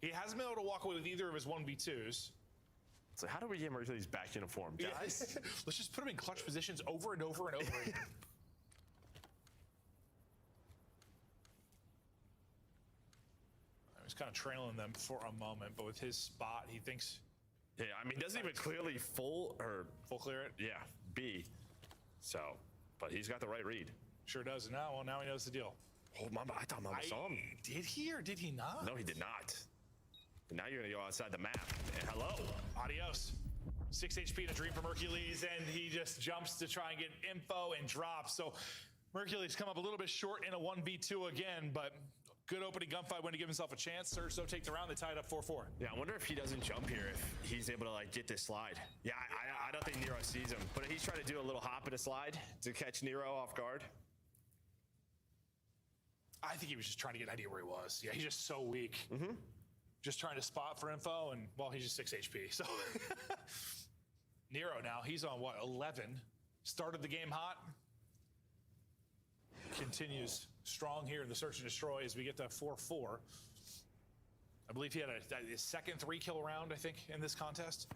He hasn't been able to walk away with either of his 1v2s. So how do we get Mercules back into form, guys? Let's just put him in clutch positions over and over and over again. He's kind of trailing them for a moment, but with his spot, he thinks. Yeah, I mean, doesn't even clearly full clear it. Yeah, B. So. But he's got the right read. Sure does. Now he knows the deal. Oh, Mamba, I thought Mamba saw him. Did he or did he not? No, he did not. And now you're going to go outside the map. And hello. Adios. 6 HP and a dream for Mercules, and he just jumps to try and get info and drops. So Mercules come up a little bit short in a 1v2 again, but good opening gunfight when to give himself a chance. Surge so take the round. They tied up 4-4. Yeah, I wonder if he doesn't jump here, if he's able to like get this slide. Yeah, I don't think Nero sees him, but he's trying to do a little hop and a slide to catch Nero off guard. I think he was just trying to get an idea where he was. Yeah, he's just so weak. Just trying to spot for info, and well, he's just 6 HP. So Nero now, he's on what, 11? Started the game hot. Continues strong here in the search and destroy as we get to 4-4. I believe he had a second 3-kill round, I think, in this contest.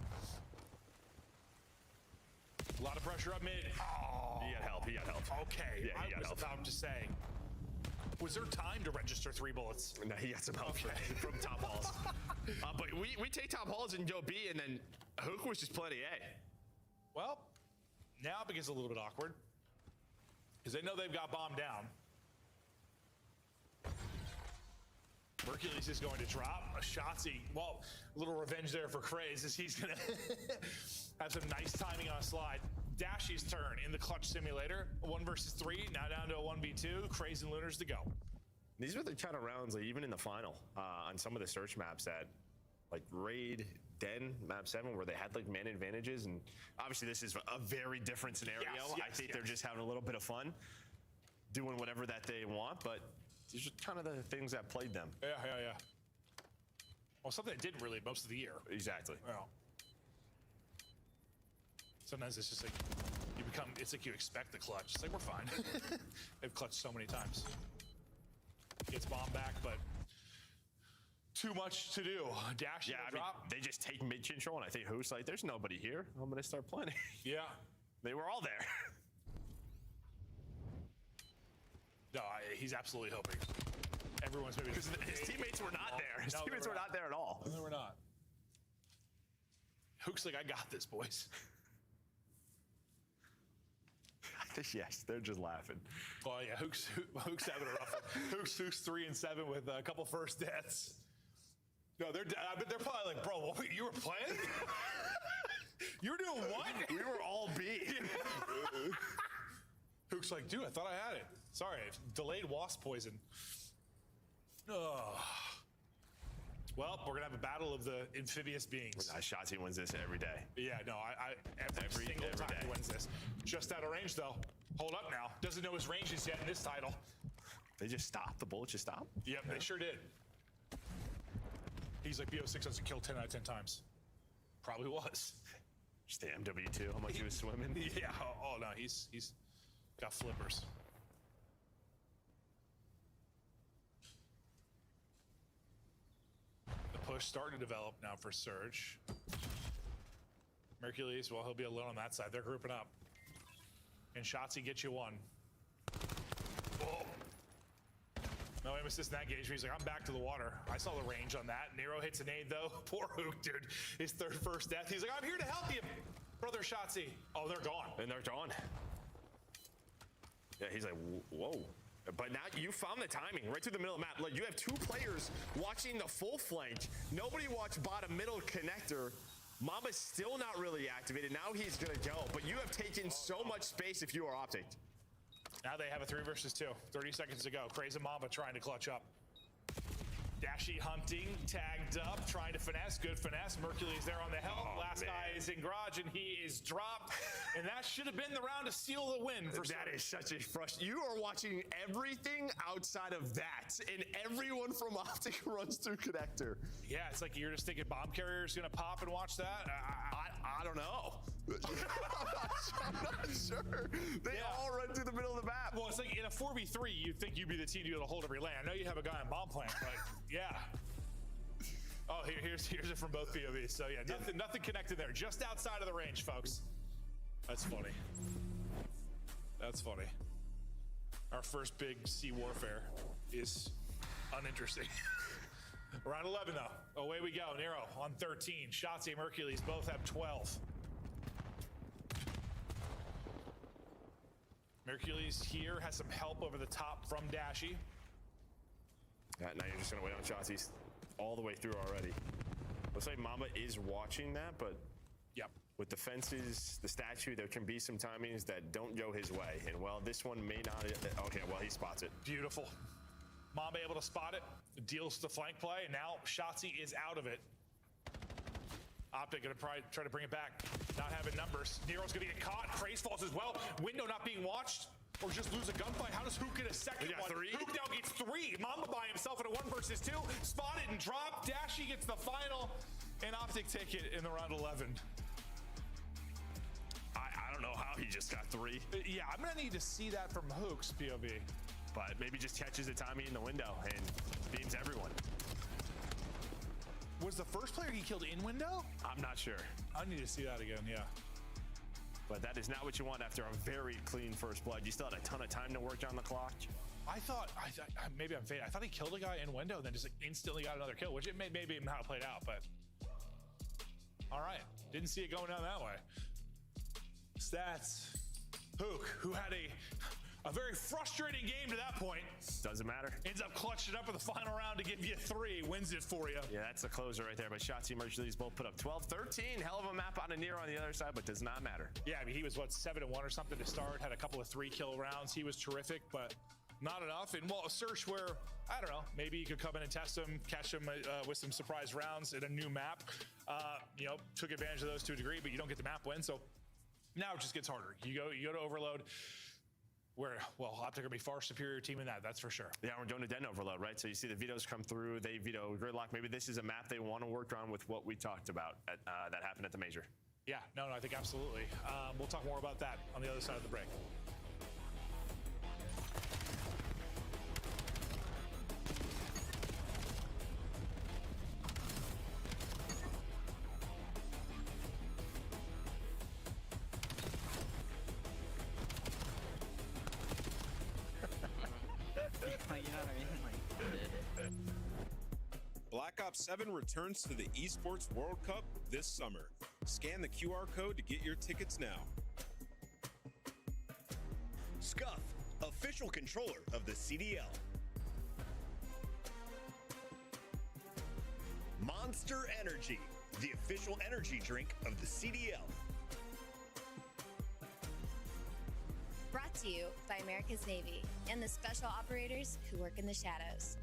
A lot of pressure up mid. Oh, he got help. Okay, yeah, he got help. I was about to say, was there time to register 3 bullets? No, he got some help from top halls. But we take top halls and go B, and then Hook was just plenty A. Well, now it begins a little bit awkward because they know they've got bombed down. Mercules is going to drop. A Shotzzy, well, a little revenge there for Craze as he's going to have some nice timing on a slide. Dashy's turn in the clutch simulator. 1 versus 3, now down to a 1v2. Craze and Lunars to go. These were the kind of rounds, like even in the final, on some of the search maps that, like Raid, Den, map 7, where they had like man advantages, and obviously this is a very different scenario. Yes, I think they're just having a little bit of fun. doing whatever that they want, but these are kind of the things that played them. Yeah. Well, something that didn't really most of the year. Exactly. Well, sometimes it's just like it's like you expect the clutch. It's like, we're fine. They've clutched so many times. Gets bomb back, but too much to do. Dash, yeah, drop. They just take mid control, and I think Who's like, there's nobody here. I'm going to start planning. Yeah. They were all there. No, he's absolutely hoping. Everyone's maybe... Because his teammates were not there. His teammates were not there at all. No, they were not. Hook's like, I got this, boys. Yes, they're just laughing. Oh, yeah, Hook's having a rough one. Hook's 3-7 with a couple first deaths. No, they're probably like, bro, what, you were playing? You were doing what? We were all B. Hook's like, dude, I thought I had it. Sorry, delayed wasp poison. Oh. Well, we're gonna have a battle of the amphibious beings. Shotzi wins this every day. Yeah, no, every single time he wins this. Just out of range, though. Hold up now. Doesn't know his ranges yet in this title. They just stopped. The bullets just stopped? Yep, they sure did. He's like, BO6 doesn't kill 10 out of 10 times. Probably was. Just the MW2, how much he was swimming. Yeah, oh no, he's got flippers. The push starting to develop now for Surge. Mercules, well, he'll be alone on that side. They're grouping up. And Shotzi gets you one. Whoa. No aim assist in that gauge. He's like, I'm back to the water. I saw the range on that. Nero hits an aid, though. Poor Hook, dude. His first death. He's like, I'm here to help you, brother Shotzi. Oh, they're gone. And they're gone. Yeah, he's like, whoa. But now you found the timing right through the middle of the map. Like, you have two players watching the full flank. Nobody watched bottom middle connector. Mamba's still not really activated. Now he's going to go. But you have taken so much space if you are Optic. Now they have a 3 versus 2. 30 seconds to go. Crazy Mamba trying to clutch up. Dashy hunting, tagged up, trying to finesse. Good finesse. Mercury's there on the help. Last guy is in garage, and he is dropped. And that should have been the round to seal the win. That is such a frustration. You are watching everything outside of that, and everyone from Optic runs through connector. Yeah, it's like you're just thinking bomb carrier's going to pop and watch that? I don't know. I'm not sure. They all run through the middle of the map. Well, it's like in a 4v3, you'd think you'd be the team to be able to hold every lane. I know you have a guy on bomb plant, but yeah. Oh, here's it from both POVs. So yeah, nothing connected there. Just outside of the range, folks. That's funny. That's funny. Our first big sea warfare is uninteresting. Round 11, though. Away we go. Nero on 13. Shotzi and Mercules both have 12. Mercules here has some help over the top from Dashy. Now you're just going to wait on Shotzi's all the way through already. Looks like Mamba is watching that, but yep. With the fences, the statue, there can be some timings that don't go his way. And well, this one may not. Okay, well, he spots it. Beautiful. Mamba able to spot it, deals the flank play, and now Shotzi is out of it. Optic gonna try to bring it back. Not having numbers. Nero's gonna get caught. Craze falls as well. Window not being watched. Or just lose a gunfight. How does Hook get a second one? 3. Hook now gets 3. Mamba by himself in a 1 versus 2. Spotted and dropped. Dashy gets the final. And Optic take it in the round 11. I don't know how he just got 3. Yeah, I'm gonna need to see that from Hook's POV. But maybe just catches the timing in the window and beams everyone. Was the first player he killed in window? I'm not sure. I need to see that again, yeah. But that is not what you want after a very clean first blood. You still had a ton of time to work on the clock. I thought, maybe I'm fading. I thought he killed a guy in window and then just like instantly got another kill, which it may be how it played out, but all right. Didn't see it going down that way. Stats. Hook, who had a very frustrating game to that point. Doesn't matter. Ends up clutching up in the final round to give you 3, wins it for you. Yeah, that's the closer right there. But Shotzi and Mercules both put up 12-13. Hell of a map on a Nero on the other side, but does not matter. Yeah, I mean, he was, 7-1 or something to start. Had a couple of 3-kill rounds. He was terrific, but not enough. And well, a search where, I don't know, maybe you could come in and test him, catch him with some surprise rounds in a new map. Took advantage of those to a degree, but you don't get the map win. So now it just gets harder. You go to Overload. Where, well, Optic are be far superior team in that, that's for sure. Yeah, we're doing a den overload, right? So you see the vetoes come through, they veto Gridlock. Maybe this is a map they want to work on with what we talked about that happened at the major. Yeah, no, I think absolutely. We'll talk more about that on the other side of the break. Black Ops 7 returns to the Esports World Cup this summer. Scan the QR code to get your tickets now. Scuff, official controller of the CDL. Monster Energy, the official energy drink of the CDL. Brought to you by America's Navy and the special operators who work in the shadows.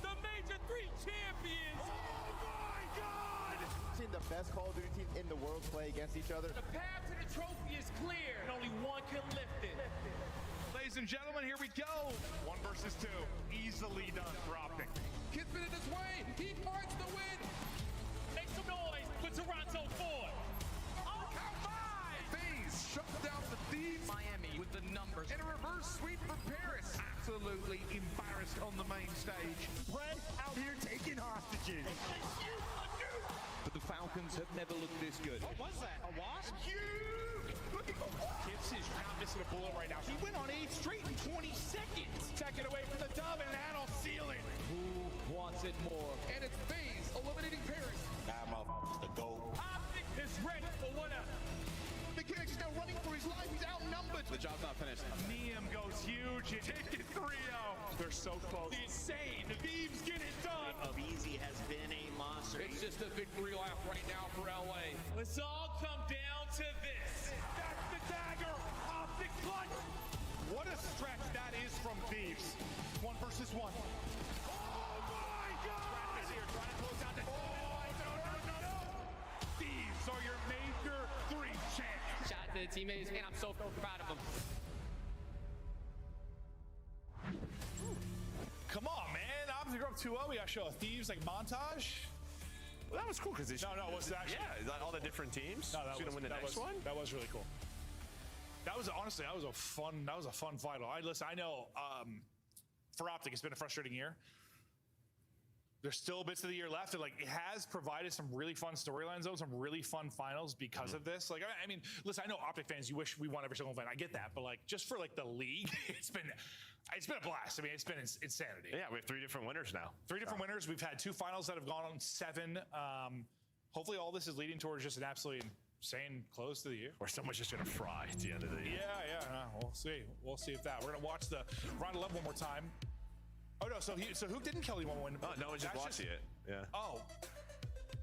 The Major 3 champions! Oh my God! Seeing the best Call of Duty teams in the world play against each other. The path to the trophy is clear, and only one can lift it. Ladies and gentlemen, here we go. 1 versus 2, easily done for Optic. Kismet in his way, he parts the win. Make some noise for Toronto 4. Oh, count 5! FaZe shut down the Thieves. Miami with the numbers. And a reverse sweep for Paris. Absolutely embarrassed on the main stage. Fred out here taking hostages. But the Falcons have never looked this good. What was that? A wasp? Kips is not missing a bullet right now. He went on 8 straight in 20 seconds. Taking away from the dub, and that'll seal it. Who wants it more? And it's FaZe eliminating Paris. Nah, motherfuckers, the goal. Optic is ready for whatever. The King's now running for his life. He's outnumbered. The job's not finished. Neum goes huge and take it 3-0. They're so close. Insane. The Thieves get it done. Easy has been a monster. It's just a victory lap right now for LA. Let's all come down to this. That's the dagger. Optic clutch. What a stretch that is from Thieves. 1 versus 1. Oh my God! Is here trying to close out the. Oh, no. Thieves are your Major 3 champs. Shout out to the teammates, and I'm so proud of them. Come on, man. Optic are up 2-0. We got to show a Thieves like montage. Well, that was cool because No, it was actually. Yeah, all the different teams. No, Who's gonna win the next one? That was really cool. That was honestly, that was a fun final. I know for Optic, it's been a frustrating year. There's still bits of the year left, and like it has provided some really fun storylines, though, some really fun finals because of this. Like, I mean, listen, I know Optic fans, you wish we won every single event. I get that, but like just for like the league, it's been a blast. I mean, it's been insanity. Yeah, we have 3 different winners now. 3 different winners. We've had 2 finals that have gone on 7. Hopefully, all this is leading towards just an absolutely insane close to the year. Or someone's just gonna fry at the end of the year. Yeah. We'll see. We'll see if that. We're gonna watch the round 11 one more time. Oh no, so Hook didn't kill anyone when. Oh no, it's just watching it. Yeah. Oh.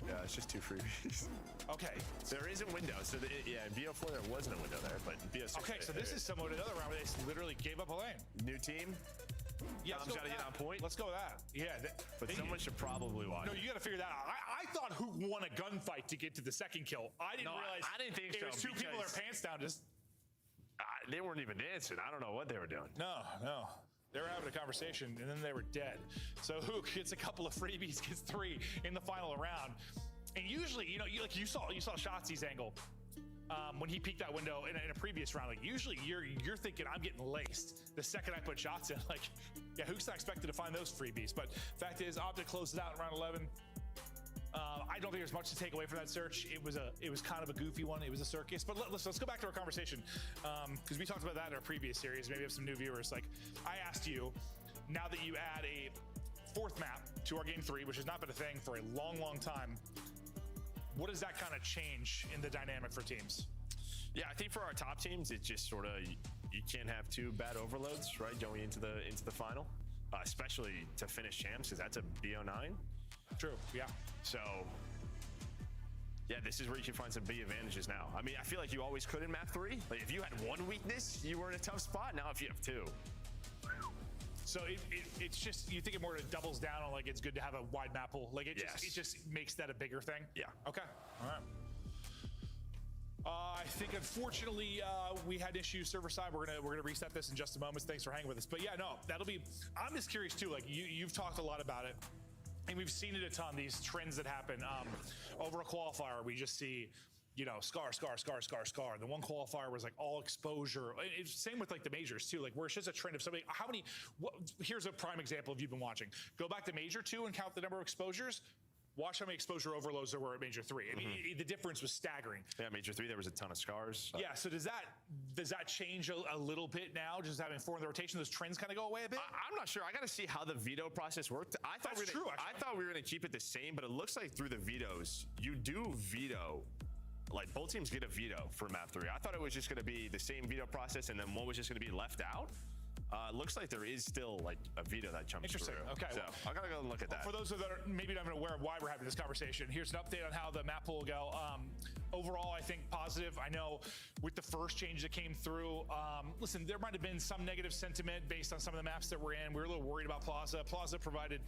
Yeah, it's just 2 freebies. Okay. There is a window. So in BO4 there wasn't a window there, but BO6. Okay, so this is similar to another round where they literally gave up a lane. New team. Yeah, Tom's got to get on point. Let's go with that. Yeah. But someone should probably watch. No, you got to figure that out. I thought Hook won a gunfight to get to the second kill. I didn't realize. I didn't think it was 2 people with their pants down. Just. They weren't even dancing. I don't know what they were doing. No. They were having a conversation, and then they were dead. So Hook gets a couple of freebies, gets 3 in the final round. And usually, you saw Shotzi's angle when he peeked that window in a previous round. Like usually, you're thinking I'm getting laced the second I put shots in. Like, yeah, Hook's not expected to find those freebies. But fact is, Optic closes out in round 11. I don't think there's much to take away from that search. It was kind of a goofy one. It was a circus. But let's go back to our conversation because we talked about that in our previous series. Maybe we have some new viewers. Like I asked you, now that you add a 4th map to our game 3, which has not been a thing for a long time, what does that kind of change in the dynamic for teams? Yeah, I think for our top teams, it's just sort of you can't have 2 bad overloads, right, going into the final, especially to finish champs, because that's a BO9. True. Yeah. So, yeah, this is where you can find some big advantages now. I mean, I feel like you always could in map 3. Like if you had 1 weakness, you were in a tough spot. Now if you have 2. So it's just, you think it more doubles down on like it's good to have a wide map pool. Like it just makes that a bigger thing. Yeah. Okay. All right. I think unfortunately we had issues server side. We're gonna reset this in just a moment. Thanks for hanging with us. But yeah, no, that'll be. I'm just curious too. Like you've talked a lot about it, and we've seen it a ton. These trends that happen over a qualifier. We just see, you know, scar. The one qualifier was like all exposure. It's same with like the majors too. Like where it's just a trend of somebody. Here's a prime example if you've been watching. Go back to major 2 and count the number of exposures. Watch how many exposure overloads there were at Major 3. I mean, the difference was staggering. Yeah, Major 3, there was a ton of scars. Yeah, so does that change a little bit now, just having 4 in the rotation? Those trends kind of go away a bit? I'm not sure. I got to see how the veto process worked. I thought we were going to keep it the same, but it looks like through the vetoes, you do veto. Like, both teams get a veto for map 3. I thought it was just going to be the same veto process, and then one was just going to be left out. It looks like there is still like a veto that jumps Interesting. through. Okay. So I gotta go and look at that. For those that are maybe not even aware of why we're having this conversation, here's an update on how the map pool will go. Overall, I think positive. I know with the first change that came through, listen, there might have been some negative sentiment based on some of the maps that we're in. We were a little worried about Plaza. Plaza provided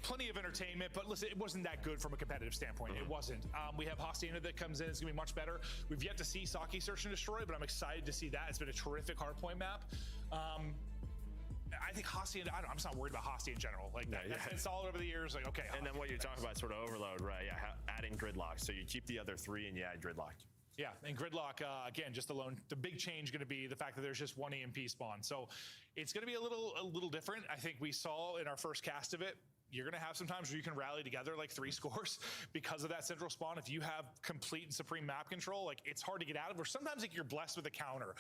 plenty of entertainment, but listen, it wasn't that good from a competitive standpoint. It wasn't. We have Hacienda that comes in. It's gonna be much better. We've yet to see Saki Search and Destroy, but I'm excited to see that. It's been a terrific hardpoint map. I think Hacienda, I'm just not worried about Hosty in general. Like that's been solid over the years. Like, okay. And then what you're talking about, sort of overload, right? Yeah, adding gridlock. So you keep the other 3 and you add gridlock. Yeah, and gridlock, again, just alone, the big change going to be the fact that there's just one EMP spawn. So it's going to be a little different. I think we saw in our first cast of it, you're going to have some times where you can rally together like 3 scores because of that central spawn. If you have complete and supreme map control, like it's hard to get out of. Or sometimes like you're blessed with a counter.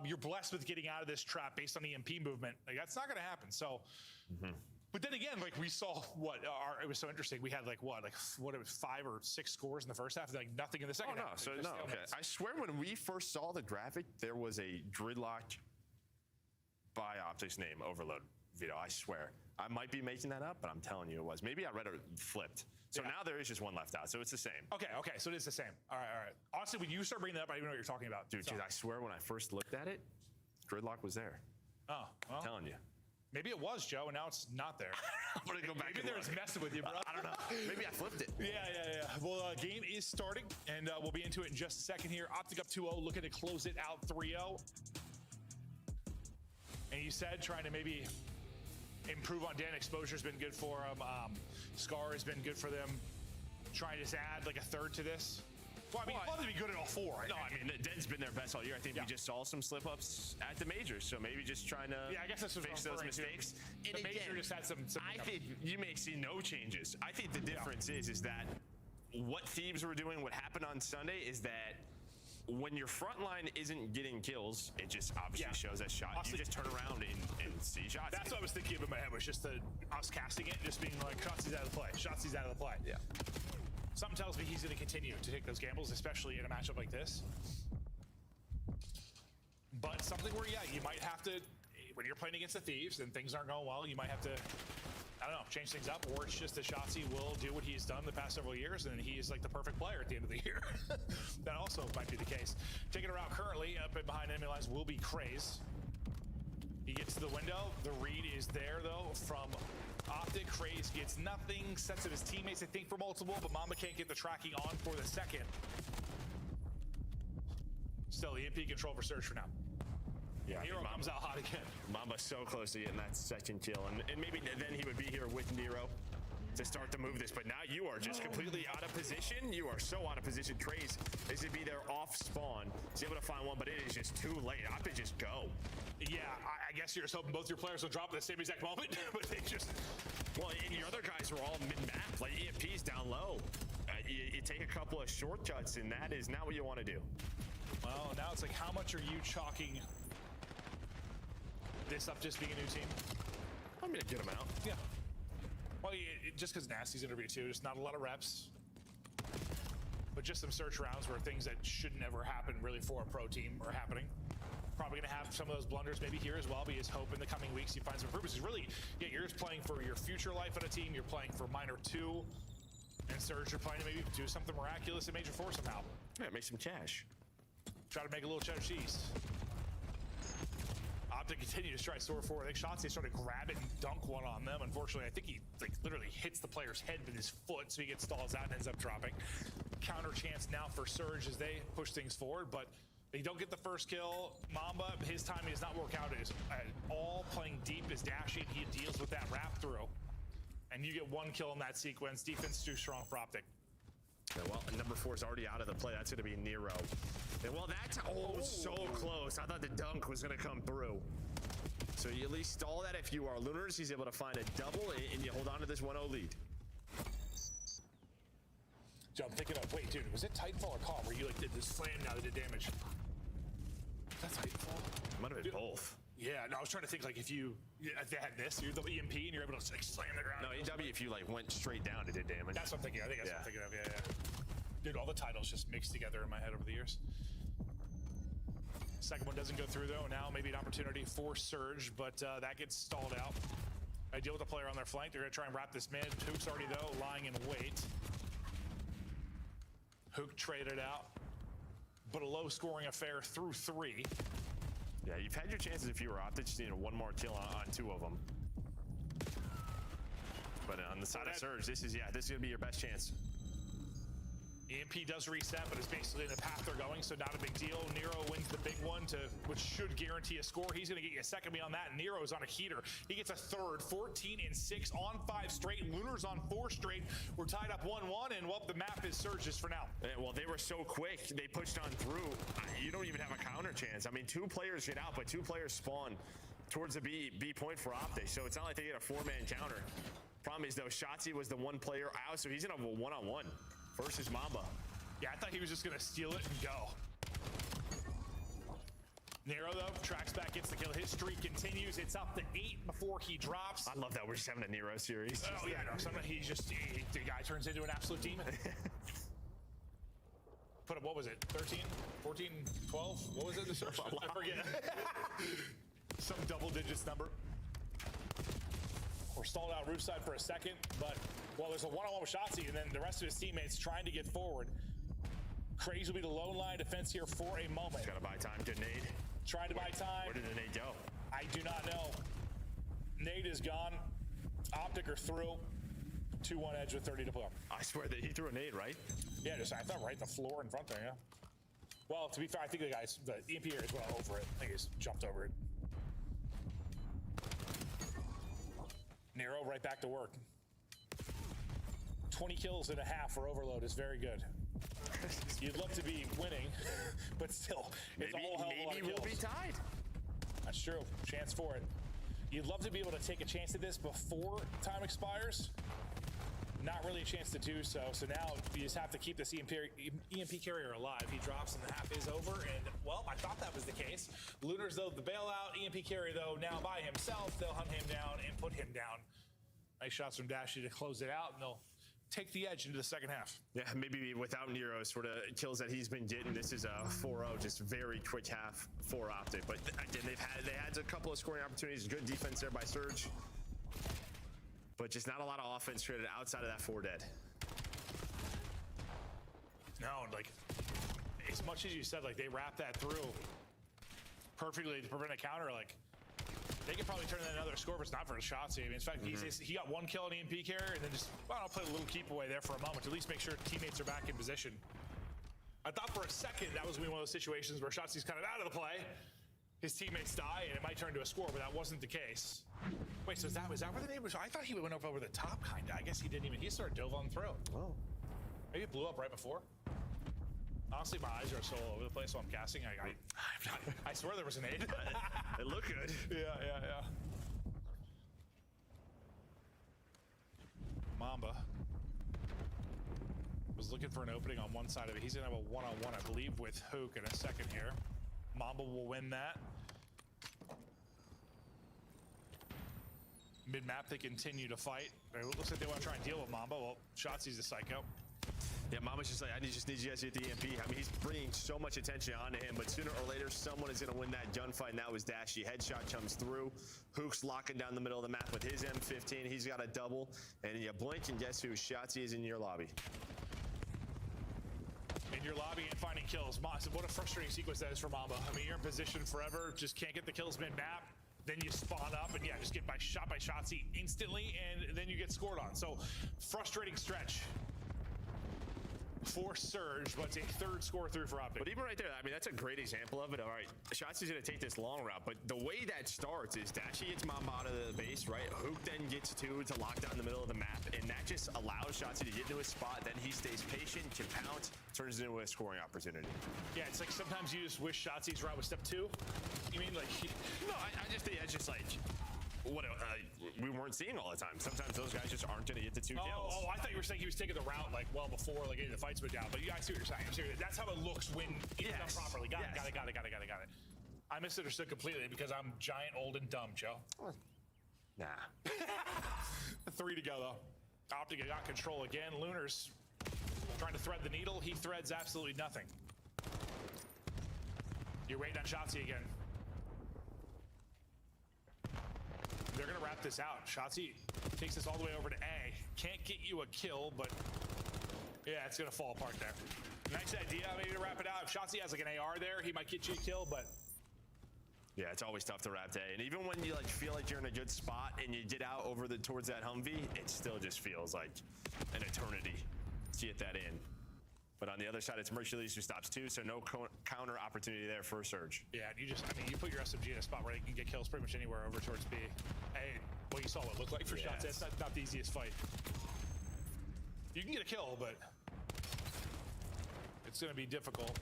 You're blessed with getting out of this trap based on EMP movement. Like that's not going to happen. So, but then again, like we saw it was so interesting. We had like what it was 5 or 6 scores in the first half, and like nothing in the second half. So no, okay. I swear when we first saw the graphic, there was a gridlock by Optics name overload veto. I swear. I might be making that up, but I'm telling you it was. Maybe I read it flipped. So now there is just one left out, so it's the same. Okay, so it is the same. All right. Honestly, when you start bringing that up, I don't even know what you're talking about. Dude, I swear when I first looked at it, gridlock was there. Oh, well. I'm telling you. Maybe it was, Joe, and now it's not there. I'm going to go back and look. Maybe they're messing with you, bro. I don't know. Maybe I flipped it. Yeah. Well, game is starting, and we'll be into it in just a second here. Optic up 2-0, looking to close it out 3-0. And you said trying to maybe improve on Dan. Exposure's been good for them. Scar has been good for them. Trying to just add like a third to this. Well, I mean, you'd love to be good at all 4. No, I mean, Den's been their best all year. I think we just saw some slip-ups at the majors, so maybe just trying to I guess that's fix those mistakes. The major just had some I think you may see no changes. I think the difference is that what Thieves were doing, what happened on Sunday, is that when your front line isn't getting kills, it just obviously shows that shot. You just turn around and see shots. That's what I was thinking of in my head, was just us casting it, just being like, Shotzi's out of the play. Shotzi's out of the play. Yeah. Something tells me he's going to continue to take those gambles, especially in a matchup like this. But something where, you might have to, when you're playing against the Thieves and things aren't going well, you might have to, I don't know, change things up, or it's just that Shotzi will do what he's done the past several years, and he is like the perfect player at the end of the year. That also might be the case. Taking a route currently up and behind enemy lines will be Craze. He gets to the window. The read is there, though, from Optic. Craze gets nothing, sets it his teammates, I think, for multiple, but Mamba can't get the tracking on for the second. Still, EMP control for Surge for now. Yeah, Nero comes out hot again. Mamba's so close to getting that second kill, and maybe then he would be here with Nero to start to move this, but now you are just completely out of position. You are so out of position. Craze is to be there off spawn. He's able to find one, but it is just too late. Optic just go. Yeah, I guess you're just hoping both your players will drop at the same exact moment, but they just... Well, and your other guys are all mid-map, like EMP's down low. You take a couple of shortcuts, and that is not what you want to do. Well, now it's like, how much are you chalking this up just being a new team? I'm going to get him out. Yeah. Well, just because Nasty's interview too, just not a lot of reps. But just some search rounds where things that should never happen really for a pro team are happening. Probably going to have some of those blunders maybe here as well, but his hope in the coming weeks you find some improvements. It's really, you're just playing for your future life on a team, you're playing for Minor 2, and Surge, you're playing to maybe do something miraculous in Major 4 somehow. Yeah, make some cash. Try to make a little cheddar cheese. Optic continues to try soar forward. I think Shotzi started to grab it and dunk one on them. Unfortunately, I think he literally hits the player's head with his foot, so he gets stalls out and ends up dropping. counter chance now for Surge as they push things forward, but they don't get the first kill. Mamba, his timing does not work out at all. Playing deep is dashing. He deals with that wrap through. And you get one kill in that sequence. Defense too strong for Optic. Yeah, well, number 4 is already out of the play. That's going to be Nero. And well, that's so close. I thought the dunk was going to come through. So you at least stall that if you are Lunars. He's able to find a double, and you hold on to this 1-0 lead. So I'm thinking of, wait, dude, was it Titanfall or Calm where you like did this slam now that did damage? That's Titanfall. Might have been both. Yeah, no, I was trying to think like if they had this, you're the EMP and you're able to like slam the ground. No, EW, if you like went straight down, it did damage. That's what I'm thinking. I think that's what I'm thinking of. Yeah. Dude, all the titles just mixed together in my head over the years. Second one doesn't go through though. Now maybe an opportunity for Surge, but that gets stalled out. I deal with a player on their flank. They're gonna try and wrap this mid. Hook's already though lying in wait. Hook traded out, but a low scoring affair through 3. Yeah, you've had your chances if you were Optic. Just needed one more kill on 2 of them. But on the side of Surge, this is gonna be your best chance. EMP does reset, but it's basically the path they're going, so not a big deal. Nero wins the big one, which should guarantee a score. He's going to get you a second beyond that. Nero's on a heater. He gets a third, 14 and 6 on 5 straight. Lunar's on 4 straight. We're tied up 1-1, and well, the map is Surge's for now. Yeah, well, they were so quick. They pushed on through. You don't even have a counter chance. I mean, 2 players get out, but 2 players spawn towards the B point for Optic, so it's not like they get a 4-man counter. Problem is, though, Shotzi was the 1 player out, so he's going to have a 1-on-1 versus Mamba. Yeah, I thought he was just going to steal it and go. Nero, though, tracks back, gets the kill. His streak continues. It's up to 8 before he drops. I love that we're just having a Nero series. Oh, yeah, no, the guy turns into an absolute demon. Put up, what was it, 13, 14, 12? What was it? I forget. Some double digits number. We're stalled out roof side for a second, but well, there's a one-on-one with Shotzi, and then the rest of his teammates trying to get forward. Craze will be the lone line defense here for a moment. Just gotta buy time. Good nade. Trying to buy time. Where did the nade go? I do not know. Nade is gone. Optic are through. 2-1 edge with 30 to play. I swear that he threw a nade, right? Yeah, I thought right the floor in front there, yeah. Well, to be fair, I think the EMP here is well over it. I think he's jumped over it. Nero right back to work. 20 kills and a half for Overload is very good. You'd love to be winning, but still, it's a whole hell of a lot of kills. Maybe we'll be tied. That's true. Chance for it. You'd love to be able to take a chance at this before time expires. Not really a chance to do so. So now you just have to keep this EMP carrier alive. He drops and the half is over. And well, I thought that was the case. Lunars, though, the bailout. EMP carrier, though, now by himself. They'll hunt him down and put him down. Nice shots from Dashy to close it out. And they'll take the edge into the second half. Yeah, maybe without Nero sort of kills that he's been getting. This is a 4-0, just very quick half for Optic. But again, they had a couple of scoring opportunities. Good defense there by Surge. But just not a lot of offense created outside of that 4 dead. No, like, as much as you said, like, they wrap that through perfectly to prevent a counter, like, they could probably turn that another score, but it's not for a shot. I mean, in fact, he got 1 kill on EMP carrier, and then just, well, I'll play a little keep away there for a moment to at least make sure teammates are back in position. I thought for a second that was going to be one of those situations where Shotzi's kind of out of the play. His teammates die, and it might turn to a score, but that wasn't the case. Wait, so is that where the name was? I thought he went over the top, kind of. I guess he didn't even. He sort of dove on through. Oh. Maybe it blew up right before. Honestly, my eyes are so all over the place while I'm casting. I swear there was an 8. It looked good. Yeah. Mamba was looking for an opening on one side of it. He's going to have a one-on-one, I believe, with Hook in a second here. Mamba will win that. Mid-map, they continue to fight. It looks like they want to try and deal with Mamba. Well, Shotzi's a psycho. Yeah, Mamba's just like, I just need you guys to hit the EMP. I mean, he's bringing so much attention onto him, but sooner or later, someone is going to win that gunfight, and that was Dashy. Headshot comes through. Hook's locking down the middle of the map with his M15. He's got a double, and you blink, and guess who? Shotzi is in your lobby. In your lobby and finding kills. What a frustrating sequence that is for Mamba. I mean, you're in position forever, just can't get the kills mid-map. Then you spawn up and just get shot by Shotzi instantly, and then you get scored on. So, frustrating stretch. for Surge, but it's a third score through for Optic. But even right there, I mean, that's a great example of it. All right, Shotzi's going to take this long route, but the way that starts is Dashy gets Mamba out of the base, right? Hook then gets 2 to lock down the middle of the map, and that just allows Shotzi to get into a spot. Then he stays patient, can pounce, turns it into a scoring opportunity. Yeah, it's like sometimes you just wish Shotzi's route was step 2. You mean like... No, I just think that's just like... what we weren't seeing all the time. Sometimes those guys just aren't going to get the 2 kills. Oh, I thought you were saying he was taking the route like well before like any of the fights went down. But I see what you're saying. That's how it looks when it's done properly. Got it. I misunderstood completely because I'm giant, old, and dumb, Joe. Nah. 3 to go though. Optic got control again. Lunar's trying to thread the needle. He threads absolutely nothing. You're waiting on Shotzi again. They're going to wrap this out. Shotzi takes this all the way over to A. Can't get you a kill, but yeah, it's going to fall apart there. Nice idea maybe to wrap it out. If Shotzi has like an AR there, he might get you a kill, but... yeah, it's always tough to wrap A. And even when you like feel like you're in a good spot and you get out over towards that Humvee, it still just feels like an eternity to get that in. But on the other side, it's Mercules who stops 2, so no counter opportunity there for Surge. Yeah, and you put your SMG in a spot where they can get kills pretty much anywhere over towards B. Hey, well, you saw what it looked like for Shotzi. It's not the easiest fight. You can get a kill, but it's going to be difficult.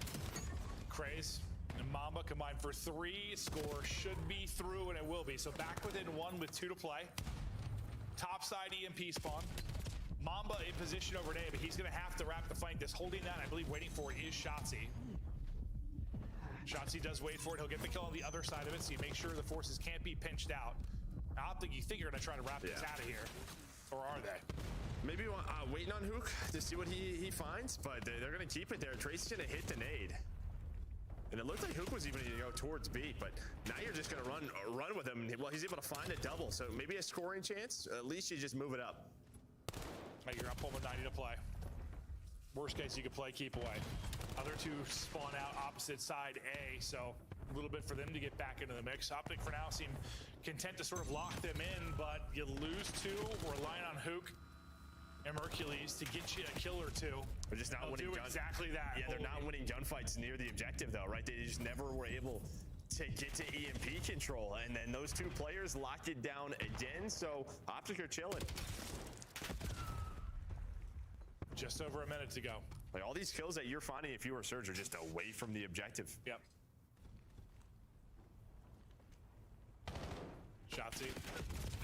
Craze and Mamba combined for 3. Score should be through, and it will be. So back within 1 with 2 to play. Top side EMP spawn. Mamba in position over A, but he's going to have to wrap the fight. This holding that, I believe, waiting for is Shotzi. Shotzi does wait for it. He'll get the kill on the other side of it, so you make sure the forces can't be pinched out. I don't think you think you're going to try to wrap this out of here. Or are they? Maybe waiting on Hook to see what he finds, but they're going to keep it there. Trace's going to hit the nade. And it looked like Hook was even going to go towards B, but now you're just going to run with him. Well, he's able to find a double, so maybe a scoring chance. At least you just move it up. You're up home with 90 to play. Worst case, you could play keep away. Other 2 spawn out opposite side A, so a little bit for them to get back into the mix. Optic for now seem content to sort of lock them in, but you lose 2, relying on Hook and Mercules to get you a kill or 2. They're just not winning exactly that. Yeah, they're not winning gunfights near the objective though, right? They just never were able to get to EMP control, and then those 2 players locked it down again, so Optic are chilling. Just over a minute to go. Like all these kills that you're finding if you were Surge are just away from the objective. Yep. Shotzi.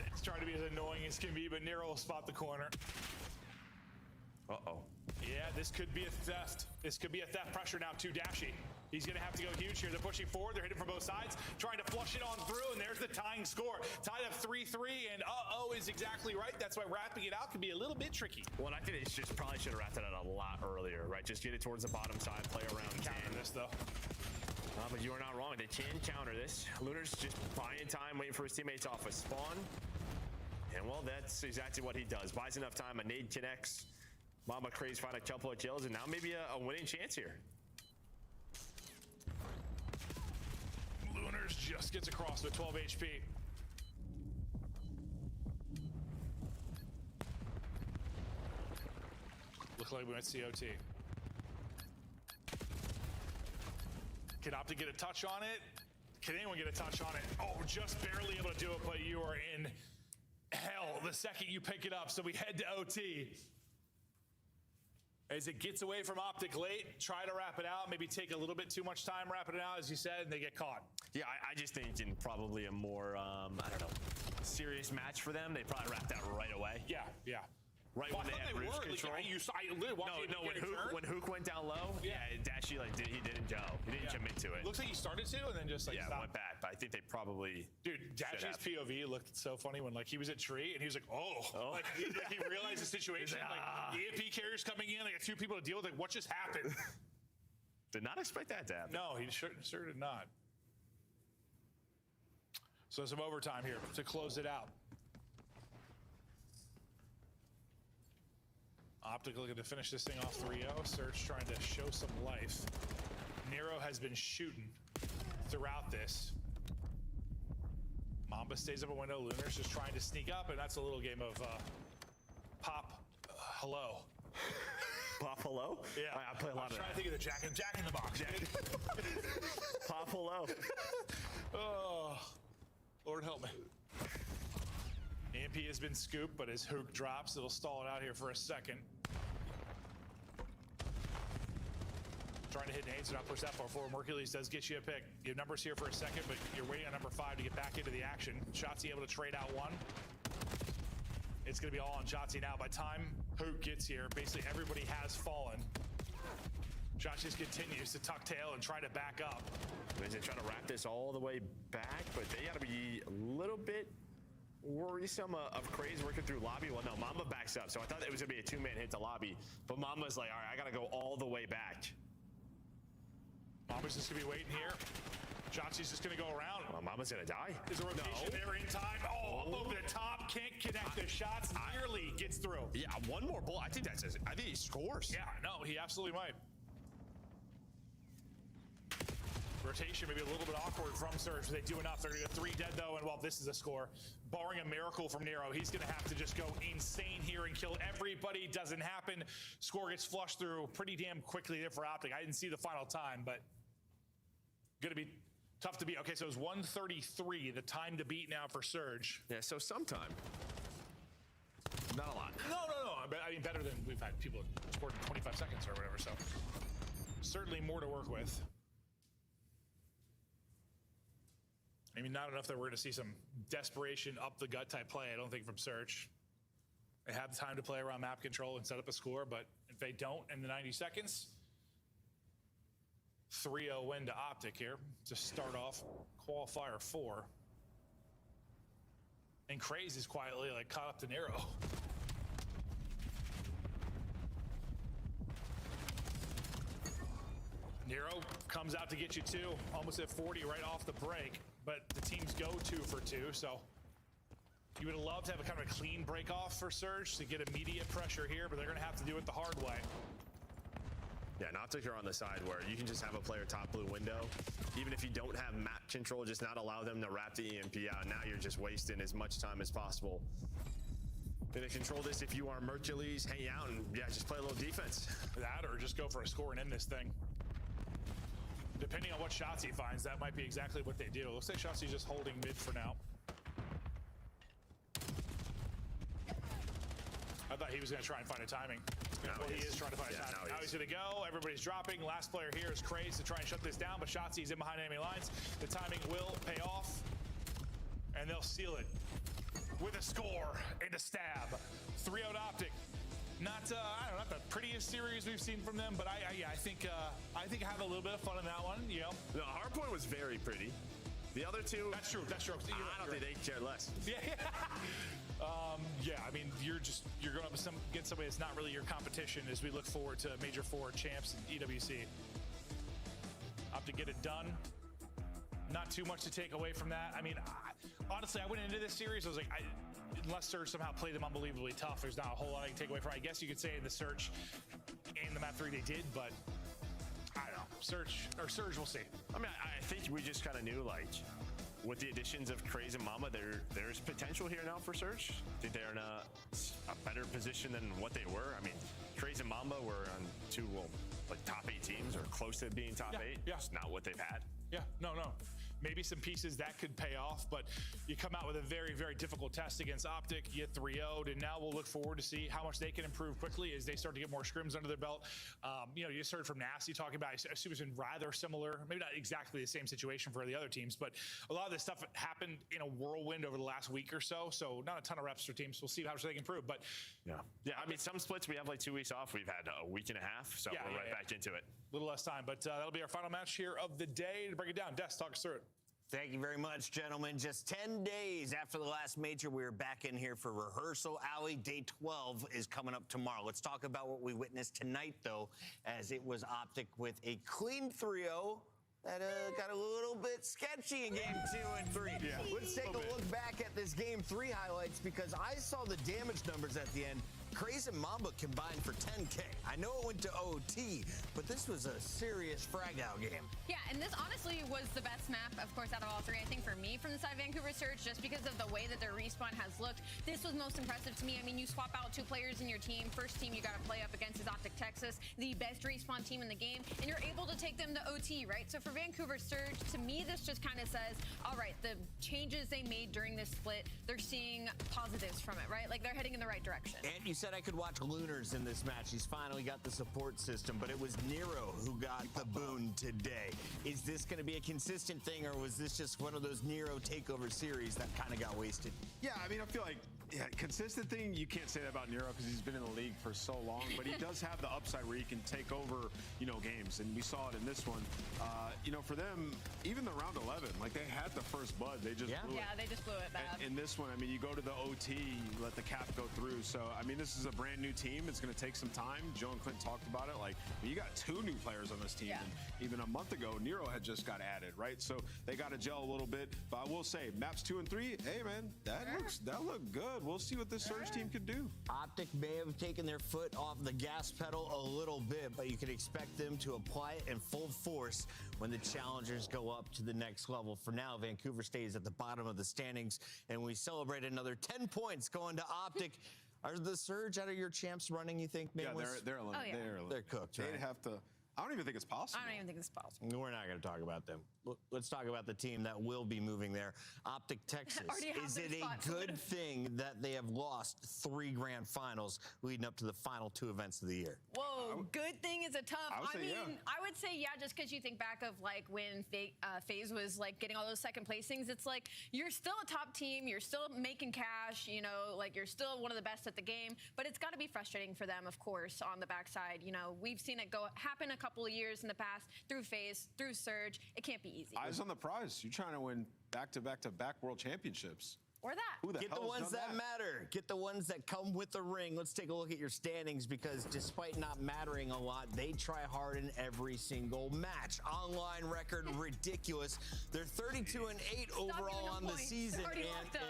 It's trying to be as annoying as can be, but Nero will spot the corner. Uh-oh. Yeah, this could be a theft. This could be a theft pressure now to Dashy. He's going to have to go huge here. They're pushing forward. They're hitting from both sides, trying to flush it on through, and there's the tying score. Tied up 3-3, and uh-oh is exactly right. That's why wrapping it out can be a little bit tricky. Well, I think they just probably should have wrapped it out a lot earlier, right? Just get it towards the bottom side, play around. Counter this, though. But you are not wrong. They can counter this. Lunar's just buying time, waiting for his teammates off a spawn. And, well, that's exactly what he does. Buys enough time. A nade connects. Mamba Craze find a couple of kills, and now maybe a winning chance here. Lunar's just gets across with 12 HP. Look like we went COT. Can Optic get a touch on it? Can anyone get a touch on it? Oh, just barely able to do it, but you are in hell the second you pick it up. So we head to OT. As it gets away from Optic late, try to wrap it out, maybe take a little bit too much time wrapping it out, as you said, and they get caught. Yeah, I just think in probably a more, I don't know, serious match for them, they probably wrapped out right away. Yeah. Right when they had roof control. When Hook went down low, Dashy he didn't go. He didn't jump into it. Looks like he started to and then just like stopped. Went back. But I think they probably. Dude, Dashy's POV looked so funny when he was at tree and he was like, oh. Like he realized the situation. Like EMP carriers coming in, like 2 people to deal with. Like what just happened? Did not expect that to happen. No, he sure did not. So some overtime here to close it out. Optic looking to finish this thing off 3-0. Surge trying to show some life. Nero has been shooting throughout this. Mamba stays up a window. Lunar's just trying to sneak up, and that's a little game of pop. Hello. Buffalo? Yeah. I play a lot of trying that. to think of the Jack in the Box. Buffalo. Oh, Lord help me. EMP has been scooped, but his hook drops. It'll stall it out here for a second. Trying to hit nades, not push that far forward. Hercules does get you a pick. You have numbers here for a second, but you're waiting on number 5 to get back into the action. Shotzi able to trade out one. It's going to be all on Shotzi now. By the time Hook gets here, basically everybody has fallen. Josh just continues to tuck tail and try to back up. They try to wrap this all the way back, but they got to be a little bit worrisome of Craze working through lobby. Well, no, Mamba backs up, so I thought it was going to be a 2-man hit to lobby, but Mamba's like, all right, I got to go all the way back. Mamba's just going to be waiting here. Shotzi's just going to go around. Well, Mama's going to die. Is a rotation there in time. Oh, up over the top. Can't connect the shots. Nearly gets through. Yeah, one more bullet. I think he scores. Yeah, no, he absolutely might. Rotation maybe a little bit awkward from Surge. They do enough. They're going to get 3 dead, though, and well, this is a score. Barring a miracle from Nero, he's going to have to just go insane here and kill everybody. Doesn't happen. Score gets flushed through pretty damn quickly there for Optic. I didn't see the final time, but going to be tough to beat. Okay, so it was 1:33, the time to beat now for Surge. Yeah, so sometime. Not a lot. No. I mean, better than we've had people scored in 25 seconds or whatever, so certainly more to work with. I mean, not enough that we're going to see some desperation up the gut type play, I don't think, from Surge. They have the time to play around map control and set up a score, but if they don't in the 90 seconds, 3-0 win to Optic here to start off qualifier 4. And Craze is quietly like caught up to Nero. Nero comes out to get you 2, almost at 40 right off the break, but the teams go 2 for 2, so you would have loved to have a kind of a clean break off for Surge to get immediate pressure here, but they're going to have to do it the hard way. Yeah, and Optic are on the side where you can just have a player top blue window. Even if you don't have map control, just not allow them to wrap the EMP out. Now you're just wasting as much time as possible. Gonna control this if you are Hercules, hang out and yeah, just play a little defense. That or just go for a score and end this thing. Depending on what shots he finds, that might be exactly what they do. It looks like Shotzi's just holding mid for now. I thought he was going to try and find a timing. Well, he is trying to find a timing. Now he's going to go. Everybody's dropping. Last player here is Craze to try and shut this down, but Shotzi's in behind enemy lines. The timing will pay off, and they'll seal it with a score and a stab. 3-0 Optic. Not, I don't know, not the prettiest series we've seen from them, but I think I have a little bit of fun in that one. You know, the hardpoint was very pretty. The other two, that's true. That's true. I don't think they care less. Yeah. Yeah, I mean, you're going up against somebody that's not really your competition as we look forward to Major 4 champs in EWC. Up to get it done. Not too much to take away from that. I mean, honestly, I went into this series, I was like, unless Surge somehow played them unbelievably tough, there's not a whole lot I can take away from it. I guess you could say in the Search and the map 3 they did, but I don't know. Surge, we'll see. I mean, I think we just kind of knew, like, with the additions of Craze and Mama, there's potential here now for Surge. I think they're in a better position than what they were. I mean, Craze and Mamba were on 2, like top 8 teams or close to being top 8. Yeah. Just not what they've had. Yeah, no. Maybe some pieces that could pay off, but you come out with a very, very difficult test against Optic. You get 3-0'd, and now we'll look forward to see how much they can improve quickly as they start to get more scrims under their belt. You just heard from Nasty talking about, I assume it's been rather similar, maybe not exactly the same situation for the other teams, but a lot of this stuff happened in a whirlwind over the last week or so, so not a ton of reps for teams. We'll see how much they can improve, but yeah, I mean, some splits we have like 2 weeks off. We've had a week and a half, so we're right back into it. A little less time, but that'll be our final match here of the day. To break it down, Des, talk us through it. Thank you very much, gentlemen. Just 10 days after the last major, we're back in here for Rehearsal Alley. Day 12 is coming up tomorrow. Let's talk about what we witnessed tonight, though, as it was Optic with a clean 3-0 that got a little bit sketchy in Game 2 and 3. Let's take a look back at this Game 3 highlights, because I saw the damage numbers at the end Craze and Mamba combined for 10K. I know it went to OT, but this was a serious frag-out game. Yeah, and this honestly was the best map, of course, out of all three. I think for me, from the side of Vancouver Surge, just because of the way that their respawn has looked, this was most impressive to me. I mean, you swap out 2 players in your team. First team you got to play up against is Optic Texas, the best respawn team in the game, and you're able to take them to OT, right? So for Vancouver Surge, to me, this just kind of says, all right, the changes they made during this split, they're seeing positives from it, right? Like, they're heading in the right direction. And you said I could watch Lunars in this match. He's finally got the support system, but it was Nero who got the boon today. Is this going to be a consistent thing, or was this just one of those Nero takeover series that kind of got wasted? Yeah, I mean, I feel like consistent thing, you can't say that about Nero because he's been in the league for so long, but he does have the upside where he can take over, games, and we saw it in this one. For them, even the round 11, like, they had the first blood, they just blew it. Yeah, they just blew it bad. In this one, I mean, you go to the OT, you let the cap go through. So, I mean, this is a brand new team. It's going to take some time. Joe and Clint talked about it. Like, you got 2 new players on this team. Yeah. And even a month ago, Nero had just got added, right? So they got to gel a little bit. But I will say, maps 2 and 3, hey, man, that looked good. We'll see what this Surge team could do. Optic may have taken their foot off the gas pedal a little bit, but you can expect them to apply it in full force when the challengers go up to the next level. For now, Vancouver stays at the bottom of the standings, and we celebrate another 10 points going to Optic. Are the Surge out of your champs running, you think? Yeah, they're eliminated. Oh, yeah. They're cooked, right? They'd have to. I don't even think it's possible. I don't even think it's possible. We're not going to talk about them. Let's talk about the team that will be moving there. Optic Texas. Is it a good thing that they have lost 3 grand finals leading up to the final 2 events of the year? Whoa, good thing is a tough. I would say, yeah, just because you think back of like when FaZe was like getting all those second placings, it's like you're still a top team, you're still making cash, like you're still one of the best at the game, but it's got to be frustrating for them, of course, on the backside. We've seen it happen a couple of years in the past through FaZe, through Surge. It can't be easy. Eyes on the prize. You're trying to win back-to-back world championships. Or that. Get the ones that matter. Get the ones that come with the ring. Let's take a look at your standings, because despite not mattering a lot, they try hard in every single match. Online record, ridiculous. They're 32-8 overall on the season.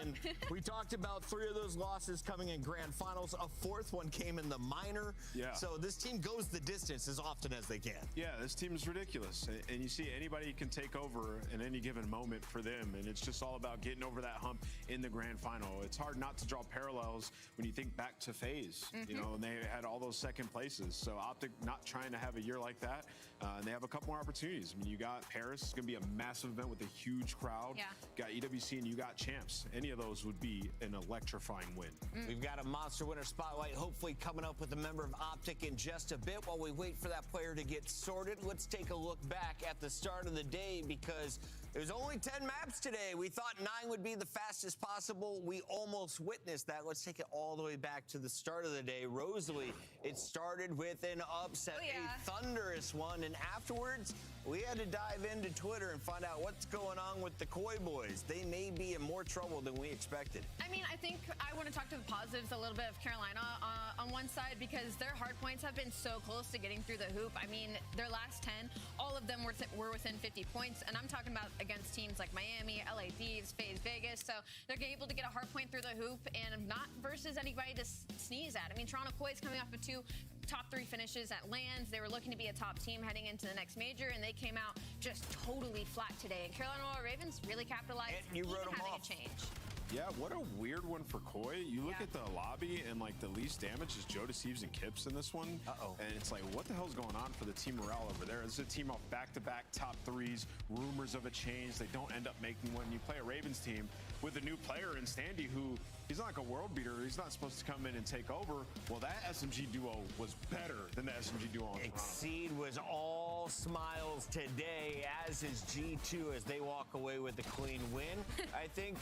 And we talked about 3 of those losses coming in grand finals. A 4th one came in the minor. Yeah. So this team goes the distance as often as they can. Yeah, this team is ridiculous. And you see anybody can take over in any given moment for them. And it's just all about getting over that hump in the grand final. It's hard not to draw parallels when you think back to FaZe, and they had all those second places. So Optic not trying to have a year like that, and they have a couple more opportunities. I mean, you got Paris, it's going to be a massive event with a huge crowd. Yeah. You got EWC and you got Champs. Any of those would be an electrifying win. We've got a monster winner spotlight hopefully coming up with a member of Optic in just a bit. While we wait for that player to get sorted, let's take a look back at the start of the day, because there's only 10 maps today. We thought 9 would be the fastest possible. We almost witnessed that. Let's take it all the way back to the start of the day. Rosalie, it started with an upset, a thunderous one, and afterwards, we had to dive into Twitter and find out what's going on with the Koi boys. They may be in more trouble than we expected. I mean, I think I want to talk to the positives a little bit of Carolina on one side, because their hard points have been so close to getting through the hoop. I mean, their last 10, all of them were within 50 points, and I'm talking about against teams like Miami, LA Thieves, FaZe Vegas. So they're able to get a hard point through the hoop, and not versus anybody to sneeze at. I mean, Toronto Koi is coming off of 2 top 3 finishes at LANs. They were looking to be a top team heading into the next major, and they came out just totally flat today. And Carolina Ravens really capitalized, and you wrote them having off. a change. Yeah, what a weird one for Koi. You look at the lobby, and like the least damage is Joe Deceives and Kips in this one. And it's like, what the hell's going on for the team morale over there? This is a team off back-to-back top 3s, rumors of a change. They don't end up making one. You play a Ravens team with a new player in Standy, who he's not like a world beater. He's not supposed to come in and take over. Well, that SMG duo was better than the SMG duo on Toronto. Exceed was all smiles today, as is G2, as they walk away with a clean win. I think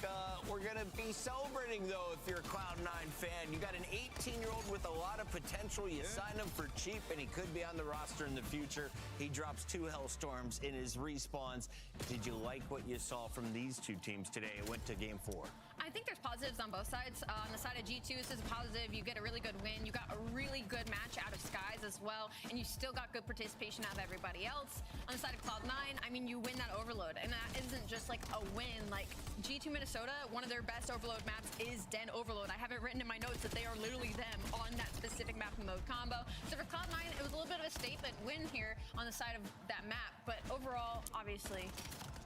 we're going to be celebrating, though, if you're a Cloud9 fan. You got an 18-year-old with a lot of potential. You sign him for cheap, and he could be on the roster in the future. He drops 2 Hellstorms in his respawns. Did you like what you saw from these 2 teams today? It went to Game 4. I think there's positives on both sides. On the side of G2, this is a positive. You get a really good win. You got a really good match out of Skies as well, and you still got good participation out of everybody else. On the side of Cloud9, I mean, you win that Overload, and that isn't just like a win. Like G2 Minnesota, one of their best Overload maps is Den Overload. I have it written in my notes that they are literally them on that specific map and mode combo. So for Cloud9, it was a little bit of a statement win here on the side of that map, but overall, obviously,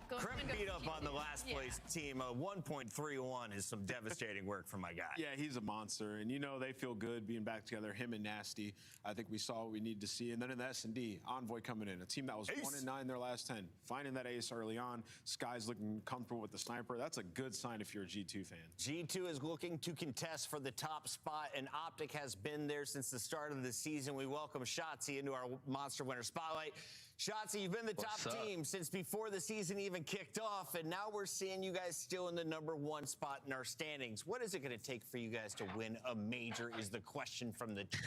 Crim beat up on the last place team. 1.31 is some devastating work from my guy. Yeah, he's a monster, and you know they feel good being back together. Him and Nasty. I think we saw what we need to see. And then in the S&D, Envoy coming in, a team that was 1-9 their last 10, finding that ace early on. Sky's looking comfortable with the sniper. That's a good sign if you're a G2 fan. G2 is looking to contest for the top spot, and Optic has been there since the start of the season. We welcome Shotzi into our Monster Winter Spotlight. Shotzi, you've been the top team since before the season even kicked off, and now we're seeing you guys still in the #1 spot in our standings. What is it going to take for you guys to win a major is the question from the team.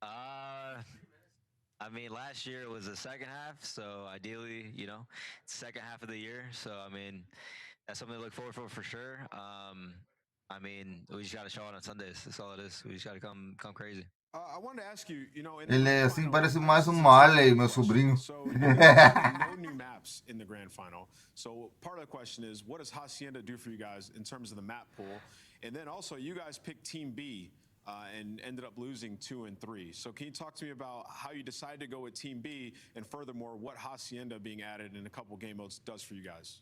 I mean, last year it was the second half, so ideally, you know, second half of the year. So, I mean, that's something to look forward for sure. I mean, we just got to show it on Sundays. That's all it is. We just got to come crazy. I wanted to ask you, you know, Ele assim parece mais Marley, meu sobrinho. So no new maps in the grand final. So part of the question is, what does Hacienda do for you guys in terms of the map pool? And then also, you guys picked Team B and ended up losing 2 and 3. So can you talk to me about how you decided to go with Team B, and furthermore, what Hacienda being added in a couple game modes does for you guys?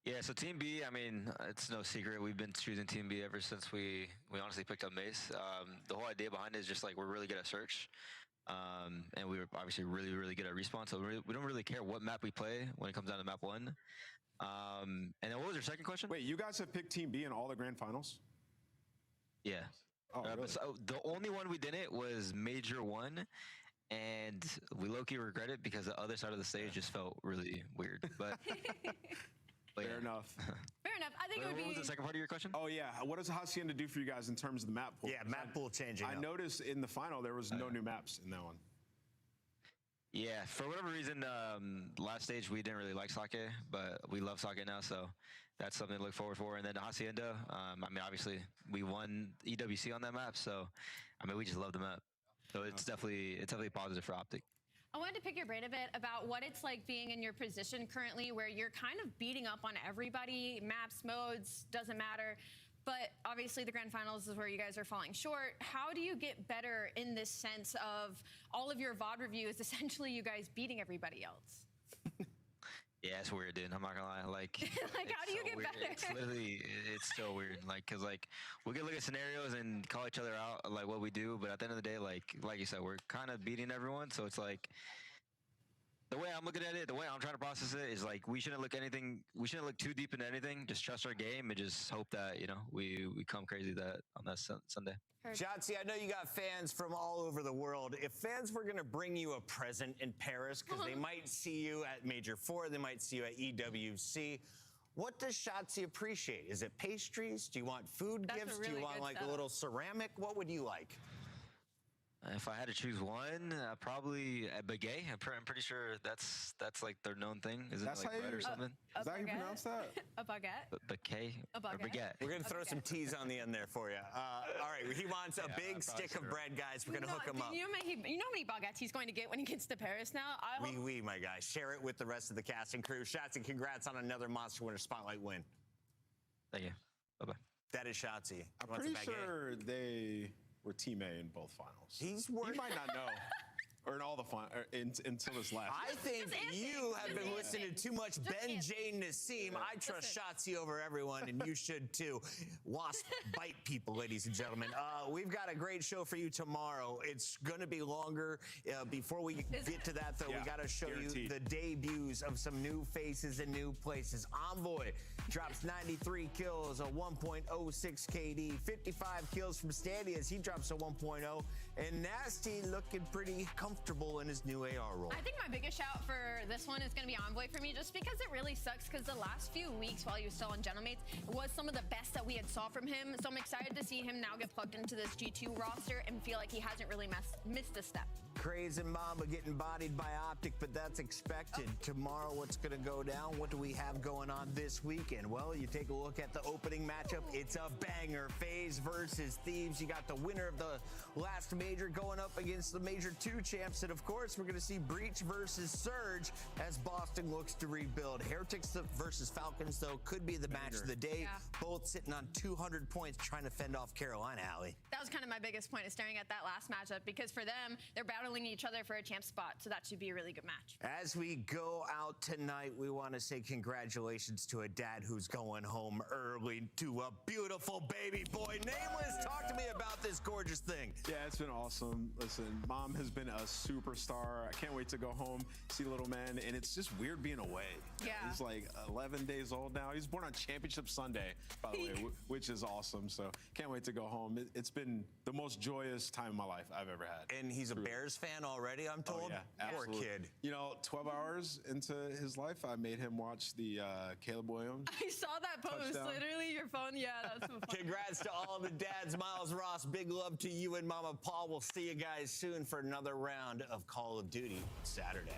Yeah, so Team B, I mean, it's no secret. We've been choosing Team B ever since we honestly picked up Mace. The whole idea behind it is just like we're really good at search. And we were obviously really good at respawn. So we don't really care what map we play when it comes down to map 1. And then what was your second question? Wait, you guys have picked Team B in all the grand finals? Yeah. Oh, really? So the only one we didn't was Major 1. And we low-key regret it because the other side of the stage just felt really weird. But... Fair enough. Fair enough. I think it would be... What was the second part of your question? Oh, yeah. What does Hacienda do for you guys in terms of the map pool? Yeah, map pool changing. I noticed in the final there was no new maps in that one. Yeah, for whatever reason, last stage we didn't really like Sake, but we love Sake now, so that's something to look forward for. And then Hacienda, I mean, obviously we won EWC on that map, so I mean, we just love the map. So it's definitely positive for Optic. I wanted to pick your brain a bit about what it's like being in your position currently where you're kind of beating up on everybody, maps, modes, doesn't matter. But obviously the grand finals is where you guys are falling short. How do you get better in this sense of all of your VOD reviews, essentially you guys beating everybody else? Yeah, it's weird, dude. I'm not gonna lie. Like, like how do you get weird. better? It's literally, it's so weird. Like, cause like we can look at scenarios and call each other out, like what we do, but at the end of the day, like you said, we're kind of beating everyone. So it's like the way I'm looking at it, the way I'm trying to process it is like we shouldn't look too deep into anything. Just trust our game and just hope that we come crazy on that Sunday. Shotzi, I know you got fans from all over the world. If fans were going to bring you a present in Paris, because they might see you at Major 4, they might see you at EWC, what does Shotzi appreciate? Is it pastries? Do you want food gifts? Do you want like a little ceramic? What would you like? If I had to choose one, probably a baguette. I'm pretty sure that's like their known thing. Isn't it like bread or something? Is that how you pronounce that? A baguette? Baguette? A baguette. We're going to throw some T's on the end there for you. All right, he wants a big stick of bread, guys. We're going to hook him up. You know how many baguettes he's going to get when he gets to Paris now? Oui, my guy. Share it with the rest of the cast and crew. Shotzi, congrats on another Monster Winter Spotlight win. Thank you. Bye-bye. That is Shotzi. I'm pretty sure they were Team A in both finals. He might not know. Or in all the until this last. I think you have been listening to too much Ben J. Nassim. I trust Shotzi over everyone, and you should too. Wasp bite people, ladies and gentlemen. We've got a great show for you tomorrow. It's going to be longer. Before we get to that, though, we got to show you the debuts of some new faces and new places. Envoy drops 93 kills, a 1.06 KD, 55 kills from Standy as he drops a 1.0, And Nasty looking pretty comfortable in his new AR role. I think my biggest shout for this one is going to be Envoy for me, just because it really sucks, because the last few weeks while he was still on Gentlemates was some of the best that we had saw from him. So I'm excited to see him now get plugged into this G2 roster and feel like he hasn't really missed a step. Craze and Mamba getting bodied by Optic, but that's expected. Tomorrow, what's going to go down? What do we have going on this weekend? Well, you take a look at the opening matchup. It's a banger. FaZe versus Thieves. You got the winner of the last major going up against the Major 2 champs. And, of course, we're going to see Breach versus Surge as Boston looks to rebuild. Heretics versus Falcons, though, could be the match of the day. Yeah. Both sitting on 200 points trying to fend off Carolina, Allie. That was kind of my biggest point, is staring at that last matchup, because for them, they're battling each other for a champ spot, so that should be a really good match. As we go out tonight, we want to say congratulations to a dad who's going home early to a beautiful baby boy. Nameless, talk to me about this gorgeous thing. Yeah, it's been awesome. Listen, Mom has been a superstar. I can't wait to go home, see little man, and it's just weird being away. Yeah. He's like 11 days old now. He's born on Championship Sunday, by the way, which is awesome. So can't wait to go home. It's been the most joyous time of my life I've ever had. And he's a Bears fan already, I'm told. Oh, yeah, absolutely. Poor kid. You know, 12 hours into his life, I made him watch the Caleb Williams. I saw that post. Touchdown. Literally, your phone. Yeah, that's so fun. Congrats to all the dads. Miles Ross, big love to you and Mama Paul. We'll see you guys soon for another round of Call of Duty Saturday.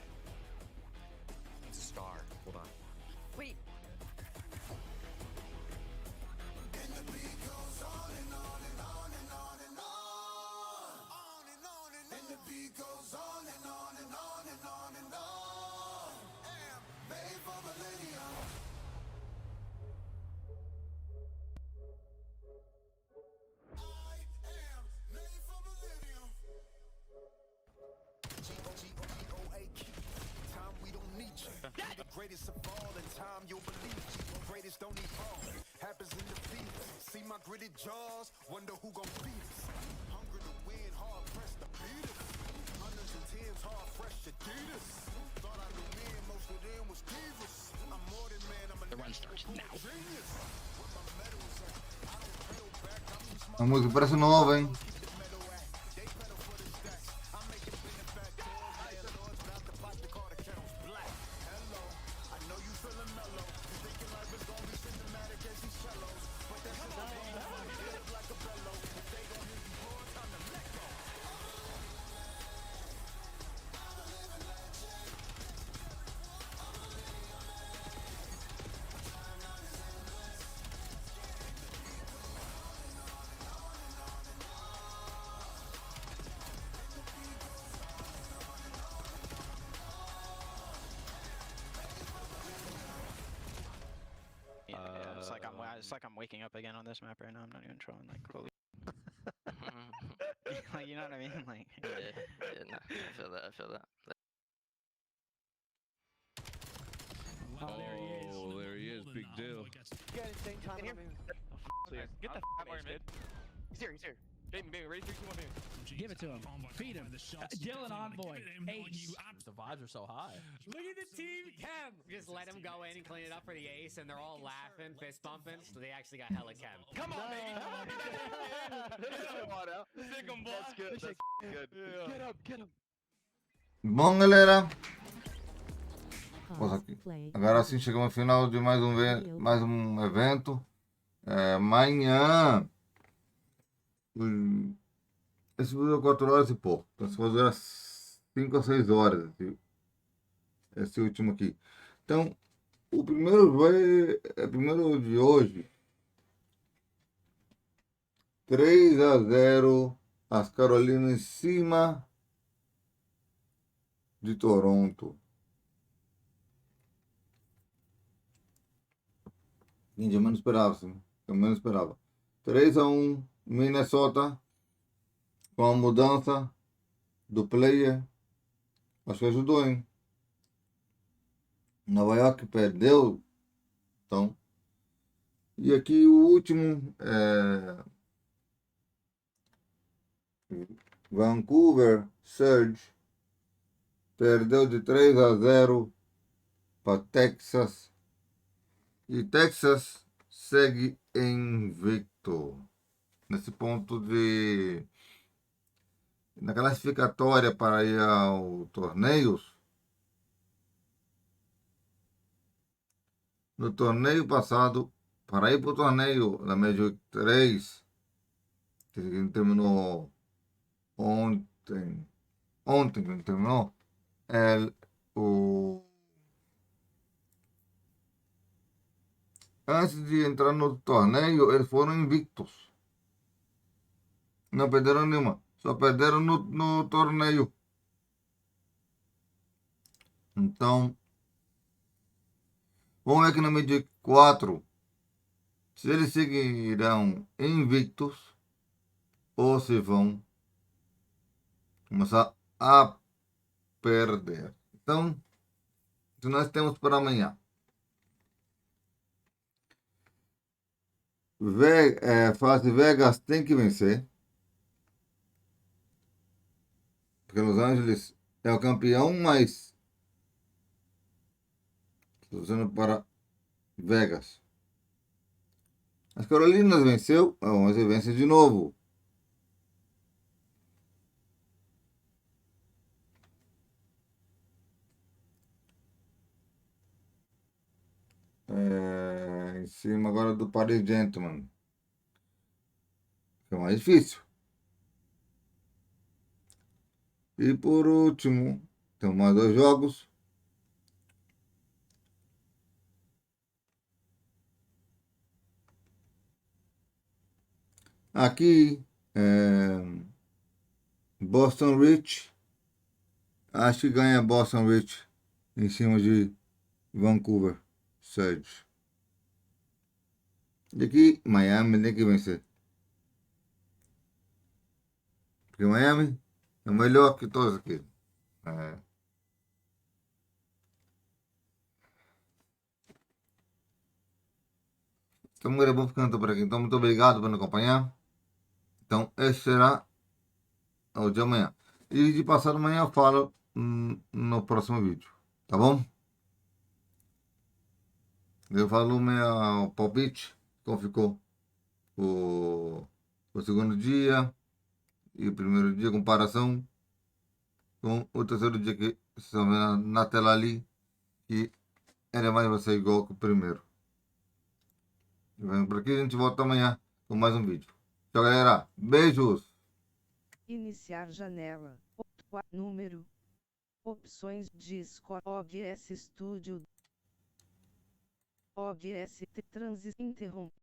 It's a star. Hold on. Wait. The greatest of all in time, you'll believe. Greatest don't need all. Happens in the beat. See my gritted jaws, wonder who gon' beat us. Hungry to win, hard pressed to beat us. Hundreds and tens, hard fresh to beat us. Thought I knew men, most of them was divas. I'm more than man, I'm a The run starts now. genius. With my medals at, I don't pedal back, I'm too smart. A música parece nova, hein? They pedal for the stacks. I'm making benefactors, landlords, not the pot to call the kettles black. Hello, I know you feeling mellow. You thinking life is gonna be cinematic as these cellos. But that's just a game. It look like a bellow. If they gon' hear you roar, time to let go. Yeah, it's like I'm waking up again on this map right now. I'm not even trolling. Like, holy. Like, you know what I mean? Like, No, I feel that. Oh, there he is. Big deal. Get the f out of here, He's here. Baby, ready, 3, 2, 1, baby. Give it to him. Feed him. Dylan Envoy. Ace. The vibes are so high. Look at the team chem. Just let them go in and clean it up for the ace, and they're all laughing, fist bumping. So they actually got hella chem. Come on, baby. That's good. That's good. Get him. Bom, galera. Porra, aqui. Agora sim chegamos ao final de mais um evento. Amanhã. Esse vídeo é 4 horas e pouco. Então se for durar 5 a 6 horas. Esse último aqui. Então, o primeiro de hoje. 3-0. As Carolinas em cima de Toronto. Gente, eu menos esperava, sim. Eu menos esperava. 3-1, Minnesota. Com a mudança do player. Acho que ajudou, hein? Nova York perdeu. Então. E aqui o último. Vancouver Surge. Perdeu de 3-0 para Texas. E Texas segue invicto. Nesse ponto de na classificatória para ir ao torneios, no torneio passado, para ir para o torneio da Major 3, que terminou ontem que terminou, o, antes de entrar no torneio, eles foram invictos. Não perderam nenhuma, só perderam no torneio. Então, vamos ver aqui no Major 4 se eles seguirão invictos ou se vão começar a perder. Então, se nós temos para amanhã. Fase Vegas tem que vencer. Porque Los Angeles é o campeão, mas estou sendo para Vegas. As Carolinas venceu, mas vence de novo. Em cima agora do Paris Gentleman. Que é mais difícil. E por último, temos mais 2 jogos. Aqui, Boston Rich. Acho que ganha Boston Rich em cima de Vancouver Surge. E aqui, Miami tem que vencer. Porque Miami é o melhor que todos aqui. Então, eu vou ficando por aqui. Então, muito obrigado por me acompanhar. Então, esse será o de amanhã. E de passado amanhã eu falo no próximo vídeo. Tá bom? Eu falo meu palpite, como ficou o segundo dia e o primeiro dia, comparação com o terceiro dia que vocês estão vendo na tela ali, que era mais vai ser igual que o primeiro. Vendo por aqui, a gente volta amanhã com mais um vídeo. Tchau, galera. Beijos! Iniciar janela. Número. Opções Discord. OBS Studio. OBS Transis interrompe.